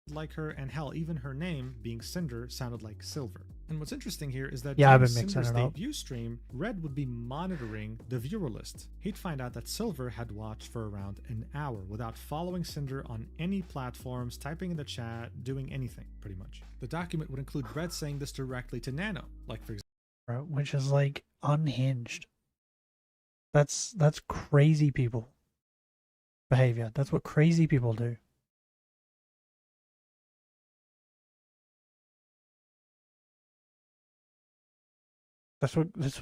Like her, and hell, even her name, being Cinder, sounded like Silver. And what's interesting here is that Yeah, I've during been mixing Cinder's it up. debut stream, Red would be monitoring the viewer list. He'd find out that Silver had watched for around an hour without following Cinder on any platforms, typing in the chat, doing anything, pretty much. The document would include Red saying this directly to Nano, like for example, Which is like unhinged. That's crazy people behavior. That's what crazy people do. That's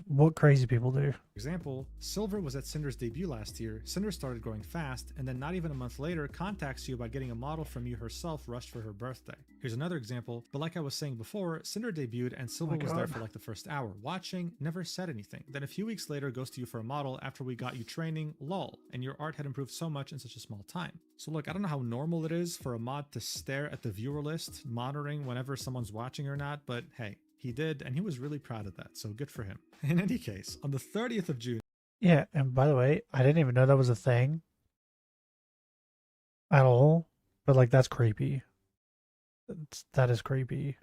what crazy people do. example, Silver was at Cinder's debut last year, Cinder started growing fast, and then not even a month later contacts you about getting a model from you herself rushed for her birthday. Here's another example, but like I was saying before, Cinder debuted and Silver was there for like the first hour, watching, never said anything. Then a few weeks later goes to you for a model after we got you training, lol, and your art had improved so much in such a small time. So look, I don't know how normal it is for a mod to stare at the viewer list, monitoring whenever someone's watching or not, but hey, he did, and he was really proud of that, so good for him. In any case, on the 30th of June, Yeah, and by the way, I didn't even know that was a thing at all. But like, that's creepy. That is creepy.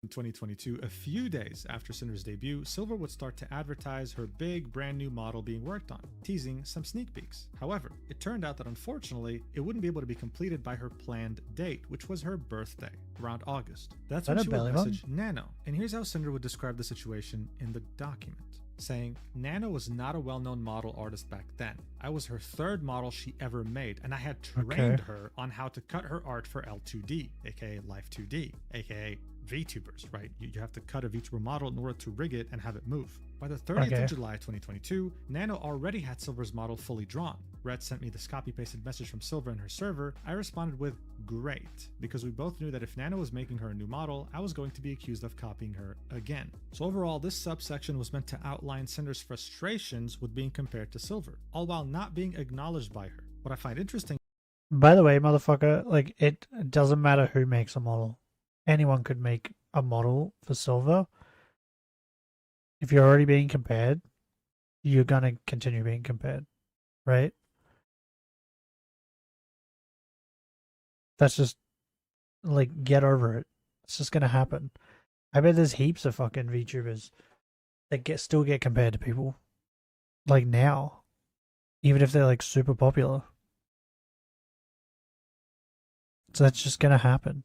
in 2022, a few days after Cinder's debut, Silver would start to advertise her big brand new model being worked on, teasing some sneak peeks. However, it turned out that unfortunately, it wouldn't be able to be completed by her planned date, which was her birthday, around August. That's when she would message Nano. And here's how Cinder would describe the situation in the document, saying, Nano was not a well-known model artist back then. I was her third model she ever made, and I had trained her on how to cut her art for L2D, aka Life 2D, aka VTubers, right? You have to cut a VTuber model in order to rig it and have it move. By the 30th of July 2022, Nano already had Silver's model fully drawn. Red sent me this copy-pasted message from Silver in her server. I responded with, great, because we both knew that if Nano was making her a new model, I was going to be accused of copying her again. So overall, this subsection was meant to outline Cinder's frustrations with being compared to Silver, all while not being acknowledged by her. What I find interesting... By the way, motherfucker, like, it doesn't matter who makes a model. Anyone could make a model for Silver. If you're already being compared, you're gonna continue being compared, right? That's just, like, get over it. It's just gonna happen. I bet there's heaps of fucking VTubers that still get compared to people. Like, now. Even if they're, like, super popular. So that's just gonna happen.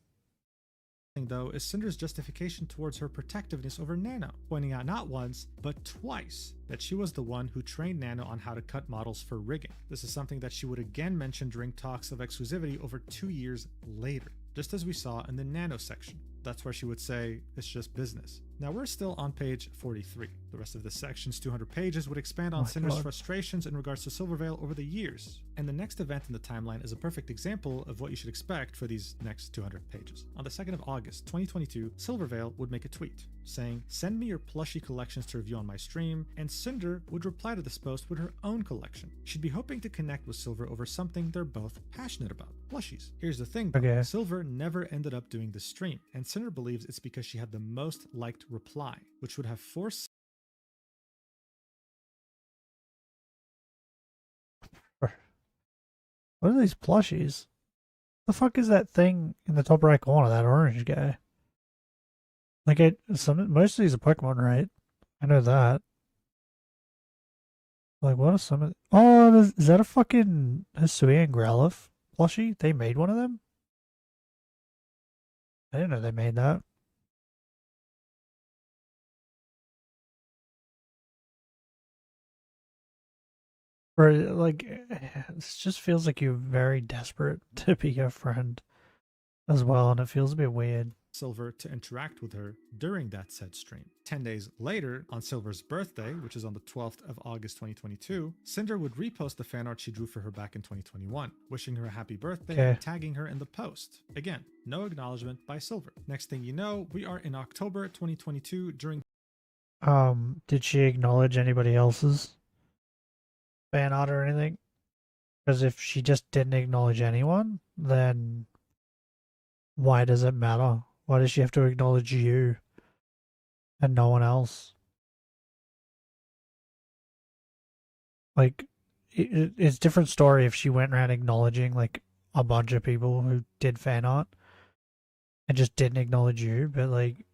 Though is Cinder's justification towards her protectiveness over Nano, pointing out not once, but twice that she was the one who trained Nano on how to cut models for rigging. This is something that she would again mention during talks of exclusivity over 2 years later, just as we saw in the Nano section. That's where she would say, it's just business. Now we're still on page 43. The rest of this section's 200 pages would expand on Oh my Cinder's God. frustrations in regards to Silvervale over the years. And the next event in the timeline is a perfect example of what you should expect for these next 200 pages. On the 2nd of August, 2022, Silvervale would make a tweet saying, "Send me your plushie collections to review on my stream," and Cinder would reply to this post with her own collection. She'd be hoping to connect with Silver over something they're both passionate about, plushies. Here's the thing though, Okay. Silver never ended up doing the stream, and Cinder believes it's because she had the most liked reply, which would have forced What are these plushies? The fuck is that thing in the top right corner, that orange guy? Like, most of these are Pokemon, right? I know that. Like, what are some of... Oh, is that a fucking Hisui and Growlithe plushie? They made one of them? I didn't know they made that. Or, like, this just feels like you're very desperate to be a friend as well, and it feels a bit weird. Silver to interact with her during that said stream. 10 days later, on Silver's birthday, which is on the 12th of August 2022, Cinder would repost the fan art she drew for her back in 2021, wishing her a happy birthday and tagging her in the post. Again, no acknowledgement by Silver. Next thing you know, we are in October 2022 during... Did she acknowledge anybody else's fan art or anything? Because if she just didn't acknowledge anyone, then why does it matter? Why does she have to acknowledge you and no one else? Like, it's a different story if she went around acknowledging like a bunch of people who did fan art and just didn't acknowledge you, but like,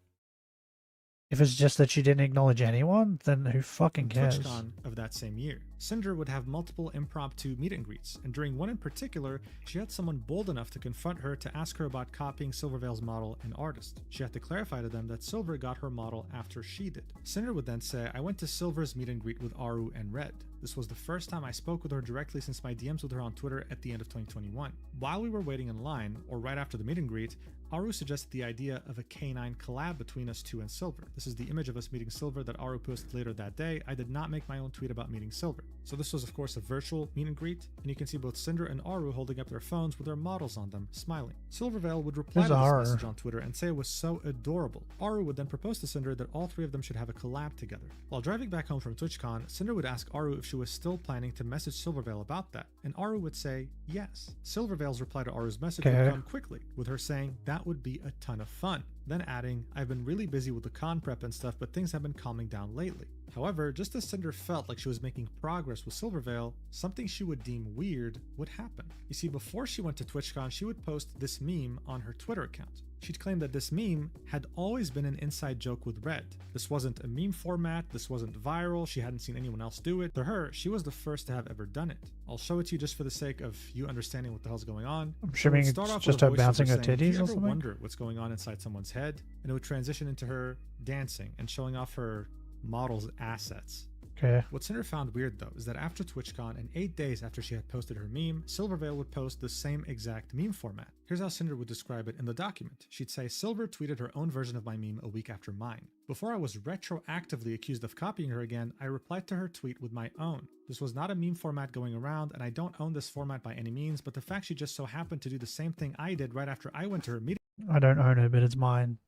if it's just that she didn't acknowledge anyone, then who fucking cares? TwitchCon of that same year. Cinder would have multiple impromptu meet and greets, and during one in particular, she had someone bold enough to confront her to ask her about copying Silvervale's model and artist. She had to clarify to them that Silver got her model after she did. Cinder would then say, "I went to Silver's meet and greet with Aru and Red. This was the first time I spoke with her directly since my DMs with her on Twitter at the end of 2021. While we were waiting in line, or right after the meet and greet, Aru suggested the idea of a K9 collab between us two and Silver. This is the image of us meeting Silver that Aru posted later that day. I did not make my own tweet about meeting Silver." So this was of course a virtual meet and greet, and you can see both Cinder and Aru holding up their phones with their models on them, smiling. Silvervale would reply to this message on Twitter and say it was so adorable. Aru would then propose to Cinder that all three of them should have a collab together. While driving back home from TwitchCon, Cinder would ask Aru if she was still planning to message Silvervale about that, and Aru would say yes. Silvervale's reply to Aru's message would come quickly, with her saying that would be a ton of fun, then adding, "I've been really busy with the con prep and stuff, but things have been calming down lately." However, just as Cinder felt like she was making progress with Silvervale, something she would deem weird would happen. You see, before she went to TwitchCon, she would post this meme on her Twitter account. She'd claimed that this meme had always been an inside joke with Red. This wasn't a meme format, this wasn't viral, she hadn't seen anyone else do it. To her, she was the first to have ever done it. I'll show it to you just for the sake of you understanding what the hell's going on. I'm assuming it's just her bouncing her titties or "Do you ever something? wonder what's going on inside someone's head?" And it would transition into her dancing and showing off her model's assets. Okay. What Cinder found weird though is that after TwitchCon and 8 days after she had posted her meme, Silvervale would post the same exact meme format. Here's how Cinder would describe it in the document. She'd say, "Silver tweeted her own version of my meme a week after mine. Before I was retroactively accused of copying her again, I replied to her tweet with my own. This was not a meme format going around, and I don't own this format by any means, but the fact she just so happened to do the same thing I did right after I went to her meeting..." I don't own it, but it's mine.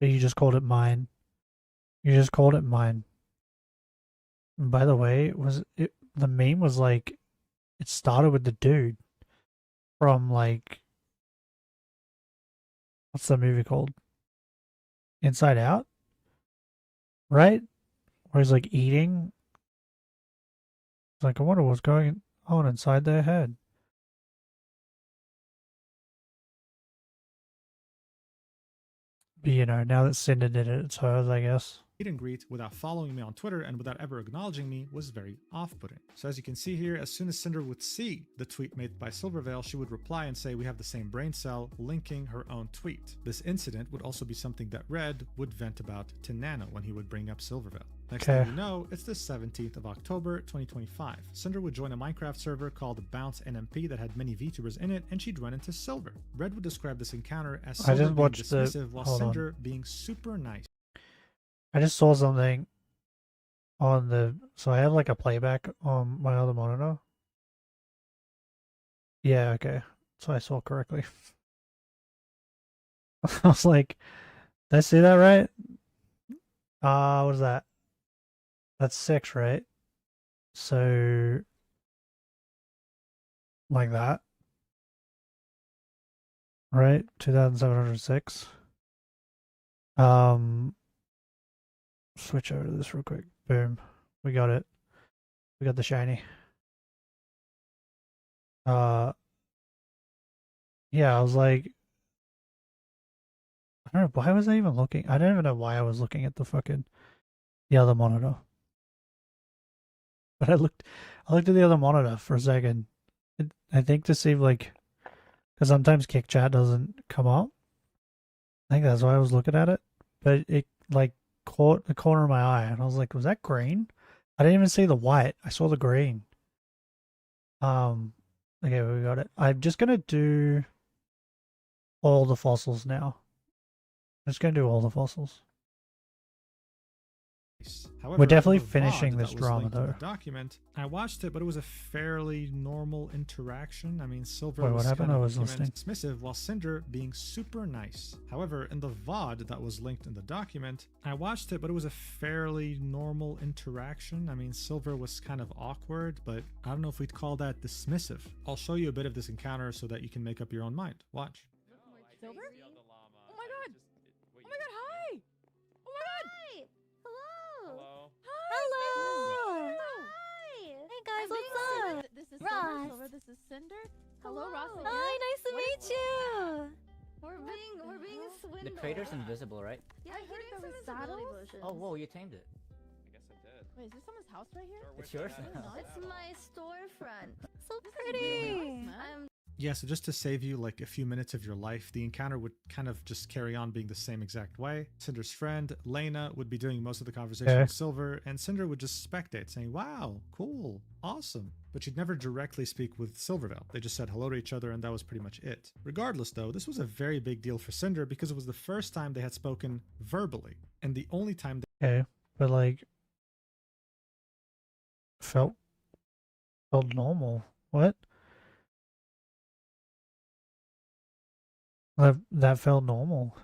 But you just called it mine. You just called it mine. And by the way, the meme was like, it started with the dude from like, what's the movie called? Inside Out? Right? Where he's like eating. It's like, I wonder what's going on inside their head. But you know, now that Cinder did it, it's hers, I guess. Meet and greet without following me on Twitter and without ever acknowledging me was very off-putting. So as you can see here, as soon as Cinder would see the tweet made by Silvervale, she would reply and say, "We have the same brain cell," linking her own tweet. This incident would also be something that Red would vent about to Nano when he would bring up Silvervale. Next thing you know, it's the 17th of October 2025. Cinder would join a Minecraft server called Bounce NMP that had many VTubers in it, and she'd run into Silver. Red would describe this encounter as Silver being dismissive while Cinder being super nice. I just saw something on the. So I have like a playback on my other monitor. Yeah, okay. So I saw correctly. I was like, did I see that right? What is that? That's 6, right? So, like that, right? 2,706. Switch over to this real quick. Boom. We got it. We got the shiny. Yeah, I was like, I don't know, why was I even looking? I don't even know why I was looking at the other monitor. But I looked at the other monitor for a second. I think to see like, because sometimes kick chat doesn't come up. I think that's why I was looking at it. But it like caught the corner of my eye, and I was like, was that green? I didn't even see the white. I saw the green. Okay, we got it. I'm just gonna do all the fossils now. I'm just gonna do all the fossils. However, We're definitely in the finishing VOD this that was drama, linked in though. the document, I watched it, but it was a fairly normal interaction. I mean, Silver Wait, what was happened? kind I of was listening. dismissive, while Cinder being super nice. However, in the VOD that was linked in the document, I watched it, but it was a fairly normal interaction. I mean, Silver was kind of awkward, but I don't know if we'd call that dismissive. I'll show you a bit of this encounter so that you can make up your own mind. Watch. Silver? Oh my god! Oh my god, hi! Oh my god! Hi! Hello! Hello! Hi! Hey guys, what's up? This is Ross. Silver, this is Cinder. Hello, Ross again. Hi, nice to meet you! We're being swindled. The crater's invisible, right? Yeah, I heard there was saddles. Oh, whoa, you tamed it. Wait, is this someone's house right here? It's yours No, now. It's my storefront. So This is really pretty! nice, man. I'm Yeah, so just to save you like a few minutes of your life, the encounter would kind of just carry on being the same exact way. Cinder's friend, Lena, would be doing most of the conversation Okay. with Silver, and Cinder would just spectate, saying, wow, cool, awesome. But she'd never directly speak with Silvervale. They just said hello to each other, and that was pretty much it. Regardless, though, this was a very big deal for Cinder because it was the first time they had spoken verbally, and the only time Okay, but like, felt normal. What? That felt normal.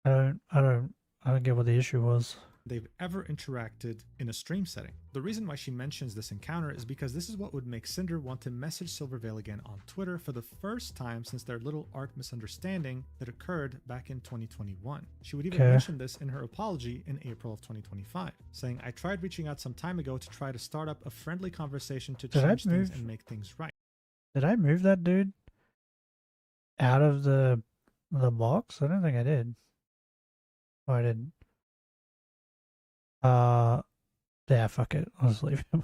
I don't get what the issue was. they've ever interacted in a stream setting. The reason why she mentions this encounter is because this is what would make Cinder want to message Silvervale again on Twitter for the first time since their little art misunderstanding that occurred back in 2021. She would even mention this in her apology in April of 2025, saying, I tried reaching out some time ago to try to start up a friendly conversation to change things and make things right. Did I move that dude out of the box? I don't think I did. Oh, I didn't. Yeah, fuck it. I'll just leave him.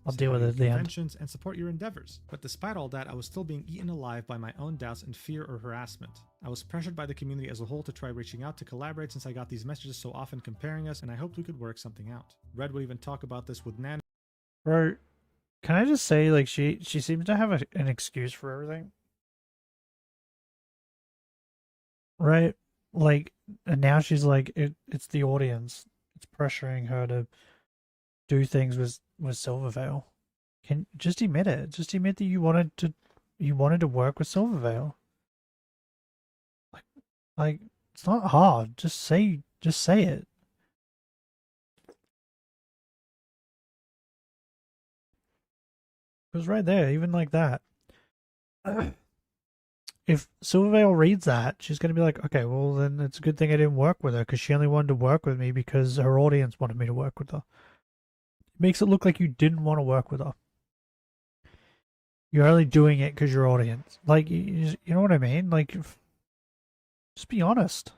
I'll deal with it at the end. And support your endeavors. But despite all that, I was still being eaten alive by my own doubts and fear or harassment. I was pressured by the community as a whole to try reaching out to collaborate since I got these messages so often comparing us, and I hoped we could work something out. Red would even talk about this with Nan. Bro, can I just say, like, she seems to have an excuse for everything. Right? Like, and now she's like, it's the audience. It's pressuring her to do things with Silvervale. Can just admit it. Just admit that you wanted to work with Silvervale. Like it's not hard. Just say it. It was right there, even like that. If Silvervale reads that, she's going to be like, okay, well, then it's a good thing I didn't work with her because she only wanted to work with me because her audience wanted me to work with her. It makes it look like you didn't want to work with her. You're only doing it because your audience. Like, you know what I mean? Like, just be honest.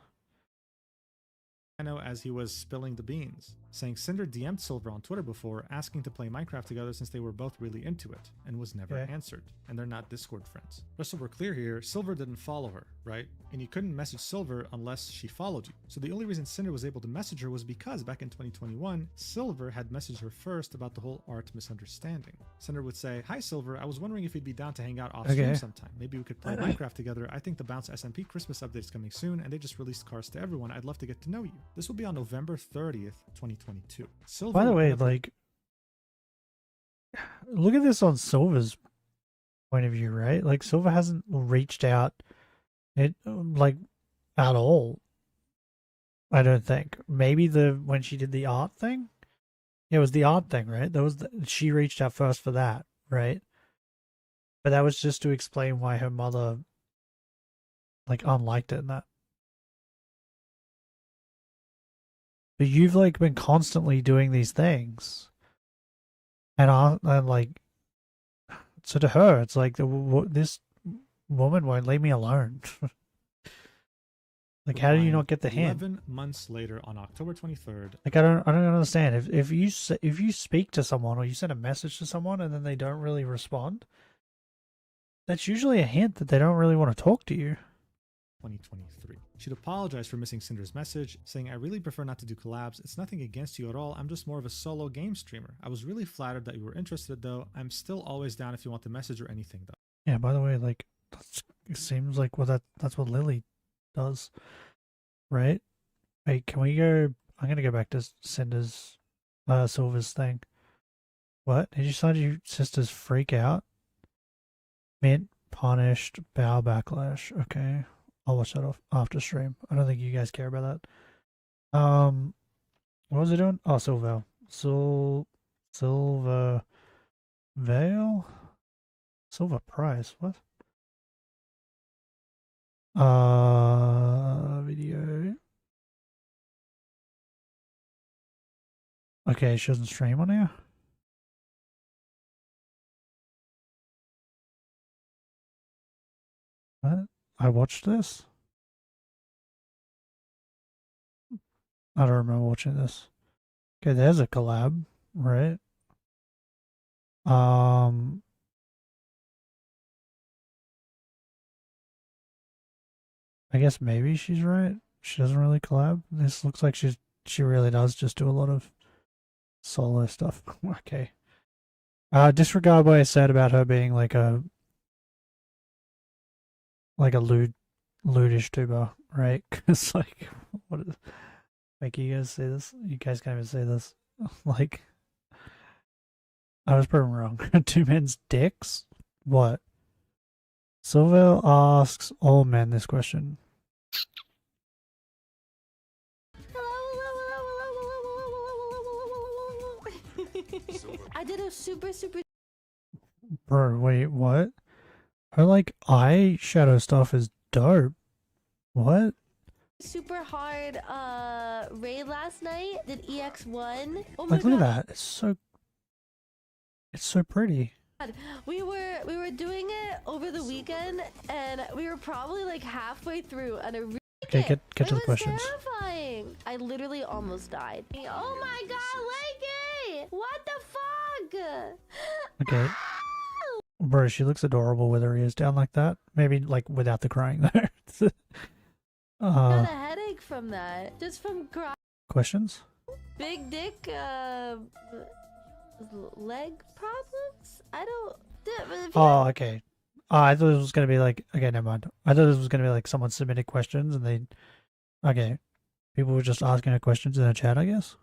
As he was spilling the beans. saying Cinder DM'd Silver on Twitter before asking to play Minecraft together since they were both really into it and was never answered, and they're not Discord friends. Just so we're clear here, Silver didn't follow her, right? And you couldn't message Silver unless she followed you. So the only reason Cinder was able to message her was because back in 2021, Silver had messaged her first about the whole art misunderstanding. Cinder would say, "Hi Silver, I was wondering if you'd be down to hang out off stream sometime. Maybe we could play Minecraft together. I think the Bounce SMP Christmas update is coming soon, and they just released cards to everyone. I'd love to get to know you." This will be on November 30th, 2022. Silver, by the way, like, look at this on Silver's point of view, right? Like, Silver hasn't reached out, like, at all. I don't think. Maybe when she did the art thing, it was the art thing, right? She reached out first for that, right? But that was just to explain why her mother, like, unliked it and that. But you've, like, been constantly doing these things, and like, so to her, it's like this woman won't leave me alone. Like, how do you not get the hint? 11 months later, on October 23rd. Like, I don't understand. If you speak to someone or you send a message to someone and then they don't really respond, that's usually a hint that they don't really want to talk to you. 2023. She'd apologized for missing Cinder's message, saying, "I really prefer not to do collabs. It's nothing against you at all. I'm just more of a solo game streamer. I was really flattered that you were interested, though. I'm still always down if you want to message or anything, though." Yeah, by the way, like, it seems like that's what Lily does, right? Wait, can we go? I'm gonna go back to Cinder's, Silver's thing. What? Did you decide your sisters freak out? Mint, punished, bow, backlash. Okay, I'll watch that off after stream. I don't think you guys care about that. What was it doing? Oh, Silver Veil, Silver Prize. What? Video. Okay, she doesn't stream on here. What? I watched this? I don't remember watching this. Okay, there's a collab, right? I guess maybe she's right. She doesn't really collab. This looks like she really does just do a lot of solo stuff. Okay. Disregard what I said about her being like a lewdish tuber, right? Because, like, what is, like, you guys say this? You guys can't even say this. Like, I was proven wrong. Two men's dicks? What? Silver asks all men this question. I did a super. Bro, wait, what? Her, like, eyeshadow stuff is dope. What? Super hard raid last night. Did EX1. Oh my Like, look at that. It's so pretty. God. We were doing it over the weekend, and we were probably like halfway through, and Okay, get to the questions. Terrifying. I literally almost died. Oh my God, Leggy! What the fuck? Okay. Bro, she looks adorable with her ears down like that. Maybe, like, without the crying there. I got a headache from that. Just from crying. Questions? Big dick, leg problems? I don't... Oh, okay. I thought it was going to be like... Okay, never mind. I thought this was going to be like someone submitted questions and they... Okay. People were just asking her questions in the chat, I guess.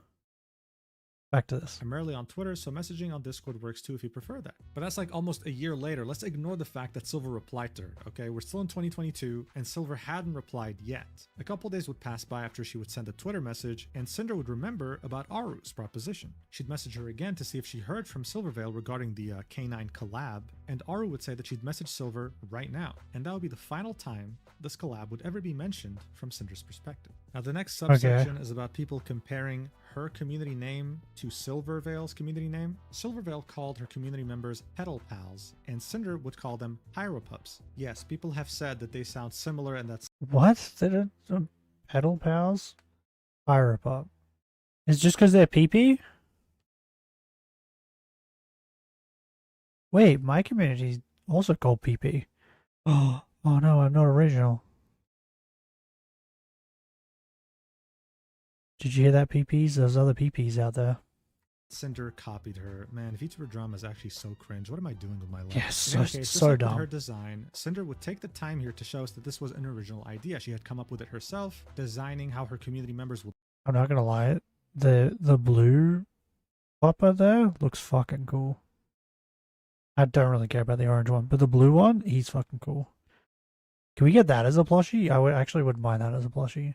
Back to this. Primarily on Twitter, so messaging on Discord works too if you prefer that. But that's like almost a year later. Let's ignore the fact that Silver replied to her, okay? We're still in 2022, and Silver hadn't replied yet. A couple days would pass by after she would send a Twitter message, and Cinder would remember about Aru's proposition. She'd message her again to see if she heard from Silvervale regarding the K9 collab, and Aru would say that she'd message Silver right now, and that would be the final time this collab would ever be mentioned from Cinder's perspective. Now, the next subsection is about people comparing her community name to Silvervale's community name. Silvervale called her community members Petal Pals, and Cinder would call them Pyropups. Yes, people have said that they sound similar, and that's... What? They don't... Petal Pals? Pyropup. It's just because they're PP? Wait, my community's also called PP. Oh no, I'm not original. Did you hear that, PPs? There's other PPs out there. Cinder copied her. Man, VTuber drama is actually so cringe. What am I doing with my life? Yes, In any case, just so like with dumb. her design, Cinder would take the time here to show us that this was an original idea. She had come up with it herself, designing how her community members would. I'm not gonna lie, the blue popper there looks fucking cool. I don't really care about the orange one, but the blue one, he's fucking cool. Can we get that as a plushie? I wouldn't mind that as a plushie.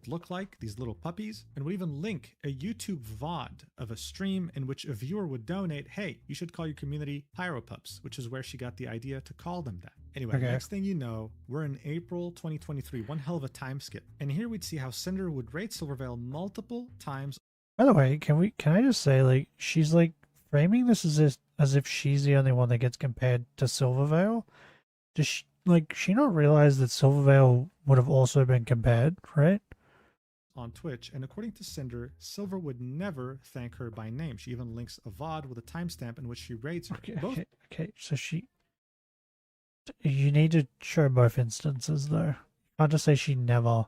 Look like these little puppies, and would even link a YouTube VOD of a stream in which a viewer would donate, hey, you should call your community Pyropups, which is where she got the idea to call them that. Anyway, Okay. Next thing you know, we're in April 2023, one hell of a time skip. And here we'd see how Cinder would rate Silvervale multiple times. By the way, can I just say, like, she's like framing this as if she's the only one that gets compared to Silvervale? Does she not realize that Silvervale would have also been compared, right? On Twitch, and according to Cinder, Silver would never thank her by name. She even links a VOD with a timestamp in which she rates her. Okay, so you need to show both instances though. You can't just say she never,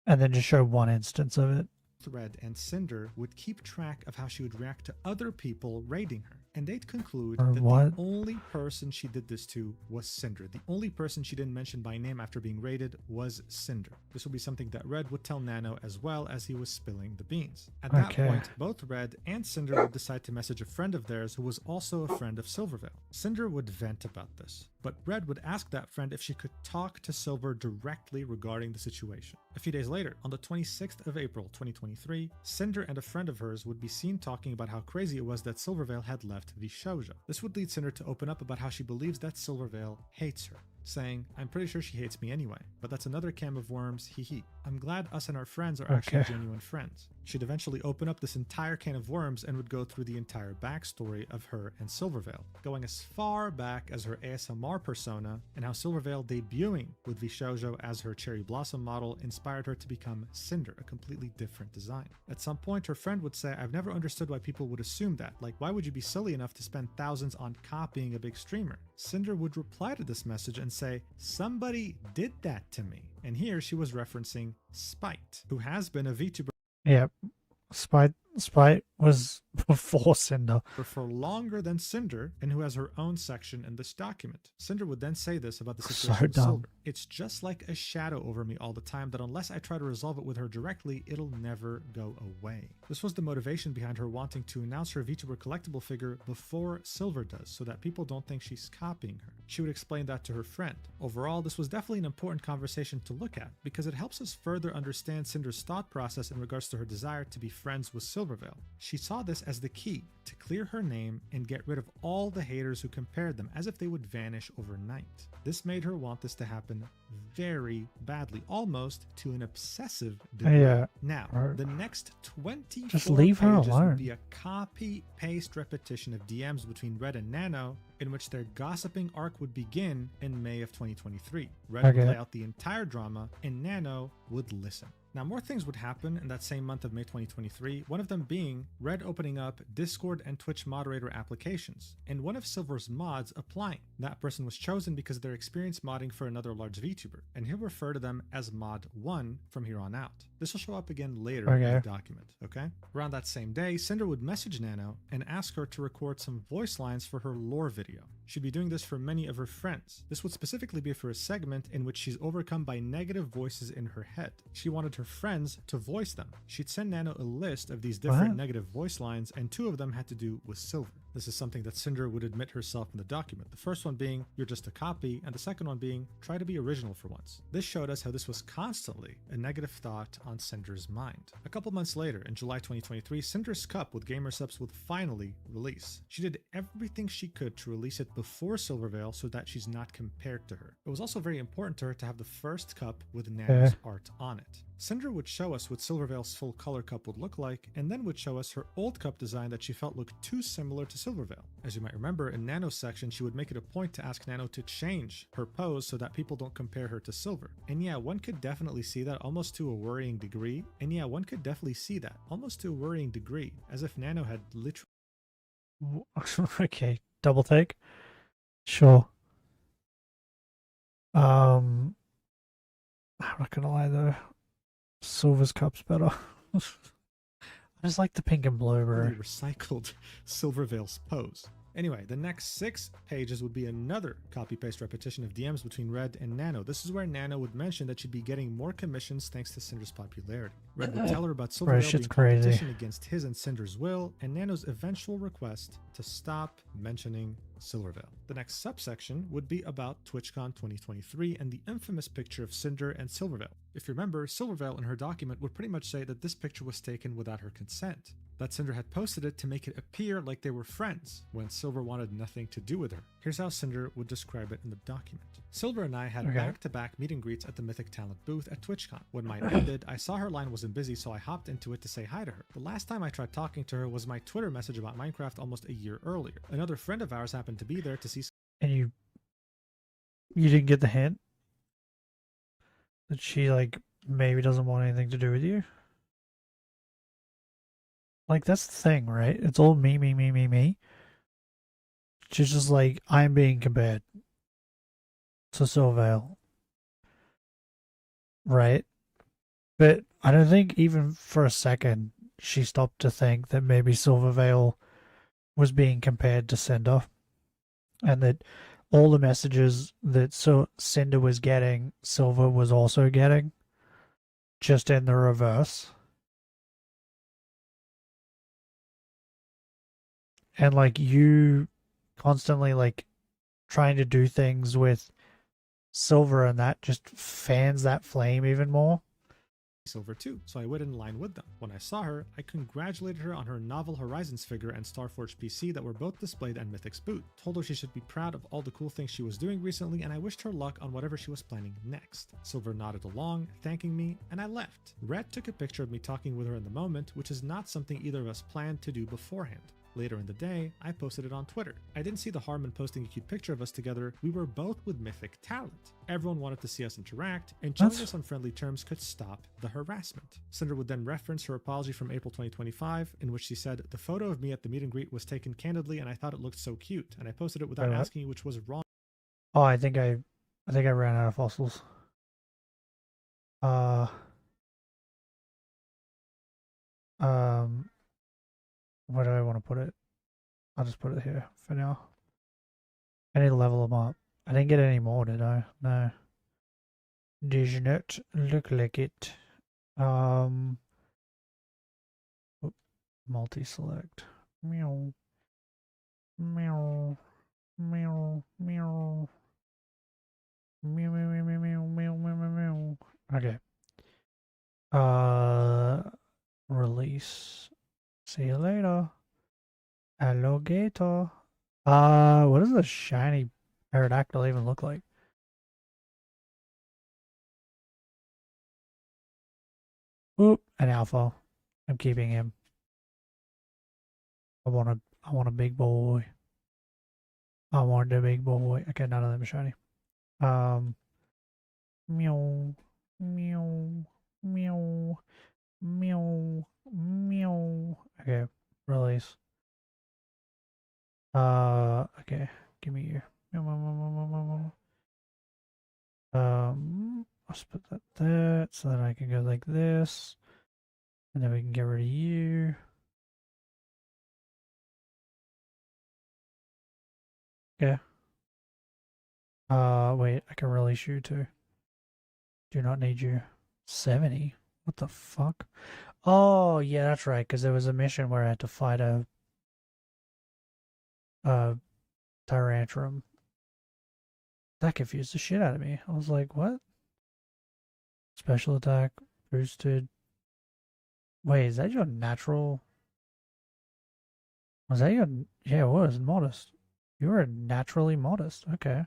and then just show one instance of it. Red and Cinder would keep track of how she would react to other people rating her, and they'd conclude Or that what? the only person she did this to was Cinder. The only person she didn't mention by name after being rated was Cinder. This would be something that Red would tell Nano as well as he was spilling the beans. At that Okay. point, both Red and Cinder would decide to message a friend of theirs who was also a friend of Silvervale. Cinder would vent about this, but Red would ask that friend if she could talk to Silver directly regarding the situation. A few days later, on the 26th of April 2023, Cinder and a friend of hers would be seen talking about how crazy it was that Silvervale had left Vishoja. This would lead Cinder to open up about how she believes that Silvervale hates her, saying, I'm pretty sure she hates me anyway, but that's another can of worms, hee hee. I'm glad us and our friends are actually Okay. genuine friends. She'd eventually open up this entire can of worms and would go through the entire backstory of her and Silvervale, going as far back as her ASMR persona and how Silvervale debuting with Vishojo as her Cherry Blossom model inspired her to become Cinder, a completely different design. At some point, her friend would say, I've never understood why people would assume that. Like, why would you be silly enough to spend thousands on copying a big streamer? Cinder would reply to this message and say, somebody did that to me. And here she was referencing Spite, who has been a VTuber Yeah, Spite was before Cinder. for longer than Cinder, and who has her own section in this document. Cinder would then say this about the So situation with dumb. Silver. It's just like a shadow over me all the time that unless I try to resolve it with her directly, it'll never go away. This was the motivation behind her wanting to announce her VTuber collectible figure before Silver does, so that people don't think she's copying her. She would explain that to her friend. Overall, this was definitely an important conversation to look at, because it helps us further understand Cinder's thought process in regards to her desire to be friends with Silvervale. She saw this as the key to clear her name and get rid of all the haters who compared them, as if they would vanish overnight. This made her want this to happen very badly, almost to an obsessive degree. Yeah. Now, Or- the next 24 Just leave her pages alone. would be a copy-paste repetition of DMs between Red and Nano, in which their gossiping arc would begin in May of 2023. Red would Okay. lay out the entire drama, and Nano would listen. Now, more things would happen in that same month of May 2023, one of them being Red opening up Discord and Twitch moderator applications, and one of Silver's mods applying. That person was chosen because of their experience modding for another large VTuber, and he'll refer to them as Mod 1 from here on out. This will show up again later in the Okay. document, okay? Around that same day, Cinder would message Nano and ask her to record some voice lines for her lore video. She'd be doing this for many of her friends. This would specifically be for a segment in which she's overcome by negative voices in her head. She wanted her friends to voice them. She'd send Nano a list of these different What? negative voice lines, and two of them had to do with Silver. This is something that Cinder would admit herself in the document. The first one being, you're just a copy, and the second one being, try to be original for once. This showed us how this was constantly a negative thought on Cinder's mind. A couple months later, in July 2023, Cinder's Cup with Gamer Subs would finally release. She did everything she could to release it before Silvervale so that she's not compared to her. It was also very important to her to have the first cup with Nano's art on it. Cinder would show us what Silverveil's full color cup would look like, and then would show us her old cup design that she felt looked too similar to Silverveil. As you might remember, in Nano's section, she would make it a point to ask Nano to change her pose so that people don't compare her to Silver. And yeah, one could definitely see that almost to a worrying degree. As if Nano had literally... Okay, double take. Sure. I'm not gonna lie though. Silver's cup's better. I just like the pink and blue, bro. recycled Silverveil's pose. Anyway, the next 6 pages would be another copy-paste repetition of DMs between Red and Nano. This is where Nano would mention that she'd be getting more commissions thanks to Cinder's popularity. Red would tell her about Silverveil being competition against his and Cinder's will, and Nano's eventual request to stop mentioning Silverveil. The next subsection would be about TwitchCon 2023 and the infamous picture of Cinder and Silverveil. If you remember, Silverveil in her document would pretty much say that this picture was taken without her consent, that Cinder had posted it to make it appear like they were friends, when Silver wanted nothing to do with her. Here's how Cinder would describe it in the document. Silver and I had back-to-back meet and greets at the Mythic Talent booth at TwitchCon. When mine ended, I saw her line wasn't busy, so I hopped into it to say hi to her. The last time I tried talking to her was my Twitter message about Minecraft almost a year earlier. Another friend of ours happened to be there to see... And you didn't get the hint that she like maybe doesn't want anything to do with you? Like that's the thing, right? It's all me. She's just like, I'm being compared to Silverveil. Right? But I don't think even for a second she stopped to think that maybe Silverveil was being compared to Cinder. And that all the messages that Cinder was getting, Silver was also getting. Just in the reverse. And like you constantly like trying to do things with Silver, and that just fans that flame even more. Silver too, so I went in line with them. When I saw her, I congratulated her on her Novel Horizons figure and Starforge PC that were both displayed at Mythic's booth. Told her she should be proud of all the cool things she was doing recently, and I wished her luck on whatever she was planning next. Silver nodded along, thanking me, and I left. Red took a picture of me talking with her in the moment, which is not something either of us planned to do beforehand. Later in the day, I posted it on Twitter. I didn't see the harm in posting a cute picture of us together. We were both with Mythic Talent. Everyone wanted to see us interact, and joining us on friendly terms could stop the harassment. Cinder would then reference her apology from April 2025, in which she said, the photo of me at the meet and greet was taken candidly and I thought it looked so cute, and I posted it without asking you which was wrong. Oh, I think I ran out of fossils. Where do I want to put it? I'll just put it here for now. I need to level them up. I didn't get any more, did I? No. Does not look like it. Multi-select. Meow. Meow. Meow. Meow. Meow, meow, meow, meow, meow, meow, meow. Okay. Release. See you later. Alligator. What does a shiny pterodactyl even look like? Oop, an alpha. I'm keeping him. I want a big boy. I want a big boy. Okay, none of them are shiny. Meow, meow, meow, meow, meow. Okay, release. Okay, give me you. Meow, meow, meow, meow, meow, meow. I'll split that there so that I can go like this, and then we can get rid of you. Okay. Wait, I can release you too. Do not need you. 70? What the fuck? Oh, yeah, that's right, because there was a mission where I had to fight a Tyrantrum. That confused the shit out of me. I was like, what? Special attack, boosted. Wait, is that your natural? Was that your? Yeah, it was modest. You were naturally modest. Okay.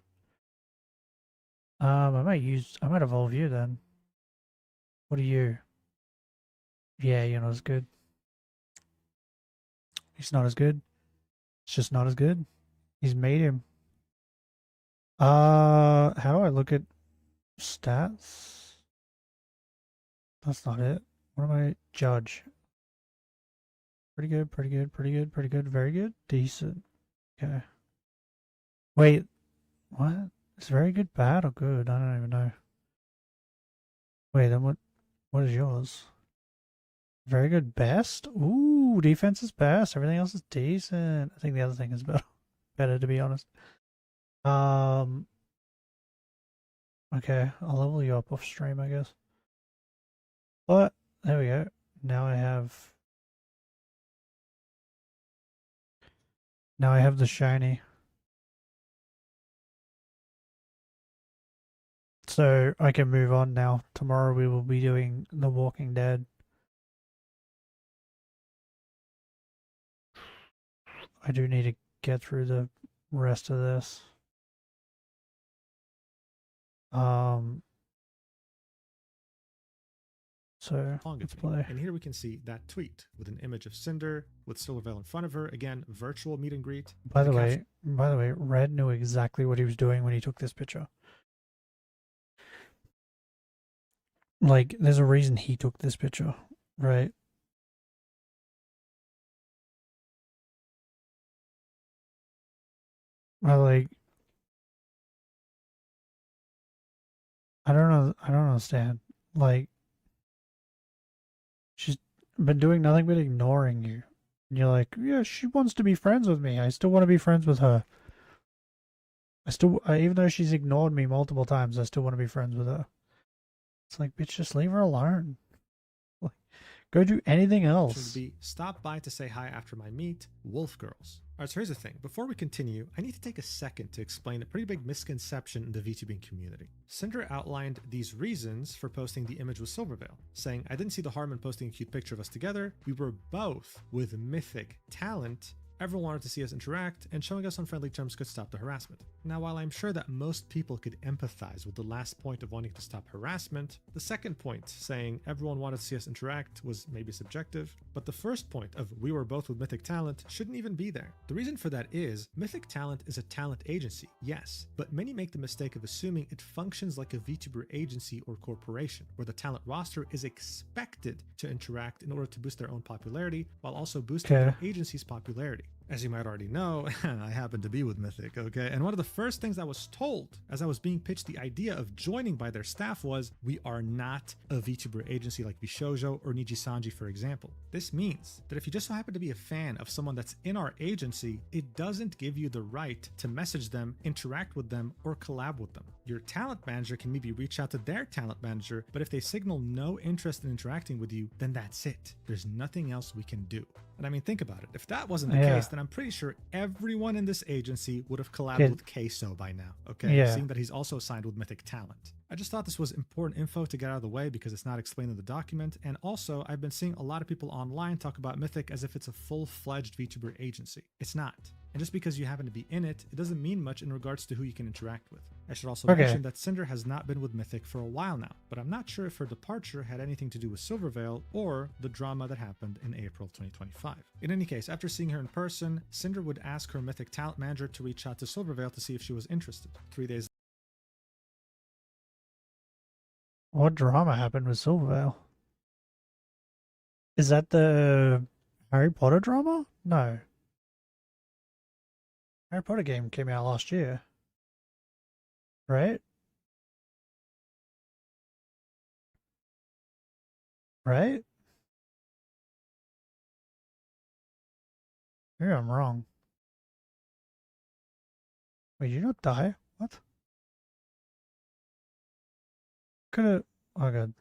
I might evolve you then. What are you? Yeah, you're not as good. He's not as good. It's just not as good. He's medium. How do I look at stats? That's not it. What am I? Judge. Pretty good, pretty good, pretty good, pretty good, very good, decent. Okay. Wait, what? Is very good bad or good? I don't even know. Wait, then what is yours? Very good best? Ooh, defense is best. Everything else is decent. I think the other thing is better to be honest. Okay, I'll level you up off stream, I guess. But there we go. Now I have the shiny. So I can move on now. Tomorrow we will be doing The Walking Dead. I do need to get through the rest of this. So let's play. And here we can see that tweet with an image of Cinder with Silvervale in front of her. Again, virtual meet and greet. By the way, Red knew exactly what he was doing when he took this picture. Like, there's a reason he took this picture, right? Well, like, I don't know. I don't understand. Like, she's been doing nothing but ignoring you. And you're like, yeah, she wants to be friends with me. I still want to be friends with her. Even though she's ignored me multiple times, I still want to be friends with her. It's like, bitch, just leave her alone. Like, go do anything else. Should be stop by to say hi after my meet, Wolf Girls. Alright, so here's the thing. Before we continue, I need to take a second to explain a pretty big misconception in the VTubing community. Cinder outlined these reasons for posting the image with Silvervale, saying, I didn't see the harm in posting a cute picture of us together. We were both with mythic talent. Everyone wanted to see us interact, and showing us on friendly terms could stop the harassment. Now, while I'm sure that most people could empathize with the last point of wanting to stop harassment, the second point, saying everyone wanted to see us interact, was maybe subjective, but the first point of we were both with Mythic Talent shouldn't even be there. The reason for that is, Mythic Talent is a talent agency, yes, but many make the mistake of assuming it functions like a VTuber agency or corporation, where the talent roster is expected to interact in order to boost their own popularity, while also boosting the agency's popularity. As you might already know, I happen to be with Mythic, okay? And one of the first things I was told as I was being pitched the idea of joining by their staff was, we are not a VTuber agency like Bishojo or Nijisanji, for example. This means that if you just so happen to be a fan of someone that's in our agency, it doesn't give you the right to message them, interact with them, or collab with them. Your talent manager can maybe reach out to their talent manager, but if they signal no interest in interacting with you, then that's it. There's nothing else we can do. And I mean, think about it. If that wasn't the case, then I'm pretty sure everyone in this agency would have collabed with Queso by now, okay? Seeing that he's also signed with Mythic Talent. I just thought this was important info to get out of the way because it's not explained in the document, and also I've been seeing a lot of people online talk about Mythic as if it's a full-fledged VTuber agency. It's not. And just because you happen to be in it, it doesn't mean much in regards to who you can interact with. I should also mention that Cinder has not been with Mythic for a while now, but I'm not sure if her departure had anything to do with Silvervale or the drama that happened in April 2025. In any case, after seeing her in person, Cinder would ask her Mythic talent manager to reach out to Silvervale to see if she was interested. 3 days. What drama happened with Silvervale? Is that the Harry Potter drama? No. Harry Potter game came out last year. Right? Right? Maybe I'm wrong. Wait, did you not die? What? Could've... Oh god.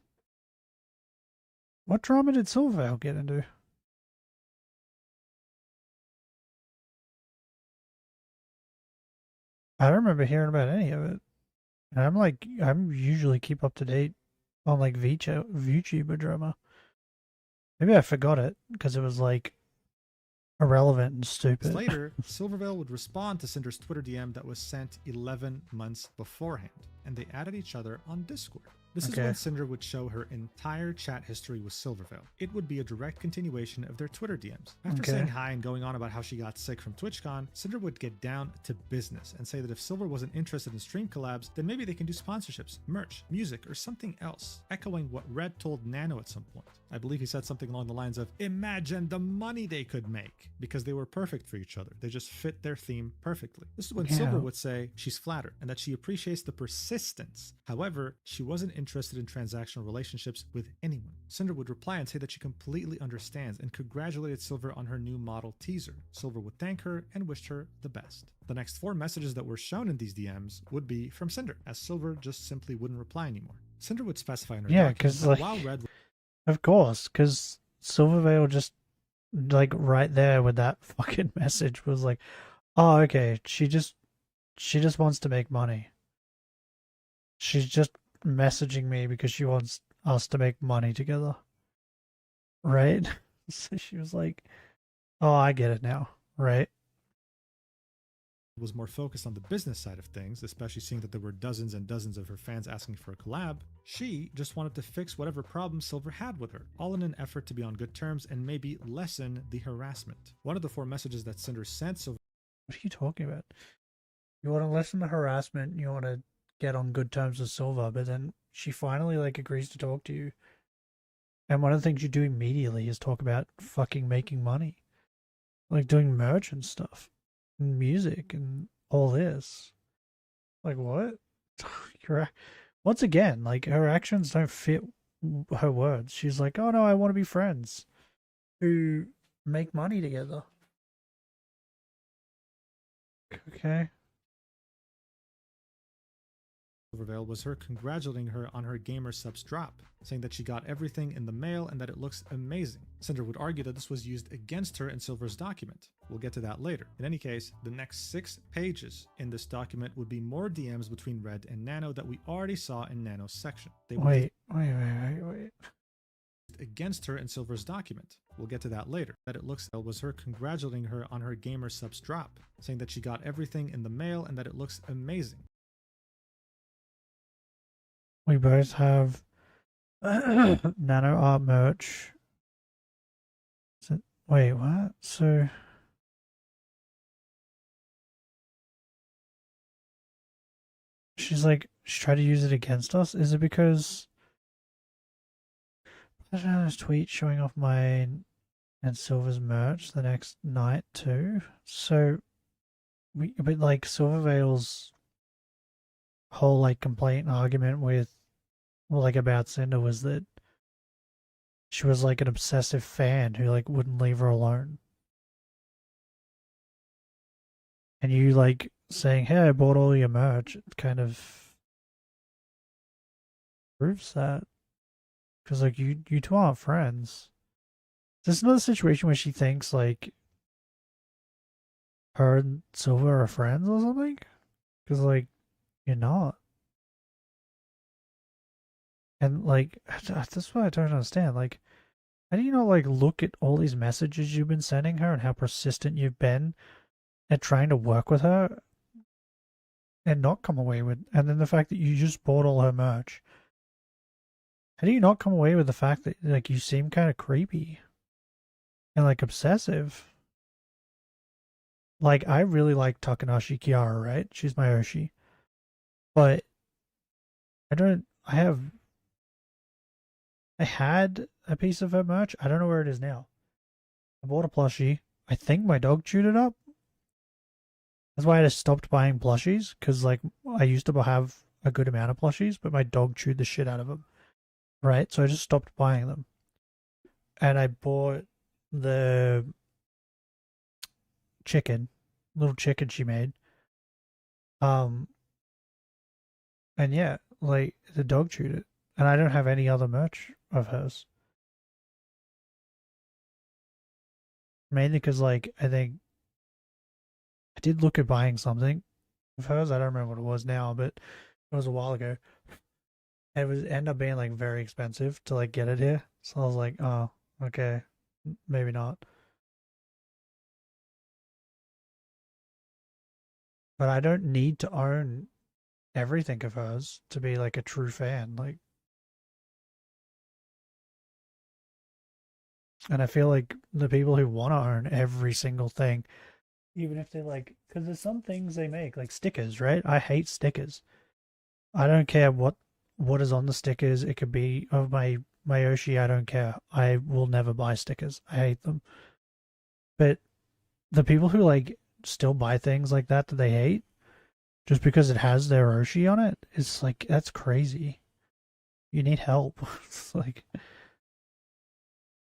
What drama did Silvervale get into? I don't remember hearing about any of it. And I'm usually keep up to date on like VTuber drama. Maybe I forgot it because it was like irrelevant and stupid. Later, Silvervale would respond to Cinder's Twitter DM that was sent 11 months beforehand, and they added each other on Discord. This is Okay. when Cinder would show her entire chat history with Silverveil. It would be a direct continuation of their Twitter DMs. After Okay. saying hi and going on about how she got sick from TwitchCon, Cinder would get down to business and say that if Silver wasn't interested in stream collabs, then maybe they can do sponsorships, merch, music, or something else, echoing what Red told Nano at some point. I believe he said something along the lines of, imagine the money they could make, because they were perfect for each other. They just fit their theme perfectly. This is when Yeah. Silver would say she's flattered and that she appreciates the persistence. However, she wasn't interested in transactional relationships with anyone. Cinder would reply and say that she completely understands and congratulated Silver on her new model teaser. Silver would thank her and wished her the best. The next 4 messages that were shown in these DMs would be from Cinder, as Silver just simply wouldn't reply anymore. Cinder would specify in her Yeah, document 'cause, that like, while Red of course, because Silverveil just, like, right there with that fucking message was like, oh, okay, she just wants to make money. She's just messaging me because she wants us to make money together. Right? So she was like, oh, I get it now. Right? was more focused on the business side of things, especially seeing that there were dozens and dozens of her fans asking for a collab, she just wanted to fix whatever problems Silver had with her, all in an effort to be on good terms and maybe lessen the harassment. One of the 4 messages that Cinder sent Silver. What are you talking about? You want to lessen the harassment, you want to get on good terms with Silver, but then she finally, like, agrees to talk to you. And one of the things you do immediately is talk about fucking making money. Like doing merch and stuff. And music and all this. Like, what? Once again, like, her actions don't fit her words. She's like, oh no, I want to be friends who make money together. Okay. Silverveil was her congratulating her on her gamer subs drop, saying that she got everything in the mail and that it looks amazing. Cinder would argue that this was used against her in Silver's document. We'll get to that later. In any case, the next 6 pages in this document would be more DMs between Red and Nano that we already saw in Nano's section. They would Wait. against her in Silver's document. We'll get to that later. That it looks was her congratulating her on her gamer subs drop, saying that she got everything in the mail and that it looks amazing. We both have nano art merch. Wait, what? So she's like, she tried to use it against us? Is it because I don't know, this tweet showing off mine and Silver's merch the next night too? So but like Silverveil's whole like complaint and argument with, well, like about Cinder was that she was like an obsessive fan who like wouldn't leave her alone. And you like saying, hey, I bought all your merch, it kind of proves that. Because like you two aren't friends. Is this another situation where she thinks like her and Silver are friends or something? Because like you're not. And like that's what I don't understand. Like, how do you not like look at all these messages you've been sending her and how persistent you've been at trying to work with her and not come away with, and then the fact that you just bought all her merch. How do you not come away with the fact that like you seem kind of creepy and like obsessive? Like, I really like Takanashi Kiara, right? She's my Oshi. But I had a piece of her merch. I don't know where it is now. I bought a plushie. I think my dog chewed it up. That's why I just stopped buying plushies, because like I used to have a good amount of plushies, but my dog chewed the shit out of them. Right? So I just stopped buying them. And I bought the little chicken she made. And yeah, like the dog chewed it. And I don't have any other merch of hers. Mainly because like I think I did look at buying something of hers. I don't remember what it was now, but it was a while ago. And it ended up being like very expensive to like get it here. So I was like, oh, okay, maybe not. But I don't need to own everything of hers to be like a true fan. Like, And I feel like the people who want to own every single thing, even if they like, because there's some things they make, like stickers, right? I hate stickers. I don't care what is on the stickers. It could be of my Yoshi. I don't care. I will never buy stickers. I hate them. But the people who like still buy things like that they hate just because it has their Yoshi on it, it's like that's crazy. You need help. It's like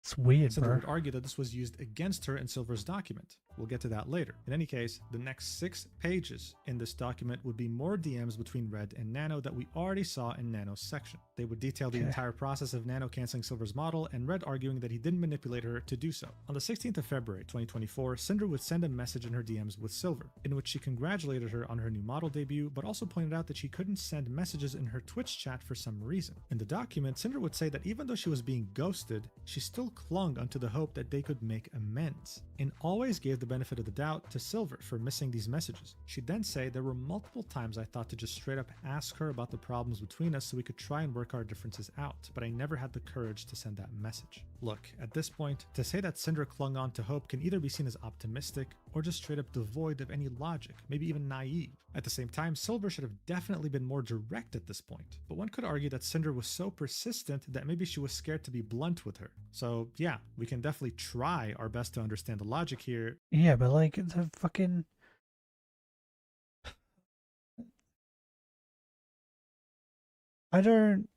it's weird, Cinder bro. would argue that this was used against her in Silver's document. We'll get to that later. In any case, the next 6 pages in this document would be more DMs between Red and Nano that we already saw in Nano's section. They would detail the entire process of Nano canceling Silver's model and Red arguing that he didn't manipulate her to do so. On the 16th of February 2024, Cinder would send a message in her DMs with Silver, in which she congratulated her on her new model debut, but also pointed out that she couldn't send messages in her Twitch chat for some reason. In the document, Cinder would say that even though she was being ghosted, she still clung onto the hope that they could make amends, and always gave the benefit of the doubt to Silver for missing these messages. She'd then say, there were multiple times I thought to just straight up ask her about the problems between us so we could try and work our differences out, but I never had the courage to send that message. Look, at this point, to say that Cinder clung on to hope can either be seen as optimistic or just straight up devoid of any logic, maybe even naive. At the same time, Silver should have definitely been more direct at this point, but one could argue that Cinder was so persistent that maybe she was scared to be blunt with her. So yeah, we can definitely try our best to understand the logic here. Yeah, but like the fucking I don't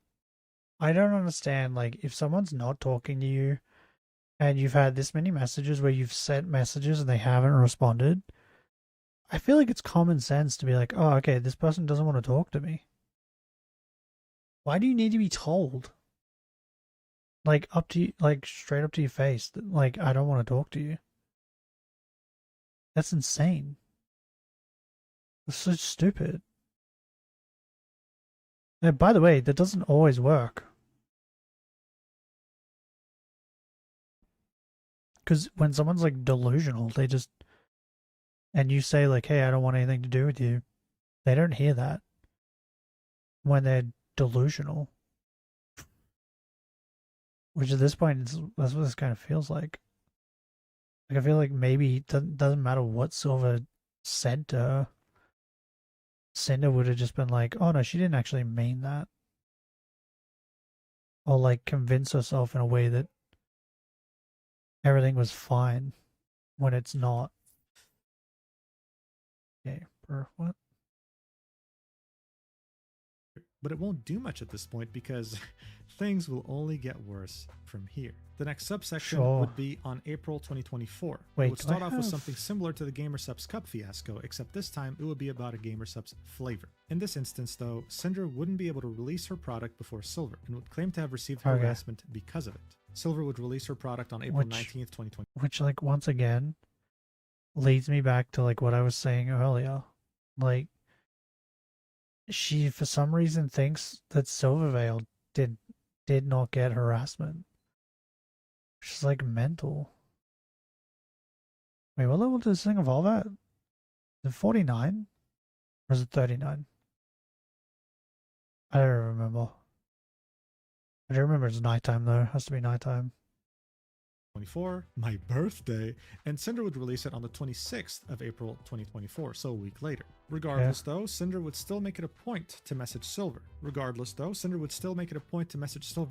understand, like if someone's not talking to you and you've had this many messages where you've sent messages and they haven't responded, I feel like it's common sense to be like, oh, okay, this person doesn't want to talk to me. Why do you need to be told? Like up to you, like straight up to your face, that, like I don't want to talk to you. That's insane. That's so stupid. And by the way, that doesn't always work. Because when someone's like delusional, they just, and you say like, hey, I don't want anything to do with you, they don't hear that when they're delusional. Which at this point, that's what this kind of feels like. Like I feel like maybe it doesn't matter what Silver said to her. Cinder would have just been like, oh no, she didn't actually mean that. Or like convince herself in a way that everything was fine when it's not. Okay, bro, what? But it won't do much at this point because things will only get worse from here. The next subsection would be on April 2024. Wait, it would start off with something similar to the GamerSupps Cup fiasco, except this time it would be about a GamerSupps flavor. In this instance, though, Cinder wouldn't be able to release her product before Silver and would claim to have received harassment because of it. Silver would release her product on April 19th, 2020. Which, like, once again, leads me back to, like, what I was saying earlier. Like, she, for some reason, thinks that Silverveil did not get harassment. Which is, like, mental. Wait, what level does this thing evolve at? Is it 49? Or is it 39? I don't remember. I do remember it's nighttime, though. It has to be nighttime. 24, my birthday, and Cinder would release it on the 26th of April 2024, so a week later. Regardless, though, Cinder would still make it a point to message Silver.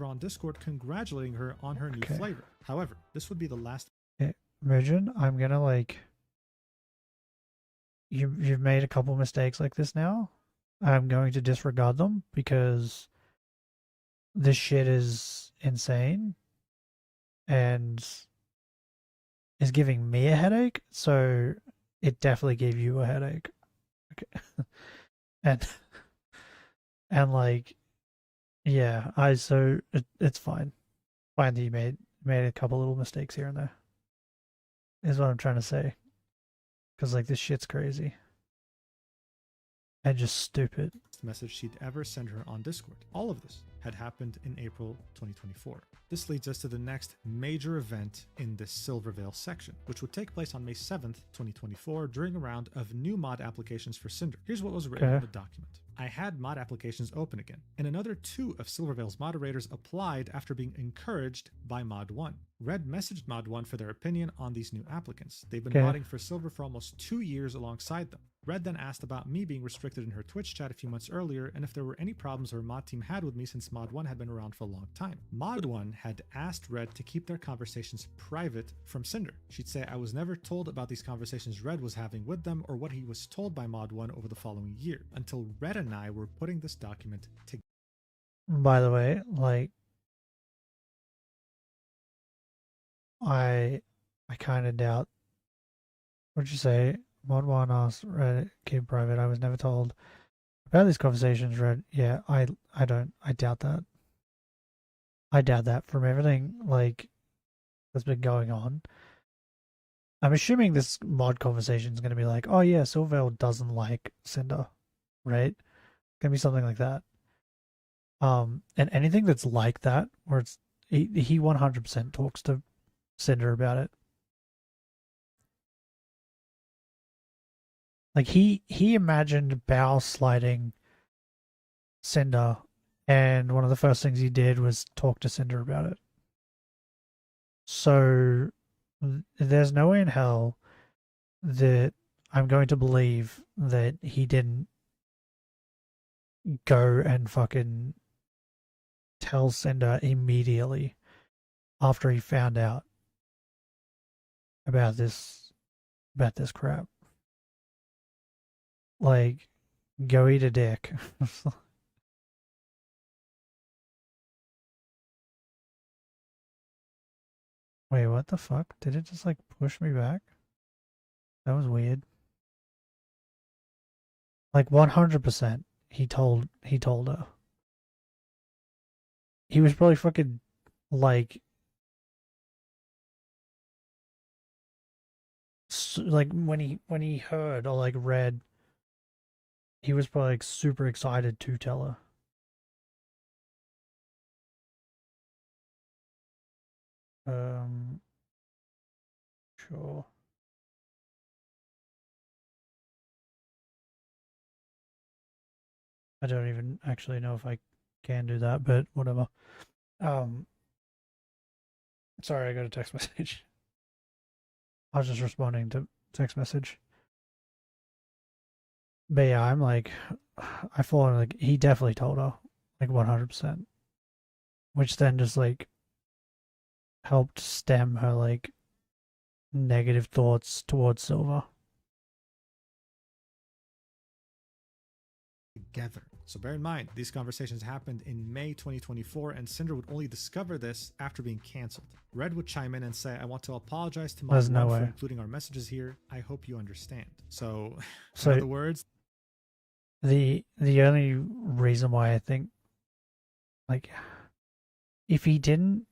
On Discord congratulating her on her new flavor. However, this would be the last. Okay, Virgin, I'm gonna like. You've made a couple mistakes like this now. I'm going to disregard them because this shit is insane and is giving me a headache, so it definitely gave you a headache. Okay. and like, yeah, it's fine. Fine that you made a couple little mistakes here and there. Is what I'm trying to say. Because like this shit's crazy. And just stupid. Message she'd ever send her on Discord. All of this had happened in April 2024. This leads us to the next major event in this Silvervale section, which would take place on May 7th, 2024, during a round of new mod applications for Cinder. Here's what was written in the document. I had mod applications open again, and another 2 of Silvervale's moderators applied after being encouraged by Mod 1. Red messaged Mod 1 for their opinion on these new applicants. They've been modding for Silver for almost 2 years alongside them. Red then asked about me being restricted in her Twitch chat a few months earlier and if there were any problems her mod team had with me since Mod 1 had been around for a long time. Mod 1 had asked Red to keep their conversations private from Cinder. She'd say, I was never told about these conversations Red was having with them or what he was told by Mod 1 over the following year, until Red and I were putting this document together. By the way, like, I kind of doubt. What'd you say? Mod 1 asked Red keep private. I was never told about these conversations, Red. Yeah, I doubt that. I doubt that from everything like that's been going on. I'm assuming this mod conversation is going to be like, oh yeah, Silvervale doesn't like Cinder, right? It's going to be something like that. And anything that's like that, where it's he 100% talks to Cinder about it. Like he imagined bow sliding Cinder, and one of the first things he did was talk to Cinder about it. So there's no way in hell that I'm going to believe that he didn't go and fucking tell Cinder immediately after he found out about this crap. Like, go eat a dick. Wait, what the fuck? Did it just like push me back? That was weird. Like 100% he told her. He was probably fucking like when he heard or like read, he was probably like super excited to tell her. Sure. I don't even actually know if I can do that, but whatever. Sorry, I got a text message. I was just responding to text message. But yeah, I'm like, I thought like he definitely told her, like 100%, which then just like helped stem her like negative thoughts towards Silver. Together. So bear in mind, these conversations happened in May 2024, and Cinder would only discover this after being cancelled. Red would chime in and say, I want to apologize to Mod 1 for including our messages here. I hope you understand. So in other words, the only reason why I think, like, if he didn't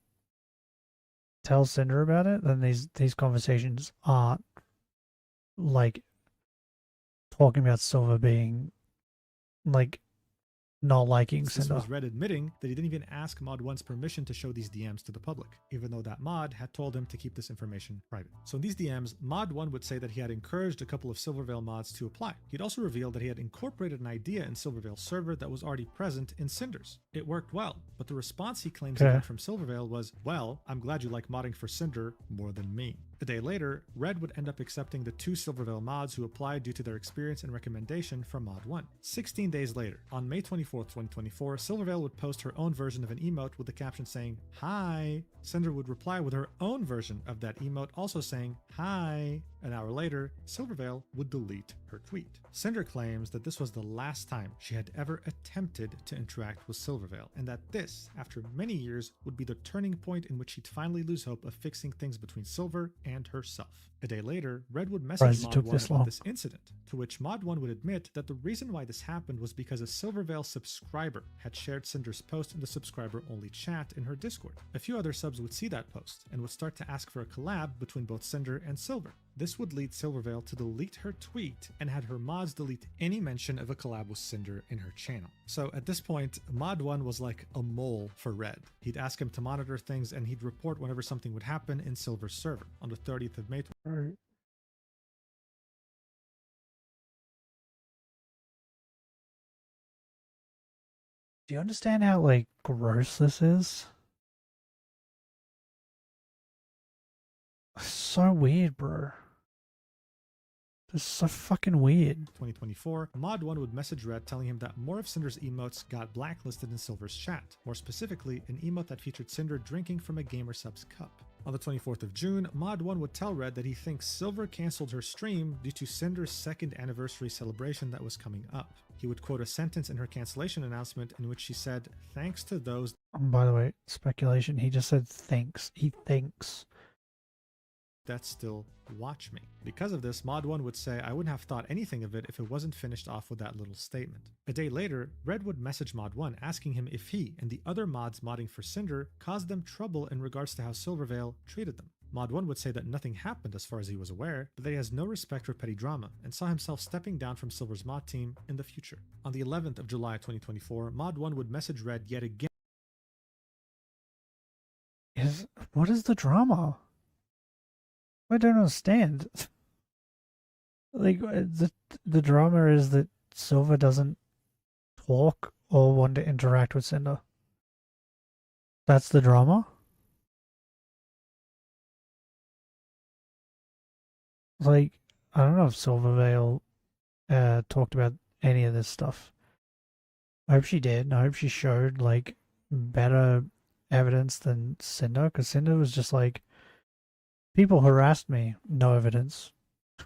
tell Cinder about it, then these conversations aren't like talking about Silver being like not liking Cinder. This was Red admitting that he didn't even ask Mod 1's permission to show these DMs to the public, even though that mod had told him to keep this information private. So in these DMs, Mod 1 would say that he had encouraged a couple of Silvervale mods to apply. He'd also revealed that he had incorporated an idea in Silvervale's server that was already present in Cinder's. It worked well, but the response he claims he got from Silvervale was, well, I'm glad you like modding for Cinder more than me. A day later, Red would end up accepting the 2 Silvervale mods who applied due to their experience and recommendation from Mod 1. 16 days later, on May 24th, 2024, Silvervale would post her own version of an emote with the caption saying, hi. Cinder would reply with her own version of that emote also saying, hi. An hour later, Silvervale would delete her tweet. Cinder claims that this was the last time she had ever attempted to interact with Silvervale, and that this, after many years, would be the turning point in which she'd finally lose hope of fixing things between Silver and herself. A day later, Red would message Mod 1 about this incident, to which Mod 1 would admit that the reason why this happened was because a Silvervale subscriber had shared Cinder's post in the subscriber-only chat in her Discord. A few other subs would see that post, and would start to ask for a collab between both Cinder and Silver. This would lead Silvervale to delete her tweet and had her mods delete any mention of a collab with Cinder in her channel. So at this point, Mod 1 was like a mole for Red. He'd ask him to monitor things and he'd report whenever something would happen in Silver's server. On the 30th of May. Right. Do you understand how, like, gross this is? So weird, bro. This is so fucking weird. 2024, Mod 1 would message Red telling him that more of Cinder's emotes got blacklisted in Silver's chat. More specifically, an emote that featured Cinder drinking from a gamer sub's cup. On the 24th of June, Mod 1 would tell Red that he thinks Silver cancelled her stream due to Cinder's 2nd anniversary celebration that was coming up. He would quote a sentence in her cancellation announcement in which she said, "Thanks to those..." By the way, speculation, he just said thanks. He thinks. "that still watch me." Because of this, Mod 1 would say, "I wouldn't have thought anything of it if it wasn't finished off with that little statement." A day later, Red would message Mod 1 asking him if he and the other mods modding for Cinder caused them trouble in regards to how Silvervale treated them. Mod 1 would say that nothing happened as far as he was aware, but that he has no respect for petty drama and saw himself stepping down from Silver's mod team in the future. On the 11th of July 2024, Mod 1 would message Red yet again. What is the drama? I don't understand. Like, the drama is that Silver doesn't talk or want to interact with Cinder. That's the drama? Like, I don't know if Silvervale talked about any of this stuff. I hope she did. I hope she showed, like, better evidence than Cinder, because Cinder was just like, people harassed me. No evidence.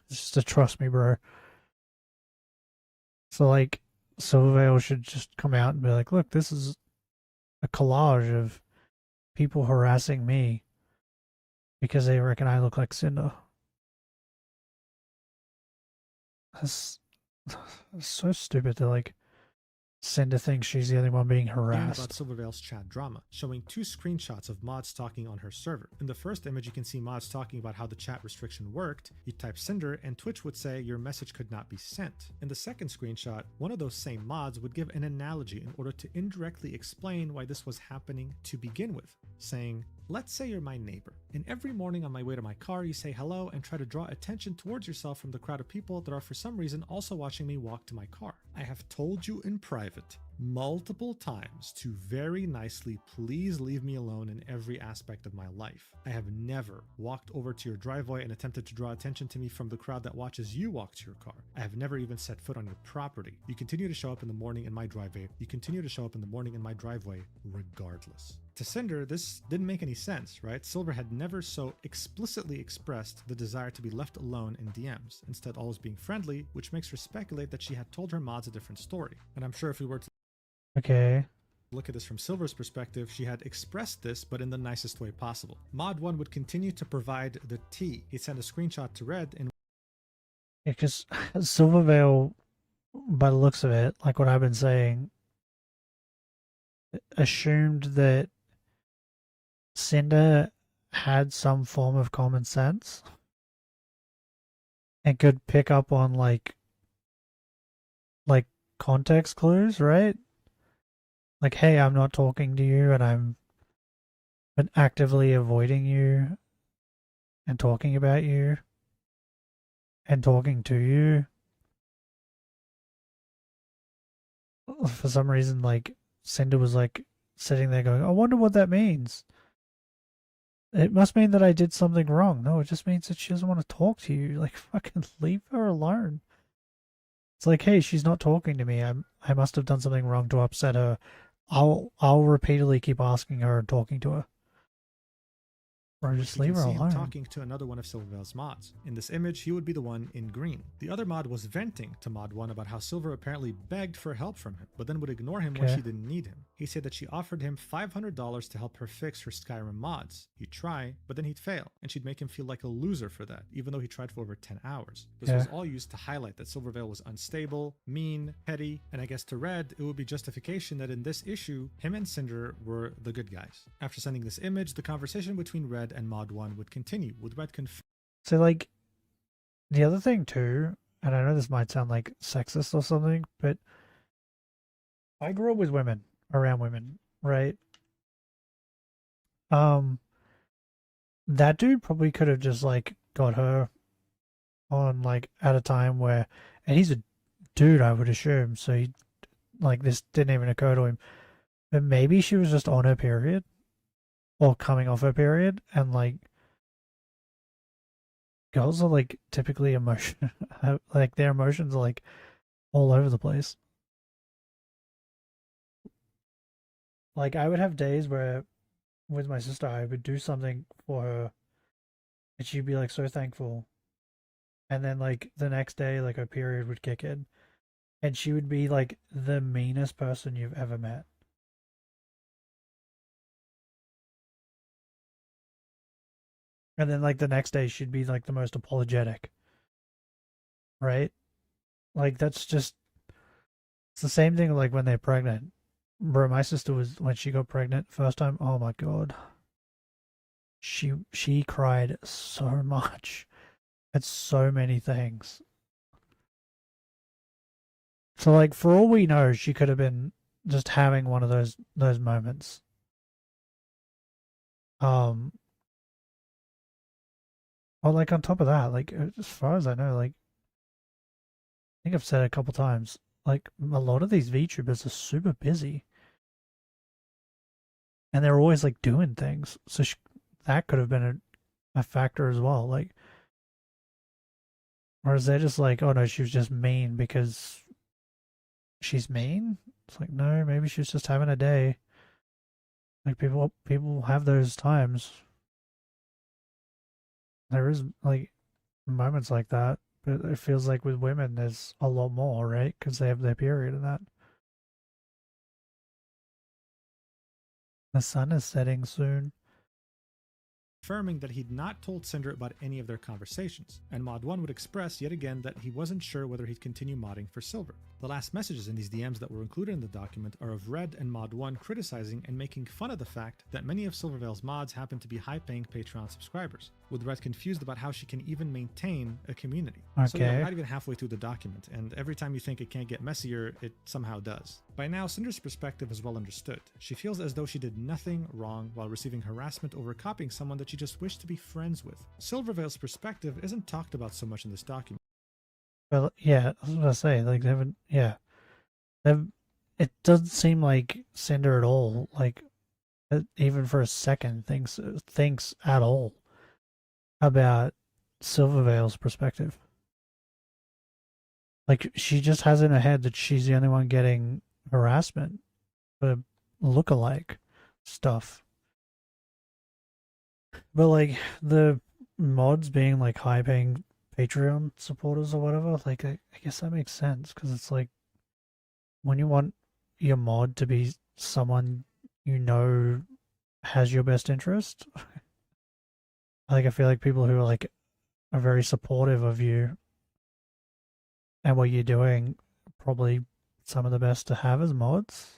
Just to trust me, bro. So, like, Silvervale should just come out and be like, look, this is a collage of people harassing me because they reckon I look like Cinder. That's so stupid to, like, Cinder thinks she's the only one being harassed. About Silvervale's chat drama, showing 2 screenshots of mods talking on her server. In the first image, you can see mods talking about how the chat restriction worked. You type Cinder, and Twitch would say your message could not be sent. In the second screenshot, one of those same mods would give an analogy in order to indirectly explain why this was happening to begin with, saying, "Let's say you're my neighbor, and every morning on my way to my car, you say hello and try to draw attention towards yourself from the crowd of people that are for some reason also watching me walk to my car. I have told you in private multiple times to very nicely please leave me alone in every aspect of my life. I have never walked over to your driveway and attempted to draw attention to me from the crowd that watches you walk to your car. I have never even set foot on your property. You continue to show up in the morning in my driveway. You continue to show up in the morning in my driveway regardless." To Cinder, this didn't make any sense, right? Silver had never so explicitly expressed the desire to be left alone in DMs, instead always being friendly, which makes her speculate that she had told her mods a different story. And I'm sure if we were to look at this from Silver's perspective, she had expressed this, but in the nicest way possible. Mod 1 would continue to provide the tea. He'd send a screenshot to Red in... Yeah, because Silvervale, by the looks of it, like what I've been saying, assumed that Cinder had some form of common sense and could pick up on like context clues, right? Like, hey, I'm not talking to you and I'm been actively avoiding you and talking about you and talking to you. For some reason, like, Cinder was like sitting there going, I wonder what that means. It must mean that I did something wrong. No, it just means that she doesn't want to talk to you. Like, fucking leave her alone. It's like, hey, she's not talking to me. I must have done something wrong to upset her. I'll repeatedly keep asking her and talking to her. Or just leave her alone. Talking to another one of Silvervale's mods. In this image, he would be the one in green. The other mod was venting to Mod 1 about how Silver apparently begged for help from him, but then would ignore him when she didn't need him. He said that she offered him $500 to help her fix her Skyrim mods. He'd try, but then he'd fail, and she'd make him feel like a loser for that, even though he tried for over 10 hours. This was all used to highlight that Silvervale was unstable, mean, petty, and I guess to Red, it would be justification that in this issue, him and Cinder were the good guys. After sending this image, the conversation between Red and Mod 1 would continue, with Red So, like, the other thing too, and I know this might sound like sexist or something, but I grew up with women, around women, right? That dude probably could have just like got her on like at a time where, and he's a dude, I would assume, so he like this didn't even occur to him. But maybe she was just on her period or coming off her period, and like girls are like typically like their emotions are like all over the place. Like I would have days where with my sister I would do something for her and she'd be like so thankful. And then like the next day like her period would kick in and she would be like the meanest person you've ever met. And then like the next day she'd be like the most apologetic. Right? Like that's just it's the same thing like when they're pregnant. Bro, my sister was when she got pregnant first time, oh my god. She cried so much at so many things. So like for all we know, she could have been just having one of those moments. Or like on top of that, like as far as I know, like I think I've said it a couple times, like a lot of these VTubers are super busy. And they're always like doing things. So that could have been a factor as well. Like, or is they just like, oh no, she was just mean because she's mean? It's like, no, maybe she's just having a day. Like people have those times. There is like moments like that, but it feels like with women there's a lot more, right? Because they have their period and that. The sun is setting soon. Affirming that he'd not told Cinder about any of their conversations, and Mod 1 would express yet again that he wasn't sure whether he'd continue modding for Silver. The last messages in these DMs that were included in the document are of Red and Mod 1 criticizing and making fun of the fact that many of Silvervale's mods happen to be high-paying Patreon subscribers, with Red confused about how she can even maintain a community. Okay. So yeah, we're not even halfway through the document, and every time you think it can't get messier, it somehow does. By now, Cinder's perspective is well understood. She feels as though she did nothing wrong while receiving harassment over copying someone that she just wished to be friends with. Silvervale's perspective isn't talked about so much in this document. Well, yeah, I was gonna say, like, they haven't, yeah. It doesn't seem like Cinder at all, like, even for a second, thinks at all about Silvervale's perspective. Like, she just has in her head that she's the only one getting harassment for look-alike stuff. But, like, the mods being, like, high-paying Patreon supporters or whatever, like, I guess that makes sense, because it's like, when you want your mod to be someone you know has your best interest, like, I feel like people who are, like, are very supportive of you and what you're doing probably some of the best to have as mods.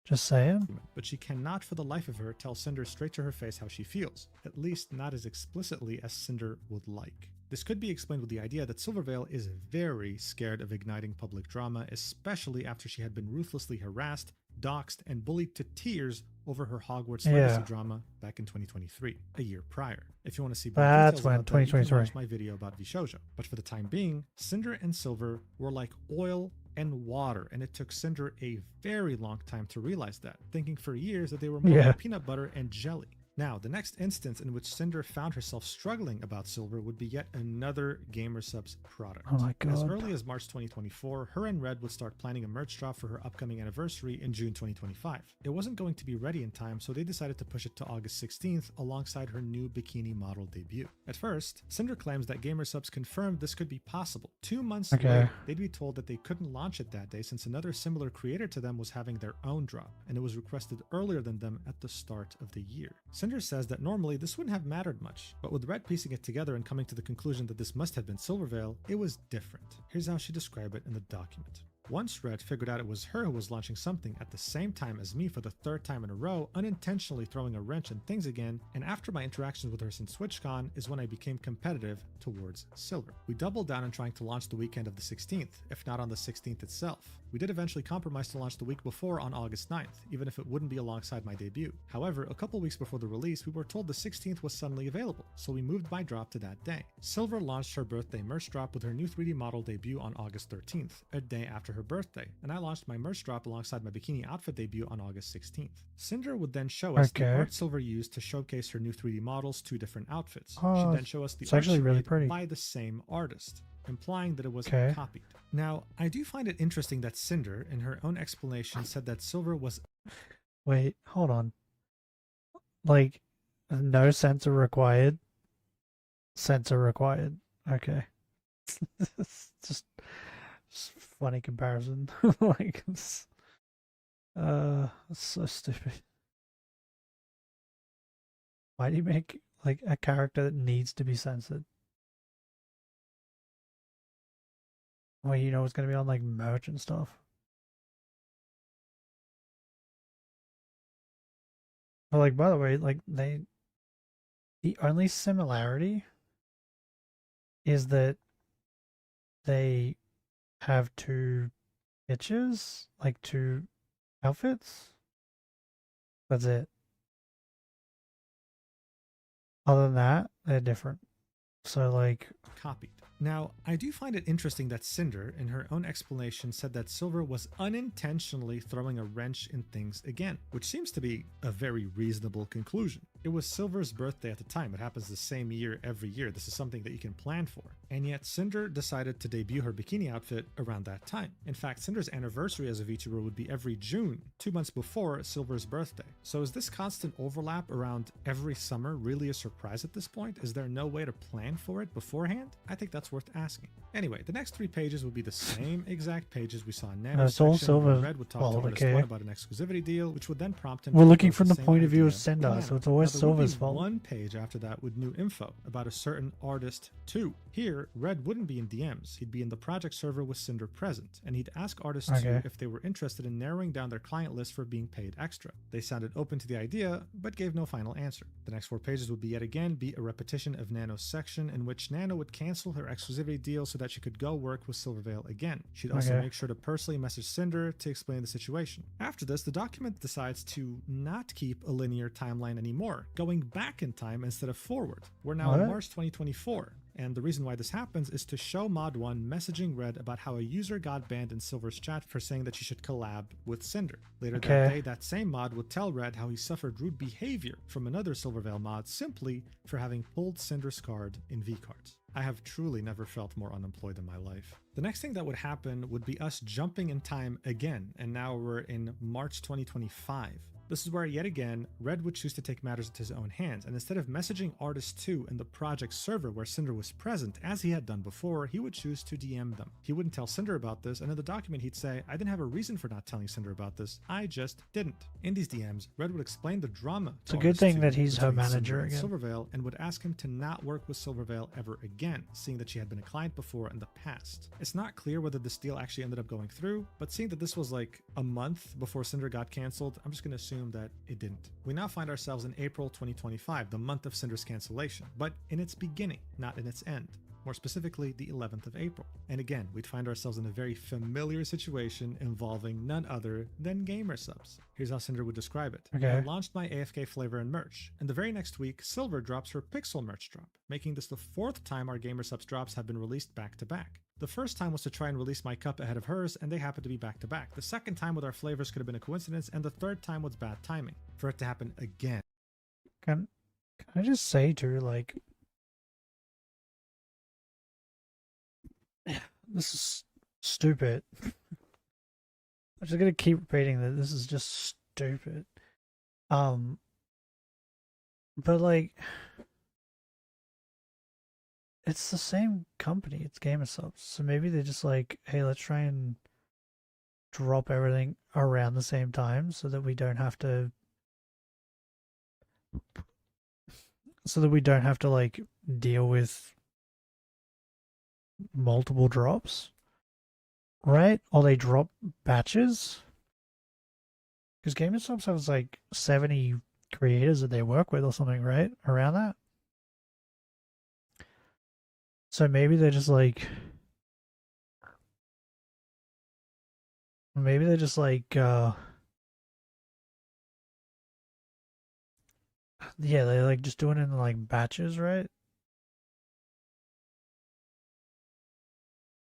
Just saying. But she cannot for the life of her tell Cinder straight to her face how she feels, at least not as explicitly as Cinder would like. This could be explained with the idea that Silvervale is very scared of igniting public drama, especially after she had been ruthlessly harassed, doxxed, and bullied to tears over her Hogwarts Legacy drama back in 2023, a year prior. If you want to see more details about that, you can watch my video about Vishojo. But for the time being, Cinder and Silver were like oil and water, and it took Cinder a very long time to realize that, thinking for years that they were more like peanut butter and jelly. Now, the next instance in which Cinder found herself struggling about Silver would be yet another GamerSupps product. Oh my god. As early as March 2024, her and Red would start planning a merch drop for her upcoming anniversary in June 2025. It wasn't going to be ready in time, so they decided to push it to August 16th alongside her new bikini model debut. At first, Cinder claims that GamerSupps confirmed this could be possible. 2 months later, they'd be told that they couldn't launch it that day since another similar creator to them was having their own drop, and it was requested earlier than them at the start of the year. Cinder says that normally this wouldn't have mattered much, but with Red piecing it together and coming to the conclusion that this must have been Silvervale, it was different. Here's how she described it in the document. Once Red figured out it was her who was launching something at the same time as me for the third time in a row, unintentionally throwing a wrench in things again, and after my interactions with her since TwitchCon is when I became competitive towards Silver. We doubled down on trying to launch the weekend of the 16th, if not on the 16th itself. We did eventually compromise to launch the week before on August 9th, even if it wouldn't be alongside my debut. However, a couple weeks before the release, we were told the 16th was suddenly available, so we moved my drop to that day. Silver launched her birthday merch drop with her new 3D model debut on August 13th, a day after her birthday, and I launched my merch drop alongside my bikini outfit debut on August 16th. Cinder would then show us the art Silver used to showcase her new 3D models, 2 different outfits. She'd then show us the art she made by the same artist, implying that it was copied. Now, I do find it interesting that Cinder, in her own explanation, said that Silver was... Wait, hold on. Like, no censor required? Censor required. Okay. It's just funny comparison. Like, it's so stupid. Why do you make, like, a character that needs to be censored? Well, you know it's gonna be on like merch and stuff. But like, by the way, like the only similarity is that they have 2 pictures, like 2 outfits. That's it. Other than that, they're different. So like, copied. Now, I do find it interesting that Cinder, in her own explanation, said that Silver was unintentionally throwing a wrench in things again, which seems to be a very reasonable conclusion. It was Silver's birthday at the time. It happens the same year every year. This is something that you can plan for. And yet Cinder decided to debut her bikini outfit around that time. In fact, Cinder's anniversary as a VTuber would be every June, 2 months before Silver's birthday. So is this constant overlap around every summer really a surprise at this point? Is there no way to plan for it beforehand? I think that's worth asking. Anyway, the next 3 pages would be the same exact pages we saw in Nano's section, where Red would talk to Artist 1 about an exclusivity deal, which would then prompt him we're to looking propose from the same point of view of idea Cinder, to so it's Nano. always Now, there would Silver's be fault. one page after that with new info about a certain Artist 2. Here, Red wouldn't be in DMs. He'd be in the project server with Cinder present, and he'd ask Artist 2 if they were interested in narrowing down their client list for being paid extra. They sounded open to the idea, but gave no final answer. The next 4 pages would be yet again be a repetition of Nano's section, in which Nano would cancel her exclusivity deal so that she could go work with Silvervale again. She'd also make sure to personally message Cinder to explain the situation. After this, the document decides to not keep a linear timeline anymore, going back in time instead of forward. We're now in March 2024. And the reason why this happens is to show Mod 1 messaging Red about how a user got banned in Silver's chat for saying that she should collab with Cinder. Later that day, that same mod would tell Red how he suffered rude behavior from another Silvervale mod simply for having pulled Cinder's card in V-cards. I have truly never felt more unemployed in my life. The next thing that would happen would be us jumping in time again, and now we're in March 2025. This is where, yet again, Red would choose to take matters into his own hands, and instead of messaging Artist 2 in the project server where Cinder was present, as he had done before, he would choose to DM them. He wouldn't tell Cinder about this, and in the document he'd say, I didn't have a reason for not telling Cinder about this, I just didn't. In these DMs, Red would explain the drama. It's a good thing that he's her manager again. Silvervale, and would ask him to not work with Silvervale ever again, seeing that she had been a client before in the past. It's not clear whether this deal actually ended up going through, but seeing that this was like a month before Cinder got cancelled, I'm just going to assume that it didn't. We now find ourselves in April 2025, the month of Cinder's cancellation, but in its beginning, not in its end. More specifically, the 11th of April. And again, we'd find ourselves in a very familiar situation involving none other than gamer subs. Here's how Cinder would describe it. I launched my AFK flavor and merch, and the very next week, Silver drops her Pixel merch drop, making this the 4th time our gamer subs drops have been released back to back. The first time was to try and release my cup ahead of hers, and they happened to be back to back. The second time with our flavors could have been a coincidence, and the third time was bad timing. For it to happen again. Can I just say to like, this is stupid. I'm just gonna keep repeating that this is just stupid. But like, it's the same company. It's GamerSubs, so maybe they're just like, hey, let's try and drop everything around the same time so that we don't have to. Like deal with multiple drops. right? Or they drop batches. Because GameStop has like 70 creators that they work with or something, right? Around that. So maybe they're just like... Maybe they're just like... Yeah, they're like just doing it in like batches, right?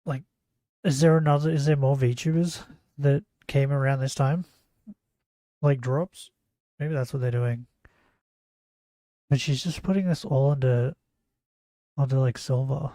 Like, is there more VTubers that came around this time? Like drops? Maybe that's what they're doing. But she's just putting this all onto like silver.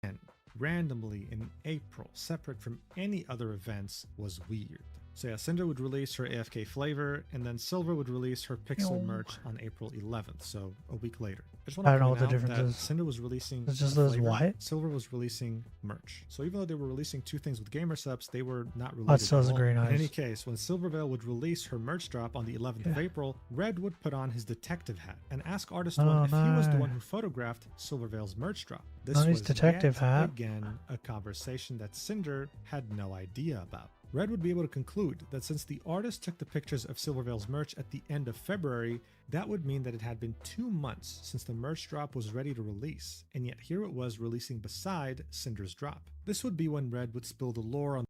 And randomly in April, separate from any other events, was weird. So yeah, Cinder would release her AFK flavor, and then Silver would release her Pixel merch on April 11th, so a week later. I just want to I don't know point what the out difference that is. Cinder was releasing It's just a those flavor, white? Silver was releasing merch. So even though they were releasing two things with gamer subs, they were not Oh, it related still at has all. green In eyes. any case, when Silvervale would release her merch drop on the 11th of April, Red would put on his detective hat and ask Artist One if he was the no. one who photographed Silvervale's merch drop. This Not his was detective yet hat. again a conversation that Cinder had no idea about. Red would be able to conclude that since the artist took the pictures of Silvervale's merch at the end of February, that would mean that it had been 2 months since the merch drop was ready to release, and yet here it was releasing beside Cinder's drop. This would be when Red would spill the lore on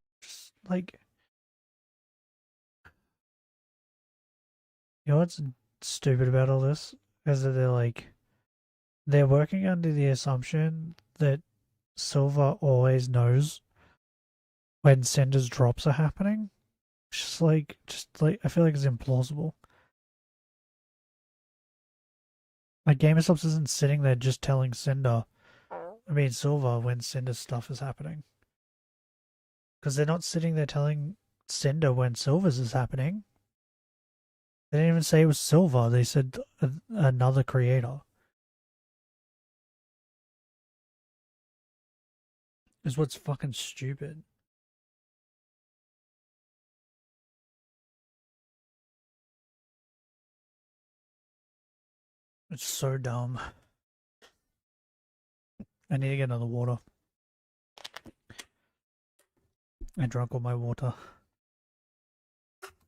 Like, you know what's stupid about all this? Is that they're working under the assumption that Silver always knows when Cinder's drops are happening. Just like, I feel like it's implausible. Like, GamerStop isn't sitting there just telling Silver when Cinder's stuff is happening. Because they're not sitting there telling Cinder when Silver's is happening. They didn't even say it was Silver. They said another creator. Is what's fucking stupid. It's so dumb. I need to get another water. I drank all my water.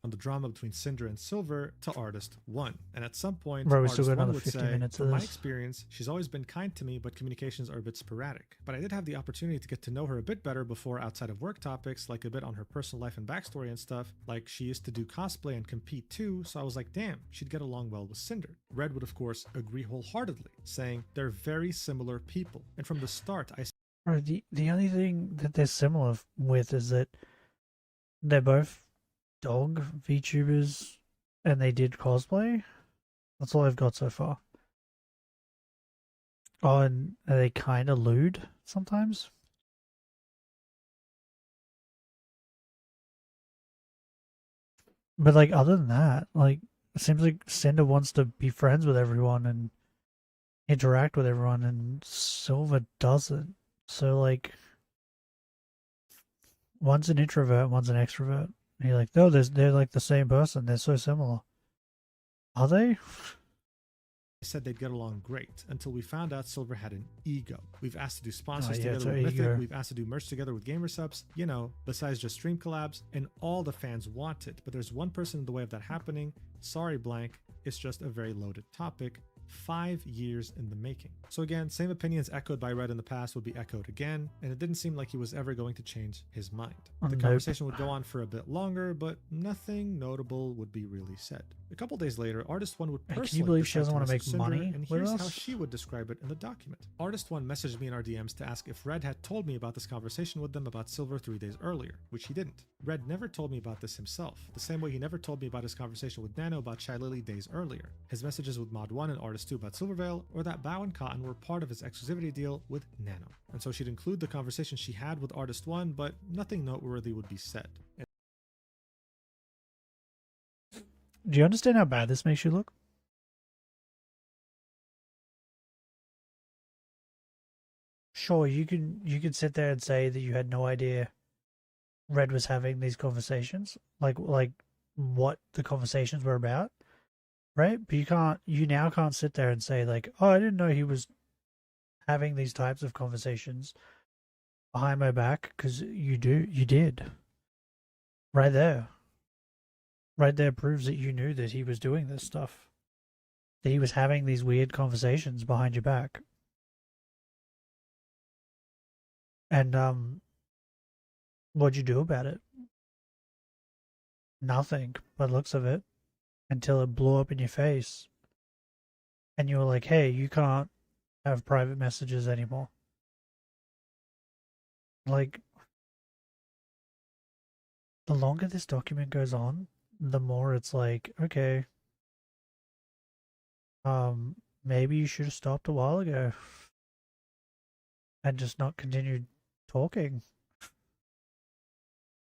on the drama between Cinder and Silver to Artist 1. And at some point, Bro, we Artist still got 1 another would 50 say, minutes of from my this. experience, she's always been kind to me, but communications are a bit sporadic. But I did have the opportunity to get to know her a bit better before outside of work topics, like a bit on her personal life and backstory and stuff. Like, she used to do cosplay and compete too, so I was like, damn, she'd get along well with Cinder. Red would, of course, agree wholeheartedly, saying they're very similar people. And from the start, I Bro, the only thing that they're similar with is that they're both dog VTubers and they did cosplay. That's all I've got so far. Oh, and they kind of lewd sometimes. But like, other than that, like, it seems like Cinder wants to be friends with everyone and interact with everyone, and Silver doesn't. So like, one's an introvert, one's an extrovert. And you're like, no, they're like the same person. They're so similar. Are they? said they'd get along great until we found out Silver had an ego. We've asked to do sponsors yeah, together with it's her Mythic, ego. we've asked to do merch together with Gamer Subs, you know, besides just stream collabs, and all the fans want it. But there's one person in the way of that happening. Sorry, blank. It's just a very loaded topic. 5 years in the making. So again, same opinions echoed by Red in the past would be echoed again, and it didn't seem like he was ever going to change his mind. The Nope. conversation would go on for a bit longer, but nothing notable would be really said. A couple days later, Artist 1 would Hey, personally can you believe she decide doesn't to want to make message Cinder, money and with here's us? how she would describe it in the document. Artist 1 messaged me in our DMs to ask if Red had told me about this conversation with them about Silver 3 days earlier, which he didn't. Red never told me about this himself, the same way he never told me about his conversation with Nano about Shy Lily days earlier. His messages with Mod 1 and Artist 2 about Silvervale, or that Bao and Cotton were part of his exclusivity deal with Nano. And so she'd include the conversation she had with Artist 1, but nothing noteworthy would be said. Do you understand how bad this makes you look? Sure, you can sit there and say that you had no idea Red was having these conversations, like what the conversations were about. Right? But you now can't sit there and say like, oh, I didn't know he was having these types of conversations behind my back, because you did. Right there. Right there proves that you knew that he was doing this stuff. That he was having these weird conversations behind your back. And, what'd you do about it? Nothing, by the looks of it. Until it blew up in your face. And you were like, hey, you can't have private messages anymore. Like, the longer this document goes on, the more it's like, okay, maybe you should have stopped a while ago and just not continued talking.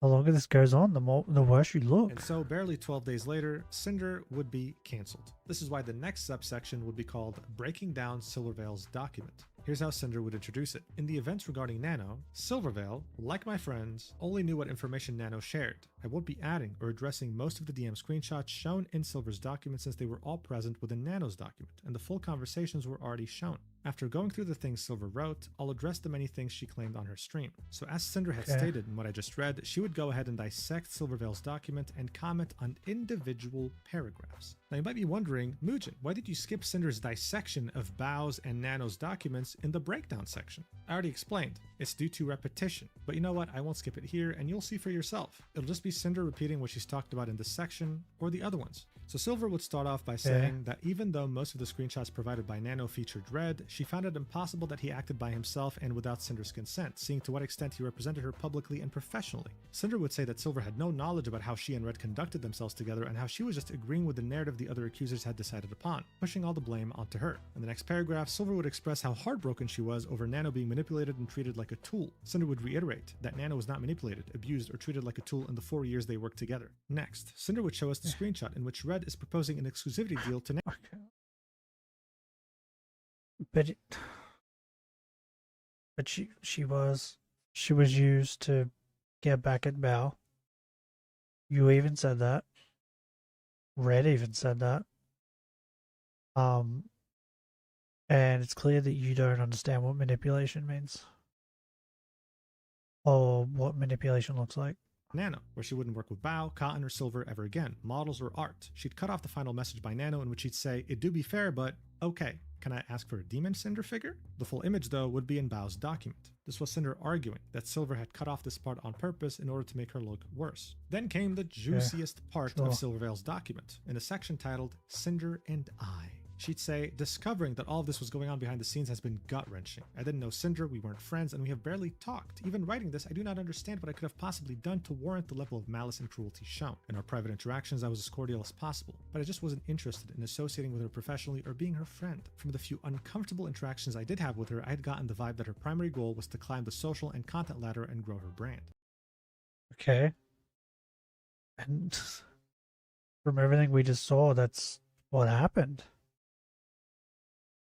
The longer this goes on, the worse you look. And so, barely 12 days later, Cinder would be cancelled. This is why the next subsection would be called Breaking Down Silvervale's Document. Here's how Cinder would introduce it. In the events regarding Nano, Silvervale, like my friends, only knew what information Nano shared. I won't be adding or addressing most of the DM screenshots shown in Silver's document since they were all present within Nano's document, and the full conversations were already shown. After going through the things Silver wrote, I'll address the many things she claimed on her stream. So as Cinder had stated in what I just read, she would go ahead and dissect Silvervale's document and comment on individual paragraphs. Now you might be wondering, Muujin, why did you skip Cinder's dissection of Bao's and Nano's documents in the breakdown section? I already explained, it's due to repetition, but you know what, I won't skip it here and you'll see for yourself. It'll just be Cinder repeating what she's talked about in this section or the other ones. So Silver would start off by saying that even though most of the screenshots provided by Nano featured Red, she found it impossible that he acted by himself and without Cinder's consent, seeing to what extent he represented her publicly and professionally. Cinder would say that Silver had no knowledge about how she and Red conducted themselves together and how she was just agreeing with the narrative the other accusers had decided upon, pushing all the blame onto her. In the next paragraph, Silver would express how heartbroken she was over Nano being manipulated and treated like a tool. Cinder would reiterate that Nano was not manipulated, abused, or treated like a tool in the 4 years they worked together. Next, Cinder would show us the screenshot in which Red is proposing an exclusivity deal to Nano. Okay. But she was used to get back at Bao. You even said that. Red even said that. And it's clear that you don't understand what manipulation means. Or what manipulation looks like. Nano, where she wouldn't work with Bao, Cotton, or Silver ever again, models or art. She'd cut off the final message by Nano in which she'd say, "It do be fair, but okay. Can I ask for a demon Cinder figure?" The full image, though, would be in Bao's document. This was Cinder arguing that Silver had cut off this part on purpose in order to make her look worse. Then came the juiciest part of Silvervale's document, in a section titled Cinder and I. She'd say, discovering that all of this was going on behind the scenes has been gut-wrenching. I didn't know Cinder, we weren't friends, and we have barely talked. Even writing this, I do not understand what I could have possibly done to warrant the level of malice and cruelty shown. In our private interactions, I was as cordial as possible, but I just wasn't interested in associating with her professionally or being her friend. From the few uncomfortable interactions I did have with her, I had gotten the vibe that her primary goal was to climb the social and content ladder and grow her brand. Okay. And from everything we just saw, that's what happened.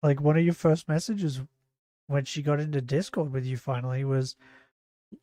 Like, one of your first messages when she got into Discord with you finally was,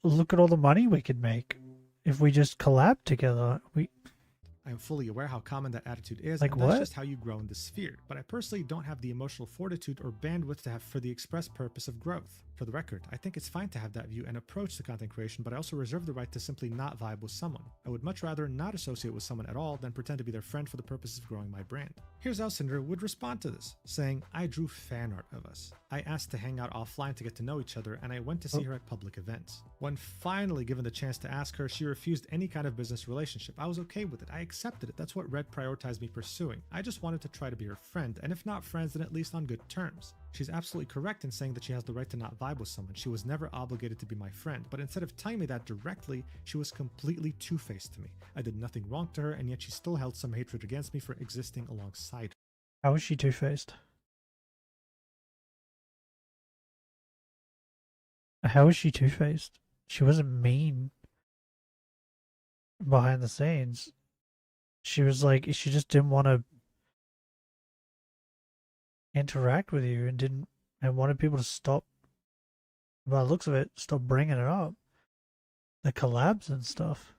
look at all the money we could make if we just collab together. I am fully aware how common that attitude is, like, and that's what? just how you grow in this sphere, but I personally don't have the emotional fortitude or bandwidth to have for the express purpose of growth. For the record, I think it's fine to have that view and approach to content creation, but I also reserve the right to simply not vibe with someone. I would much rather not associate with someone at all than pretend to be their friend for the purpose of growing my brand. Here's how Cinder would respond to this, saying, I drew fan art of us. I asked to hang out offline to get to know each other, and I went to see her at public events. When finally given the chance to ask her, she refused any kind of business relationship. I was okay with it. I accepted it. That's what Red prioritized me pursuing. I just wanted to try to be her friend, and if not friends, then at least on good terms. She's absolutely correct in saying that she has the right to not vibe with someone. She was never obligated to be my friend, but instead of telling me that directly, she was completely two-faced to me. I did nothing wrong to her, and yet she still held some hatred against me for existing alongside her. How was she two-faced? How was she two-faced? She wasn't mean behind the scenes. She was like, she just didn't want to interact with you and wanted people to stop, by the looks of it, stop bringing it up. The collabs and stuff.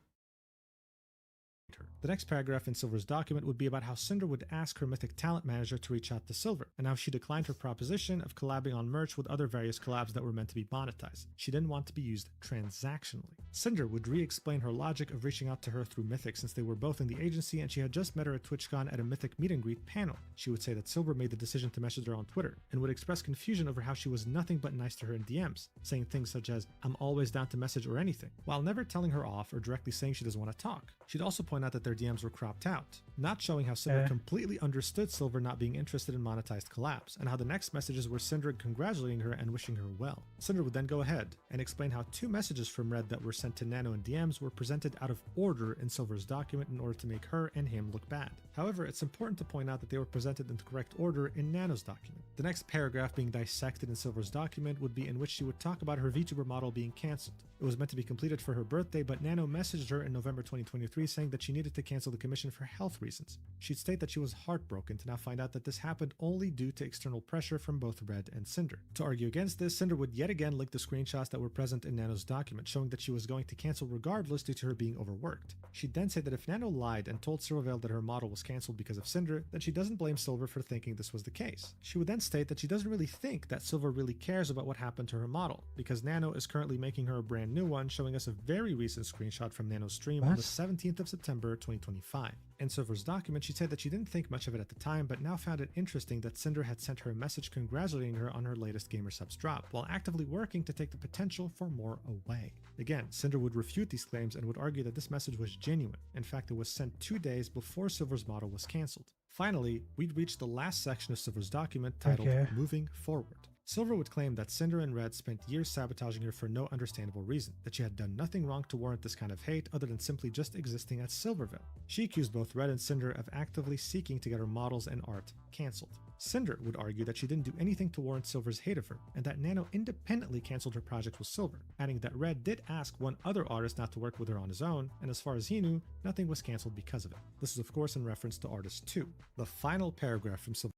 The next paragraph in Silver's document would be about how Cinder would ask her Mythic talent manager to reach out to Silver, and how she declined her proposition of collabing on merch with other various collabs that were meant to be monetized. She didn't want to be used transactionally. Cinder would re-explain her logic of reaching out to her through Mythic since they were both in the agency and she had just met her at TwitchCon at a Mythic meet and greet panel. She would say that Silver made the decision to message her on Twitter, and would express confusion over how she was nothing but nice to her in DMs, saying things such as, "I'm always down to message or anything," while never telling her off or directly saying she doesn't want to talk. She'd also point out that their DMs were cropped out, not showing how Cinder completely understood Silver not being interested in monetized collabs, and how the next messages were Cinder congratulating her and wishing her well. Cinder would then go ahead and explain how 2 messages from Red that were sent to Nano in DMs were presented out of order in Silver's document in order to make her and him look bad. However, it's important to point out that they were presented in the correct order in Nano's document. The next paragraph being dissected in Silver's document would be in which she would talk about her VTuber model being cancelled. It was meant to be completed for her birthday, but Nano messaged her in November 2023 saying that she needed to cancel the commission for health reasons. She'd state that she was heartbroken to now find out that this happened only due to external pressure from both Red and Cinder. To argue against this, Cinder would yet again link the screenshots that were present in Nano's document, showing that she was going to cancel regardless due to her being overworked. She'd then say that if Nano lied and told Silvervale that her model was cancelled because of Cinder, then she doesn't blame Silver for thinking this was the case. She would then state that she doesn't really think that Silver really cares about what happened to her model, because Nano is currently making her a brand new one, showing us a very recent screenshot from Nano's stream on the 17th of September 2025. In Silver's document, she said that she didn't think much of it at the time, but now found it interesting that Cinder had sent her a message congratulating her on her latest Gamersubs drop, while actively working to take the potential for more away. Again, Cinder would refute these claims and would argue that this message was genuine. In fact, it was sent 2 days before Silver's model was cancelled. Finally, we'd reached the last section of Silver's document titled Moving Forward. Silver would claim that Cinder and Red spent years sabotaging her for no understandable reason, that she had done nothing wrong to warrant this kind of hate other than simply just existing at Silverville. She accused both Red and Cinder of actively seeking to get her models and art cancelled. Cinder would argue that she didn't do anything to warrant Silver's hate of her, and that Nano independently cancelled her project with Silver, adding that Red did ask one other artist not to work with her on his own, and as far as he knew, nothing was cancelled because of it. This is of course in reference to Artist 2. The final paragraph from Silver.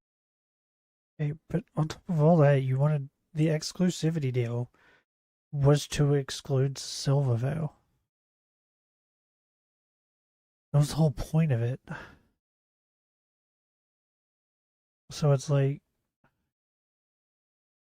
Hey, but on top of all that, you wanted the exclusivity deal was to exclude Silvervale. That was the whole point of it. So it's like,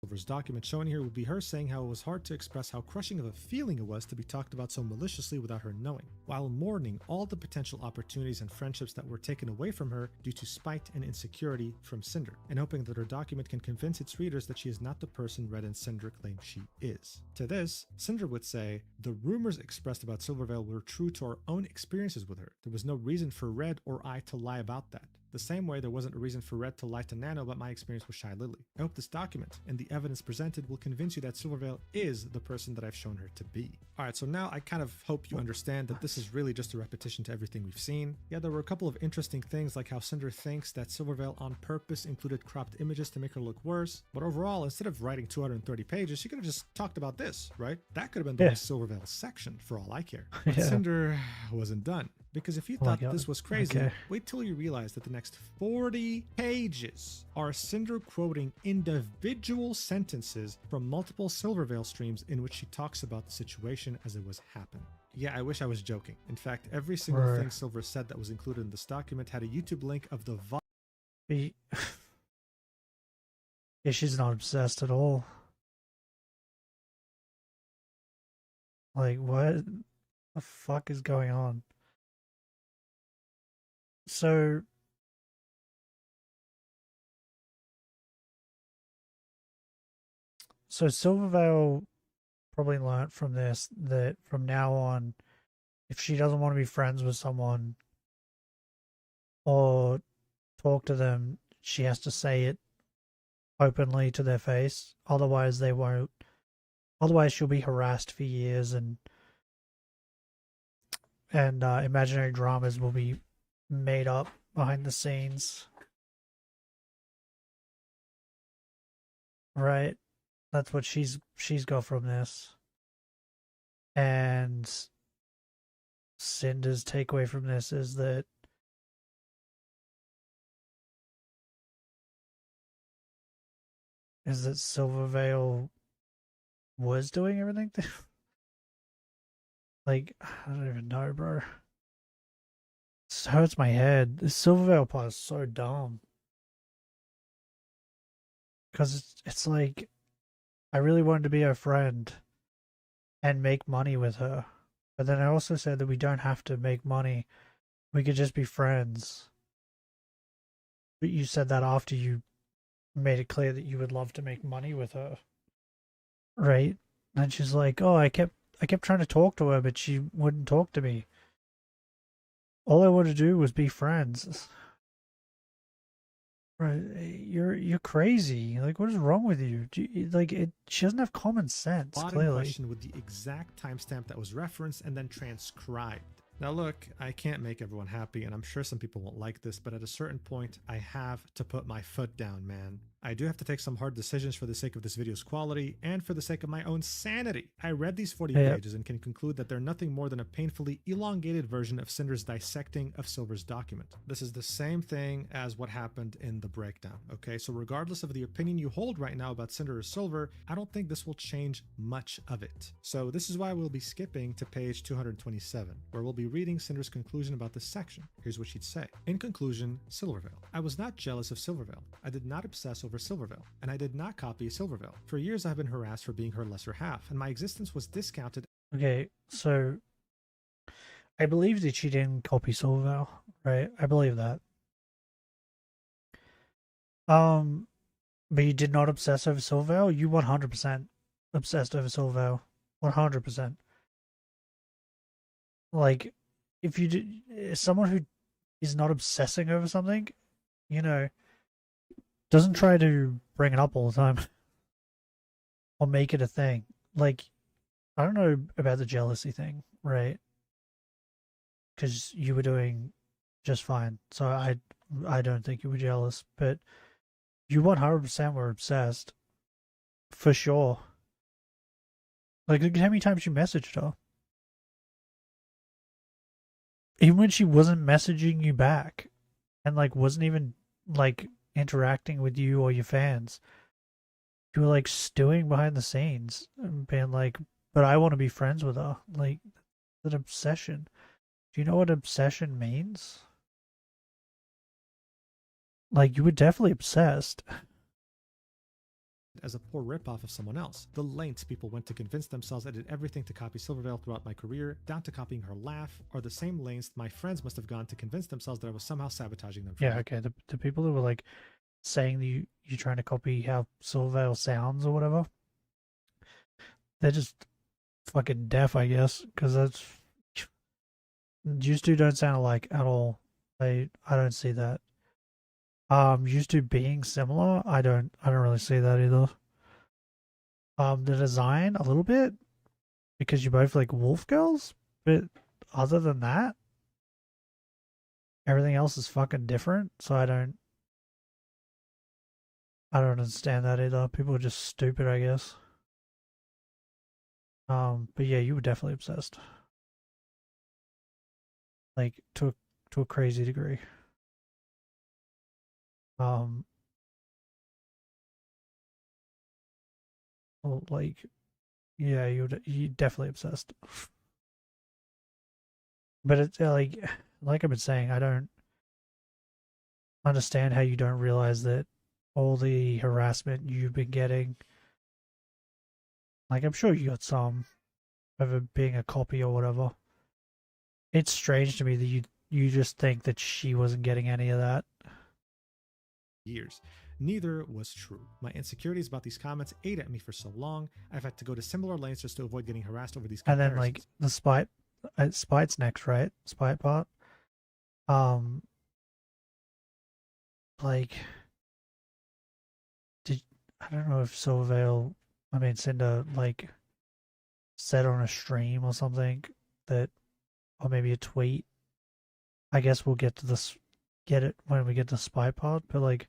Silver's document shown here would be her saying how it was hard to express how crushing of a feeling it was to be talked about so maliciously without her knowing, while mourning all the potential opportunities and friendships that were taken away from her due to spite and insecurity from Cinder, and hoping that her document can convince its readers that she is not the person Red and Cinder claim she is. To this, Cinder would say, "The rumors expressed about Silvervale were true to our own experiences with her. There was no reason for Red or I to lie about that. The same way there wasn't a reason for Red to lie to Nano about my experience with Shy Lily. I hope this document and the evidence presented will convince you that Silvervale is the person that I've shown her to be." Alright, so now I kind of hope you understand that this is really just a repetition to everything we've seen. Yeah, there were a couple of interesting things like how Cinder thinks that Silvervale on purpose included cropped images to make her look worse, but overall, instead of writing 230 pages, she could have just talked about this, right? That could have been the Silvervale section, for all I care. But Cinder wasn't done. Because if you thought this was crazy, wait till you realize that the next 40 pages are Cinder quoting individual sentences from multiple Silvervale streams in which she talks about the situation as it was happening. Yeah, I wish I was joking. In fact, every single thing Silver said that was included in this document had a YouTube link of the yeah, she's not obsessed at all. Like, what the fuck is going on? So Silvervale probably learnt from this that from now on, if she doesn't want to be friends with someone or talk to them, she has to say it openly to their face. Otherwise they won't. Otherwise she'll be harassed for years, and imaginary dramas will be made up behind the scenes. Right? That's what she's got from this. And Cinder's takeaway from this is that Silvervale was doing everything. Like, I don't even know, bro. This hurts my head. This Silvervale part is so dumb. Because it's like, I really wanted to be her friend and make money with her. But then I also said that we don't have to make money. We could just be friends. But you said that after you made it clear that you would love to make money with her. Right? And she's like, oh, I kept trying to talk to her, but she wouldn't talk to me. All I wanted to do was be friends. Right? You're crazy. Like, what is wrong with you? She doesn't have common sense, clearly. Question with the exact timestamp that was referenced and then transcribed. Now look, I can't make everyone happy, and I'm sure some people won't like this, but at a certain point, I have to put my foot down, man. I do have to take some hard decisions for the sake of this video's quality and for the sake of my own sanity. I read these 40 pages and can conclude that they're nothing more than a painfully elongated version of Cinder's dissecting of Silver's document. This is the same thing as what happened in the breakdown, okay? So regardless of the opinion you hold right now about Cinder or Silver, I don't think this will change much of it. So this is why we'll be skipping to page 227, where we'll be reading Cinder's conclusion about this section. Here's what she'd say. In conclusion, Silvervale. I was not jealous of Silvervale. I did not obsess over Silvervale, and I did not copy Silvervale. For years I've been harassed for being her lesser half, and my existence was discounted. Okay, so I believe that she didn't copy Silvervale, right? I believe that. But you did not obsess over Silvervale? You 100% obsessed over Silvervale. 100%. Like, if you did, someone who is not obsessing over something, you know, doesn't try to bring it up all the time or make it a thing. Like, I don't know about the jealousy thing, right? Because you were doing just fine, so I don't think you were jealous, but you 100% were obsessed, for sure. Like, look at how many times you messaged her. Even when she wasn't messaging you back, and like wasn't even like interacting with you or your fans, you were like stewing behind the scenes and being like, but I want to be friends with her. Like, an obsession. Do you know what obsession means? Like, you were definitely obsessed. As a poor ripoff of someone else. The lengths people went to convince themselves I did everything to copy Silvervale throughout my career, down to copying her laugh, are the same lengths my friends must have gone to convince themselves that I was somehow sabotaging them. Yeah, okay. The people who were like saying that you're trying to copy how Silvervale sounds or whatever, they're just fucking deaf, I guess, because that's used to don't sound alike at all. I don't see that. Used to being similar, I don't really see that either. The design a little bit, because you're both like wolf girls, but other than that, everything else is fucking different. So I don't understand that either. People are just stupid, I guess. But yeah, you were definitely obsessed, like to a crazy degree. Well, like, yeah, you definitely obsessed. But it's like I've been saying, I don't understand how you don't realize that all the harassment you've been getting, like, I'm sure you got some of it being a copy or whatever. It's strange to me that you just think that she wasn't getting any of that. Years. Neither was true. My insecurities about these comments ate at me for so long, I've had to go to similar lengths just to avoid getting harassed over these comparisons. And then, like, the spite's next, right? Spite part. Like, I don't know if Cinder, like, said on a stream or something that, or maybe a tweet. I guess we'll get it when we get to spite part, but like,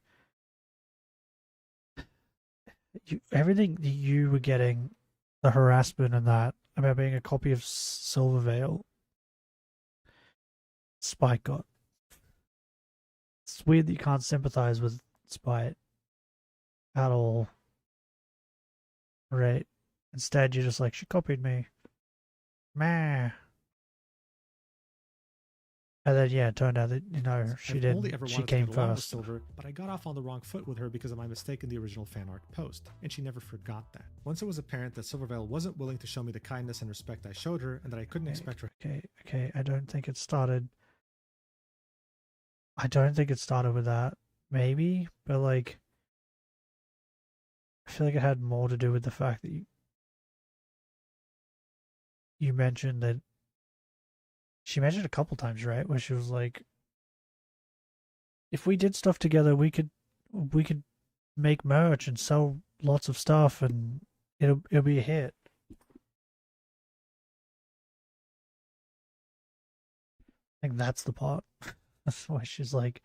everything that you were getting, the harassment and that about being a copy of Silvervale, Spite got. It's weird that you can't sympathize with Spite at all, right? Instead, you're just like, she copied me. Meh. And then yeah, it turned out that she I've only didn't. ever She wanted to came get along with first. Silver, but I got off on the wrong foot with her because of my mistake in the original fan art post, and she never forgot that. Once it was apparent that Silvervale wasn't willing to show me the kindness and respect I showed her, and that I couldn't expect her. Okay. I don't think it started. I don't think it started with that. Maybe, but like, I feel like it had more to do with the fact that you mentioned that she mentioned a couple times, right? Where she was like, if we did stuff together, we could make merch and sell lots of stuff, and it'll be a hit. I think that's the part. That's why she's like,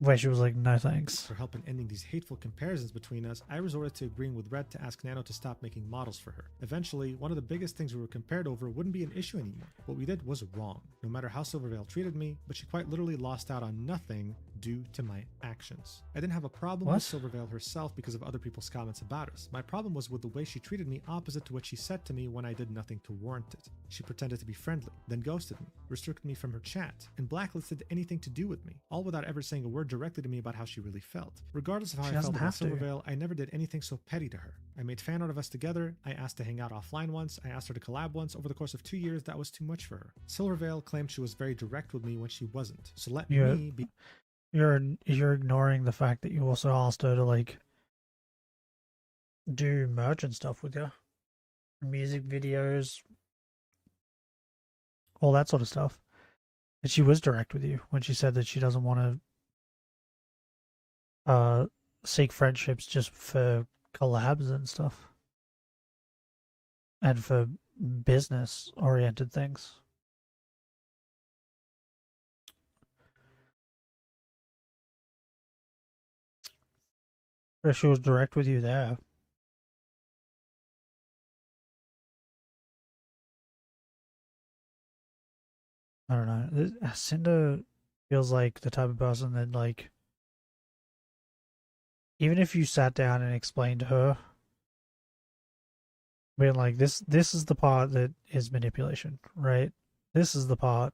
where she was like, no thanks. For help in ending these hateful comparisons between us, I resorted to agreeing with Red to ask Nano to stop making models for her. Eventually, one of the biggest things we were compared over wouldn't be an issue anymore. What we did was wrong, no matter how Silvervale treated me, but she quite literally lost out on nothing due to my actions. I didn't have a problem with Silvervale herself because of other people's comments about us. My problem was with the way she treated me opposite to what she said to me when I did nothing to warrant it. She pretended to be friendly, then ghosted me, restricted me from her chat, and blacklisted anything to do with me, all without ever saying a word directly to me about how she really felt. Regardless of how I felt about Silvervale, I never did anything so petty to her. I made fan art of us together, I asked to hang out offline once, I asked her to collab once. Over the course of 2 years, that was too much for her. Silvervale claimed she was very direct with me when she wasn't, so let me be. You're ignoring the fact that you also asked her to like do merch and stuff with you, music videos, all that sort of stuff. And she was direct with you when she said that she doesn't want to seek friendships just for collabs and stuff, and for business oriented things. She was direct with you there. I don't know. Cinder feels like the type of person that, like, even if you sat down and explained to her, being like, this is the part that is manipulation, right? This is the part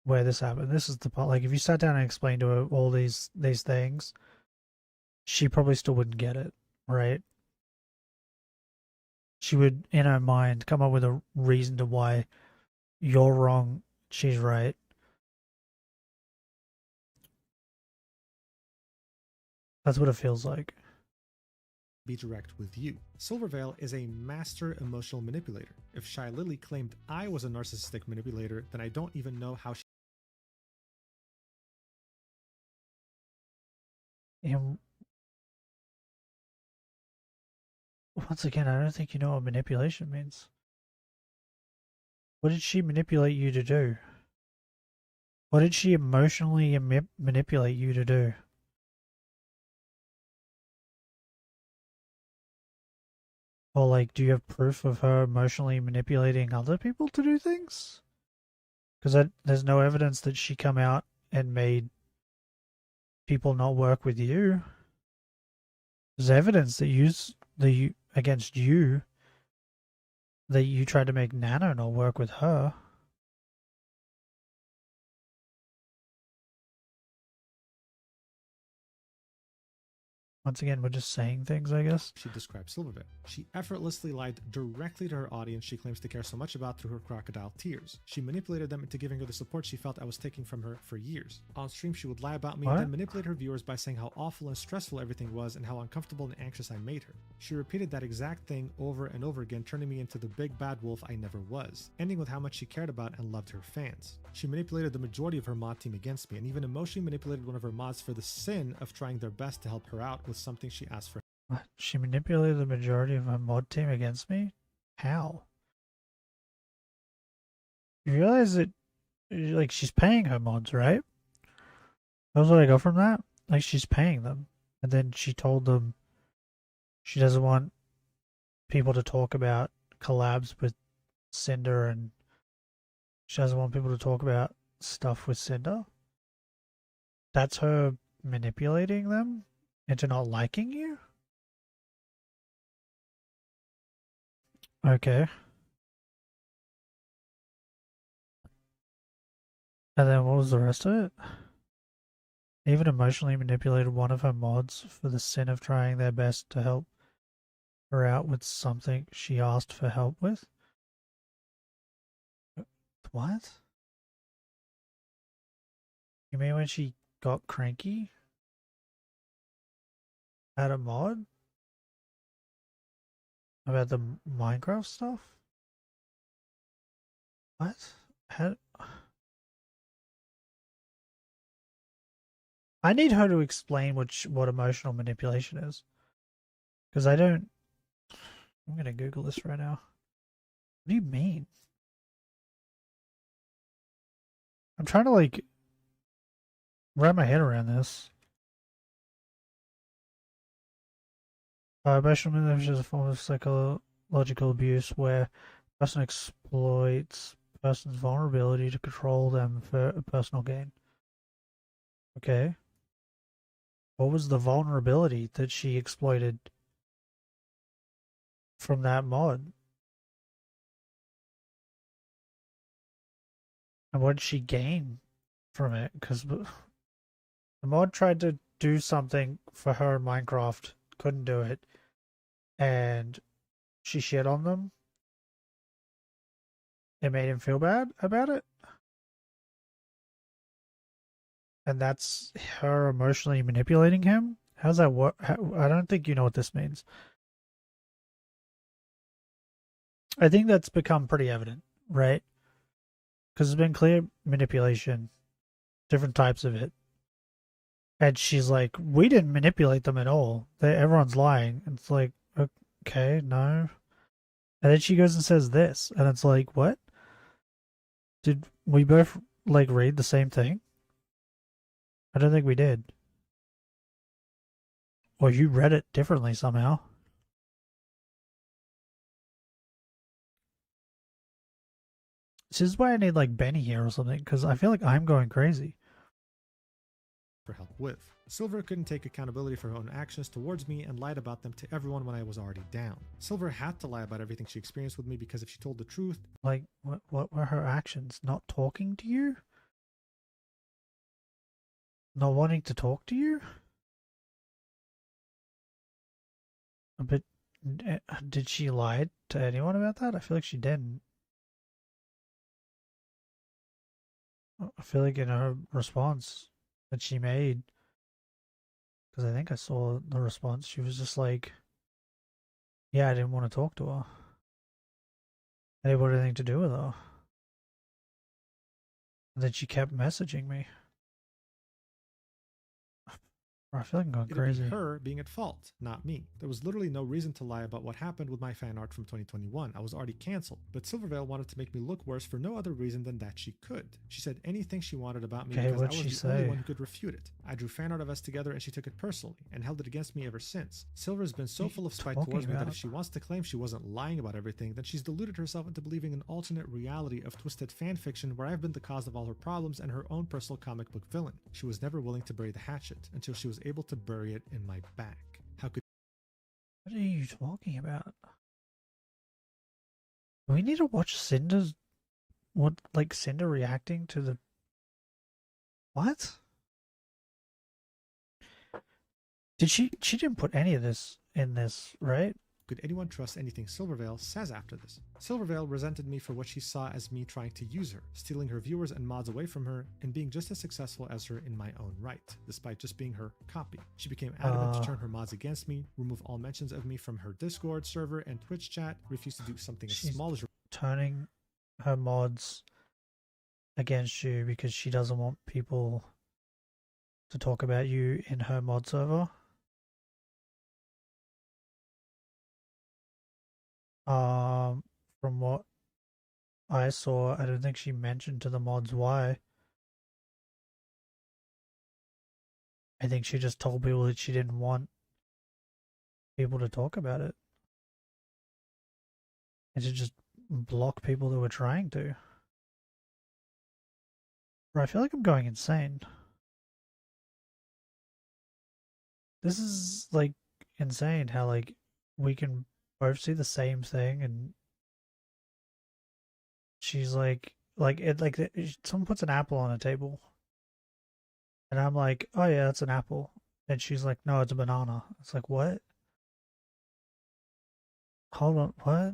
where this happened. This is the part. Like, if you sat down and explained to her all these things, she probably still wouldn't get it, right? She would, in her mind, come up with a reason to why you're wrong, she's right. That's what it feels like. Be direct with you. Silvervale is a master emotional manipulator. If Shy Lily claimed I was a narcissistic manipulator, then I don't even know how she. And once again, I don't think you know what manipulation means. What did she manipulate you to do? What did she emotionally manipulate you to do? Or, like, do you have proof of her emotionally manipulating other people to do things? Because there's no evidence that she come out and made people not work with you. There's evidence that you against you that you tried to make Nano not work with her. Once again, we're just saying things, I guess. She described Silvervale. She effortlessly lied directly to her audience she claims to care so much about through her crocodile tears. She manipulated them into giving her the support she felt I was taking from her for years. On stream, she would lie about me, then manipulate her viewers by saying how awful and stressful everything was and how uncomfortable and anxious I made her. She repeated that exact thing over and over again, turning me into the big bad wolf I never was, ending with how much she cared about and loved her fans. She manipulated the majority of her mod team against me, and even emotionally manipulated one of her mods for the sin of trying their best to help her out with something she asked for. What? She manipulated the majority of her mod team against me? How? You realize that, like, she's paying her mods, right? That's what I got from that. Like, she's paying them. And then she told them she doesn't want people to talk about collabs with Cinder, and she doesn't want people to talk about stuff with Cinder. That's her manipulating them into not liking you? Okay. And then what was the rest of it? Even emotionally manipulated one of her mods for the sin of trying their best to help her out with something she asked for help with? What? You mean when she got cranky? Had a mod? About the Minecraft stuff? What? How... I need her to explain what emotional manipulation is. Because I don't... I'm gonna Google this right now. What do you mean? I'm trying to, like, wrap my head around this. Emotional manipulation is a form of psychological abuse where a person exploits a person's vulnerability to control them for personal gain. Okay. What was the vulnerability that she exploited from that mod? And what did she gain from it? Because the mod tried to do something for her in Minecraft, couldn't do it, and she shit on them. It made him feel bad about it. And that's her emotionally manipulating him? How's that work? I don't think you know what this means. I think that's become pretty evident, right? Because it's been clear manipulation, different types of it. And she's like, we didn't manipulate them at all. Everyone's lying. And it's like, okay, no. And then she goes and says this. And it's like, what? Did we both, like, read the same thing? I don't think we did. Or you read it differently somehow. This is why I need, like, Benny here or something, because I feel like I'm going crazy. For help with. Silver couldn't take accountability for her own actions towards me and lied about them to everyone when I was already down. Silver had to lie about everything she experienced with me because if she told the truth... Like, what were her actions? Not talking to you? Not wanting to talk to you? But did she lie to anyone about that? I feel like she didn't. I feel like in her response that she made, because I think I saw the response, she was just like, yeah, I didn't want to talk to her. I didn't want anything to do with her. And then she kept messaging me. I feel like I'm going crazy. It'd be her being at fault, not me. There was literally no reason to lie about what happened with my fan art from 2021. I was already cancelled, but Silvervale wanted to make me look worse for no other reason than that she could. She said anything she wanted about me because I was the only one who could refute it. I drew fan art of us together and she took it personally and held it against me ever since. Silver's been so full of spite towards me that if she wants to claim she wasn't lying about everything, then she's deluded herself into believing an alternate reality of twisted fan fiction where I've been the cause of all her problems and her own personal comic book villain. She was never willing to bury the hatchet until she was able to bury it in my back. How could... What are you talking about? We need to watch Cinder's... Cinder reacting to the... What? She didn't put any of this in this, right? Could anyone trust anything Silvervale says after this? Silvervale resented me for what she saw as me trying to use her, stealing her viewers and mods away from her, and being just as successful as her in my own right, despite just being her copy. She became adamant to turn her mods against me, remove all mentions of me from her Discord server and Twitch chat, refused to do something as small as... turning her mods against you because she doesn't want people to talk about you in her mod server. From what I saw, I don't think she mentioned to the mods why. I think she just told people that she didn't want people to talk about it. And to just block people that were trying to. Bro, I feel like I'm going insane. This is, like, insane how, like, we can both see the same thing and she's like, someone puts an apple on a table, and I'm like, oh yeah, that's an apple, and she's like, no, it's a banana. It's like, what? Hold on, what?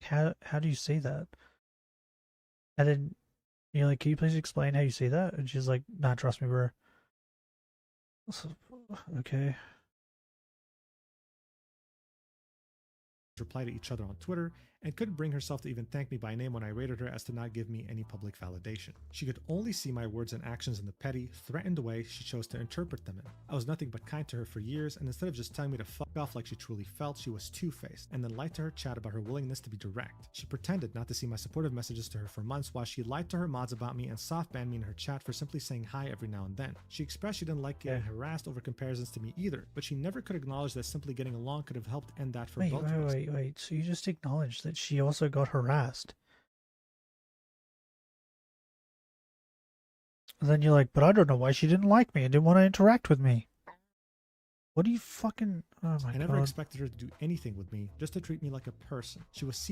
How do you see that? And then you're like, can you please explain how you see that? And she's like, nah, trust me, bro. So, okay. Reply to each other on Twitter, and couldn't bring herself to even thank me by name when I rated her as to not give me any public validation. She could only see my words and actions in the petty, threatened way she chose to interpret them in. I was nothing but kind to her for years, and instead of just telling me to fuck off like she truly felt, she was two-faced, and then lied to her chat about her willingness to be direct. She pretended not to see my supportive messages to her for months, while she lied to her mods about me and soft-banned me in her chat for simply saying hi every now and then. She expressed she didn't like getting harassed over comparisons to me either, but she never could acknowledge that simply getting along could have helped end that for both of us. Wait. So you just acknowledged that she also got harassed. And then you're like, but I don't know why she didn't like me and didn't want to interact with me. What do you fucking... Oh my god. I never expected her to do anything with me, just to treat me like a person. She was...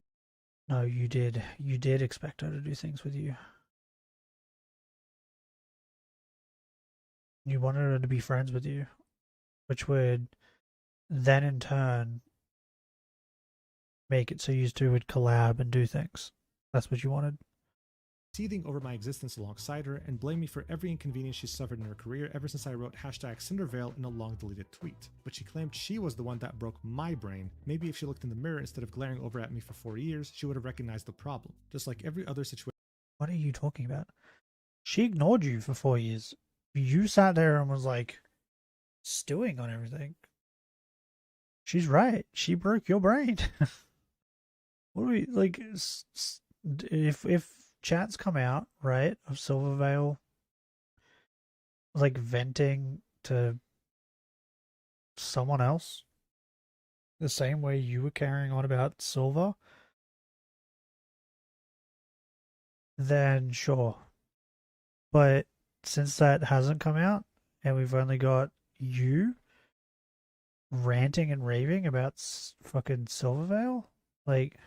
No, you did. You did expect her to do things with you. You wanted her to be friends with you, which would then in turn make it so you two would collab and do things. That's what you wanted. Seething over my existence alongside her and blame me for every inconvenience she's suffered in her career ever since I wrote #Cindervale in a long deleted tweet. But she claimed she was the one that broke my brain. Maybe if she looked in the mirror instead of glaring over at me for 4 years, she would have recognized the problem. Just like every other situation. What are you talking about? She ignored you for 4 years. You sat there and was like stewing on everything. She's right. She broke your brain. What do we like? If chats come out, right, of Silvervale like venting to someone else the same way you were carrying on about Silver, then sure. But since that hasn't come out and we've only got you ranting and raving about fucking Silvervale, like...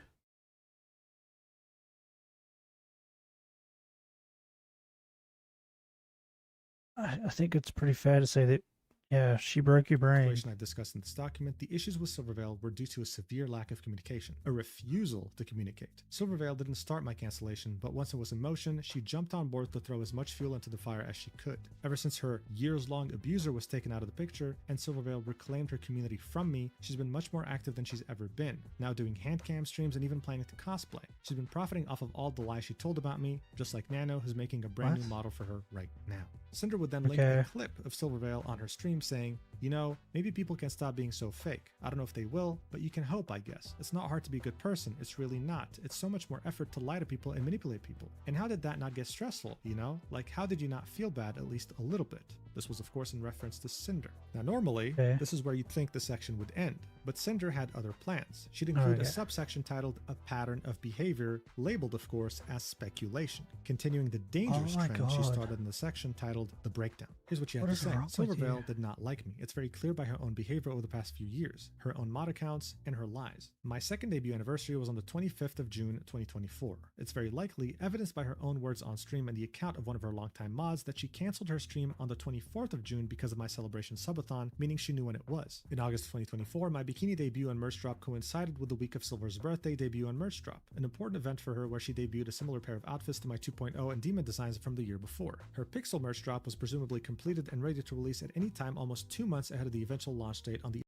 I think it's pretty fair to say that, yeah, she broke your brain. I've discussed in this document, the issues with Silvervale were due to a severe lack of communication, a refusal to communicate. Silvervale didn't start my cancellation, but once it was in motion, she jumped on board to throw as much fuel into the fire as she could. Ever since her years-long abuser was taken out of the picture and Silvervale reclaimed her community from me, she's been much more active than she's ever been, now doing handcam streams and even planning to cosplay. She's been profiting off of all the lies she told about me, just like Nano, who's making a brand new model for her right now. Cinder would then link a clip of Silvervale on her stream saying, you know, maybe people can stop being so fake. I don't know if they will, but you can hope, I guess. It's not hard to be a good person. It's really not. It's so much more effort to lie to people and manipulate people. And how did that not get stressful, you know? Like, how did you not feel bad at least a little bit? This was, of course, in reference to Cinder. Now, normally, this is where you'd think the section would end, but Cinder had other plans. She'd include a subsection titled A Pattern of Behavior, labeled, of course, as speculation, continuing the dangerous trend she started in the section titled The Breakdown. Here's what she had to say. Silvervale did not like me. It's very clear by her own behavior over the past few years, her own mod accounts, and her lies. My second debut anniversary was on the 25th of June, 2024. It's very likely, evidenced by her own words on stream and the account of one of her longtime mods, that she canceled her stream on the 24th of June because of my celebration subathon, meaning she knew when it was. In August 2024, my bikini debut and merch drop coincided with the week of Silver's birthday debut and merch drop, an important event for her where she debuted a similar pair of outfits to my 2.0 and Demon designs from the year before. Her Pixel merch drop was presumably completed and ready to release at any time almost 2 months ahead of the eventual launch date on the...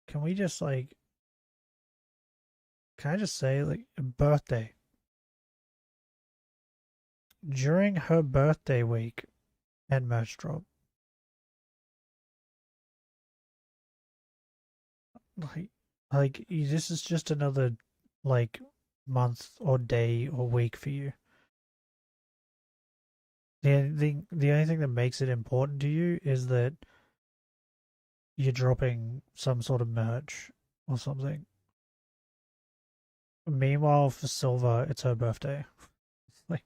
Can we just like... Can I just say, like, birthday? During her birthday week and merch drop. Like this is just another, like, month or day or week for you. The only thing that makes it important to you is that you're dropping some sort of merch or something. Meanwhile, for Silver, it's her birthday. Like,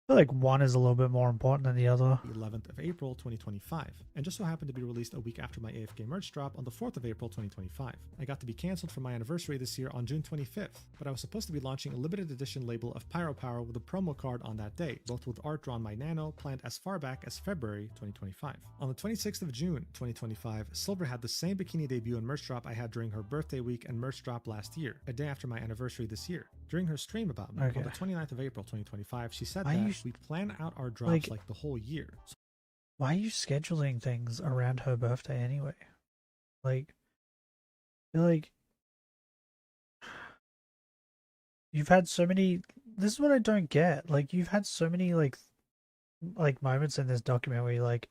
feel like one is a little bit more important than the other. 11th of April 2025, and just so happened to be released a week after my AFK merch drop on the 4th of April 2025. I got to be cancelled for my anniversary this year on June 25th, but I was supposed to be launching a limited edition label of Pyro Power with a promo card on that day, both with art drawn by Nano, planned as far back as February 2025. On the 26th of June 2025, Silver had the same bikini debut and merch drop I had during her birthday week and merch drop last year, a day after my anniversary this year. During her stream about me, on the 29th of April 2025, she said that we plan out our drops like the whole year. Why are you scheduling things around her birthday anyway? Like, I feel like you've had so many. This is what I don't get. Like, you've had so many like moments in this document where you're like,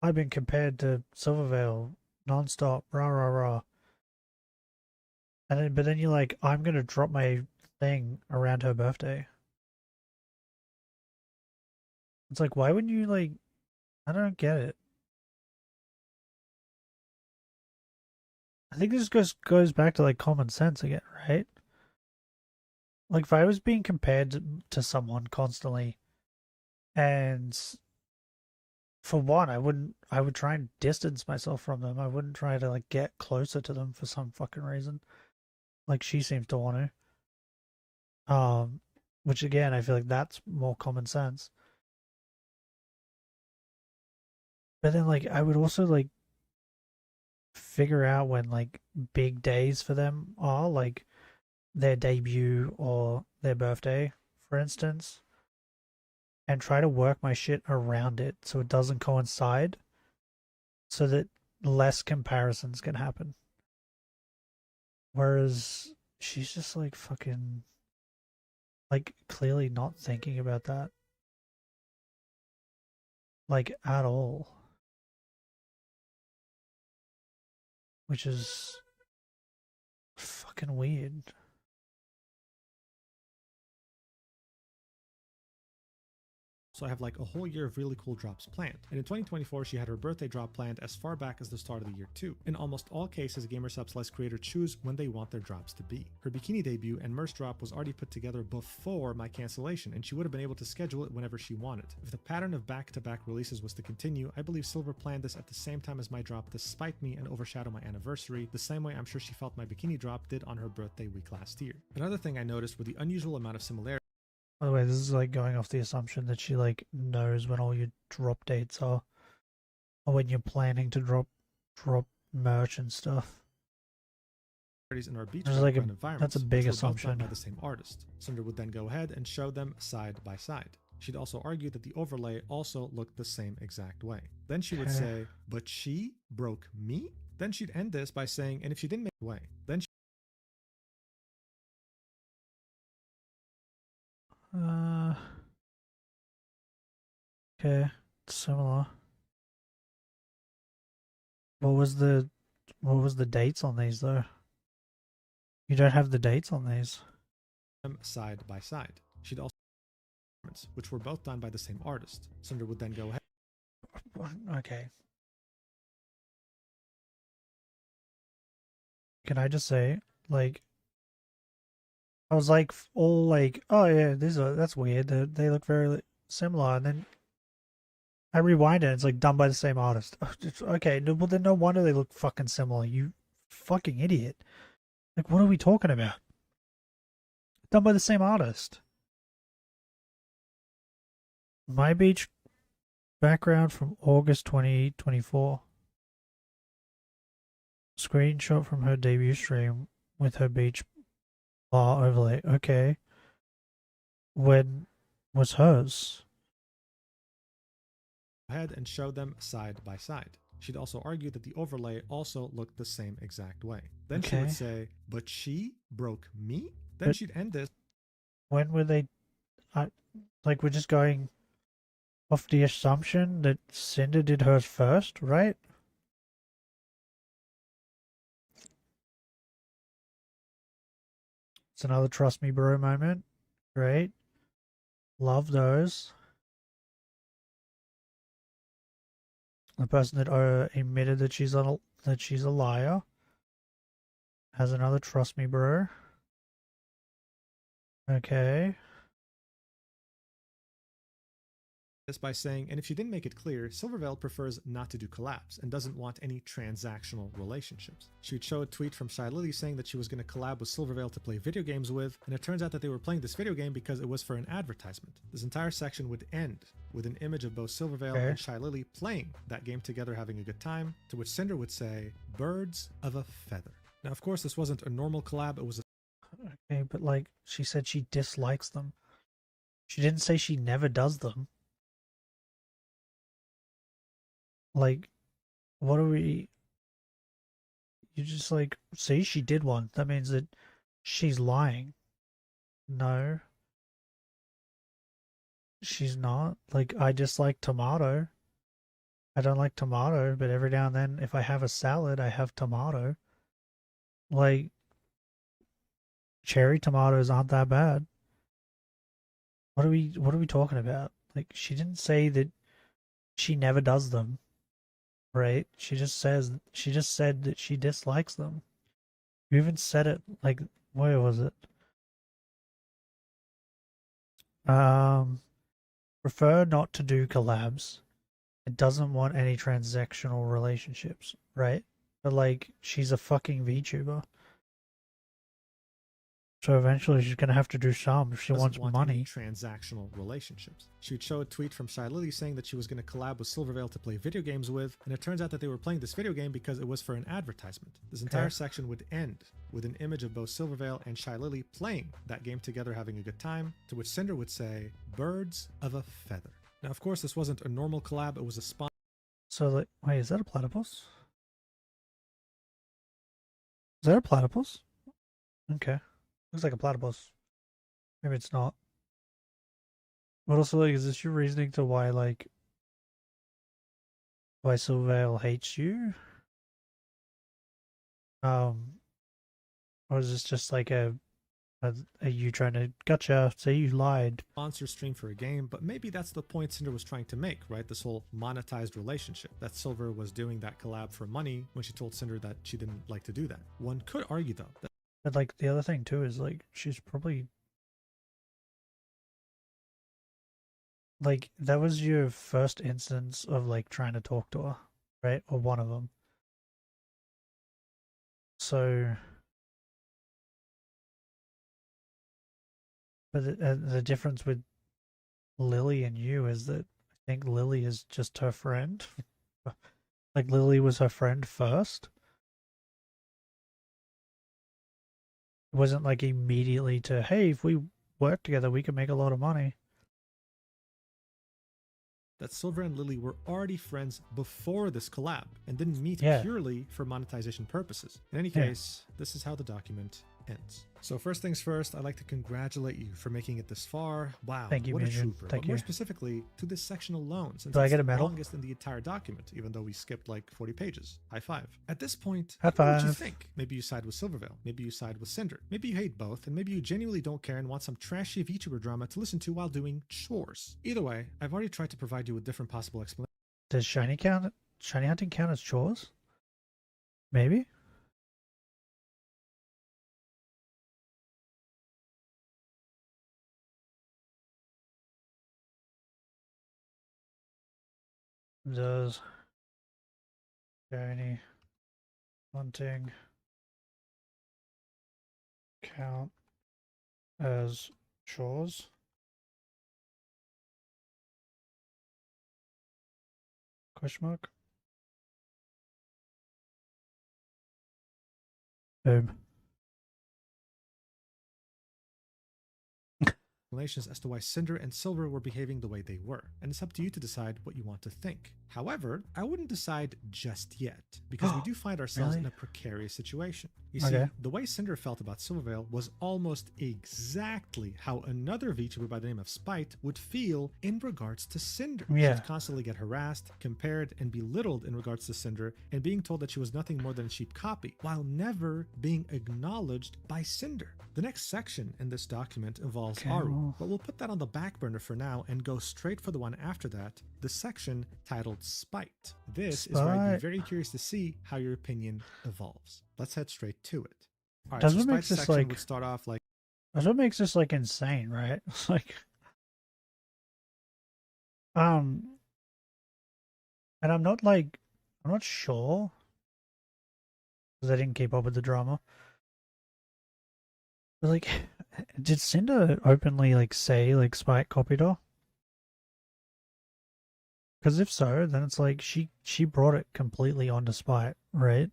I've been compared to Silvervale nonstop, rah rah rah. And then, but then you're like, I'm gonna drop my thing around her birthday. It's like, why wouldn't you like? I don't get it. I think this goes back to like common sense again, right? Like if I was being compared to someone constantly, and for one, I would try and distance myself from them. I wouldn't try to like get closer to them for some fucking reason. Like she seems to want to. Which again, I feel like that's more common sense. But then, like, I would also, like, figure out when, like, big days for them are, like, their debut or their birthday, for instance, and try to work my shit around it so it doesn't coincide so that less comparisons can happen. Whereas she's just, like, fucking, like, clearly not thinking about that. Like, at all. Which is fucking weird. So I have like a whole year of really cool drops planned. And in 2024, she had her birthday drop planned as far back as the start of the year too. In almost all cases, GamerSupps lets creators choose when they want their drops to be. Her bikini debut and merch drop was already put together before my cancellation, and she would have been able to schedule it whenever she wanted. If the pattern of back-to-back releases was to continue, I believe Silver planned this at the same time as my drop to spite me and overshadow my anniversary, the same way I'm sure she felt my bikini drop did on her birthday week last year. Another thing I noticed were the unusual amount of similarities. By the way, this is like going off the assumption that she like knows when all your drop dates are, or when you're planning to drop merch and stuff. In our beach like environments, that's a big which were both assumption. done by the same artist. Cinder would then go ahead and show them side by side. She'd also argue that the overlay also looked the same exact way. Then she would say, "But she broke me." Then she'd end this by saying, "And if she didn't make it way," then she Okay, similar. What was the dates on these though? You don't have the dates on these. Side by side. She'd also, which were both done by the same artist. Cinder would then go ahead. Okay. Can I just say, like, I was like, all like, oh yeah, that's weird. They look very similar, and then I rewind it. And it's like done by the same artist. Okay, well then no wonder they look fucking similar. You fucking idiot. Like, what are we talking about? Done by the same artist. My Beach background from August 2024. Screenshot from her debut stream with her beach bar overlay. Okay. When was hers? Ahead and show them side by side. She'd also argue that the overlay also looked the same exact way. Then she would say, "But she broke me?" Then she'd end this. When were they? Like, we're just going off the assumption that Cinder did hers first, right? It's another trust me bro moment. Great. Love those. The person that admitted that she's a liar has another trust me bro. Okay. this by saying, and if she didn't make it clear, Silverveil prefers not to do collabs and doesn't want any transactional relationships. She would show a tweet from Shy Lily saying that she was going to collab with Silverveil to play video games with, and it turns out that they were playing this video game because it was for an advertisement. This entire section would end with an image of both Silverveil and Shy Lily playing that game together, having a good time, to which Cinder would say, "Birds of a feather." Now, of course, this wasn't a normal collab, it was a... Okay, but like, she said she dislikes them. She didn't say she never does them. Like, what are we... You just like, see, she did one. That means that she's lying. No. She's not. Like, I dislike tomato. I don't like tomato, but every now and then, if I have a salad, I have tomato. Like, cherry tomatoes aren't that bad. What are we talking about? Like, she didn't say that she never does them. Right? She just said that she dislikes them. You even said it, like, where was it? Prefer not to do collabs. It doesn't want any transactional relationships, right? But like, she's a fucking VTuber. So eventually she's going to have to do some if she wants money. Transactional relationships. She would show a tweet from Shy Lily saying that she was going to collab with Silverveil to play video games with, and it turns out that they were playing this video game because it was for an advertisement. This entire section would end with an image of both Silverveil and Shy Lily playing that game together, having a good time, to which Cinder would say, "Birds of a feather." Now, of course, this wasn't a normal collab, it was a sponsor. So, like, wait, is that a platypus? Is that a platypus? Okay. Looks like a platypus. Maybe it's not. But also, like, is this your reasoning to why, like, why Silverveil hates you? Or is this just like a you trying to, gotcha, say you lied. Sponsor stream for a game, but maybe that's the point Cinder was trying to make, right? This whole monetized relationship. That Silver was doing that collab for money when she told Cinder that she didn't like to do that. One could argue, though, that... But like, the other thing too is like, she's probably... Like, that was your first instance of like trying to talk to her, right? Or one of them. So... But the difference with Lily and you is that I think Lily is just her friend. Like, Lily was her friend first. It wasn't like immediately to, hey, if we work together, we can make a lot of money. That Silver and Lily were already friends before this collab and didn't meet purely for monetization purposes. In any case, this is how the document ends. So first things first, I'd like to congratulate you for making it this far. Wow, thank you, what a Minion. trooper. Thank but you. More specifically, to this section alone, since Do I it's get a the medal? longest in the entire document, even though we skipped like 40 pages. High five. At this point, High what would you five. think? Maybe you side with Silverveil, maybe you side with Cinder, maybe you hate both, and maybe you genuinely don't care and want some trashy VTuber drama to listen to while doing chores. Either way, I've already tried to provide you with different possible explanations. Does shiny hunting count as chores? Maybe? Does shiny hunting count as chores? Question mark? Boom. Explanations as to why Cinder and Silver were behaving the way they were, and it's up to you to decide what you want to think. However, I wouldn't decide just yet, because we do find ourselves in a precarious situation. You see, the way Cinder felt about Silverveil was almost exactly how another VTuber by the name of Spite would feel in regards to Cinder. She'd constantly get harassed, compared, and belittled in regards to Cinder, and being told that she was nothing more than a cheap copy, while never being acknowledged by Cinder. The next section in this document involves Aru, but we'll put that on the back burner for now and go straight for the one after that, the section titled Spite. This is where I'd be very curious to see how your opinion evolves. Let's head straight to it. All right, That's so what makes Spite's this section like... would start off like... That's what makes this like insane, right? It's like... And I'm not sure because I didn't keep up with the drama. But like, did Cinder openly like say like Spike copied her? Because if so, then it's like she brought it completely onto Spite, right?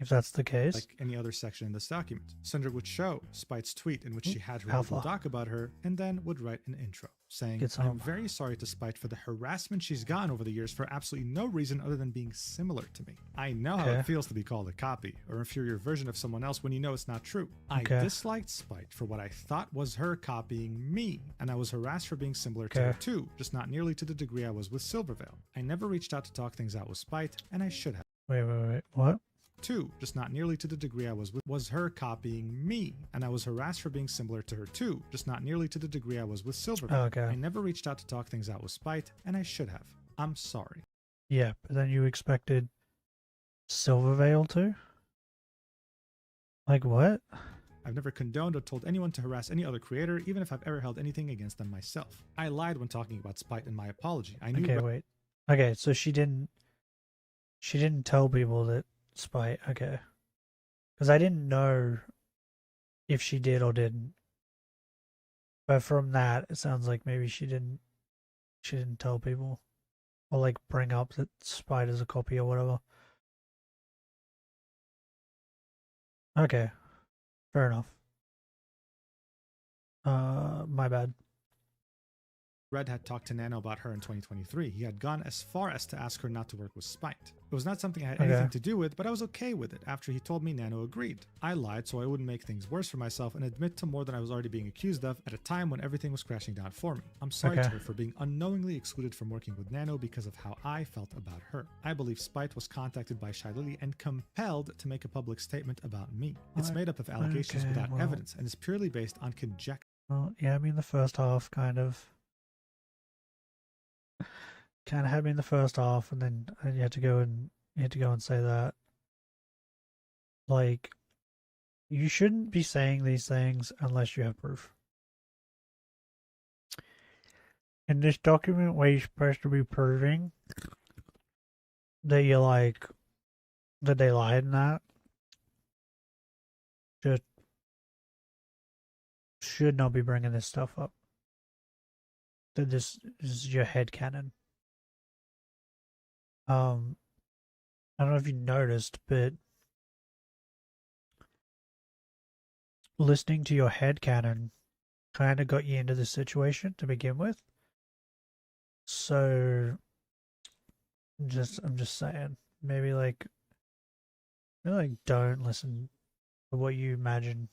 If that's the case. Like any other section in this document, Cinder would show Spite's tweet in which she had her Alpha. Google Doc about her, and then would write an intro saying, I'm very sorry to Spite for the harassment she's gotten over the years for absolutely no reason other than being similar to me. I know how it feels to be called a copy or inferior version of someone else when you know it's not true. I disliked Spite for what I thought was her copying me, and I was harassed for being similar to her too, just not nearly to the degree I was with Silverveil. I never reached out to talk things out with Spite, and I should have. Wait, what? 2, just not nearly to the degree I was with, was her copying me, and I was harassed for being similar to her too, just not nearly to the degree I was with Silverveil. I never reached out to talk things out with Spite, and I should have. I'm sorry. Yeah, but then you expected Silverveil to? Like what? I've never condoned or told anyone to harass any other creator, even if I've ever held anything against them myself. I lied when talking about Spite in my apology. I knew. Okay, wait. Okay, so she didn't tell people that Spite, okay. Because I didn't know if she did or didn't. But from that, it sounds like maybe she didn't tell people. Or like bring up that Spite is a copy or whatever. Okay. Fair enough. My bad. Red had talked to Nano about her in 2023. He had gone as far as to ask her not to work with Spite. It was not something I had anything to do with, but I was okay with it after he told me Nano agreed. I lied so I wouldn't make things worse for myself and admit to more than I was already being accused of at a time when everything was crashing down for me. I'm sorry to her for being unknowingly excluded from working with Nano because of how I felt about her. I believe Spite was contacted by Shy Lily and compelled to make a public statement about me. It's made up of allegations without evidence and is purely based on conjecture. Well, yeah, I mean the first half kind of had me in the first half, and then you had to go and say that. Like, you shouldn't be saying these things unless you have proof. In this document where you're supposed to be proving that that they lied in that, just should not be bringing this stuff up. That this is your headcanon. I don't know if you noticed, but listening to your headcanon kind of got you into this situation to begin with. So, I'm just saying, maybe don't listen to what you imagine.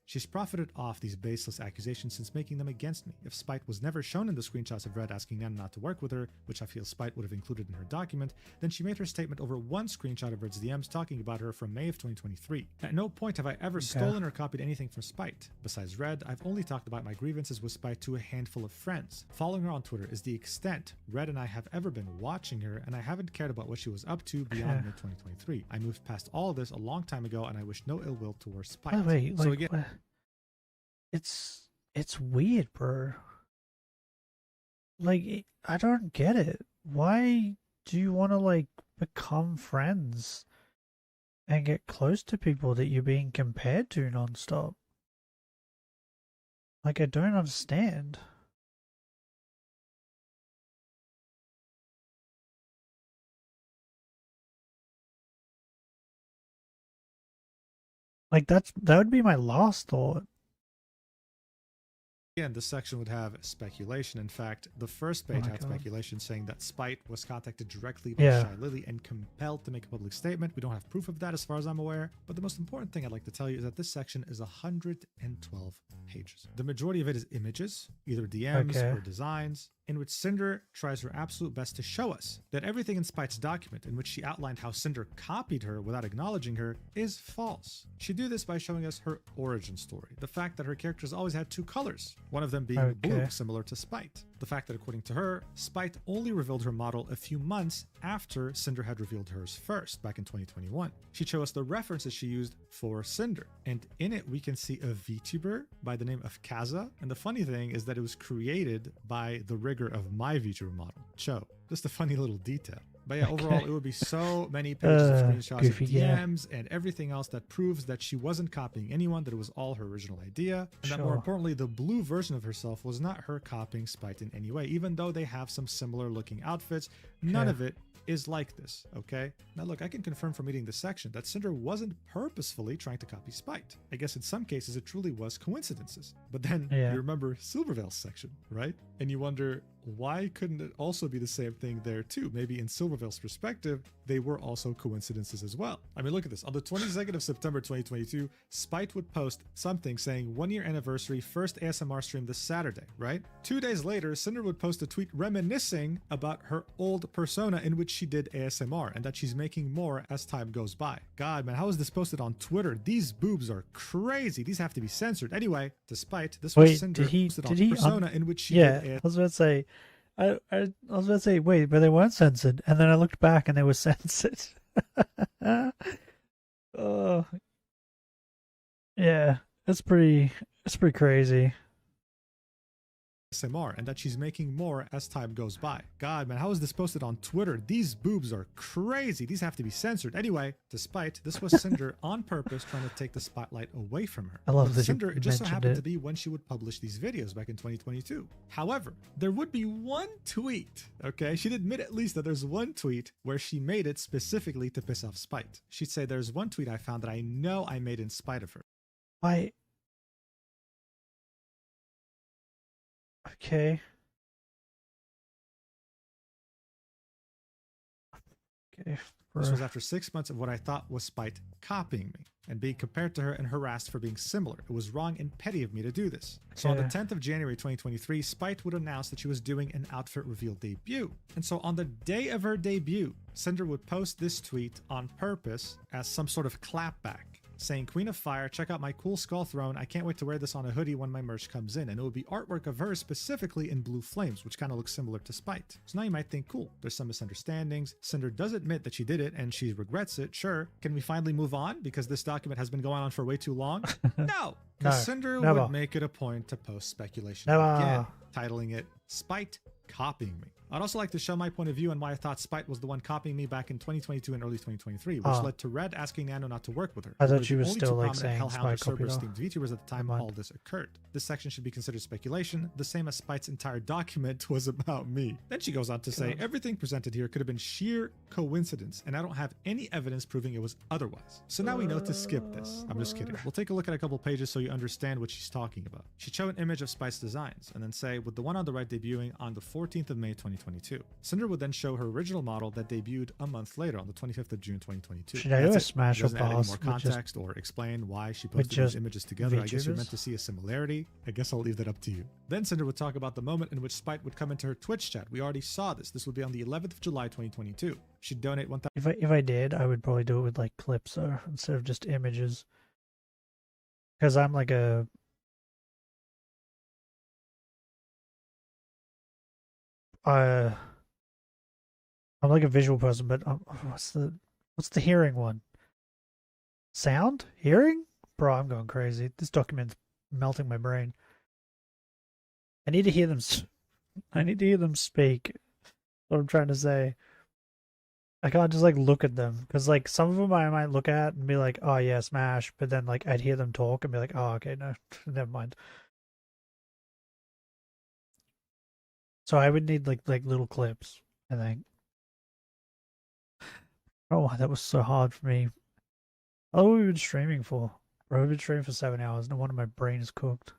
She's profited off these baseless accusations since making them against me. If Spite was never shown in the screenshots of Red asking Nano not to work with her, which I feel Spite would have included in her document, then she made her statement over one screenshot of Red's DMs talking about her from May of 2023. At no point have I ever stolen or copied anything from Spite. Besides Red, I've only talked about my grievances with Spite to a handful of friends. Following her on Twitter is the extent Red and I have ever been watching her, and I haven't cared about what she was up to beyond mid-2023. I moved past all of this a long time ago, and I wish no ill will towards Spite. Wait, so again, it's weird, bro. Like, I don't get it. Why do you want to become friends and get close to people that you're being compared to nonstop? Like, I don't understand. Like, that would be my last thought. Again, this section would have speculation. In fact, the first page had speculation saying that Spite was contacted directly by Shy Lily and compelled to make a public statement. We don't have proof of that as far as I'm aware, but the most important thing I'd like to tell you is that this section is 112 pages. The majority of it is images, either DMs or designs, in which Cinder tries her absolute best to show us that everything in Spite's document, in which she outlined how Cinder copied her without acknowledging her, is false. She did this by showing us her origin story, the fact that her character has always had two colors, one of them being blue, similar to Spite. the fact that according to her, Spite only revealed her model a few months after Cinder had revealed hers first, back in 2021. She showed us the references she used for Cinder, and in it we can see a VTuber by the name of Kaza, and the funny thing is that it was created by the rigger of my VTuber model, Cho. Just a funny little detail. But yeah, overall, it would be so many pages of screenshots goofy, of DMs and everything else that proves that she wasn't copying anyone, that it was all her original idea, and that more importantly, the blue version of herself was not her copying Spite in any way, even though they have some similar looking outfits. None of it is like this, okay? Now look, I can confirm from reading this section that Cinder wasn't purposefully trying to copy Spite. I guess in some cases it truly was coincidences. But then you remember Silvervale's section, right? And you wonder, why couldn't it also be the same thing there too? Maybe in Silvervale's perspective, they were also coincidences as well. I mean, look at this. On the 22nd of September 2022, Spite would post something saying 1 year anniversary, first ASMR stream this Saturday, right? 2 days later, Cinder would post a tweet reminiscing about her old persona in which she did ASMR and that she's making more as time goes by. God, man, how is this posted on Twitter? These boobs are crazy. These have to be censored. Anyway, despite this was Cinder posted on persona in which she did ASMR. I was about to say, I was about to say, wait, but they weren't censored, and then I looked back and they were censored. Oh, yeah, it's pretty crazy. ASMR and that she's making more as time goes by. God, man, how is this posted on Twitter? These boobs are crazy. These have to be censored. Anyway, despite this was Cinder on purpose trying to take the spotlight away from her. I love that Cinder, you it just so mentioned happened to be when she would publish these videos back in 2022. However, there would be one tweet, okay? She'd admit at least that there's one tweet where she made it specifically to piss off Spite. She'd say, there's one tweet I found that I know I made in spite of her. Why? Okay. Okay. This was after 6 months of what I thought was Spite copying me and being compared to her and harassed for being similar. It was wrong and petty of me to do this. So on the 10th of January 2023, Spite would announce that she was doing an outfit reveal debut. And so on the day of her debut, Cinder would post this tweet on purpose as some sort of clapback, saying, Queen of Fire, check out my cool skull throne. I can't wait to wear this on a hoodie when my merch comes in. And it would be artwork of her specifically in blue flames, which kind of looks similar to Spite. So now you might think, cool, there's some misunderstandings. Cinder does admit that she did it and she regrets it. Sure. Can we finally move on? Because this document has been going on for way too long? No. Because Cinder would make it a point to post speculation again, titling it Spite Copying Me. I'd also like to show my point of view on why I thought Spite was the one copying me back in 2022 and early 2023, which led to Red asking Nano not to work with her. I thought she was still like saying Spite copied her. Themed VTubers at the time all this occurred. This section should be considered speculation, the same as Spite's entire document was about me. Then she goes on to say, everything presented here could have been sheer coincidence, and I don't have any evidence proving it was otherwise. So now we know to skip this. I'm just kidding. We'll take a look at a couple pages so you understand what she's talking about. She'd show an image of Spite's designs, and then say, with the one on the right debuting on the 14th of May 2022. Cinder would then show her original model that debuted a month later on the 25th of June 2022. Should I do a smash or pass? Add any more with context or explain why she posted these images together. I guess you're meant to see a similarity. I guess I'll leave that up to you. Then Cinder would talk about the moment in which Spite would come into her Twitch chat. We already saw this. This would be on the 11th of July 2022. She'd donate 1,000. If I did, I would probably do it with like clips or instead of just images. Because I'm like a I'm like a visual person, but what's the hearing one? Sound? Hearing? Bro, I'm going crazy. This document's melting my brain. I need to hear them. I need to hear them speak. What I'm trying to say. I can't just like look at them because like some of them I might look at and be like, oh yeah, smash, but then like I'd hear them talk and be like, oh okay, no, never mind. So I would need like little clips, I think. Oh, that was so hard for me. How long have we been streaming for? Bro, we've been streaming for 7 hours. No wonder my brain is cooked.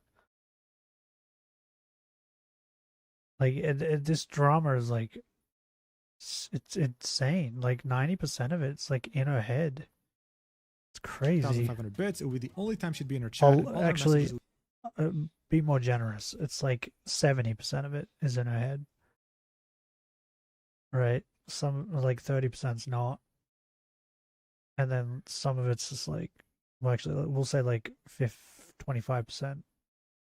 Like, this drama is like, it's insane. Like, 90% of it's like in her head. It's crazy. 1,500 bits. It would be the only time she'd be in her chat. I'll actually be more generous. It's like 70% of it is in her head. Right? Some, like 30%'s not. And then some of it's just like, well, actually, we'll say like 25%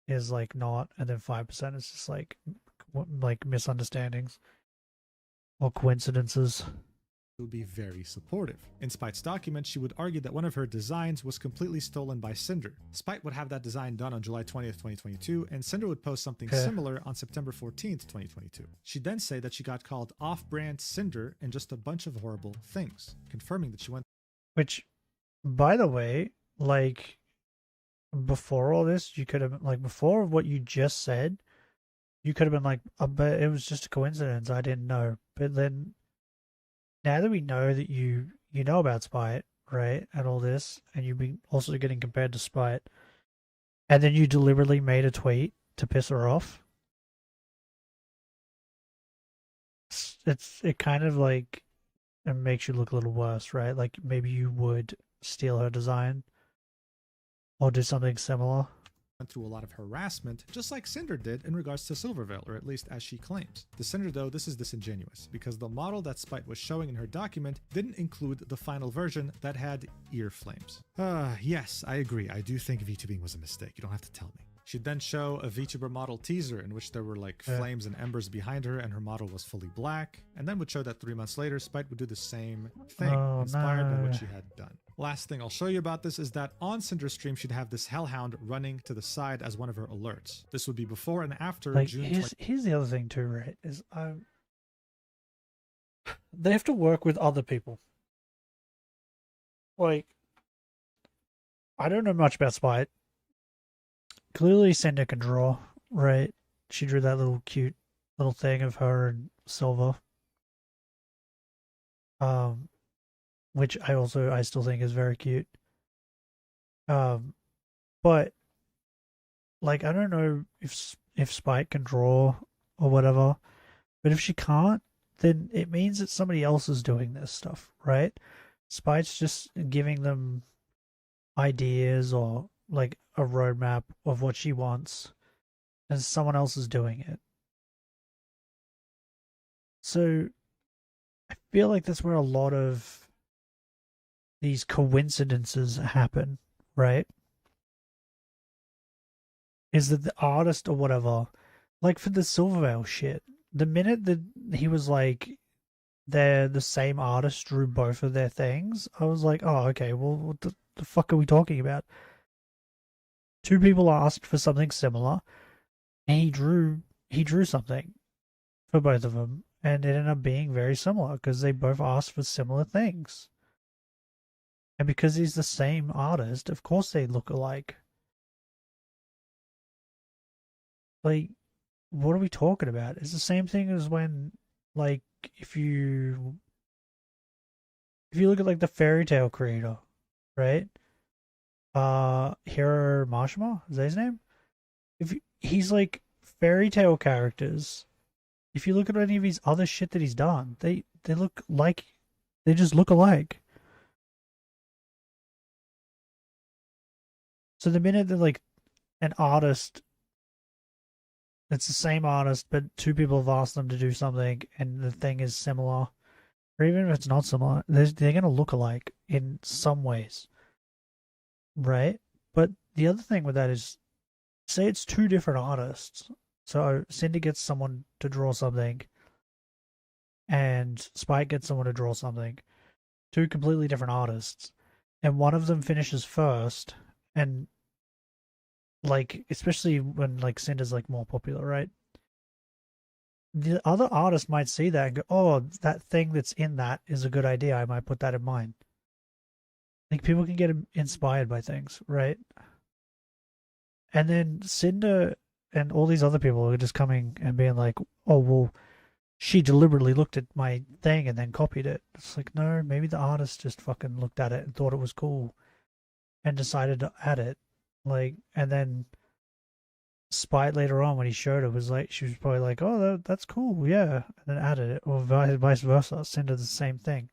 is like not, and then 5% is just like like misunderstandings or coincidences. Would be very supportive. In Spite's document, she would argue that one of her designs was completely stolen by Cinder. Spite would have that design done on July 20th, 2022, and Cinder would post something similar on September 14th, 2022. She'd then say that she got called off-brand Cinder and just a bunch of horrible things, confirming that she went. Which, by the way, like, before all this, you could have, like, before what you just said, you could have been like, but it was just a coincidence, I didn't know. But then, now that we know that you know about Spite, right, and all this, and you've been also getting compared to Spite, and then you deliberately made a tweet to piss her off, it kind of like, it makes you look a little worse, right? Like maybe you would steal her design or do something similar. Went through a lot of harassment, just like Cinder did in regards to Silverveil, or at least as she claims. To Cinder, though, this is disingenuous, because the model that Spite was showing in her document didn't include the final version that had ear flames. Yes, I agree. I do think VTubing was a mistake. You don't have to tell me. She'd then show a VTuber model teaser in which there were like flames and embers behind her and her model was fully black, and then would show that 3 months later, Spite would do the same thing, inspired by what she had done. Last thing I'll show you about this is that on Cinder's stream, she'd have this hellhound running to the side as one of her alerts. This would be before and after like, June. Here's the other thing too, right? Is they have to work with other people. Like, I don't know much about Spite. Clearly, Cinder can draw, right? She drew that little cute little thing of her and Silver. Which I still think is very cute. But like I don't know if Spite can draw or whatever, but if she can't, then it means that somebody else is doing this stuff, right? Spite's just giving them ideas or like a roadmap of what she wants, and someone else is doing it. So I feel like that's where a lot of these coincidences happen, right? Is that the artist or whatever, like for the Silverveil shit, the minute that he was like, they're the same artist drew both of their things, I was like, oh, okay, well, what the fuck are we talking about? Two people asked for something similar, and he drew something for both of them, and it ended up being very similar because they both asked for similar things. And because he's the same artist, of course they look alike. Like, what are we talking about? It's the same thing as when, like, if you look at like the fairy tale creator, right? Hiro Mashima, is that his name? He's like fairy tale characters. If you look at any of his other shit that he's done, they look like, they just look alike. So the minute that like an artist, it's the same artist, but two people have asked them to do something and the thing is similar, or even if it's not similar, they're going to look alike in some ways. Right? But the other thing with that is, say it's two different artists. So Cinder gets someone to draw something, and Spike gets someone to draw something. Two completely different artists. And one of them finishes first, and like, especially when like Cinder's like more popular, right? The other artist might see that and go, oh, that thing that's in that is a good idea. I might put that in mine. Like, people can get inspired by things, right? And then Cinder and all these other people are just coming and being like, oh, well, she deliberately looked at my thing and then copied it. It's like, no, maybe the artist just fucking looked at it and thought it was cool and decided to add it. Like, and then Spite later on when he showed it was like, she was probably like, oh, that's cool, yeah, and then added it, or vice versa. Cinder the same thing.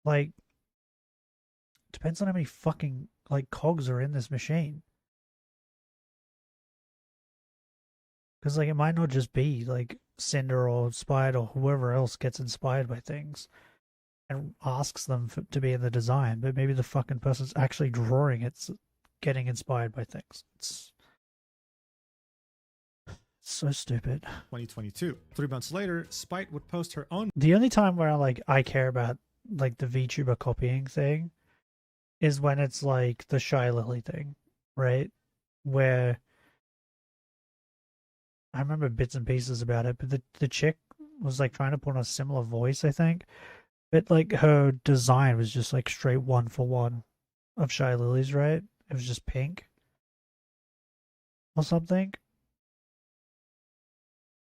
Like, depends on how many fucking like cogs are in this machine. Because like it might not just be like Cinder or Spite or whoever else gets inspired by things and asks them to be in the design, but maybe the fucking person's actually drawing it's getting inspired by things. So stupid. 2022. 3 months later, Spite would post her own. The only time where I care about like the VTuber copying thing is when it's like the Shy Lily thing, right? Where I remember bits and pieces about it, but the chick was like trying to put on a similar voice, I think. But like her design was just like straight 1-for-1 of Shy Lily's, right? It was just pink or something.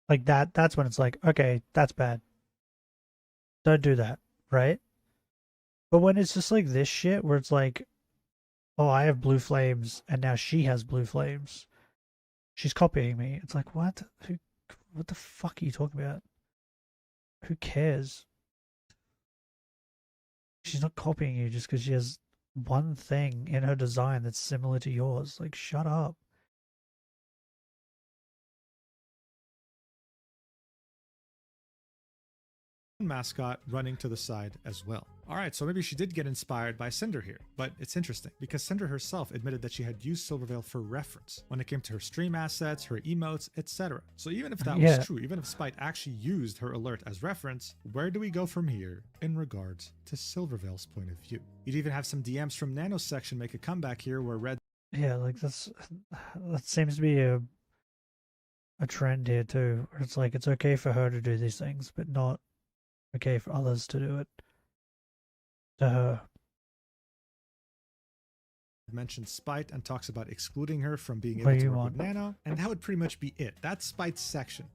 Like that's when it's like, okay, that's bad. Don't do that, right? But when it's just like this shit where it's like, oh, I have blue flames and now she has blue flames. She's copying me. It's like, what? What the fuck are you talking about? Who cares? She's not copying you just because she has one thing in her design that's similar to yours. Like, shut up. Mascot running to the side as well. Alright, so maybe she did get inspired by Cinder here, but it's interesting because Cinder herself admitted that she had used Silverveil for reference when it came to her stream assets, her emotes, etc. So even if that was true, even if Spite actually used her alert as reference, where do we go from here in regards to Silverveil's point of view? You'd even have some DMs from Nano's section make a comeback here where Red... Yeah, like that seems to be a trend here too, where it's like it's okay for her to do these things, but not okay for others to do it to her. Mentions Spite and talks about excluding her from being able to work with Nano, and that would pretty much be it. That's Spite's section.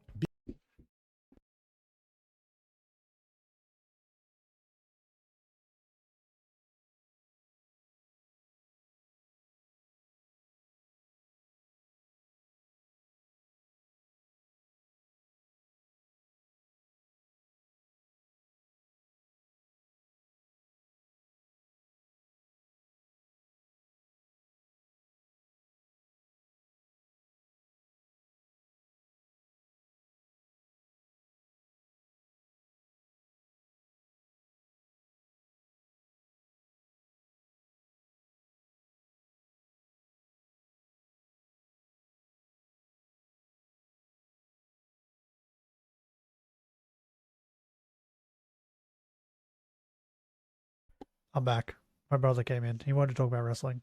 I'm back. My brother came in. He wanted to talk about wrestling.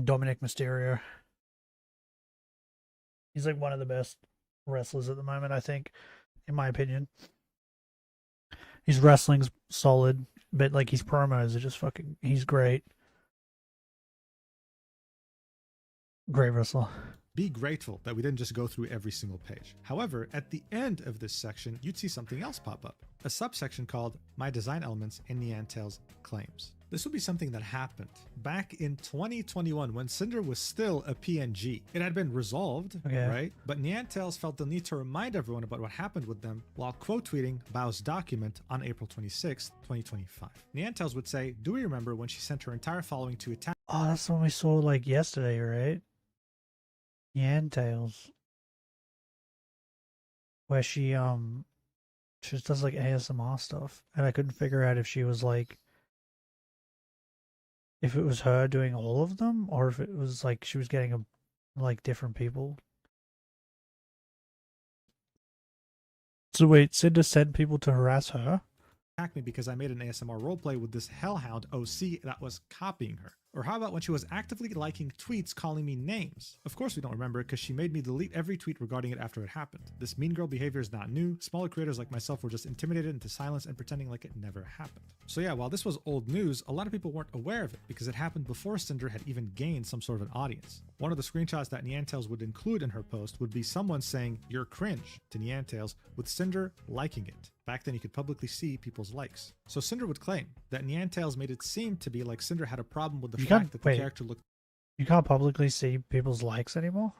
Dominic Mysterio. He's like one of the best wrestlers at the moment, I think, in my opinion. His wrestling's solid, but like his promos are just fucking... He's great. Great wrestler. Be grateful that we didn't just go through every single page. However, at the end of this section, you'd see something else pop up. A subsection called My Design Elements in Niantel's Claims. This would be something that happened back in 2021 when Cinder was still a PNG. It had been resolved, right? But Niantel's felt the need to remind everyone about what happened with them while quote tweeting Bao's document on April 26, 2025. Niantel's would say, do we remember when she sent her entire following to attack? Oh, that's the one we saw like yesterday, right? Niantails. Where she just does like ASMR stuff. And I couldn't figure out if she was like, if it was her doing all of them, or if it was like she was getting like different people. So wait, Cinder sent people to harass her? Attack me because I made an ASMR roleplay with this hellhound OC that was copying her. Or how about when she was actively liking tweets calling me names? Of course we don't remember it because she made me delete every tweet regarding it after it happened. This mean girl behavior is not new. Smaller creators like myself were just intimidated into silence and pretending like it never happened. So yeah, while this was old news, a lot of people weren't aware of it because it happened before Cinder had even gained some sort of an audience. One of the screenshots that Niantails would include in her post would be someone saying, "You're cringe" to Niantails, with Cinder liking it. Back then you could publicly see people's likes. So Cinder would claim that Niantails made it seem to be like Cinder had a problem with the fact that the character looked... You can't publicly see people's likes anymore?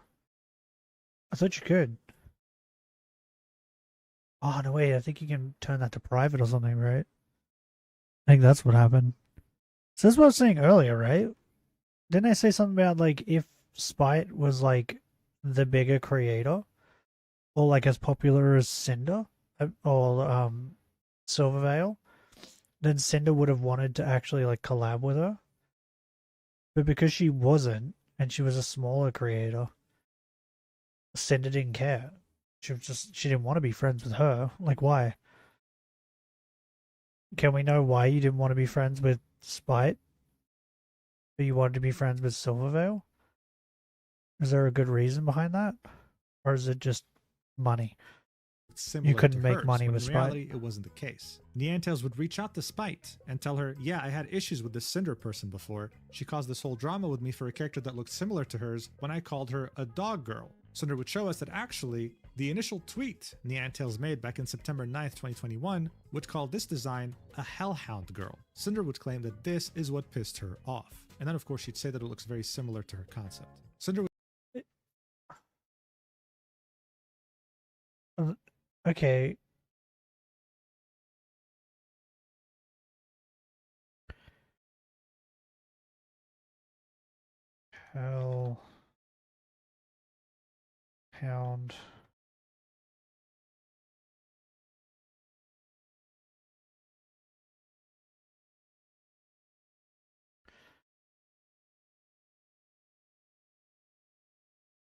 I thought you could. Oh, no, wait, I think you can turn that to private or something, right? I think that's what happened. So that's what I was saying earlier, right? Didn't I say something about, like, if Spite was, like, the bigger creator? Or, like, as popular as Cinder? Or, Silverveil? Then Cinder would have wanted to actually, like, collab with her? But because she wasn't, and she was a smaller creator, Cinder didn't care. She didn't want to be friends with her. Like, why? Can we know why you didn't want to be friends with Spite? But you wanted to be friends with Silverveil? Is there a good reason behind that? Or is it just money? Similar couldn't to make hers, money when with in Spite. reality, it wasn't the case. Niantails would reach out to Spite and tell her, yeah, I had issues with this Cinder person before. She caused this whole drama with me for a character that looked similar to hers when I called her a dog girl. Cinder would show us that actually, the initial tweet Niantails made back in September 9th, 2021, would call this design a Hellhound girl. Cinder would claim that this is what pissed her off. And then of course she'd say that it looks very similar to her concept. Cinder would Okay. Hellhound.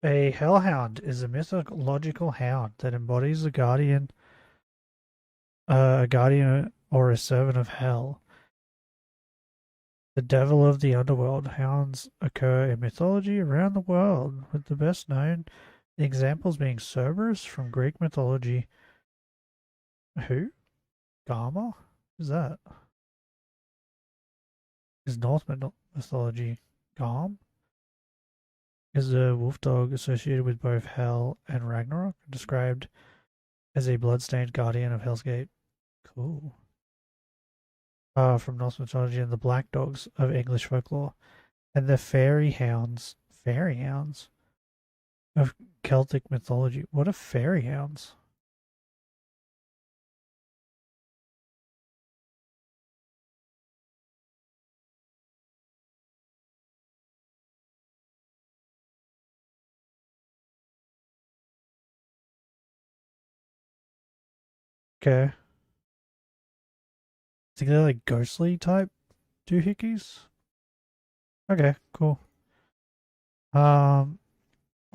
A hellhound is a mythological hound that embodies a guardian or a servant of hell. The devil of the underworld. Hounds occur in mythology around the world, with the best known examples being Cerberus from Greek mythology. Who? Garma? Who's that? Is Norse mythology. Garm is a wolf dog associated with both Hell and Ragnarok, described as a blood-stained guardian of Hell's Gate. Cool. From Norse mythology, and the black dogs of English folklore, and the fairy hounds of Celtic mythology. What are fairy hounds? Okay. I think they're like ghostly type doohickeys. Okay, cool.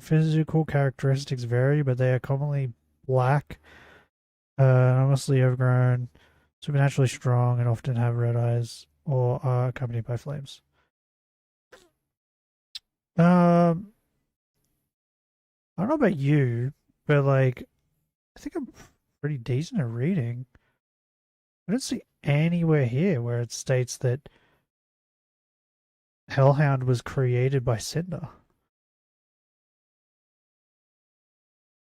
Physical characteristics vary, but they are commonly black, enormously overgrown, supernaturally strong, and often have red eyes or are accompanied by flames. I don't know about you, but like, I think I'm pretty decent at reading. I don't see anywhere here where it states that Hellhound was created by Cinder.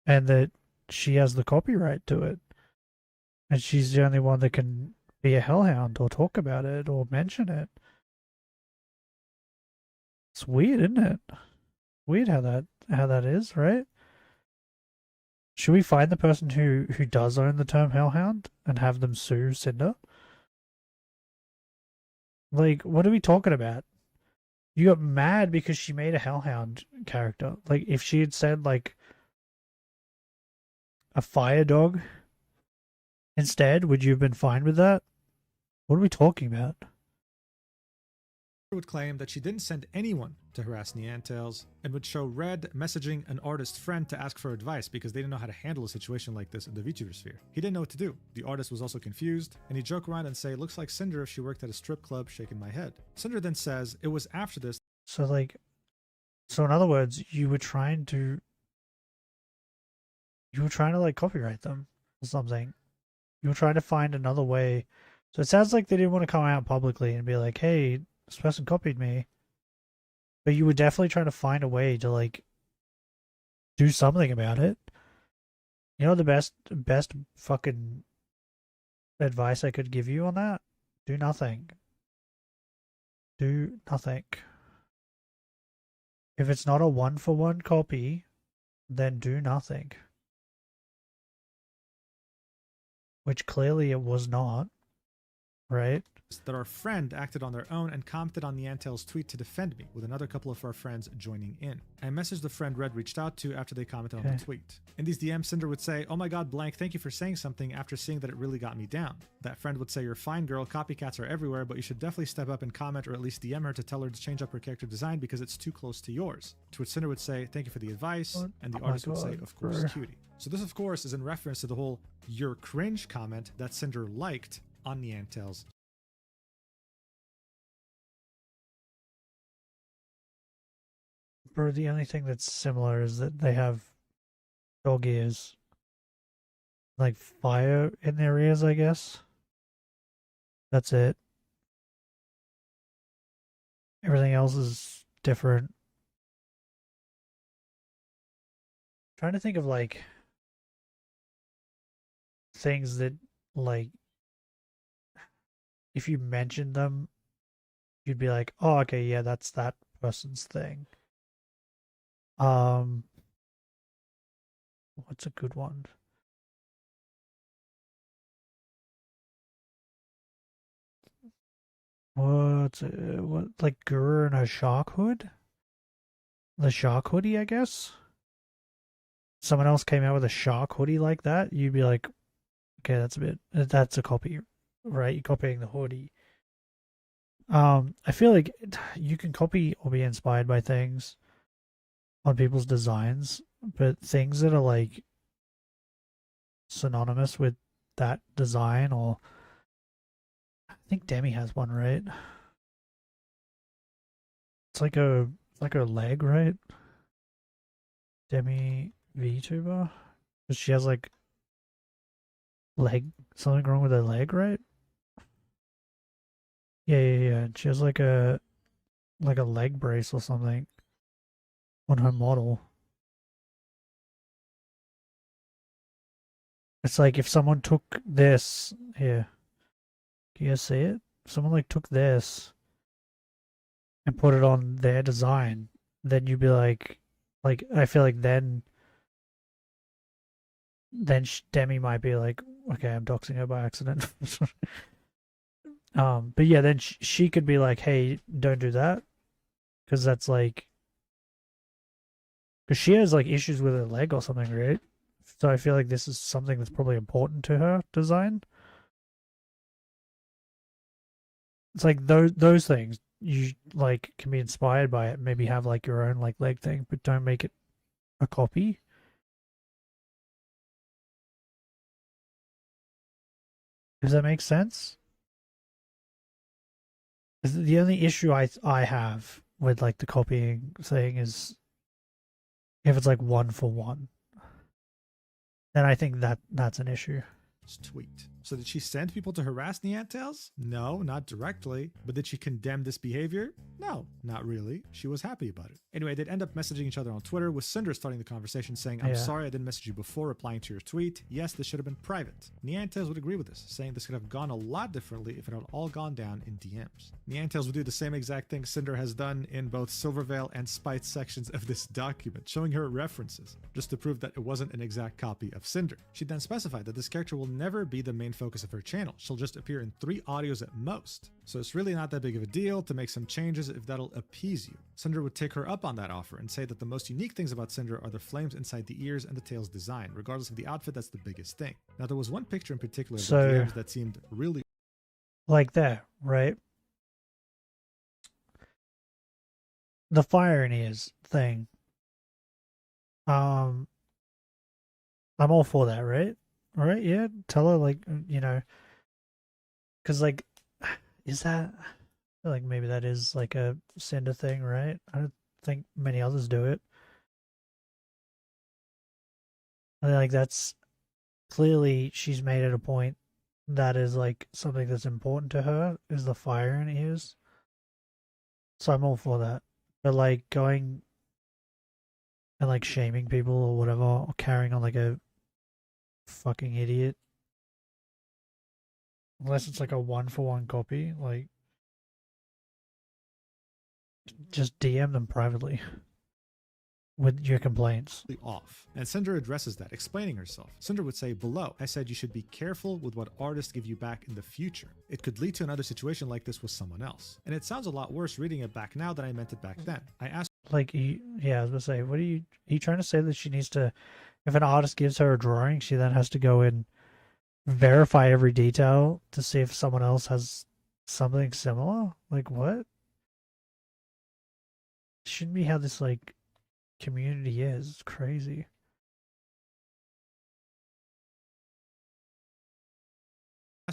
And that she has the copyright to it. And she's the only one that can be a Hellhound or talk about it or mention it. It's weird, isn't it? Weird how that is, right? Should we find the person who does own the term Hellhound and have them sue Cinder? Like, what are we talking about? You got mad because she made a Hellhound character. Like, if she had said, like, a fire dog instead, would you have been fine with that? What are we talking about? would claim that she didn't send anyone to harass Niantails and would show Red messaging an artist friend to ask for advice because they didn't know how to handle a situation like this in the VTuber sphere. He didn't know what to do. The artist was also confused, and he'd joke around and say, looks like Cinder if she worked at a strip club, shaking my head. Cinder then says it was after this. So in other words, you were trying to like copyright them or something. You were trying to find another way. So it sounds like they didn't want to come out publicly and be like, hey, this person copied me. But you were definitely trying to find a way to like do something about it. You know the best fucking advice I could give you on that? Do nothing. Do nothing. If it's not a 1-for-1 copy, then do nothing. Which clearly it was not, right? that our friend acted on their own and commented on Niantel's tweet to defend me, with another couple of our friends joining in. I messaged the friend Red reached out to after they commented on the tweet. In these DMs, Cinder would say, "Oh my god, blank, thank you for saying something," after seeing that it really got me down. That friend would say, "You're fine, girl, copycats are everywhere, but you should definitely step up and comment or at least DM her to tell her to change up her character design because it's too close to yours." To which Cinder would say, "Thank you for the advice," and the artist would say, "Of course, cutie." So this, of course, is in reference to the whole "you're cringe" comment that Cinder liked on Niantel's. Bro, the only thing that's similar is that they have dog ears. Like fire in their ears, I guess. That's it. Everything else is different. Trying to think of like things that like if you mentioned them, you'd be like, "Oh, okay, yeah, that's that person's thing." What's a good one? What like Guru and her shark hood? The shark hoodie, I guess. Someone else came out with a shark hoodie like that, you'd be like, okay, that's a copy, right? You're copying the hoodie. I feel like you can copy or be inspired by things on people's designs, but things that are like synonymous with that design, or I think Demi has one, right? It's like a leg, right? Demi VTuber, because she has like something wrong with her leg, right? Yeah. She has like a leg brace or something on her model. It's like if someone took this here. Can you see it? If someone like took this and put it on their design, then you'd be like I feel like then Demi might be like, okay, I'm doxing her by accident. But yeah, then she could be like, hey, don't do that, because that's like, because she has like issues with her leg or something, right? So I feel like this is something that's probably important to her design. It's like those things you like can be inspired by it. Maybe have like your own like leg thing, but don't make it a copy. Does that make sense? The only issue I have with like the copying thing is if it's like one for one, then I think that's an issue. Tweet. So did she send people to harass Niantials? No, not directly. But did she condemn this behavior? No, not really. She was happy about it. Anyway, they'd end up messaging each other on Twitter, with Cinder starting the conversation saying, "I'm sorry I didn't message you before," replying to your tweet. "Yes, this should have been private." Niantials would agree with this, saying this could have gone a lot differently if it had all gone down in DMs. Niantials would do the same exact thing Cinder has done in both Silvervale and Spite sections of this document, showing her references, just to prove that it wasn't an exact copy of Cinder. She then specified that this character will never be the main focus of her channel. She'll just appear in 3 audios at most. So it's really not that big of a deal to make some changes if that'll appease you. Cinder would take her up on that offer and say that the most unique things about Cinder are the flames inside the ears and the tail's design. Regardless of the outfit, that's the biggest thing. Now, there was one picture in particular of the DMs that seemed really like that, right? The fire in ears thing. I'm all for that, right? All right, yeah. Tell her, like, you know, because like, is that, I feel like maybe that is like a Cinder thing, right? I don't think many others do it. I think like that's clearly she's made it a point that is like something that's important to her is the fire in ears. So I'm all for that. But like going and like shaming people or whatever, or carrying on like a fucking idiot, unless it's like a 1-for-1 copy, like just DM them privately. with your complaints. Off. And Cinder addresses that, explaining herself. Cinder would say, below, I said you should be careful with what artists give you back in the future. It could lead to another situation like this with someone else. And it sounds a lot worse reading it back now than I meant it back then. I asked Like, yeah, I was gonna say, what are you trying to say that she needs to, if an artist gives her a drawing, she then has to go and verify every detail to see if someone else has something similar? Like, what? Shouldn't be how this, like, community is. It's crazy.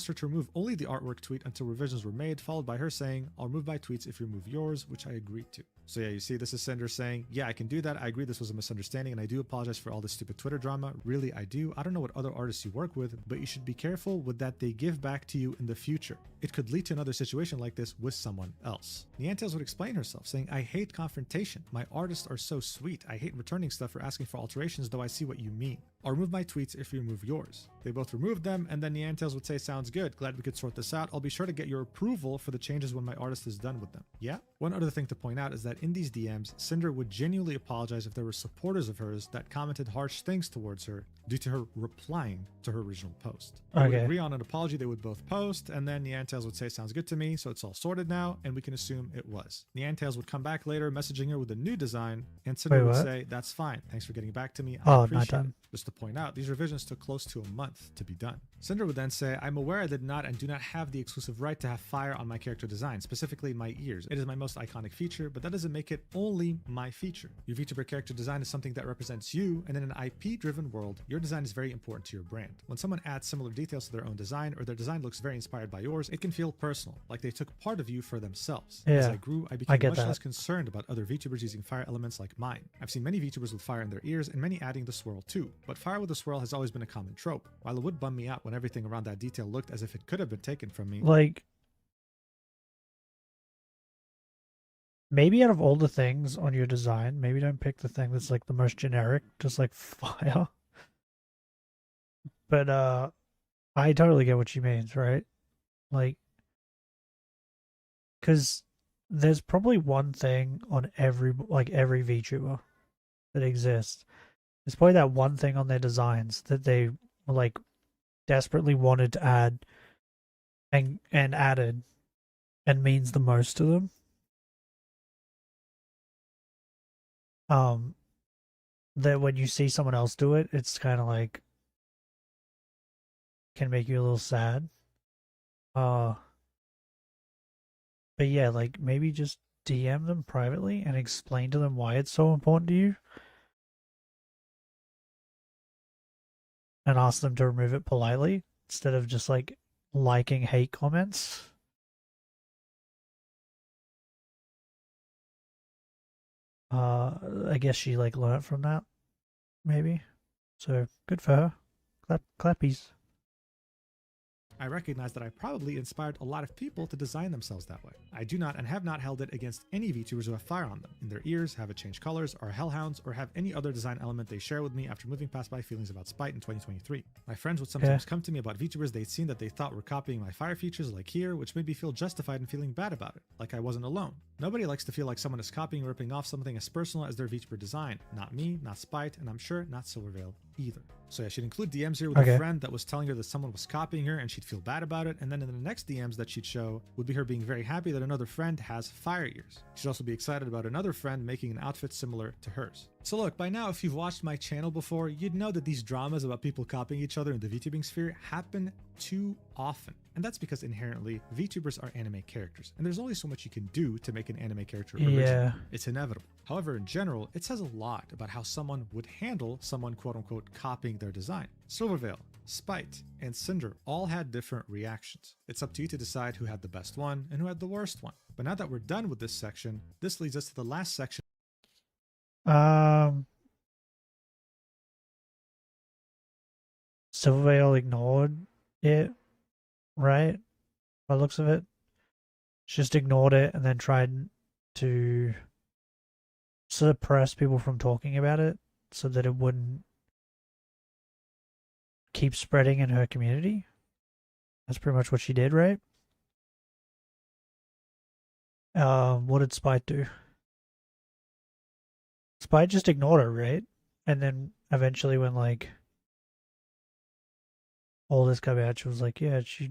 asked her to remove only the artwork tweet until revisions were made, followed by her saying, I'll remove my tweets if you remove yours, which I agreed to. So yeah, you see, this is Cinder saying, yeah, I can do that. I agree this was a misunderstanding, and I do apologize for all this stupid Twitter drama. Really, I do. I don't know what other artists you work with, but you should be careful with that they give back to you in the future. It could lead to another situation like this with someone else. Niantes would explain herself, saying, I hate confrontation. My artists are so sweet. I hate returning stuff or asking for alterations, though I see what you mean. I'll remove my tweets if you remove yours. They both removed them, and then Niantes would say, sounds good. Glad we could sort this out. I'll be sure to get your approval for the changes when my artist is done with them. Yeah? One other thing to point out is that in these DMs, Cinder would genuinely apologize if there were supporters of hers that commented harsh things towards her due to her replying to her original post. They would agree on an apology they would both post, and then Niantes would say, sounds good to me, so it's all sorted now, and we can assume it was. Niantes would come back later, messaging her with a new design, and Cinder would say, that's fine. Thanks for getting back to me. I appreciate it. Just to point out, these revisions took close to a month to be done. Cinder would then say, I'm aware I did not and do not have the exclusive right to have fire on my character design, specifically my ears. It is my most iconic feature, but that doesn't make it only my feature. Your VTuber character design is something that represents you, and in an IP-driven world, your design is very important to your brand. When someone adds similar details to their own design, or their design looks very inspired by yours, it can feel personal, like they took part of you for themselves. As I grew, I became much less concerned about other VTubers using fire elements like mine. I've seen many VTubers with fire in their ears, and many adding the swirl too, but fire with a swirl has always been a common trope. While it would bum me out when everything around that detail looked as if it could have been taken from me. Like, maybe out of all the things on your design, maybe don't pick the thing that's like the most generic, just like fire. But I totally get what she means, right? Like, because there's probably one thing on every VTuber that exists. There's probably that one thing on their designs that they like desperately wanted to add and added and means the most to them. That when you see someone else do it, it's kind of like can make you a little sad. But yeah, like maybe just DM them privately and explain to them why it's so important to you. And ask them to remove it politely instead of just like liking hate comments. I guess she like learned from that, maybe. So good for her. Clappies. I recognize that I probably inspired a lot of people to design themselves that way. I do not and have not held it against any VTubers who have fire on them, in their ears, have it change colors, are hellhounds, or have any other design element they share with me after moving past my feelings about spite in 2023. My friends would sometimes come to me about VTubers they'd seen that they thought were copying my fire features like here, which made me feel justified in feeling bad about it, like I wasn't alone. Nobody likes to feel like someone is copying or ripping off something as personal as their VTuber design. Not me, not Spite, and I'm sure not Silverveil either. So yeah, she'd include DMs here with a friend that was telling her that someone was copying her and she'd feel bad about it, and then in the next DMs that she'd show would be her being very happy that another friend has fire ears. She'd also be excited about another friend making an outfit similar to hers. So look, by now if you've watched my channel before, you'd know that these dramas about people copying each other in the VTubing sphere happen too often. And that's because inherently, VTubers are anime characters, and there's only so much you can do to make an anime character original. Yeah. It's inevitable. However, in general, it says a lot about how someone would handle someone quote-unquote copying their design. Silverveil, Spite, and Cinder all had different reactions. It's up to you to decide who had the best one and who had the worst one. But now that we're done with this section, this leads us to the last section. Silverveil ignored it, right? By the looks of it. Just ignored it and then tried to suppress people from talking about it so that it wouldn't keep spreading in her community. That's pretty much what she did, right? What did Spite do? Spy just ignored her, right? And then eventually when, like, all this came out, she was like, yeah, she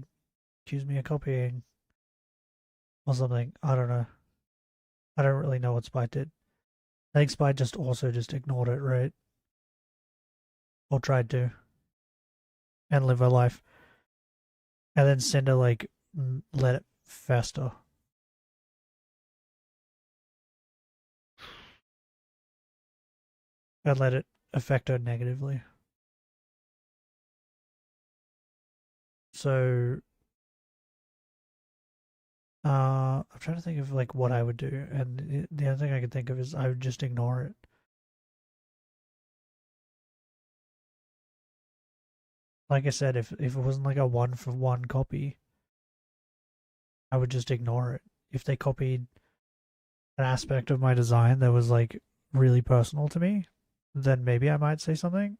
accused me of copying or something. I don't know. I don't really know what Spy did. I think Spy just also just ignored it, right? Or tried to. And live her life. And then Cinder, like, let it fester. And let it affect her negatively. So, I'm trying to think of, like, what I would do. And the other thing I could think of is I would just ignore it. Like I said, if it wasn't like a 1-for-1 copy, I would just ignore it. If they copied an aspect of my design that was, like, really personal to me, then maybe I might say something.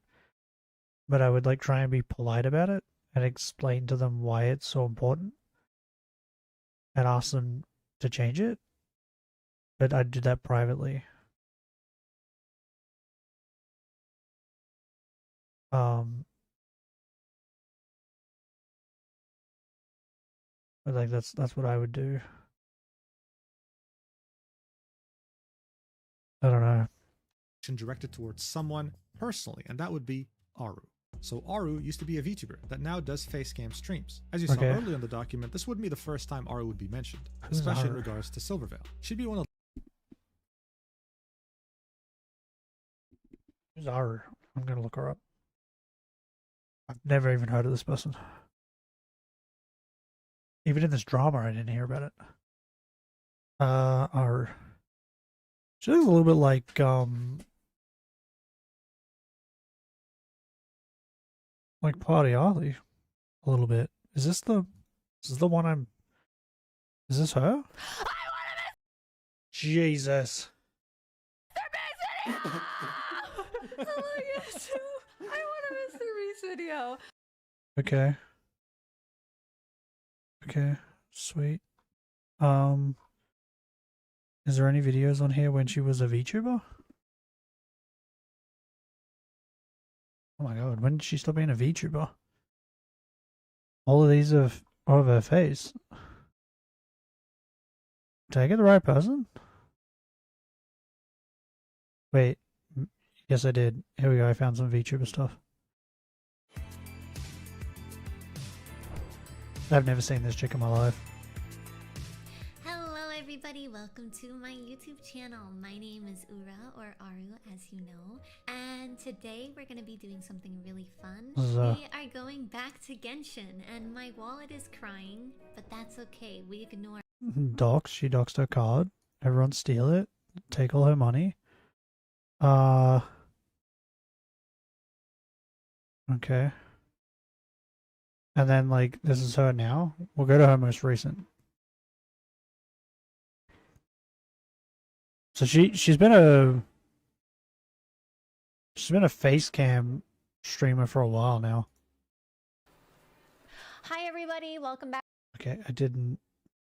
But I would, like, try and be polite about it and explain to them why it's so important and ask them to change it. But I'd do that privately. But, like, that's what I would do. I don't know. Directed towards someone personally, and that would be Aru. So Aru used to be a VTuber that now does facecam streams. As you saw earlier in the document, this wouldn't be the first time Aru would be mentioned, especially in regards to Silvervale. She'd be one of Who's Aru? I'm gonna look her up. I've never even heard of this person. Even in this drama, I didn't hear about it. Aru. She looks a little bit like Party Ollie. A little bit. Is this the one I'm... Is this her? Jesus. Oh my gosh. I want a Mr. Beast video. Okay. Okay. Sweet. Is there any videos on here when she was a VTuber? Oh my god, when did she stop being a VTuber? All of these are of her face. Did I get the right person? Wait. Yes, I did. Here we go, I found some VTuber stuff. I've never seen this chick in my life. Hello everybody, welcome to my YouTube channel. My name is Ura, or Aru as you know, and today we're going to be doing something really fun. We are going back to Genshin, and my wallet is crying, but that's okay, we ignore. She doxed her card. Everyone steal it. Take all her money. Okay. And then, like, this is her now. We'll go to her most recent. So she's been a face cam streamer for a while now. Hi everybody, welcome back. Okay, I didn't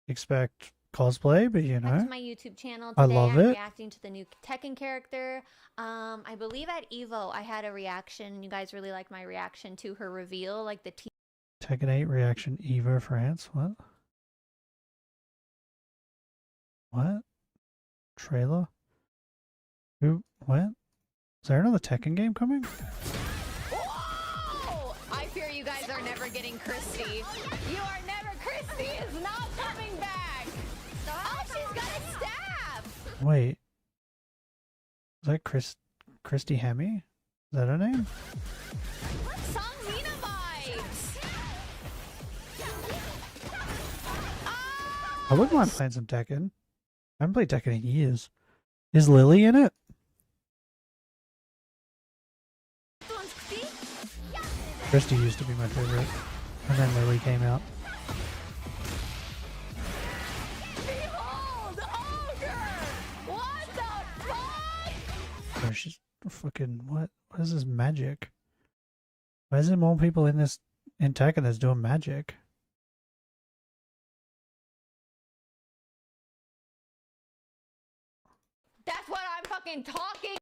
expect cosplay, but you know, back to my YouTube channel. Today I love I'm it. reacting to the new Tekken character. I believe at Evo I had a reaction. You guys really liked my reaction to her reveal, like the Tekken 8 reaction Evo France. What? What? Trailer? Who? What? Is there another Tekken game coming? Whoa! I fear you guys are never getting Christy. You are never. Christy is not coming back. Oh, she's got a staff. Wait. Is that Christy Hemme? Is that her name? Songmina vibes. I wouldn't mind playing some Tekken. I haven't played Tekken in years. Is Lily in it? Christy used to be my favorite, and then Lily came out. Behold, ogre! What the fuck? Oh, she's fucking what? What is this magic? Why is there more people in Tekken that's doing magic? That's what I'm fucking talking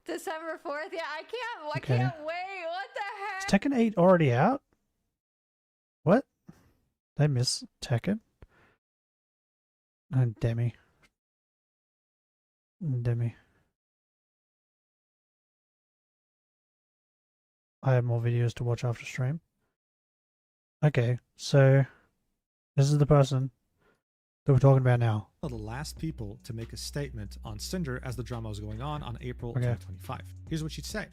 December 4th. Yeah, I Okay. can't wait. What the heck? Is Tekken 8 already out? What? They miss Tekken? And Demi. I have more videos to watch after stream. Okay, so this is the person that we're talking about now. The last people to make a statement on Cinder as the drama was going on April Okay. 2025. Here's what she'd say.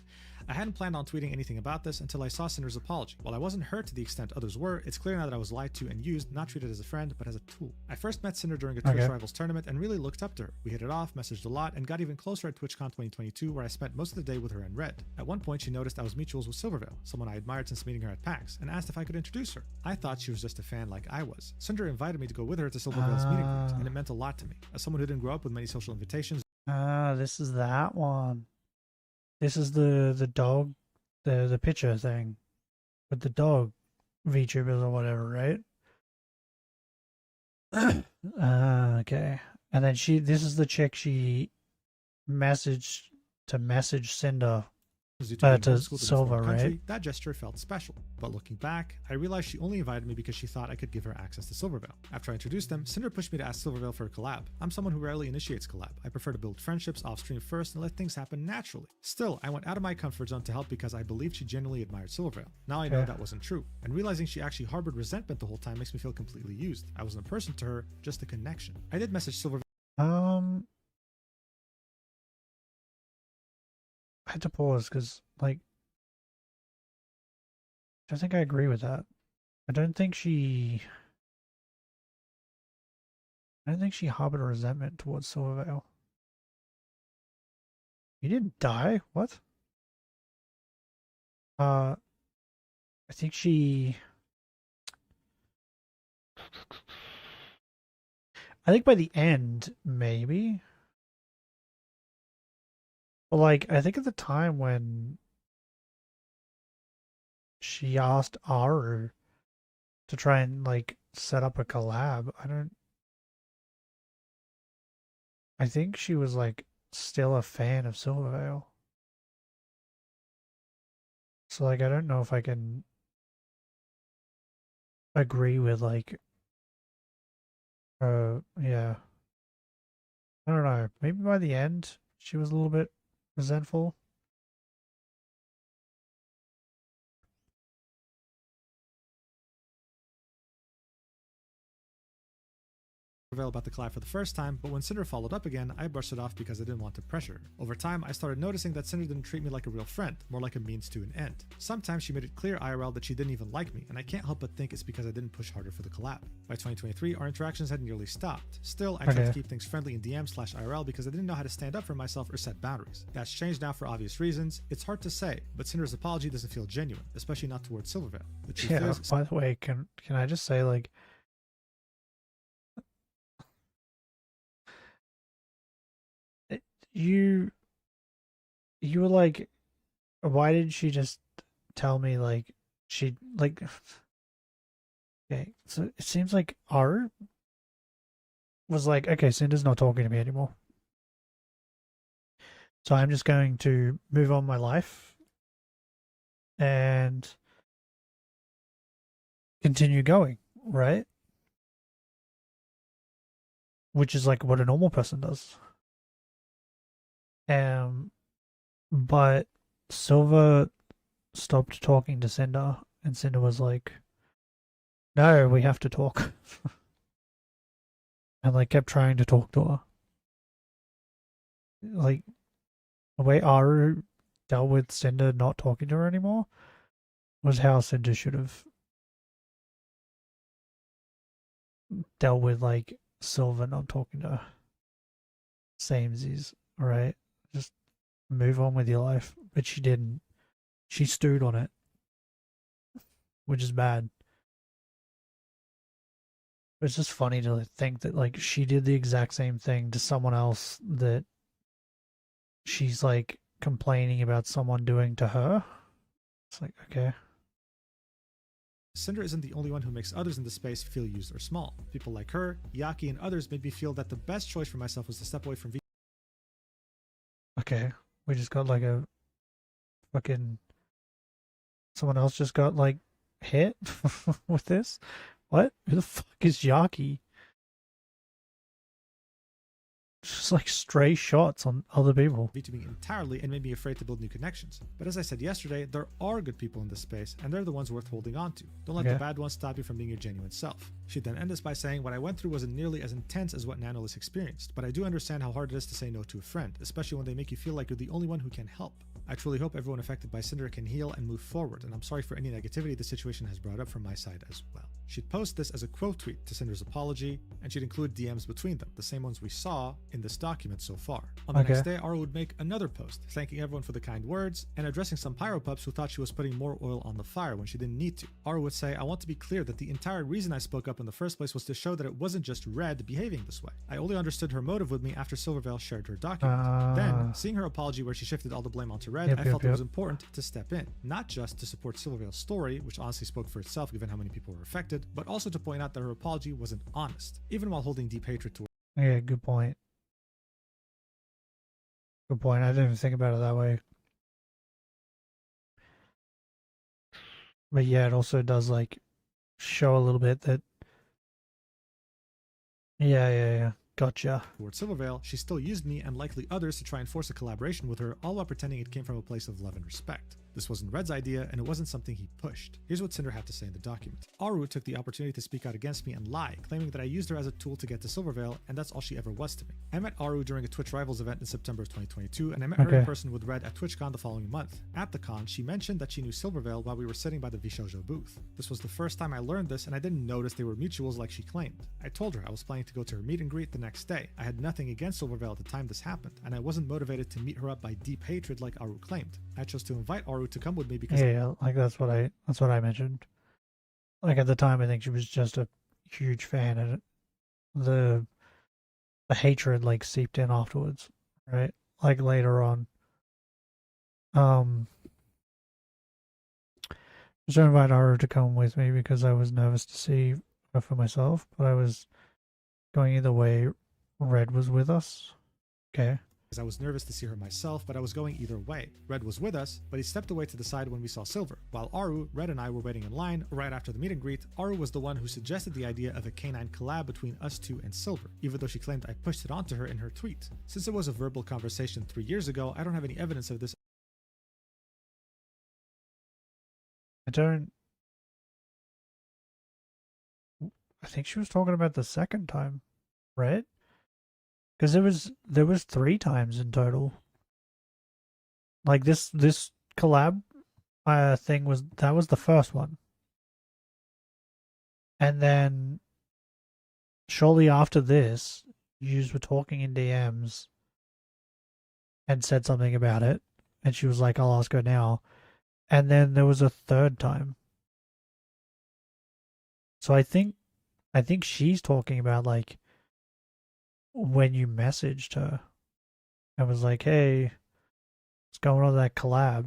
I hadn't planned on tweeting anything about this until I saw Cinder's apology. While I wasn't hurt to the extent others were, it's clear now that I was lied to and used, not treated as a friend, but as a tool. I first met Cinder during a Twitch Rivals tournament and really looked up to her. We hit it off, messaged a lot, and got even closer at TwitchCon 2022, where I spent most of the day with her and Red. At one point, she noticed I was mutuals with Silverveil, someone I admired since meeting her at PAX, and asked if I could introduce her. I thought she was just a fan like I was. Cinder invited me to go with her to Silverveil's meeting greet, and it meant a lot to me. As someone who didn't grow up with many social invitations, This is that one. This is the dog, the picture thing with the dog VTubers or whatever, right? Okay. And then this is the chick she messaged to message Cinder due to being to homeschooled in a Silver, foreign country, right? that gesture felt special. But looking back, I realized she only invited me because she thought I could give her access to Silverveil. After I introduced them, Cinder pushed me to ask Silverveil for a collab. I'm someone who rarely initiates collab. I prefer to build friendships off stream first and let things happen naturally. Still, I went out of my comfort zone to help because I believed she genuinely admired Silverveil. Now I know that wasn't true, and realizing she actually harbored resentment the whole time makes me feel completely used. I wasn't a person to her, just a connection. I did message Silverveil. I had to pause because, like, I don't think I agree with that. I don't think she harbored a resentment towards Silverveil. He didn't die? What? I think by the end, maybe. But, like, I think at the time when she asked Aru to try and, like, set up a collab, I think she was, like, still a fan of Silverveil. So, like, I don't know if I can agree with, like, yeah. I don't know. Maybe by the end, she was a little bit resentful. About the collab for the first time, but when Cinder followed up again, I brushed it off because I didn't want to pressure her. Over time, I started noticing that Cinder didn't treat me like a real friend, more like a means to an end. Sometimes she made it clear IRL that she didn't even like me, and I can't help but think it's because I didn't push harder for the collab. By 2023, our interactions had nearly stopped. Still, I tried to keep things friendly in DM/IRL because I didn't know how to stand up for myself or set boundaries. That's changed now for obvious reasons. It's hard to say, but Cinder's apology doesn't feel genuine, especially not towards Silverveil. The truth is, by the way, can I just say, like, you were like, why did she just tell me, like, she, like, okay, so it seems like Aru was like, okay, Cinder's not talking to me anymore, so I'm just going to move on my life and continue going, right? Which is like what a normal person does. But Silver stopped talking to Cinder, and Cinder was like, no, we have to talk. And, like, kept trying to talk to her. Like, the way Aru dealt with Cinder not talking to her anymore was how Cinder should have dealt with, like, Silver not talking to her. Samesies, right? Just move on with your life. But she didn't. She stewed on it, which is bad. But it's just funny to think that, like, she did the exact same thing to someone else that she's, like, complaining about someone doing to her. It's like, okay. Cinder isn't the only one who makes others in the space feel used or small. People like her, Yaki, and others made me feel that the best choice for myself was to step away from Okay, we just got like a fucking... Someone else just got like hit with this? What? Who the fuck is Yaki? Just like stray shots on other people. To me entirely and made me afraid to build new connections. But as I said yesterday, there are good people in this space, and they're the ones worth holding on to. Don't let the bad ones stop you from being your genuine self. She'd then end this by saying, what I went through wasn't nearly as intense as what Nanolis experienced, but I do understand how hard it is to say no to a friend, especially when they make you feel like you're the only one who can help. I truly hope everyone affected by Cinder can heal and move forward, and I'm sorry for any negativity the situation has brought up from my side as well. She'd post this as a quote tweet to Cinder's apology, and she'd include DMs between them, the same ones we saw in this document so far. On the next day, Aru would make another post, thanking everyone for the kind words, and addressing some pyro pups who thought she was putting more oil on the fire when she didn't need to. Aru would say, I want to be clear that the entire reason I spoke up in the first place was to show that it wasn't just Red behaving this way. I only understood her motive with me after Silverveil shared her document. Then, seeing her apology where she shifted all the blame onto Red, I felt it was important to step in, not just to support Silverveil's story, which honestly spoke for itself given how many people were affected, but also to point out that her apology wasn't honest, even while holding deep hatred toward. Yeah, good point. Good point. I didn't even think about it that way. But yeah, it also does like show a little bit that. Yeah. Gotcha. Towards Silverveil, she still used me and likely others to try and force a collaboration with her, all while pretending it came from a place of love and respect. This wasn't Red's idea, and it wasn't something he pushed. Here's what Cinder had to say in the document. Aru took the opportunity to speak out against me and lie, claiming that I used her as a tool to get to Silverveil, and that's all she ever was to me. I met Aru during a Twitch Rivals event in September of 2022, and I met her in person with Red at TwitchCon the following month. At the con, she mentioned that she knew Silverveil while we were sitting by the Vishoujo booth. This was the first time I learned this, and I didn't notice they were mutuals like she claimed. I told her I was planning to go to her meet and greet the next day. I had nothing against Silverveil at the time this happened, and I wasn't motivated to meet her up by deep hatred like Aru claimed. I chose to invite Aru to come with me because like that's what I mentioned. Like at the time, I think she was just a huge fan, and the hatred like seeped in afterwards, right? Like later on. I was to invite Aru to come with me because I was nervous to see her for myself, but I was going either way. Red was with us. Okay. I was nervous to see her myself, but I was going either way. Red was with us, but he stepped away to the side when we saw Silver. While Aru, Red, and I were waiting in line right after the meet and greet, Aru was the one who suggested the idea of a canine collab between us two and Silver, even though she claimed I pushed it onto her in her tweet. Since it was a verbal conversation 3 years ago, I don't have any evidence of this. I think she was talking about the second time, right? Because there was 3 times in total. Like this collab thing was the first one. And then shortly after this, you were talking in DMs and said something about it, and she was like, I'll ask her now. And then there was a third time. So I think she's talking about like when you messaged her and was like, hey, what's going on with that collab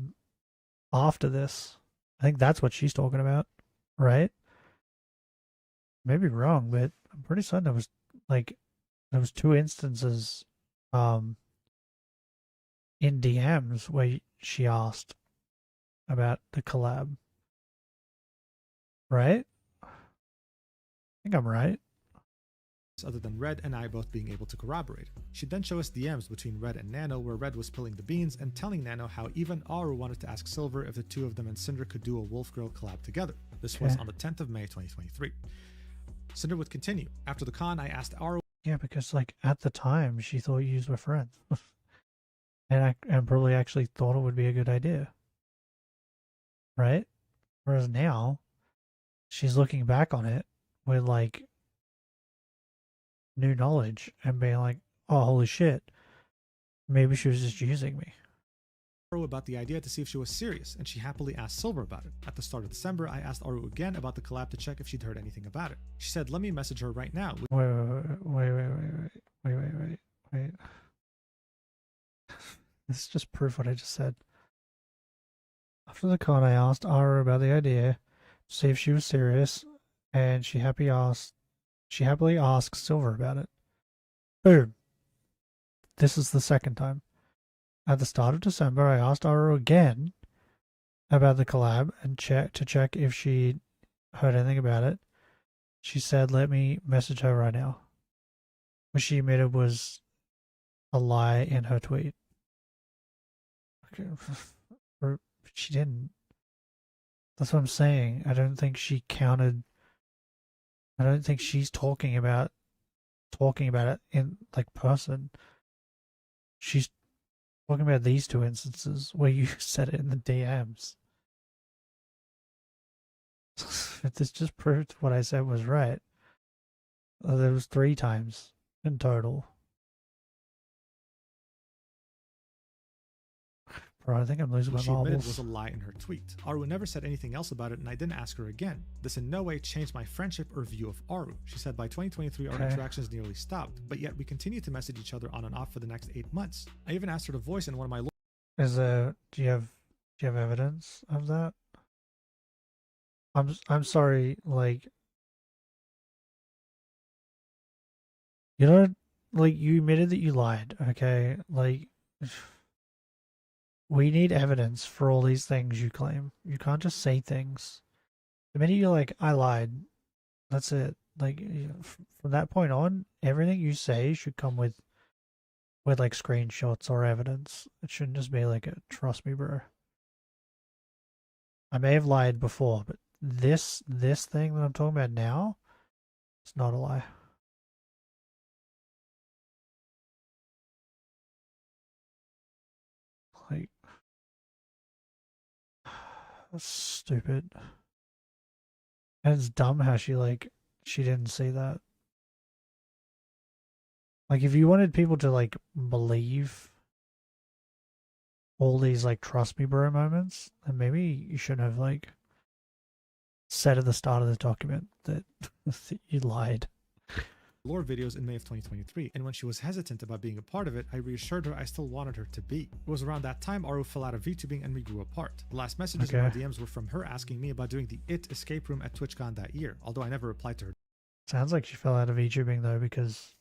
after this? I think that's what she's talking about, right? Maybe wrong, but I'm pretty certain there was 2 instances in DMs where she asked about the collab. Right? I think I'm right. Other than Red and I both being able to corroborate. She'd then show us DMs between Red and Nano where Red was spilling the beans and telling Nano how even Aru wanted to ask Silver if the 2 of them and Cinder could do a Wolf Girl collab together. This was on the 10th of May 2023. Cinder would continue. After the con, I asked Aru. Yeah, because like at the time she thought you were friends. and probably actually thought it would be a good idea. Right? Whereas now she's looking back on it with like new knowledge and being like, oh, holy shit, maybe she was just using me. About the idea to see if she was serious, and she happily asked Silver about it. At the start of December, I asked Aru again about the collab to check if she'd heard anything about it. She said, let me message her right now. Wait. This is just proof what I just said. After the con, I asked Aru about the idea to see if she was serious, and she happily asked Silver about it. Boom. This is the second time. At the start of December, I asked Aru again about the collab and to check if she heard anything about it. She said, let me message her right now. What she admitted was a lie in her tweet. Okay. She didn't. That's what I'm saying. I don't think she counted. I don't think she's talking about it in like person. She's talking about these two instances where you said it in the DMs. This just proved what I said was right. There was 3 times in total. Bro, I think I'm losing my What she admitted marbles. was a lie in her tweet. Aru never said anything else about it, and I didn't ask her again. This in no way changed my friendship or view of Aru. She said by 2023 our interactions nearly stopped, but yet we continued to message each other on and off for the next 8 months. I even asked her to voice in one of my Do you have evidence of that? I'm sorry, like, you know, like, you admitted that you lied, okay? Like, we need evidence for all these things you claim. You can't just say things. The minute you're like, I lied, that's it. Like, from that point on, everything you say should come with like screenshots or evidence. It shouldn't just be like a trust me, bro. I may have lied before, but this thing that I'm talking about now, it's not a lie. Like, that's stupid. And it's dumb how she didn't see that. Like, if you wanted people to like believe all these like trust me bro moments, then maybe you shouldn't have like said at the start of the document that you lied. lore videos in May of 2023, and when she was hesitant about being a part of it, I reassured her I still wanted her to be. It was around that time Aru fell out of VTubing and we grew apart. The last messages in our DMs were from her asking me about doing the IT escape room at TwitchCon that year, although I never replied to her. Sounds like she fell out of VTubing though, because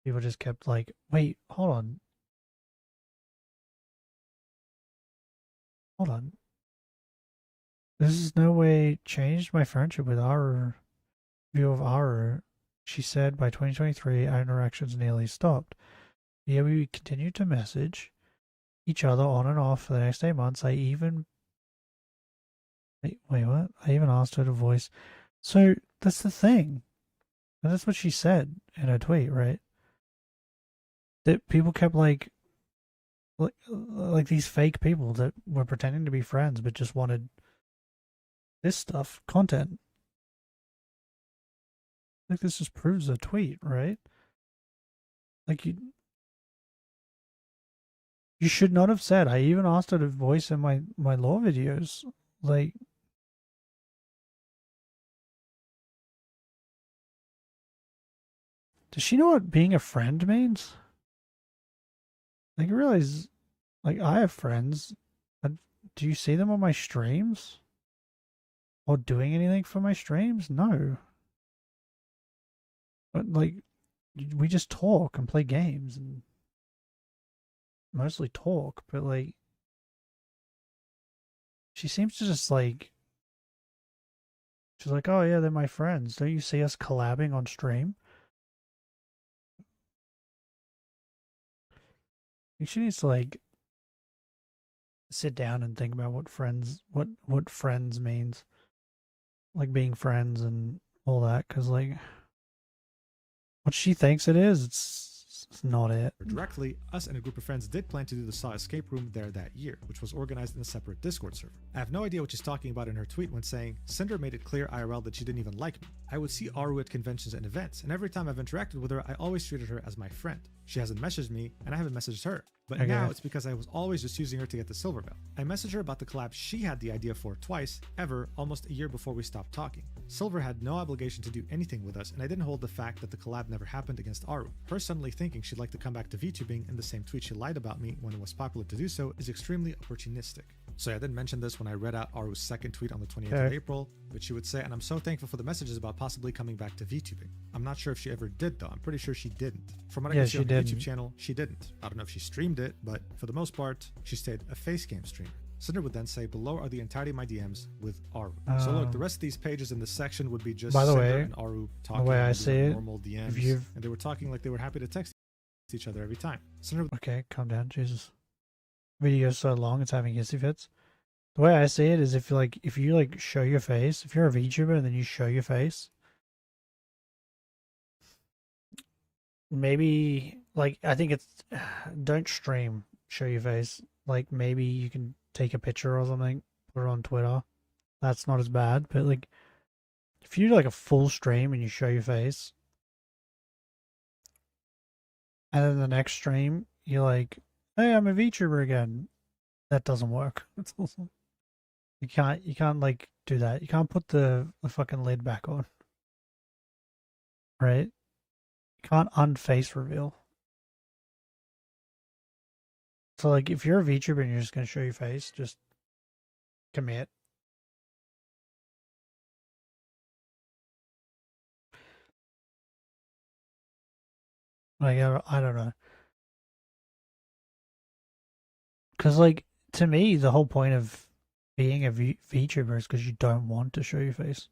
people just kept like, wait, hold on. Hold on. This has no way changed my friendship with our view of Aru. She said by 2023, our interactions nearly stopped. Yeah, we continued to message each other on and off for the next 8 months. Wait, what? I even asked her to voice. So that's the thing. And that's what she said in her tweet, right? That people kept like these fake people that were pretending to be friends but just wanted this stuff, content. Like, this just proves a tweet, right? Like, you should not have said. I even asked her to voice in my lore videos. Like, does she know what being a friend means? Like, you realize, like, I have friends. Do you see them on my streams? Or doing anything for my streams? No. But, like, we just talk and play games and mostly talk, but, like, she seems to just, like, she's like, oh, yeah, they're my friends. Don't you see us collabing on stream? I think she needs to, like, sit down and think about what friends means. Like, being friends and all that, because, like, what she thinks it is, it's not it. Directly, us and a group of friends did plan to do the Saw escape room there that year, which was organized in a separate Discord server. I have no idea what she's talking about in her tweet when saying, Cinder made it clear IRL that she didn't even like me. I would see Aru at conventions and events, and every time I've interacted with her, I always treated her as my friend. She hasn't messaged me, and I haven't messaged her. But now it's because I was always just using her to get the silver bell. I messaged her about the collab she had the idea for twice, ever, almost a year before we stopped talking. Silver had no obligation to do anything with us, and I didn't hold the fact that the collab never happened against Aru. Her suddenly thinking she'd like to come back to VTubing in the same tweet she lied about me when it was popular to do so is extremely opportunistic. So yeah, I didn't mention this when I read out Aru's second tweet on the 28th of April, but she would say, and I'm so thankful for the messages about possibly coming back to VTubing. I'm not sure if she ever did though. I'm pretty sure she didn't. From what I can see on the YouTube channel, she didn't. I don't know if she streamed it, but for the most part, she stayed a face game streamer. Cinder would then say, below are the entirety of my DMs with Aru. So look, the rest of these pages in this section would be just by the Cinder way, and Aru talking the way I on see it, normal DMs, and they were talking like they were happy to text each other every time. Cinder okay, calm down, Jesus. Video's so long, it's having hissy fits. The way I see it is if you show your face, if you're a VTuber and then you show your face, maybe I think it's don't stream, show your face. Like maybe you can take a picture or something, put it on Twitter. That's not as bad, but if you do a full stream and you show your face, and then the next stream you're like, hey, I'm a VTuber again. That doesn't work. It's awesome. You can't do that. You can't put the fucking lid back on. Right? You can't unface reveal. So if you're a VTuber and you're just gonna show your face, just commit. I don't know. Because to me, the whole point of being a VTuber is because you don't want to show your face.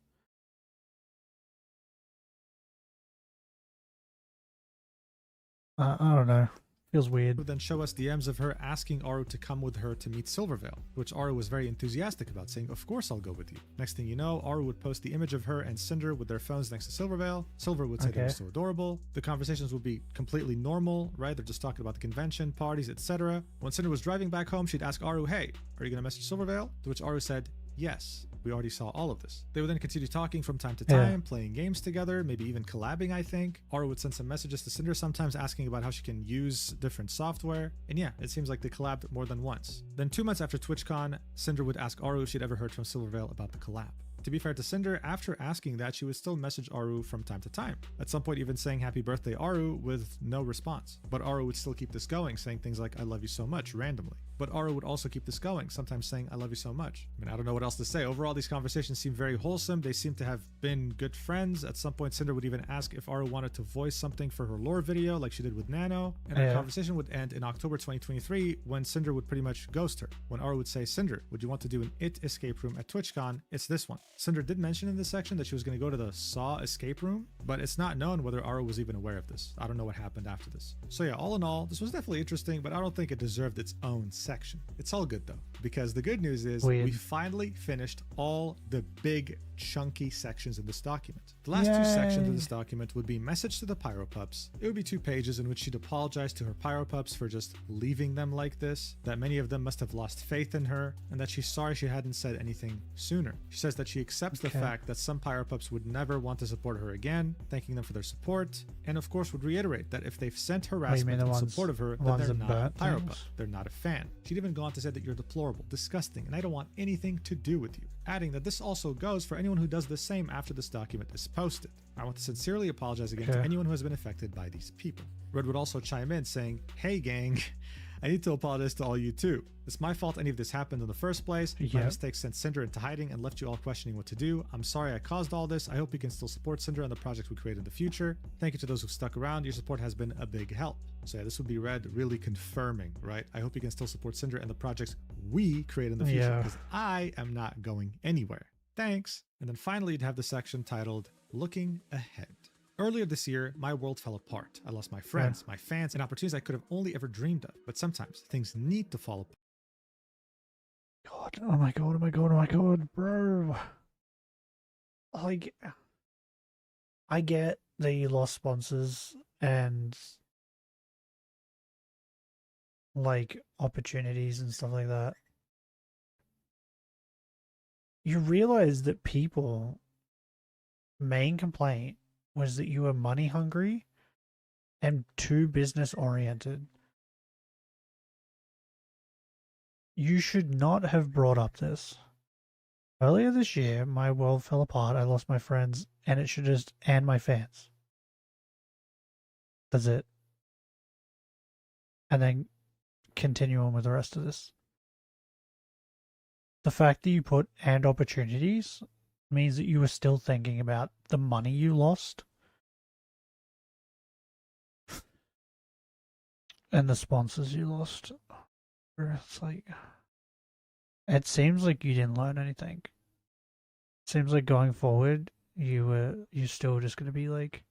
I don't know. Feels weird. Would then show us DMs of her asking Aru to come with her to meet Silvervale, which Aru was very enthusiastic about, saying, of course I'll go with you. Next thing you know, Aru would post the image of her and Cinder with their phones next to Silvervale. Silver would say they were so adorable. The conversations would be completely normal, right? They're just talking about the convention, parties, etc. When Cinder was driving back home, she'd ask Aru, hey, are you going to message Silvervale? To which Aru said, yes. We already saw all of this. They would then continue talking from time to time, playing games together, maybe even collabing, I think. Aru would send some messages to Cinder, sometimes asking about how she can use different software. And yeah, it seems like they collabed more than once. Then 2 months after TwitchCon, Cinder would ask Aru if she'd ever heard from Silvervale about the collab. To be fair to Cinder, after asking that, she would still message Aru from time to time. At some point even saying happy birthday Aru with no response. But Aru would still keep this going, saying things like I love you so much randomly. But Aru would also keep this going, sometimes saying I love you so much. I mean, I don't know what else to say. Overall, these conversations seem very wholesome. They seem to have been good friends. At some point, Cinder would even ask if Aru wanted to voice something for her lore video like she did with Nano. And the conversation would end in October 2023 when Cinder would pretty much ghost her. When Aru would say, Cinder, would you want to do an IT escape room at TwitchCon? It's this one. Cinder did mention in this section that she was going to go to the Saw escape room, but it's not known whether Aru was even aware of this. I don't know what happened after this. So yeah, all in all, this was definitely interesting, but I don't think it deserved its own section. It's all good though, because the good news is we finally finished all the big chunky sections in this document. The last 2 sections of this document would be message to the Pyro Pups. It would be 2 pages in which she'd apologize to her Pyro Pups for just leaving them like this, that many of them must have lost faith in her, and that she's sorry she hadn't said anything sooner. She says that she accepts the fact that some Pyro Pups would never want to support her again, thanking them for their support, and of course would reiterate that if they've sent harassment in support of her, then they're not a Pyro Pup. They're not a fan. She'd even go on to say that you're deplorable, disgusting, and I don't want anything to do with you, adding that this also goes for anyone who does the same after this document is posted. I want to sincerely apologize again to anyone who has been affected by these people. Red would also chime in saying, hey gang, I need to apologize to all you too. It's my fault any of this happened in the first place. My mistake sent Cinder into hiding and left you all questioning what to do. I'm sorry I caused all this. I hope you can still support Cinder and the projects we create in the future. Thank you to those who've stuck around. Your support has been a big help. So yeah, this would be Red really confirming, right? I hope you can still support Cinder and the projects we create in the future, because I am not going anywhere. Thanks. And then finally, you'd have the section titled Looking Ahead. Earlier this year, my world fell apart. I lost my friends, my fans, and opportunities I could have only ever dreamed of. But sometimes things need to fall apart. God, oh my god, oh my god, oh my god, bro. I get that you lost sponsors and opportunities and stuff like that. You realize that people main complaint was that you were money hungry and too business oriented. You should not have brought up this. Earlier this year, my world fell apart, I lost my friends, and it should just, and my fans. That's it. And then continue on with the rest of this. the fact that you put and opportunities means that you were still thinking about the money you lost and the sponsors you lost. It's like, it seems like you didn't learn anything. It seems like going forward, you're still just going to be like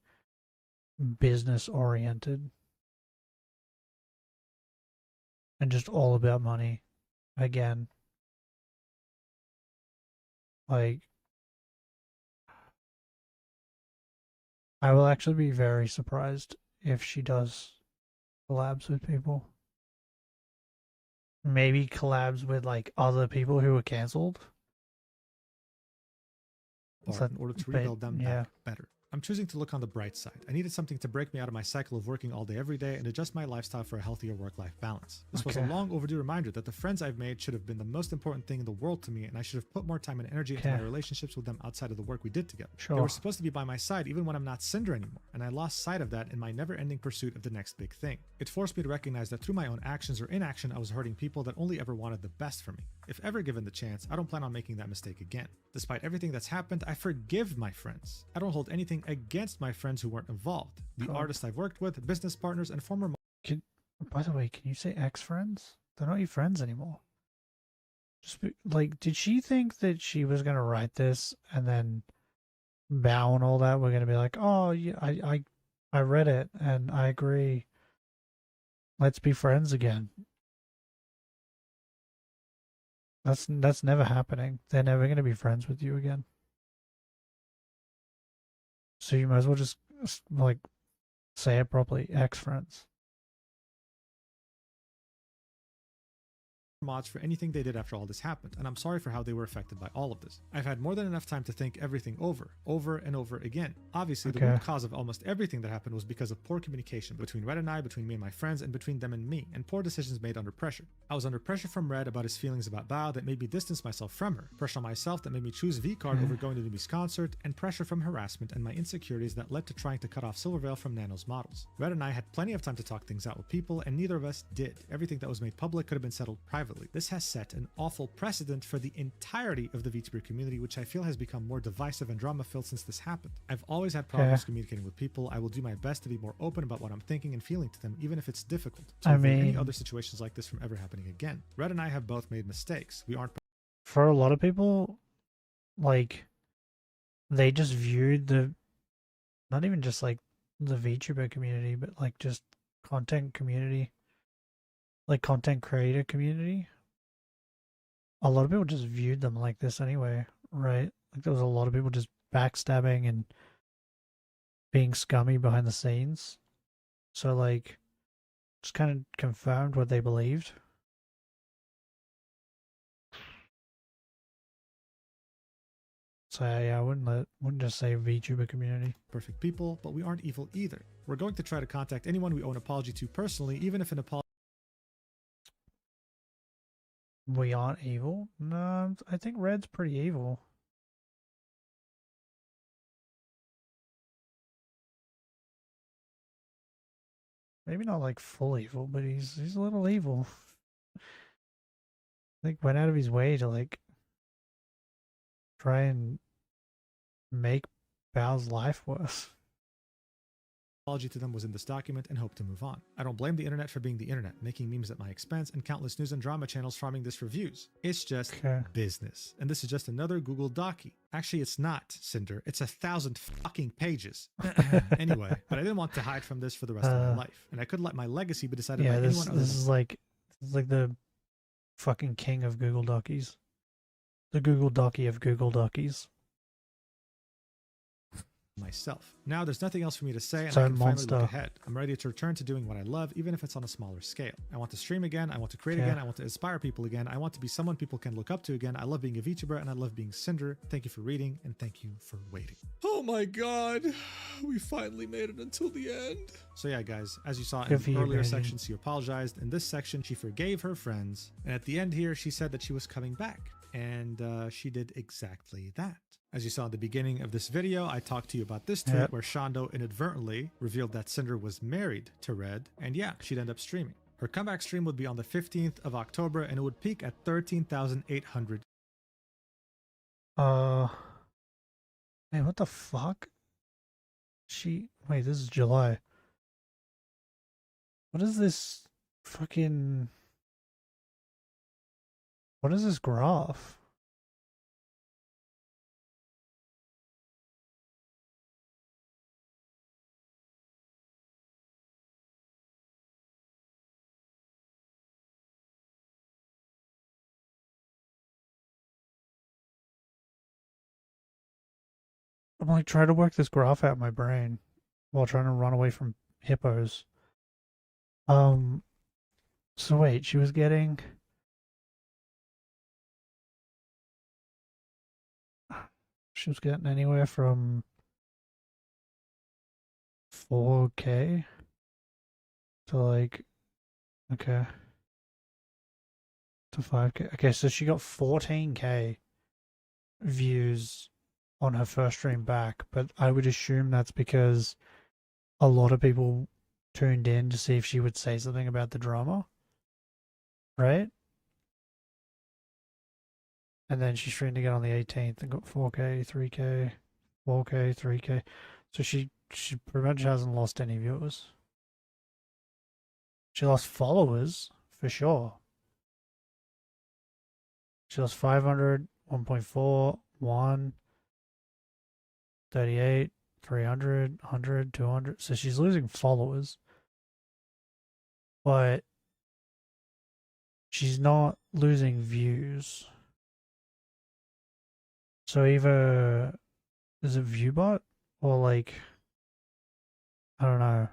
business oriented and just all about money again. Like, I will actually be very surprised if she does collabs with people. Maybe collabs with like other people who were cancelled. In order to rebuild them back better. I'm choosing to look on the bright side. I needed something to break me out of my cycle of working all day every day and adjust my lifestyle for a healthier work-life balance. This was a long overdue reminder that the friends I've made should have been the most important thing in the world to me, and I should have put more time and energy into my relationships with them outside of the work we did together. They were supposed to be by my side even when I'm not Cinder anymore, and I lost sight of that in my never-ending pursuit of the next big thing. It forced me to recognize that through my own actions or inaction I was hurting people that only ever wanted the best for me. If ever given the chance, I don't plan on making that mistake again. Despite everything that's happened, I forgive my friends. I don't hold anything against my friends who weren't involved. The artists I've worked with, business partners, and former... By the way, can you say ex-friends? They're not your friends anymore. Just like, did she think that she was going to write this and then Bow and all that were going to be like, oh, yeah, I read it and I agree. Let's be friends again. That's never happening. They're never going to be friends with you again. So you might as well just like say it properly, ex-friends. mods for anything they did after all this happened, and I'm sorry for how they were affected by all of this. I've had more than enough time to think everything over and over again. Obviously, the root cause of almost everything that happened was because of poor communication between Red and I, between me and my friends, and between them and me, and poor decisions made under pressure. I was under pressure from Red about his feelings about Bao that made me distance myself from her, pressure on myself that made me choose V-Card over going to Nubi's concert, and pressure from harassment and my insecurities that led to trying to cut off Silverveil from Nano's models. Red and I had plenty of time to talk things out with people, and neither of us did. Everything that was made public could have been settled privately. This has set an awful precedent for the entirety of the VTuber community, which I feel has become more divisive and drama-filled since this happened. I've always had problems communicating with people. I will do my best to be more open about what I'm thinking and feeling to them, even if it's difficult, to avoid any other situations like this from ever happening again. Red and I have both made mistakes. We aren't... For a lot of people, like, they just viewed the, not even just like the VTuber community, but like just content community, like content creator community. A lot of people just viewed them like this anyway, right? Like there was a lot of people just backstabbing and being scummy behind the scenes. So like, just kind of confirmed what they believed. So yeah, I wouldn't just say VTuber community. Perfect people, but we aren't evil either. We're going to try to contact anyone we owe an apology to personally, even if an apology... We aren't evil? No, I think Red's pretty evil. Maybe not like full evil, but he's a little evil. I think went out of his way to like try and make Bao's life worse. Apology to them was in this document and hope to move on. I don't blame the internet for being the internet, making memes at my expense, and countless news and drama channels farming this for views. It's just business. And this is just another Google Docie. Actually, it's not, Cinder. It's 1,000 fucking pages. Anyway, but I didn't want to hide from this for the rest of my life. And I couldn't let my legacy be decided by anyone other this is like the fucking king of Google Docies. The Google Docie of Google Docies. Myself. Now there's nothing else for me to say, and I can finally look ahead. I'm ready to return to doing what I love, even if it's on a smaller scale. I want to stream again, I want to create again, I want to inspire people again, I want to be someone people can look up to again. I love being a VTuber, and I love being Cinder. Thank you for reading, and thank you for waiting. Oh my god, we finally made it until the end. So yeah, guys, as you saw in the earlier section, she apologized. In this section, she forgave her friends, and at the end here, she said that she was coming back, and she did exactly that. As you saw at the beginning of this video, I talked to you about this tweet where Shondo inadvertently revealed that Cinder was married to Red, and yeah, she'd end up streaming. Her comeback stream would be on the 15th of October, and it would peak at 13,800 Hey, what the fuck? Wait, this is July. What is this fucking... What is this graph? I'm like trying to work this graph out in my brain while trying to run away from hippos. So wait, she was getting... She was getting anywhere from 4K to like, okay, to 5K. Okay, so she got 14K views on her first stream back, but I would assume that's because a lot of people tuned in to see if she would say something about the drama, right? And then she streamed again on the 18th and got 4K, 3K, 4K, 3K. So she pretty much hasn't lost any viewers. She lost followers, for sure. She lost 500, 1.4, 1, 38, 300, 100, 200. So she's losing followers. But she's not losing views. So either is it ViewBot or like, I don't know.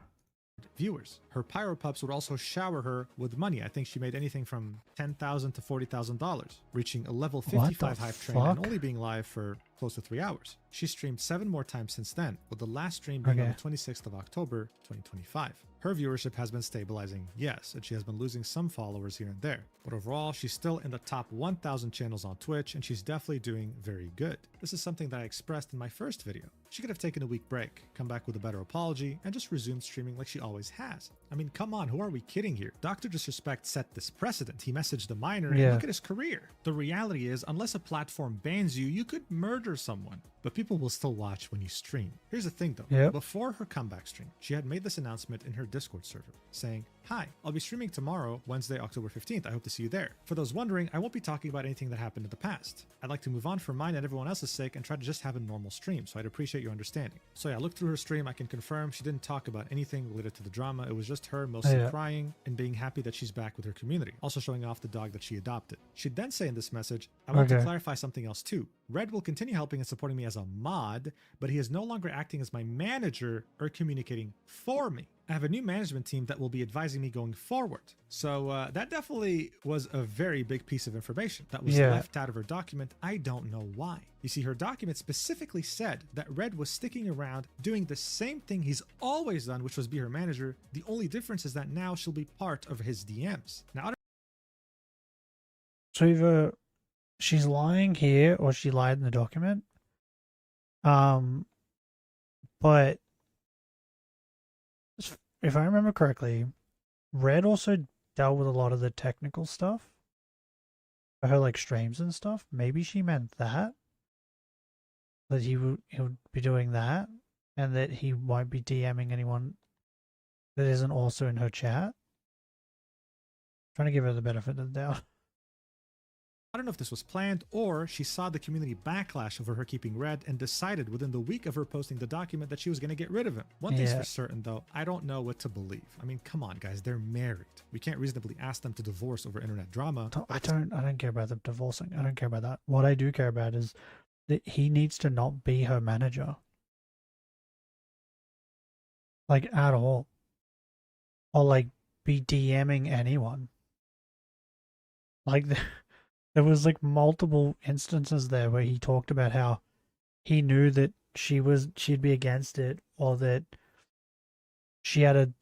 Viewers. Her Pyro Pups would also shower her with money. I think she made anything from $10,000 to $40,000, reaching a level 55 Hive train and only being live for close to 3 hours. She streamed 7 more times since then, with the last stream being on the 26th of October, 2025. Her viewership has been stabilizing, yes, and she has been losing some followers here and there. But overall, she's still in the top 1,000 channels on Twitch, and she's definitely doing very good. This is something that I expressed in my first video. She could have taken a week break, come back with a better apology, and just resumed streaming like she always has. I mean, come on, who are we kidding here? Dr. Disrespect set this precedent. He messaged a minor, and look at his career. The reality is, unless a platform bans you, you could murder someone. But people will still watch when you stream. Here's the thing though, before her comeback stream, she had made this announcement in her Discord server, saying, "Hi, I'll be streaming tomorrow, Wednesday, October 15th. I hope to see you there. For those wondering, I won't be talking about anything that happened in the past. I'd like to move on for mine and everyone else's sake and try to just have a normal stream, so I'd appreciate your understanding." So yeah, look through her stream, I can confirm she didn't talk about anything related to the drama. It was just her mostly crying and being happy that she's back with her community, also showing off the dog that she adopted. She'd then say in this message, "I want to clarify something else too. Red will continue helping and supporting me as a mod, but he is no longer acting as my manager or communicating for me. I have a new management team that will be advising me going forward." So that definitely was a very big piece of information that was left out of her document. I don't know why. You see, her document specifically said that Red was sticking around doing the same thing he's always done, which was be her manager. The only difference is that now she'll be part of his DMs. Now, so either she's lying here or she lied in the document. But if I remember correctly, Red also dealt with a lot of the technical stuff for her like streams and stuff. Maybe she meant that he would be doing that, and that he won't be DMing anyone that isn't also in her chat. Trying to give her the benefit of the doubt. I don't know if this was planned or she saw the community backlash over her keeping Red and decided within the week of her posting the document that she was going to get rid of him. One thing's for certain though, I don't know what to believe. I mean, come on guys, they're married. We can't reasonably ask them to divorce over internet drama. I don't care about them divorcing. I don't care about that. What I do care about is that he needs to not be her manager. Like at all. Or like be DMing anyone. Like there was like multiple instances there where he talked about how he knew that she'd be against it, or that she had a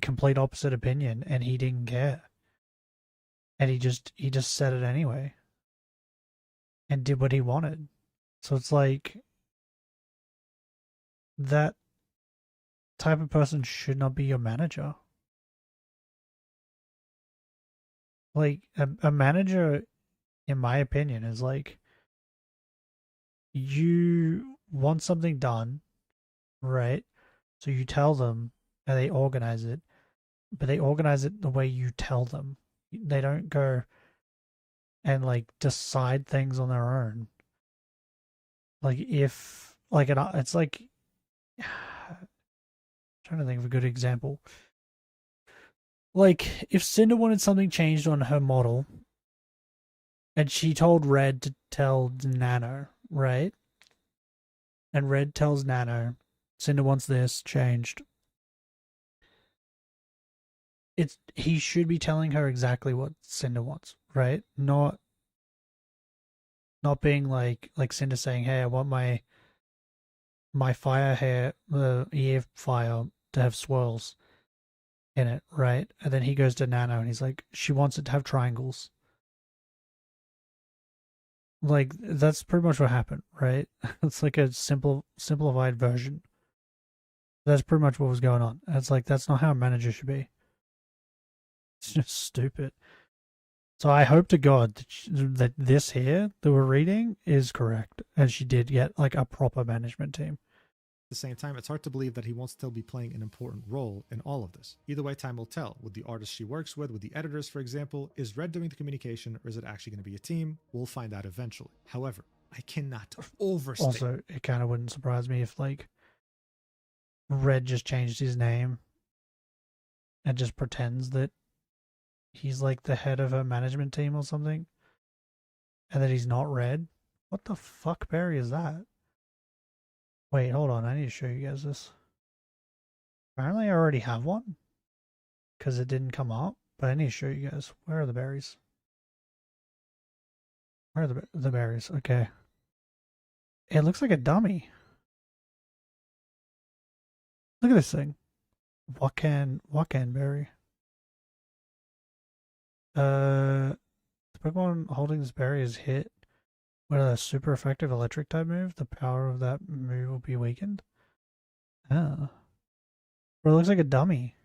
complete opposite opinion and he didn't care. And he just said it anyway. And did what he wanted. So it's like that type of person should not be your manager. Like a manager, in my opinion, is like you want something done, right? So you tell them and they organize it, but they organize it the way you tell them. They don't go and like decide things on their own. Like if like it's like trying to think of a good example. Like if Cinder wanted something changed on her model and she told Red to tell Nano, right? And Red tells Nano, Cinder wants this changed. He should be telling her exactly what Cinder wants, right? Not being like Cinder saying, "Hey, I want my fire hair, ear fire to have swirls in it," right? And then he goes to Nano and he's like, "She wants it to have triangles." Like that's pretty much what happened, right? It's like a simplified version. That's pretty much what was going on. It's like that's not how a manager should be. It's just stupid. So I hope to God that this here that we're reading is correct, and she did get like a proper management team. At the same time, it's hard to believe that he won't still be playing an important role in all of this. Either way, time will tell. With the artists she works with the editors, for example, is Red doing the communication, or is it actually going to be a team? We'll find out eventually. However, I cannot overstate. Also, it kind of wouldn't surprise me if like Red just changed his name and just pretends that he's like the head of her management team or something, and that he's not Red. What the fuck berry is that? Wait, hold on. I need to show you guys this. Apparently I already have one because it didn't come up, but I need to show you guys. Where are the berries? Where are the berries? Okay. It looks like a dummy. Look at this thing. Wakan berry. The Pokemon holding this berry is hit with a super effective electric type move. The power of that move will be weakened. Oh. Bro, it looks like a dummy.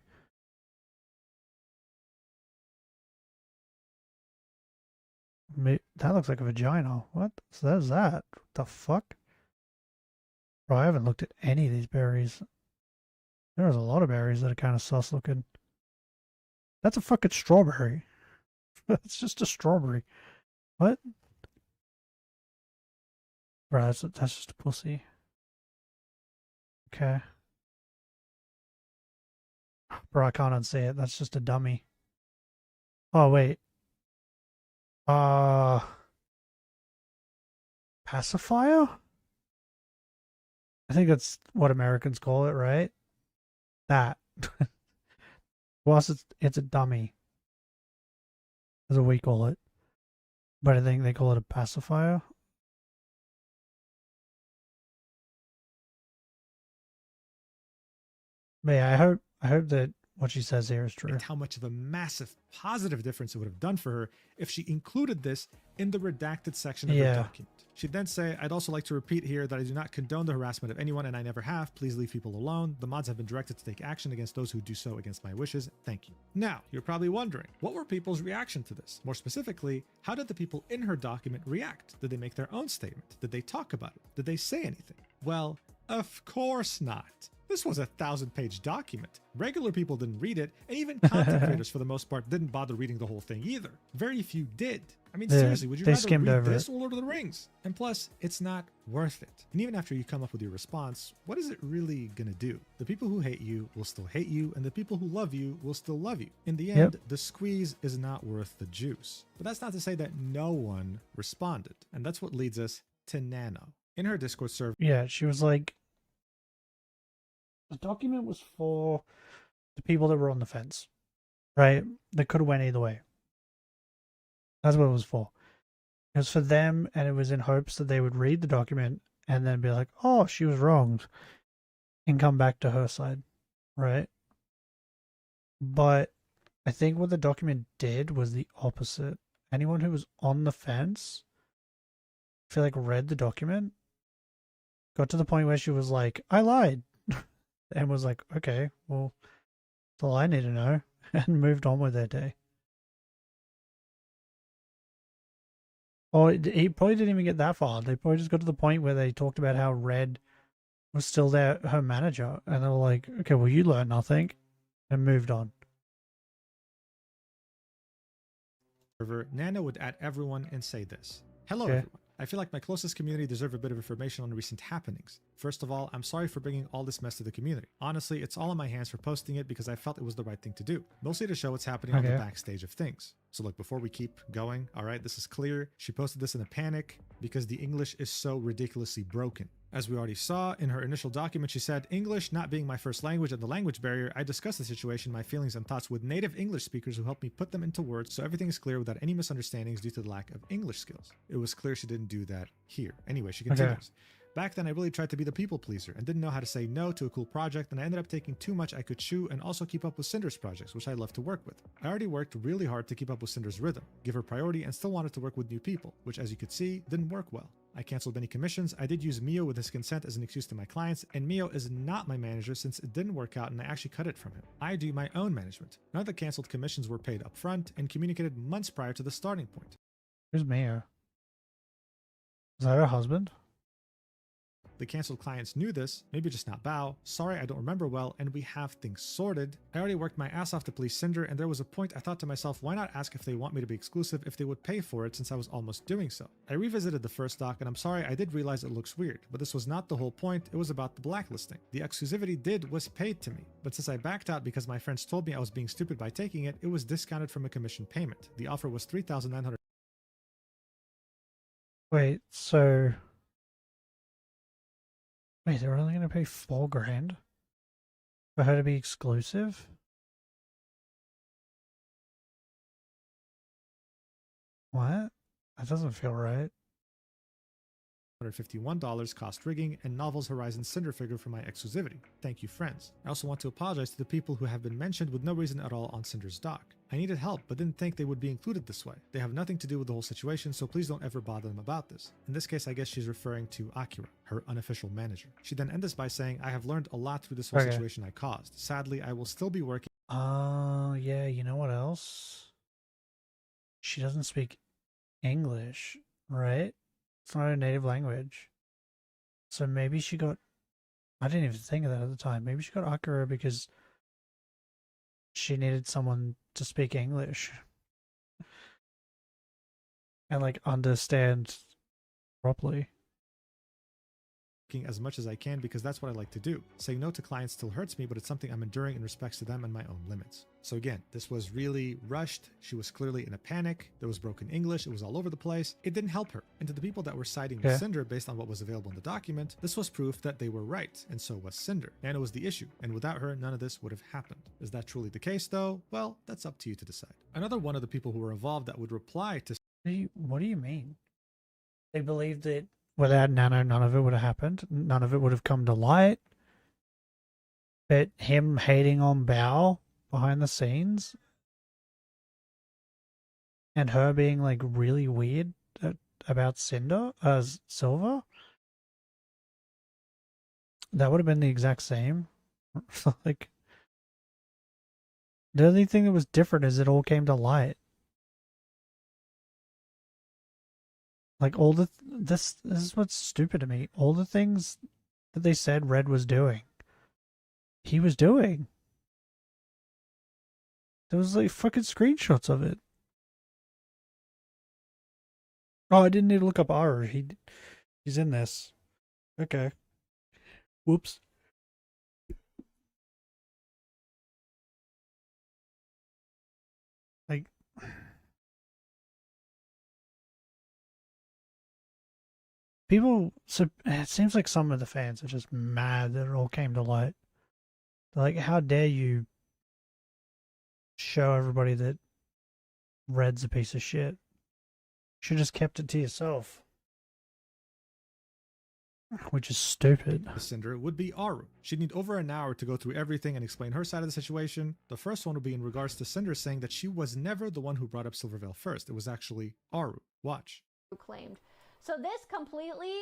That looks like a vagina. What? So that is that? What the fuck? Bro, I haven't looked at any of these berries. There's a lot of berries that are kind of sus looking. That's a fucking strawberry. It's just a strawberry. What? Bro, that's just a pussy. Okay. Bro, I can't unsee it. That's just a dummy. Oh, wait. Pacifier? I think that's what Americans call it, right? That. Well, it's a dummy. That's what we call it. But I think they call it a pacifier. But yeah, I hope that what she says here is true. How much of a massive positive difference it would have done for her if she included this in the redacted section of her document. She'd then say, I'd also like to repeat here that I do not condone the harassment of anyone, and I never have. Please leave people alone. The mods have been directed to take action against those who do so against my wishes. Thank you. Now, you're probably wondering, what were people's reaction to this? More specifically, how did the people in her document react? Did they make their own statement? Did they talk about it? Did they say anything? Well, of course not. This was a 1,000-page document. Regular people didn't read it, and even content creators, for the most part, didn't bother reading the whole thing either. Very few did. I mean, seriously, would you rather read this or Lord of the Rings? And plus, it's not worth it. And even after you come up with your response, what is it really gonna do? The people who hate you will still hate you, and the people who love you will still love you. In the end, the squeeze is not worth the juice. But that's not to say that no one responded. And that's what leads us to Nano. In her Discord server... Yeah, she was like... The document was for the people that were on the fence, right? They could have went either way. That's what it was for. It was for them, and it was in hopes that they would read the document and then be like, oh, she was wronged, and come back to her side, right? But I think what the document did was the opposite. Anyone who was on the fence, I feel like read the document, got to the point where she was like, I lied. And was like, okay, well, that's all I need to know, and moved on with their day. Oh, he probably didn't even get that far. They probably just got to the point where they talked about how Red was still her manager, and they were like, "Okay, well, you learned nothing," and moved on. Nana would add everyone and say this. Hello, Okay. everyone. I feel like my closest community deserve a bit of information on recent happenings. First of all, I'm sorry for bringing all this mess to the community. Honestly, it's all in my hands for posting it because I felt it was the right thing to do. Mostly to show what's happening on the backstage of things. So look, before we keep going, all right, this is clear. She posted this in a panic because the English is so ridiculously broken. As we already saw, in her initial document, she said, English not being my first language and the language barrier, I discussed the situation, my feelings and thoughts with native English speakers who helped me put them into words so everything is clear without any misunderstandings due to the lack of English skills. It was clear she didn't do that here. Anyway, she continues. Back then, I really tried to be the people pleaser and didn't know how to say no to a cool project, and I ended up taking too much I could chew and also keep up with Cinder's projects, which I love to work with. I already worked really hard to keep up with Cinder's rhythm, give her priority, and still wanted to work with new people, which as you could see, didn't work well. I canceled many commissions, I did use Mio with his consent as an excuse to my clients, and Mio is not my manager since it didn't work out and I actually cut it from him. I do my own management. None of the canceled commissions were paid up front and communicated months prior to the starting point. Who's Mio? Is that her husband? The canceled clients knew this, maybe just not Bao. Sorry, I don't remember well, and we have things sorted. I already worked my ass off to please Cinder, and there was a point I thought to myself, why not ask if they want me to be exclusive if they would pay for it since I was almost doing so. I revisited the first doc, and I'm sorry, I did realize it looks weird, but this was not the whole point, it was about the blacklisting. The exclusivity was paid to me, but since I backed out because my friends told me I was being stupid by taking it, it was discounted from a commission payment. The offer was $3,900. Wait, so... Wait, they're only going to pay $4,000 for her to be exclusive? What? That doesn't feel right. $151 cost rigging and Novel's Horizon Cinder figure for my exclusivity. Thank you, friends. I also want to apologize to the people who have been mentioned with no reason at all on Cinder's doc. I needed help, but didn't think they would be included this way. They have nothing to do with the whole situation, so please don't ever bother them about this. In this case, I guess she's referring to Akira, her unofficial manager. She then ends this by saying, I have learned a lot through this whole situation I caused. Sadly, I will still be working. Yeah, you know what else? She doesn't speak English, right? It's not her native language. So maybe she got... I didn't even think of that at the time. Maybe she got Akira because she needed someone to speak English. And, like, understand properly. As much as I can because that's what I like to do. Saying no to clients still hurts me, but it's something I'm enduring in respects to them and my own limits. So again, this was really rushed. She was clearly in a panic. There was broken English. It was all over the place. It didn't help her. And to the people that were siding with Cinder based on what was available in the document, this was proof that they were right, and so was Cinder. Nana was the issue, and without her, none of this would have happened. Is that truly the case though? Well, that's up to you to decide. Another one of the people who were involved that would reply to... What do you mean? They believed that without Nano, none of it would have happened. None of it would have come to light. But him hating on Bao behind the scenes and her being like really weird about Silver, that would have been the exact same. Like, the only thing that was different is it all came to light. Like, all this is what's stupid to me. All the things that they said Red was doing, he was doing. There was like fucking screenshots of it. Oh, I didn't need to look up Aru. He's in this. Okay. Whoops. Like, people, so it seems like some of the fans are just mad that it all came to light. They're like, how dare you show everybody that Red's a piece of shit? Should have just kept it to yourself. Which is stupid. Cinder would be Aru. She'd need over an hour to go through everything and explain her side of the situation. The first one would be in regards to Cinder saying that she was never the one who brought up Silvervale first. It was actually Aru. Watch. Claimed. So this completely,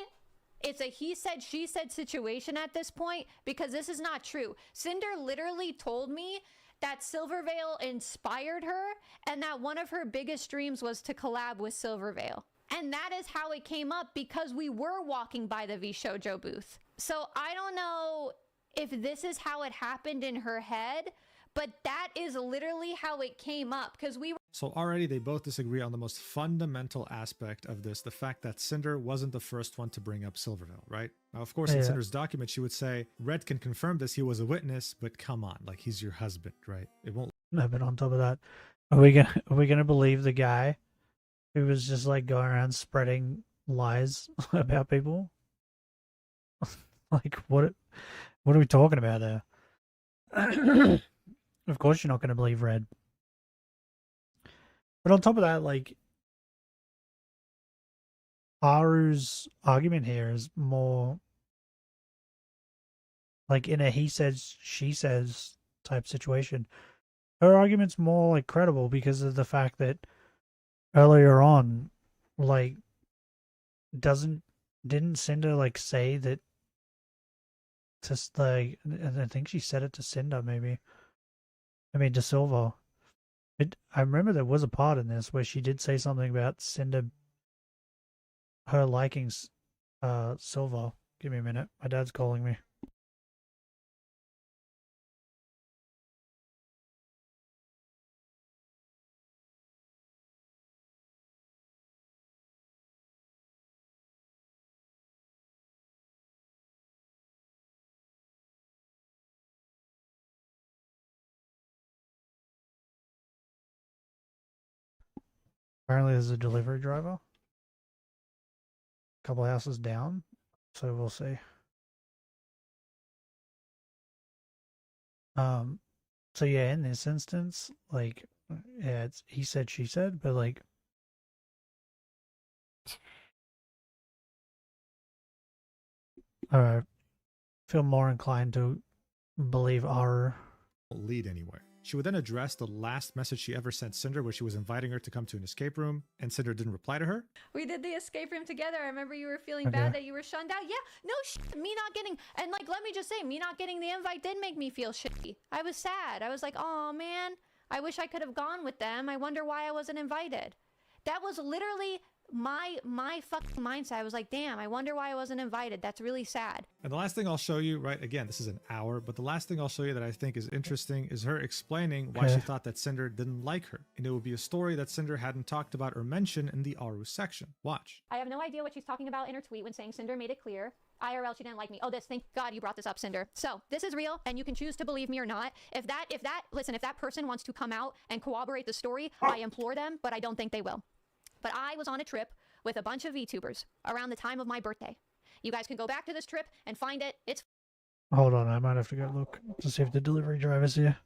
it's a he said, she said situation at this point, because this is not true. Cinder literally told me that Silvervale inspired her and that one of her biggest dreams was to collab with Silvervale. And that is how it came up because we were walking by the VShojo booth. So I don't know if this is how it happened in her head, but that is literally how it came up because we were. So already they both disagree on the most fundamental aspect of this, the fact that Cinder wasn't the first one to bring up Silverville, right? Now, of course, in Cinder's document, she would say, Red can confirm this, he was a witness, but come on, like, he's your husband, right? It won't. No, but on top of that, are we gonna believe the guy who was just like going around spreading lies about people? Like, what are we talking about there? Of course you're not going to believe Red. But on top of that, like, Haru's argument here is more like in a he says, she says type situation. Her argument's more like credible because of the fact that earlier on, like, didn't Cinder like say that just like, I think she said it to Cinder maybe. I mean, to Silver. I remember there was a part in this where she did say something about Cinder, her liking Silver. Give me a minute. My dad's calling me. Apparently there's a delivery driver. A couple houses down. So we'll see. So yeah, in this instance, like, yeah, it's he said, she said, but like, I feel more inclined to believe our lead anywhere. She would then address the last message she ever sent Cinder, where she was inviting her to come to an escape room, and Cinder didn't reply to her. We did the escape room together. I remember you were feeling bad that you were shunned out. Yeah, no me not getting, and like, let me just say, me not getting the invite did make me feel shitty. I was sad. I was like, oh man, I wish I could have gone with them. I wonder why I wasn't invited. That was literally my fucking mindset. I was like, damn, I wonder why I wasn't invited. That's really sad. And the last thing I'll show you, right, again, this is an hour, but the last thing I'll show you that I think is interesting is her explaining why she thought that Cinder didn't like her. And it would be a story that Cinder hadn't talked about or mentioned in the Aru section. Watch. I have no idea what she's talking about in her tweet when saying Cinder made it clear. IRL, she didn't like me. Oh, thank God you brought this up, Cinder. So this is real, and you can choose to believe me or not. If that person wants to come out and corroborate the story, I implore them, but I don't think they will. But I was on a trip with a bunch of VTubers around the time of my birthday. You guys can go back to this trip and find it. It's... Hold on, I might have to go look to see if the delivery driver's here.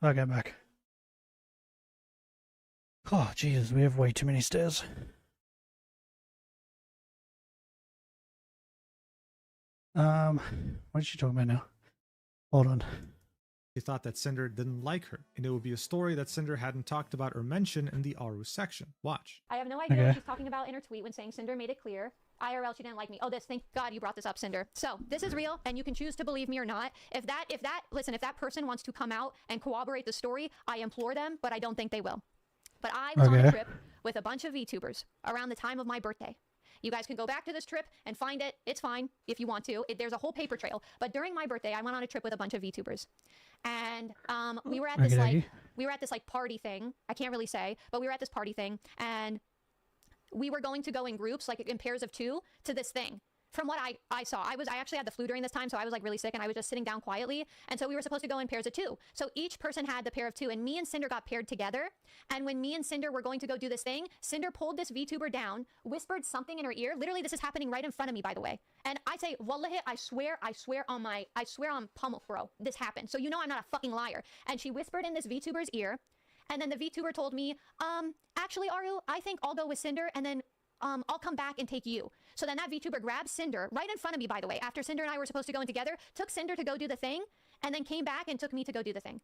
Okay, I'm back. Oh, Jesus, we have way too many stairs. What is she talking about now? Hold on. She thought that Cinder didn't like her, and it would be a story that Cinder hadn't talked about or mentioned in the Aru section. Watch. I have no idea what she's talking about in her tweet when saying Cinder made it clear. IRL, she didn't like me. Oh, thank God you brought this up, Cinder. So this is real, and you can choose to believe me or not. If that person wants to come out and corroborate the story, I implore them, but I don't think they will. But I was on a trip with a bunch of VTubers around the time of my birthday. You guys can go back to this trip and find it. It's fine if you want to. There's a whole paper trail. But during my birthday, I went on a trip with a bunch of VTubers, and we were at this like party thing. I can't really say, but we were at this party thing, and we were going to go in groups, like in pairs of 2, to this thing. From what I saw, I actually had the flu during this time, so I was like really sick, and I was just sitting down quietly. And so we were supposed to go in pairs of 2. So each person had the pair of 2, and me and Cinder got paired together. And when me and Cinder were going to go do this thing, Cinder pulled this VTuber down, whispered something in her ear. Literally, this is happening right in front of me, by the way. And I say, Wallahi, I swear on Pummel, bro, this happened. So you know I'm not a fucking liar. And she whispered in this VTuber's ear, and then the VTuber told me, actually, Aru, I think I'll go with Cinder, and then I'll come back and take you. So then that VTuber grabbed Cinder right in front of me, by the way, after Cinder and I were supposed to go in together, took Cinder to go do the thing, and then came back and took me to go do the thing.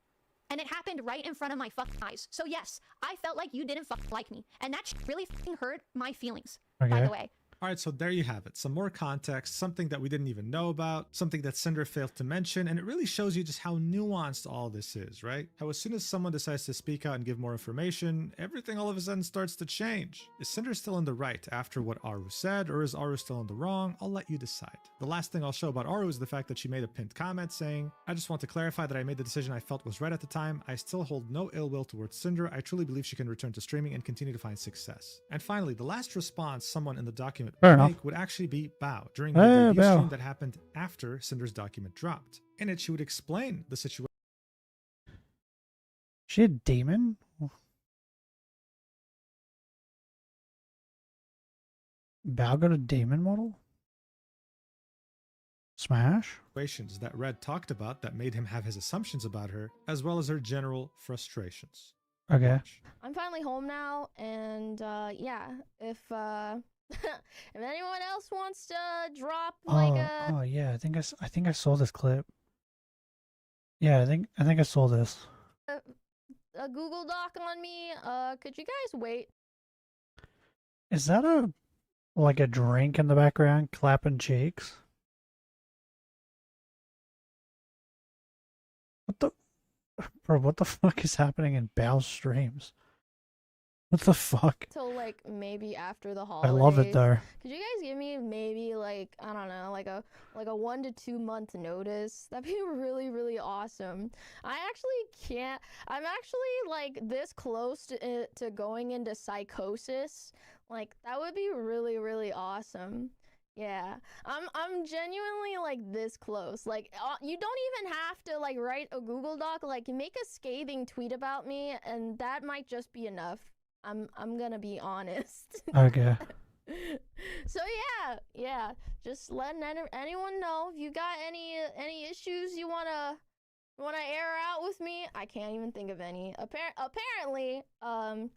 And it happened right in front of my fucking eyes. So yes, I felt like you didn't fucking like me. And that really fucking hurt my feelings, by the way. All right, so there you have it. Some more context, something that we didn't even know about, something that Cinder failed to mention, and it really shows you just how nuanced all this is, right? How as soon as someone decides to speak out and give more information, everything all of a sudden starts to change. Is Cinder still in the right after what Aru said, or is Aru still in the wrong? I'll let you decide. The last thing I'll show about Aru is the fact that she made a pinned comment saying, I just want to clarify that I made the decision I felt was right at the time. I still hold no ill will towards Cinder. I truly believe she can return to streaming and continue to find success. And finally, the last response someone in the document would actually be Bao during the debut stream that happened after Cinder's document dropped. In it, she would explain the situation. She a demon? Bao got a demon model? Smash? Situations that Red talked about that made him have his assumptions about her, as well as her general frustrations. Okay. I'm finally home now, and yeah, if if anyone else wants to drop like oh yeah, I think I saw this clip. Yeah, I think I saw this. a Google Doc on me, could you guys wait? Is that like a drink in the background clapping cheeks? What the fuck is happening in Bao's streams? What the fuck? Till like maybe after the holidays. I love it though. Could you guys give me maybe like, I don't know, like a 1 to 2 month notice? That'd be really awesome. I actually can't. I'm actually like this close to going into psychosis. Like that would be really awesome. Yeah, I'm genuinely like this close. Like you don't even have to like write a Google Doc. Like make a scathing tweet about me, and that might just be enough. I'm gonna be honest. Okay. So yeah. Just letting anyone know if you got any issues you wanna air out with me. I can't even think of any. Apparently, a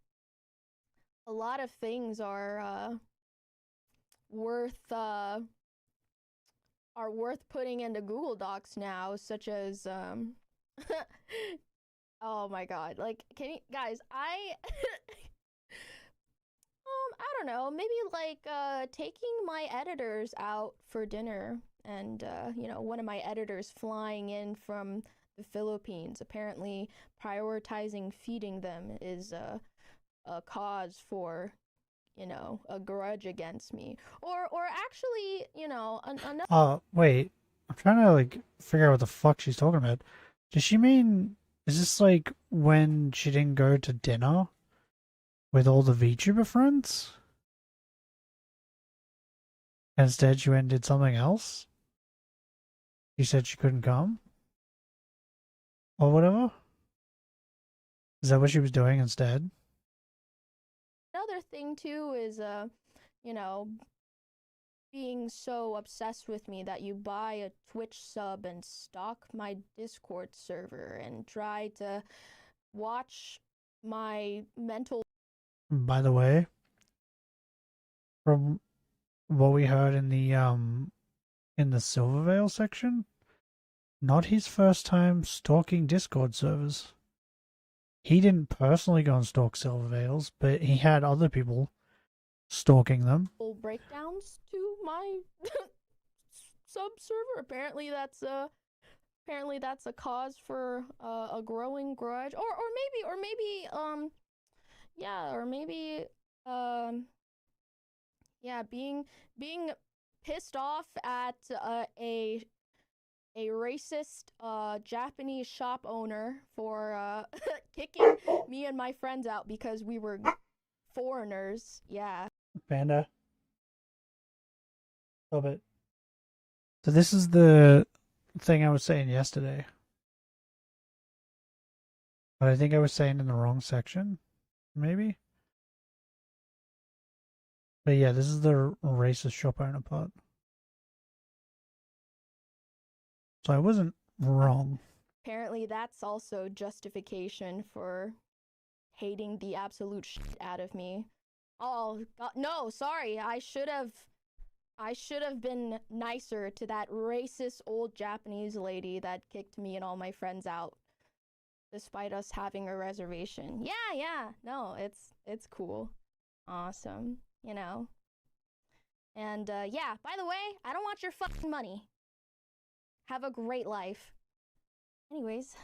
lot of things are worth putting into Google Docs now, such as oh my god, like can you guys, I don't know, maybe like taking my editors out for dinner, and you know, one of my editors flying in from the Philippines. Apparently prioritizing feeding them is a cause for, you know, a grudge against me, or actually, you know, another. Wait, I'm trying to like figure out what the fuck she's talking about. Does she mean, is this like when she didn't go to dinner with all the VTuber friends? Instead she went and did something else? She said she couldn't come? Or whatever? Is that what she was doing instead? Another thing too is, you know, being so obsessed with me that you buy a Twitch sub and stalk my Discord server and try to watch my mental. By the way, from what we heard in the Silvervale section, not his first time stalking Discord servers. He didn't personally go and stalk Silvervales, but he had other people stalking them. Breakdowns to my sub server. Apparently that's a cause for a growing grudge, or maybe being pissed off at a racist Japanese shop owner for kicking me and my friends out because we were foreigners. Yeah. Panda. Stop it. So this is the thing I was saying yesterday. But I think I was saying in the wrong section, maybe? But yeah, this is the racist shop owner part. So I wasn't wrong. Apparently that's also justification for hating the absolute shit out of me. Oh God, no, sorry. I should have been nicer to that racist old Japanese lady that kicked me and all my friends out despite us having a reservation. Yeah. No, it's cool. Awesome, you know. And yeah, by the way, I don't want your fucking money. Have a great life. Anyways,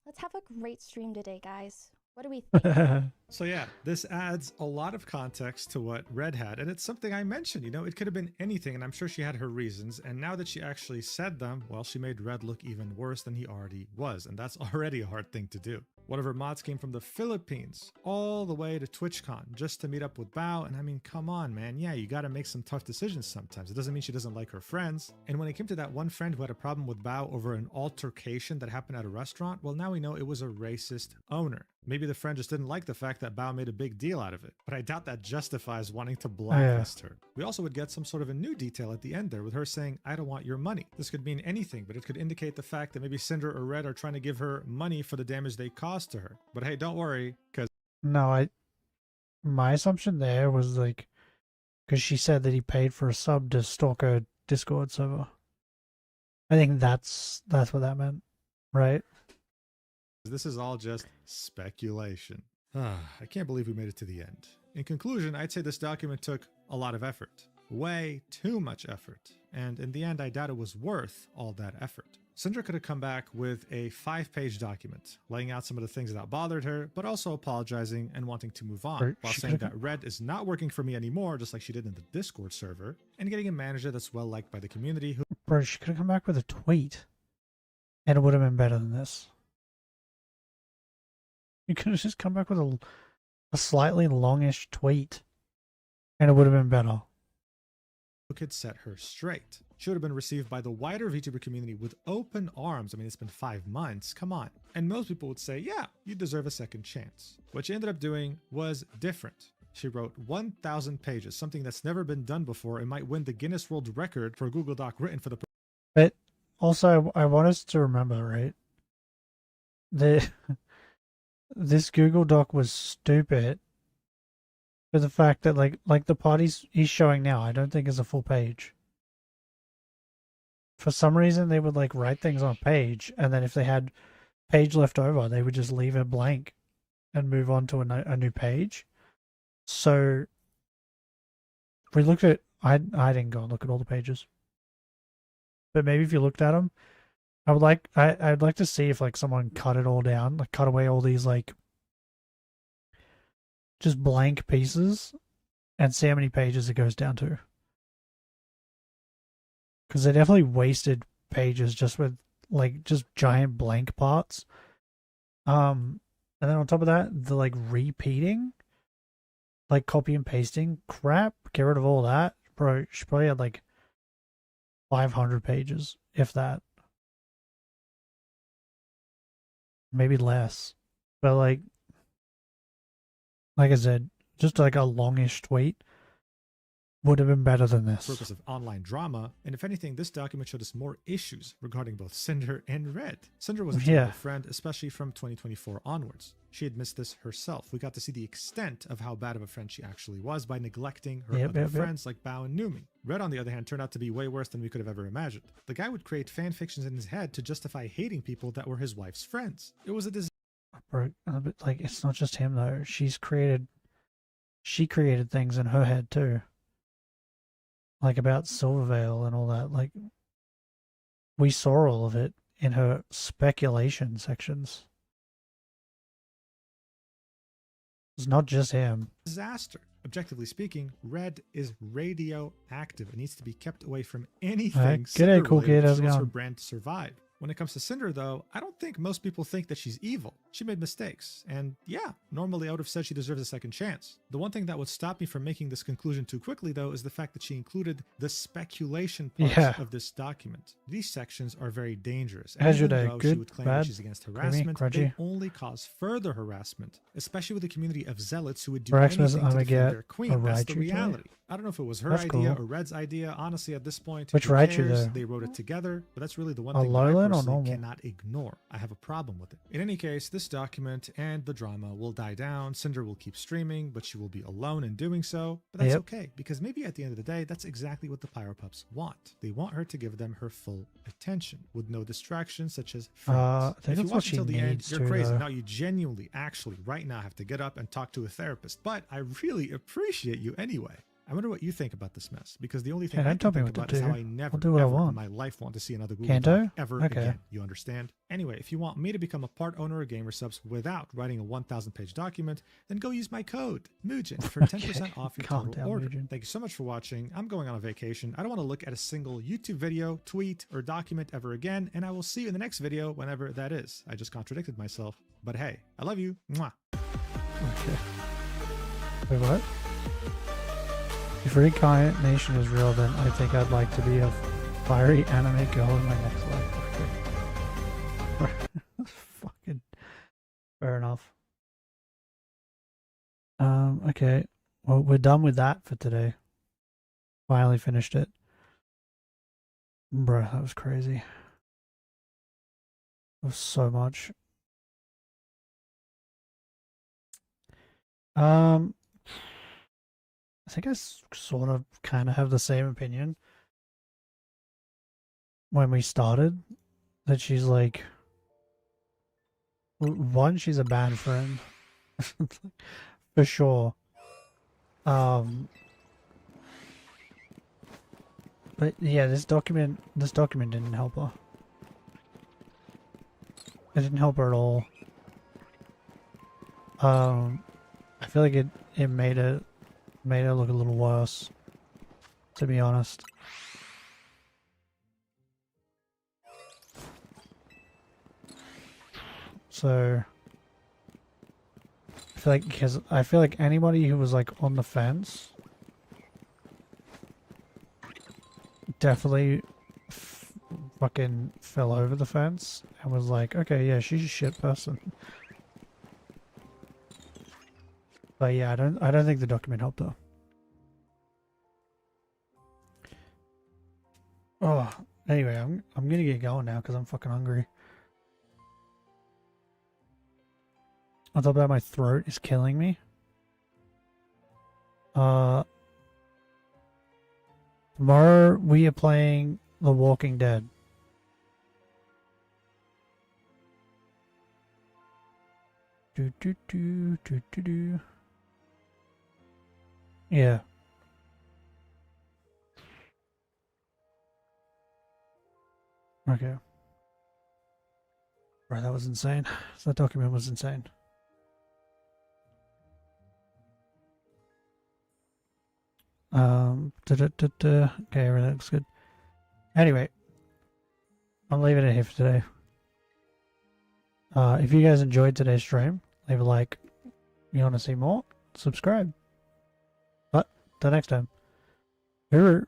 let's have a great stream today, guys. What do we think? So yeah, this adds a lot of context to what Red had, and it's something I mentioned, you know, it could have been anything, and I'm sure she had her reasons, and now that she actually said them, well, she made Red look even worse than he already was, and that's already a hard thing to do. One of her mods came from the Philippines all the way to TwitchCon just to meet up with Bao, and I mean, come on, man, yeah, you gotta make some tough decisions sometimes. It doesn't mean she doesn't like her friends, and when it came to that one friend who had a problem with Bao over an altercation that happened at a restaurant, well, now we know it was a racist owner. Maybe the friend just didn't like the fact that Bao made a big deal out of it, but I doubt that justifies wanting to blacklist her. We also would get some sort of a new detail at the end there with her saying, I don't want your money. This could mean anything, but it could indicate the fact that maybe Cinder or Red are trying to give her money for the damage they caused to her. But hey, don't worry, because... No, my assumption there was like, because she said that he paid for a sub to stalk her Discord server. I think that's what that meant, right? This is all just speculation. I can't believe we made it to the end. In conclusion, I'd say this document took a lot of effort. Way too much effort. And in the end, I doubt it was worth all that effort. Cinder could have come back with a 5-page document, laying out some of the things that bothered her, but also apologizing and wanting to move on, while saying that Red is not working for me anymore, just like she did in the Discord server, and getting a manager that's well liked by the community who... Bro, she could have come back with a tweet, and it would have been better than this. You could have just come back with a slightly longish tweet, and it would have been better. Who could set her straight. She would have been received by the wider VTuber community with open arms. I mean, it's been 5 months, come on. And most people would say, yeah, you deserve a second chance. What she ended up doing was different. She wrote 1,000 pages, something that's never been done before and might win the Guinness World Record for a Google Doc written for the... But also, I want us to remember, right? This Google Doc was stupid for the fact that like the part he's showing now, I don't think is a full page. For some reason, they would like write things on a page, and then if they had page left over, they would just leave it blank and move on to a new page. So if we looked at, I didn't go and look at all the pages, but maybe if you looked at them, I'd like to see if like someone cut it all down, like cut away all these like just blank pieces and see how many pages it goes down to. Because they definitely wasted pages just with like just giant blank parts. And then on top of that, the like repeating, like copy and pasting crap, get rid of all that. Bro, she probably had like 500 pages, if that. Maybe less. But like I said, just like a longish tweet. would have been better than this. Purpose of online drama, and if anything, this document showed us more issues regarding both Cinder and Red. Cinder was a terrible friend, especially from 2024 onwards. She admits this herself. We got to see the extent of how bad of a friend she actually was by neglecting her other friends like Bao and Numi. Red, on the other hand, turned out to be way worse than we could have ever imagined. The guy would create fan fictions in his head to justify hating people that were his wife's friends. It was a disaster. Like, it's not just him though. She created things in her head too. Like about Silvervale and all that. Like, we saw all of it in her speculation sections. It's not just him. Disaster. Objectively speaking, Red is radioactive. It needs to be kept away from anything G'day, cool kid. How's it for going? her brand to survive. When it comes to Cinder, though, I don't think most people think that she's evil. She made mistakes, and yeah, normally I would have said she deserves a second chance. The one thing that would stop me from making this conclusion too quickly, though, is the fact that she included the speculation parts of this document. These sections are very dangerous. And How's your even day? though Good? She would claim Bad? that she's against harassment, Creamy? they only cause further harassment, especially with the community of zealots who would do For Xmas, anything I'm to gonna defend get their queen. a That's the Raichu toy. reality. I don't know if it was her That's idea cool. or Red's idea. Honestly, at this point, Which who Raichu, cares? though? They wrote it together, but that's really the one A thing that I Alolan or personally normal? cannot ignore. I have a problem with it. In any case, this document and the drama will die down. Cinder will keep streaming, but she will be alone in doing so. But that's okay, because maybe at the end of the day, that's exactly what the Pyro Pups want. They want her to give them her full attention, with no distractions such as friends. I think If you that's what watch she until the end, needs you're to, crazy. though. Now you genuinely, actually, right now have to get up and talk to a therapist. But I really appreciate you anyway. I wonder what you think about this mess, because the only thing I don't can tell me think what to about is do. how I never, I'll do what I ever want. in my life want to see another Google Kanto? Doc ever Okay. again. You understand? Anyway, if you want me to become a part owner of Gamer Subs without writing a 1,000-page document, then go use my code, Mugen, for 10% off your Calm total down, order. Mugen. Thank you so much for watching. I'm going on a vacation. I don't want to look at a single YouTube video, tweet, or document ever again, and I will see you in the next video, whenever that is. I just contradicted myself. But hey, I love you. Mwah. Okay. Wait, what? If reincarnation is real, then I think I'd like to be a fiery anime girl in my next life. Okay. Fucking fair enough. Okay. Well, we're done with that for today. Finally finished it. Bruh, that was crazy. That was so much. I think I sort of kind of have the same opinion when we started, that she's like, one, she's a bad friend for sure. But yeah, this document didn't help her. It didn't help her at all. I feel like it made it look a little worse, to be honest. So I feel like anybody who was like on the fence definitely fucking fell over the fence and was like, okay, yeah, she's a shit person. But yeah, I don't think the document helped her. Oh, anyway, I'm gonna get going now because I'm fucking hungry. On top of that, my throat is killing me. Tomorrow we are playing The Walking Dead. Do. Yeah. Okay. Right, that was insane. That document was insane. Okay, everything looks good. Anyway, I'm leaving it here for today. If you guys enjoyed today's stream, leave a like. You want to see more? Subscribe. But till next time. Hooroo.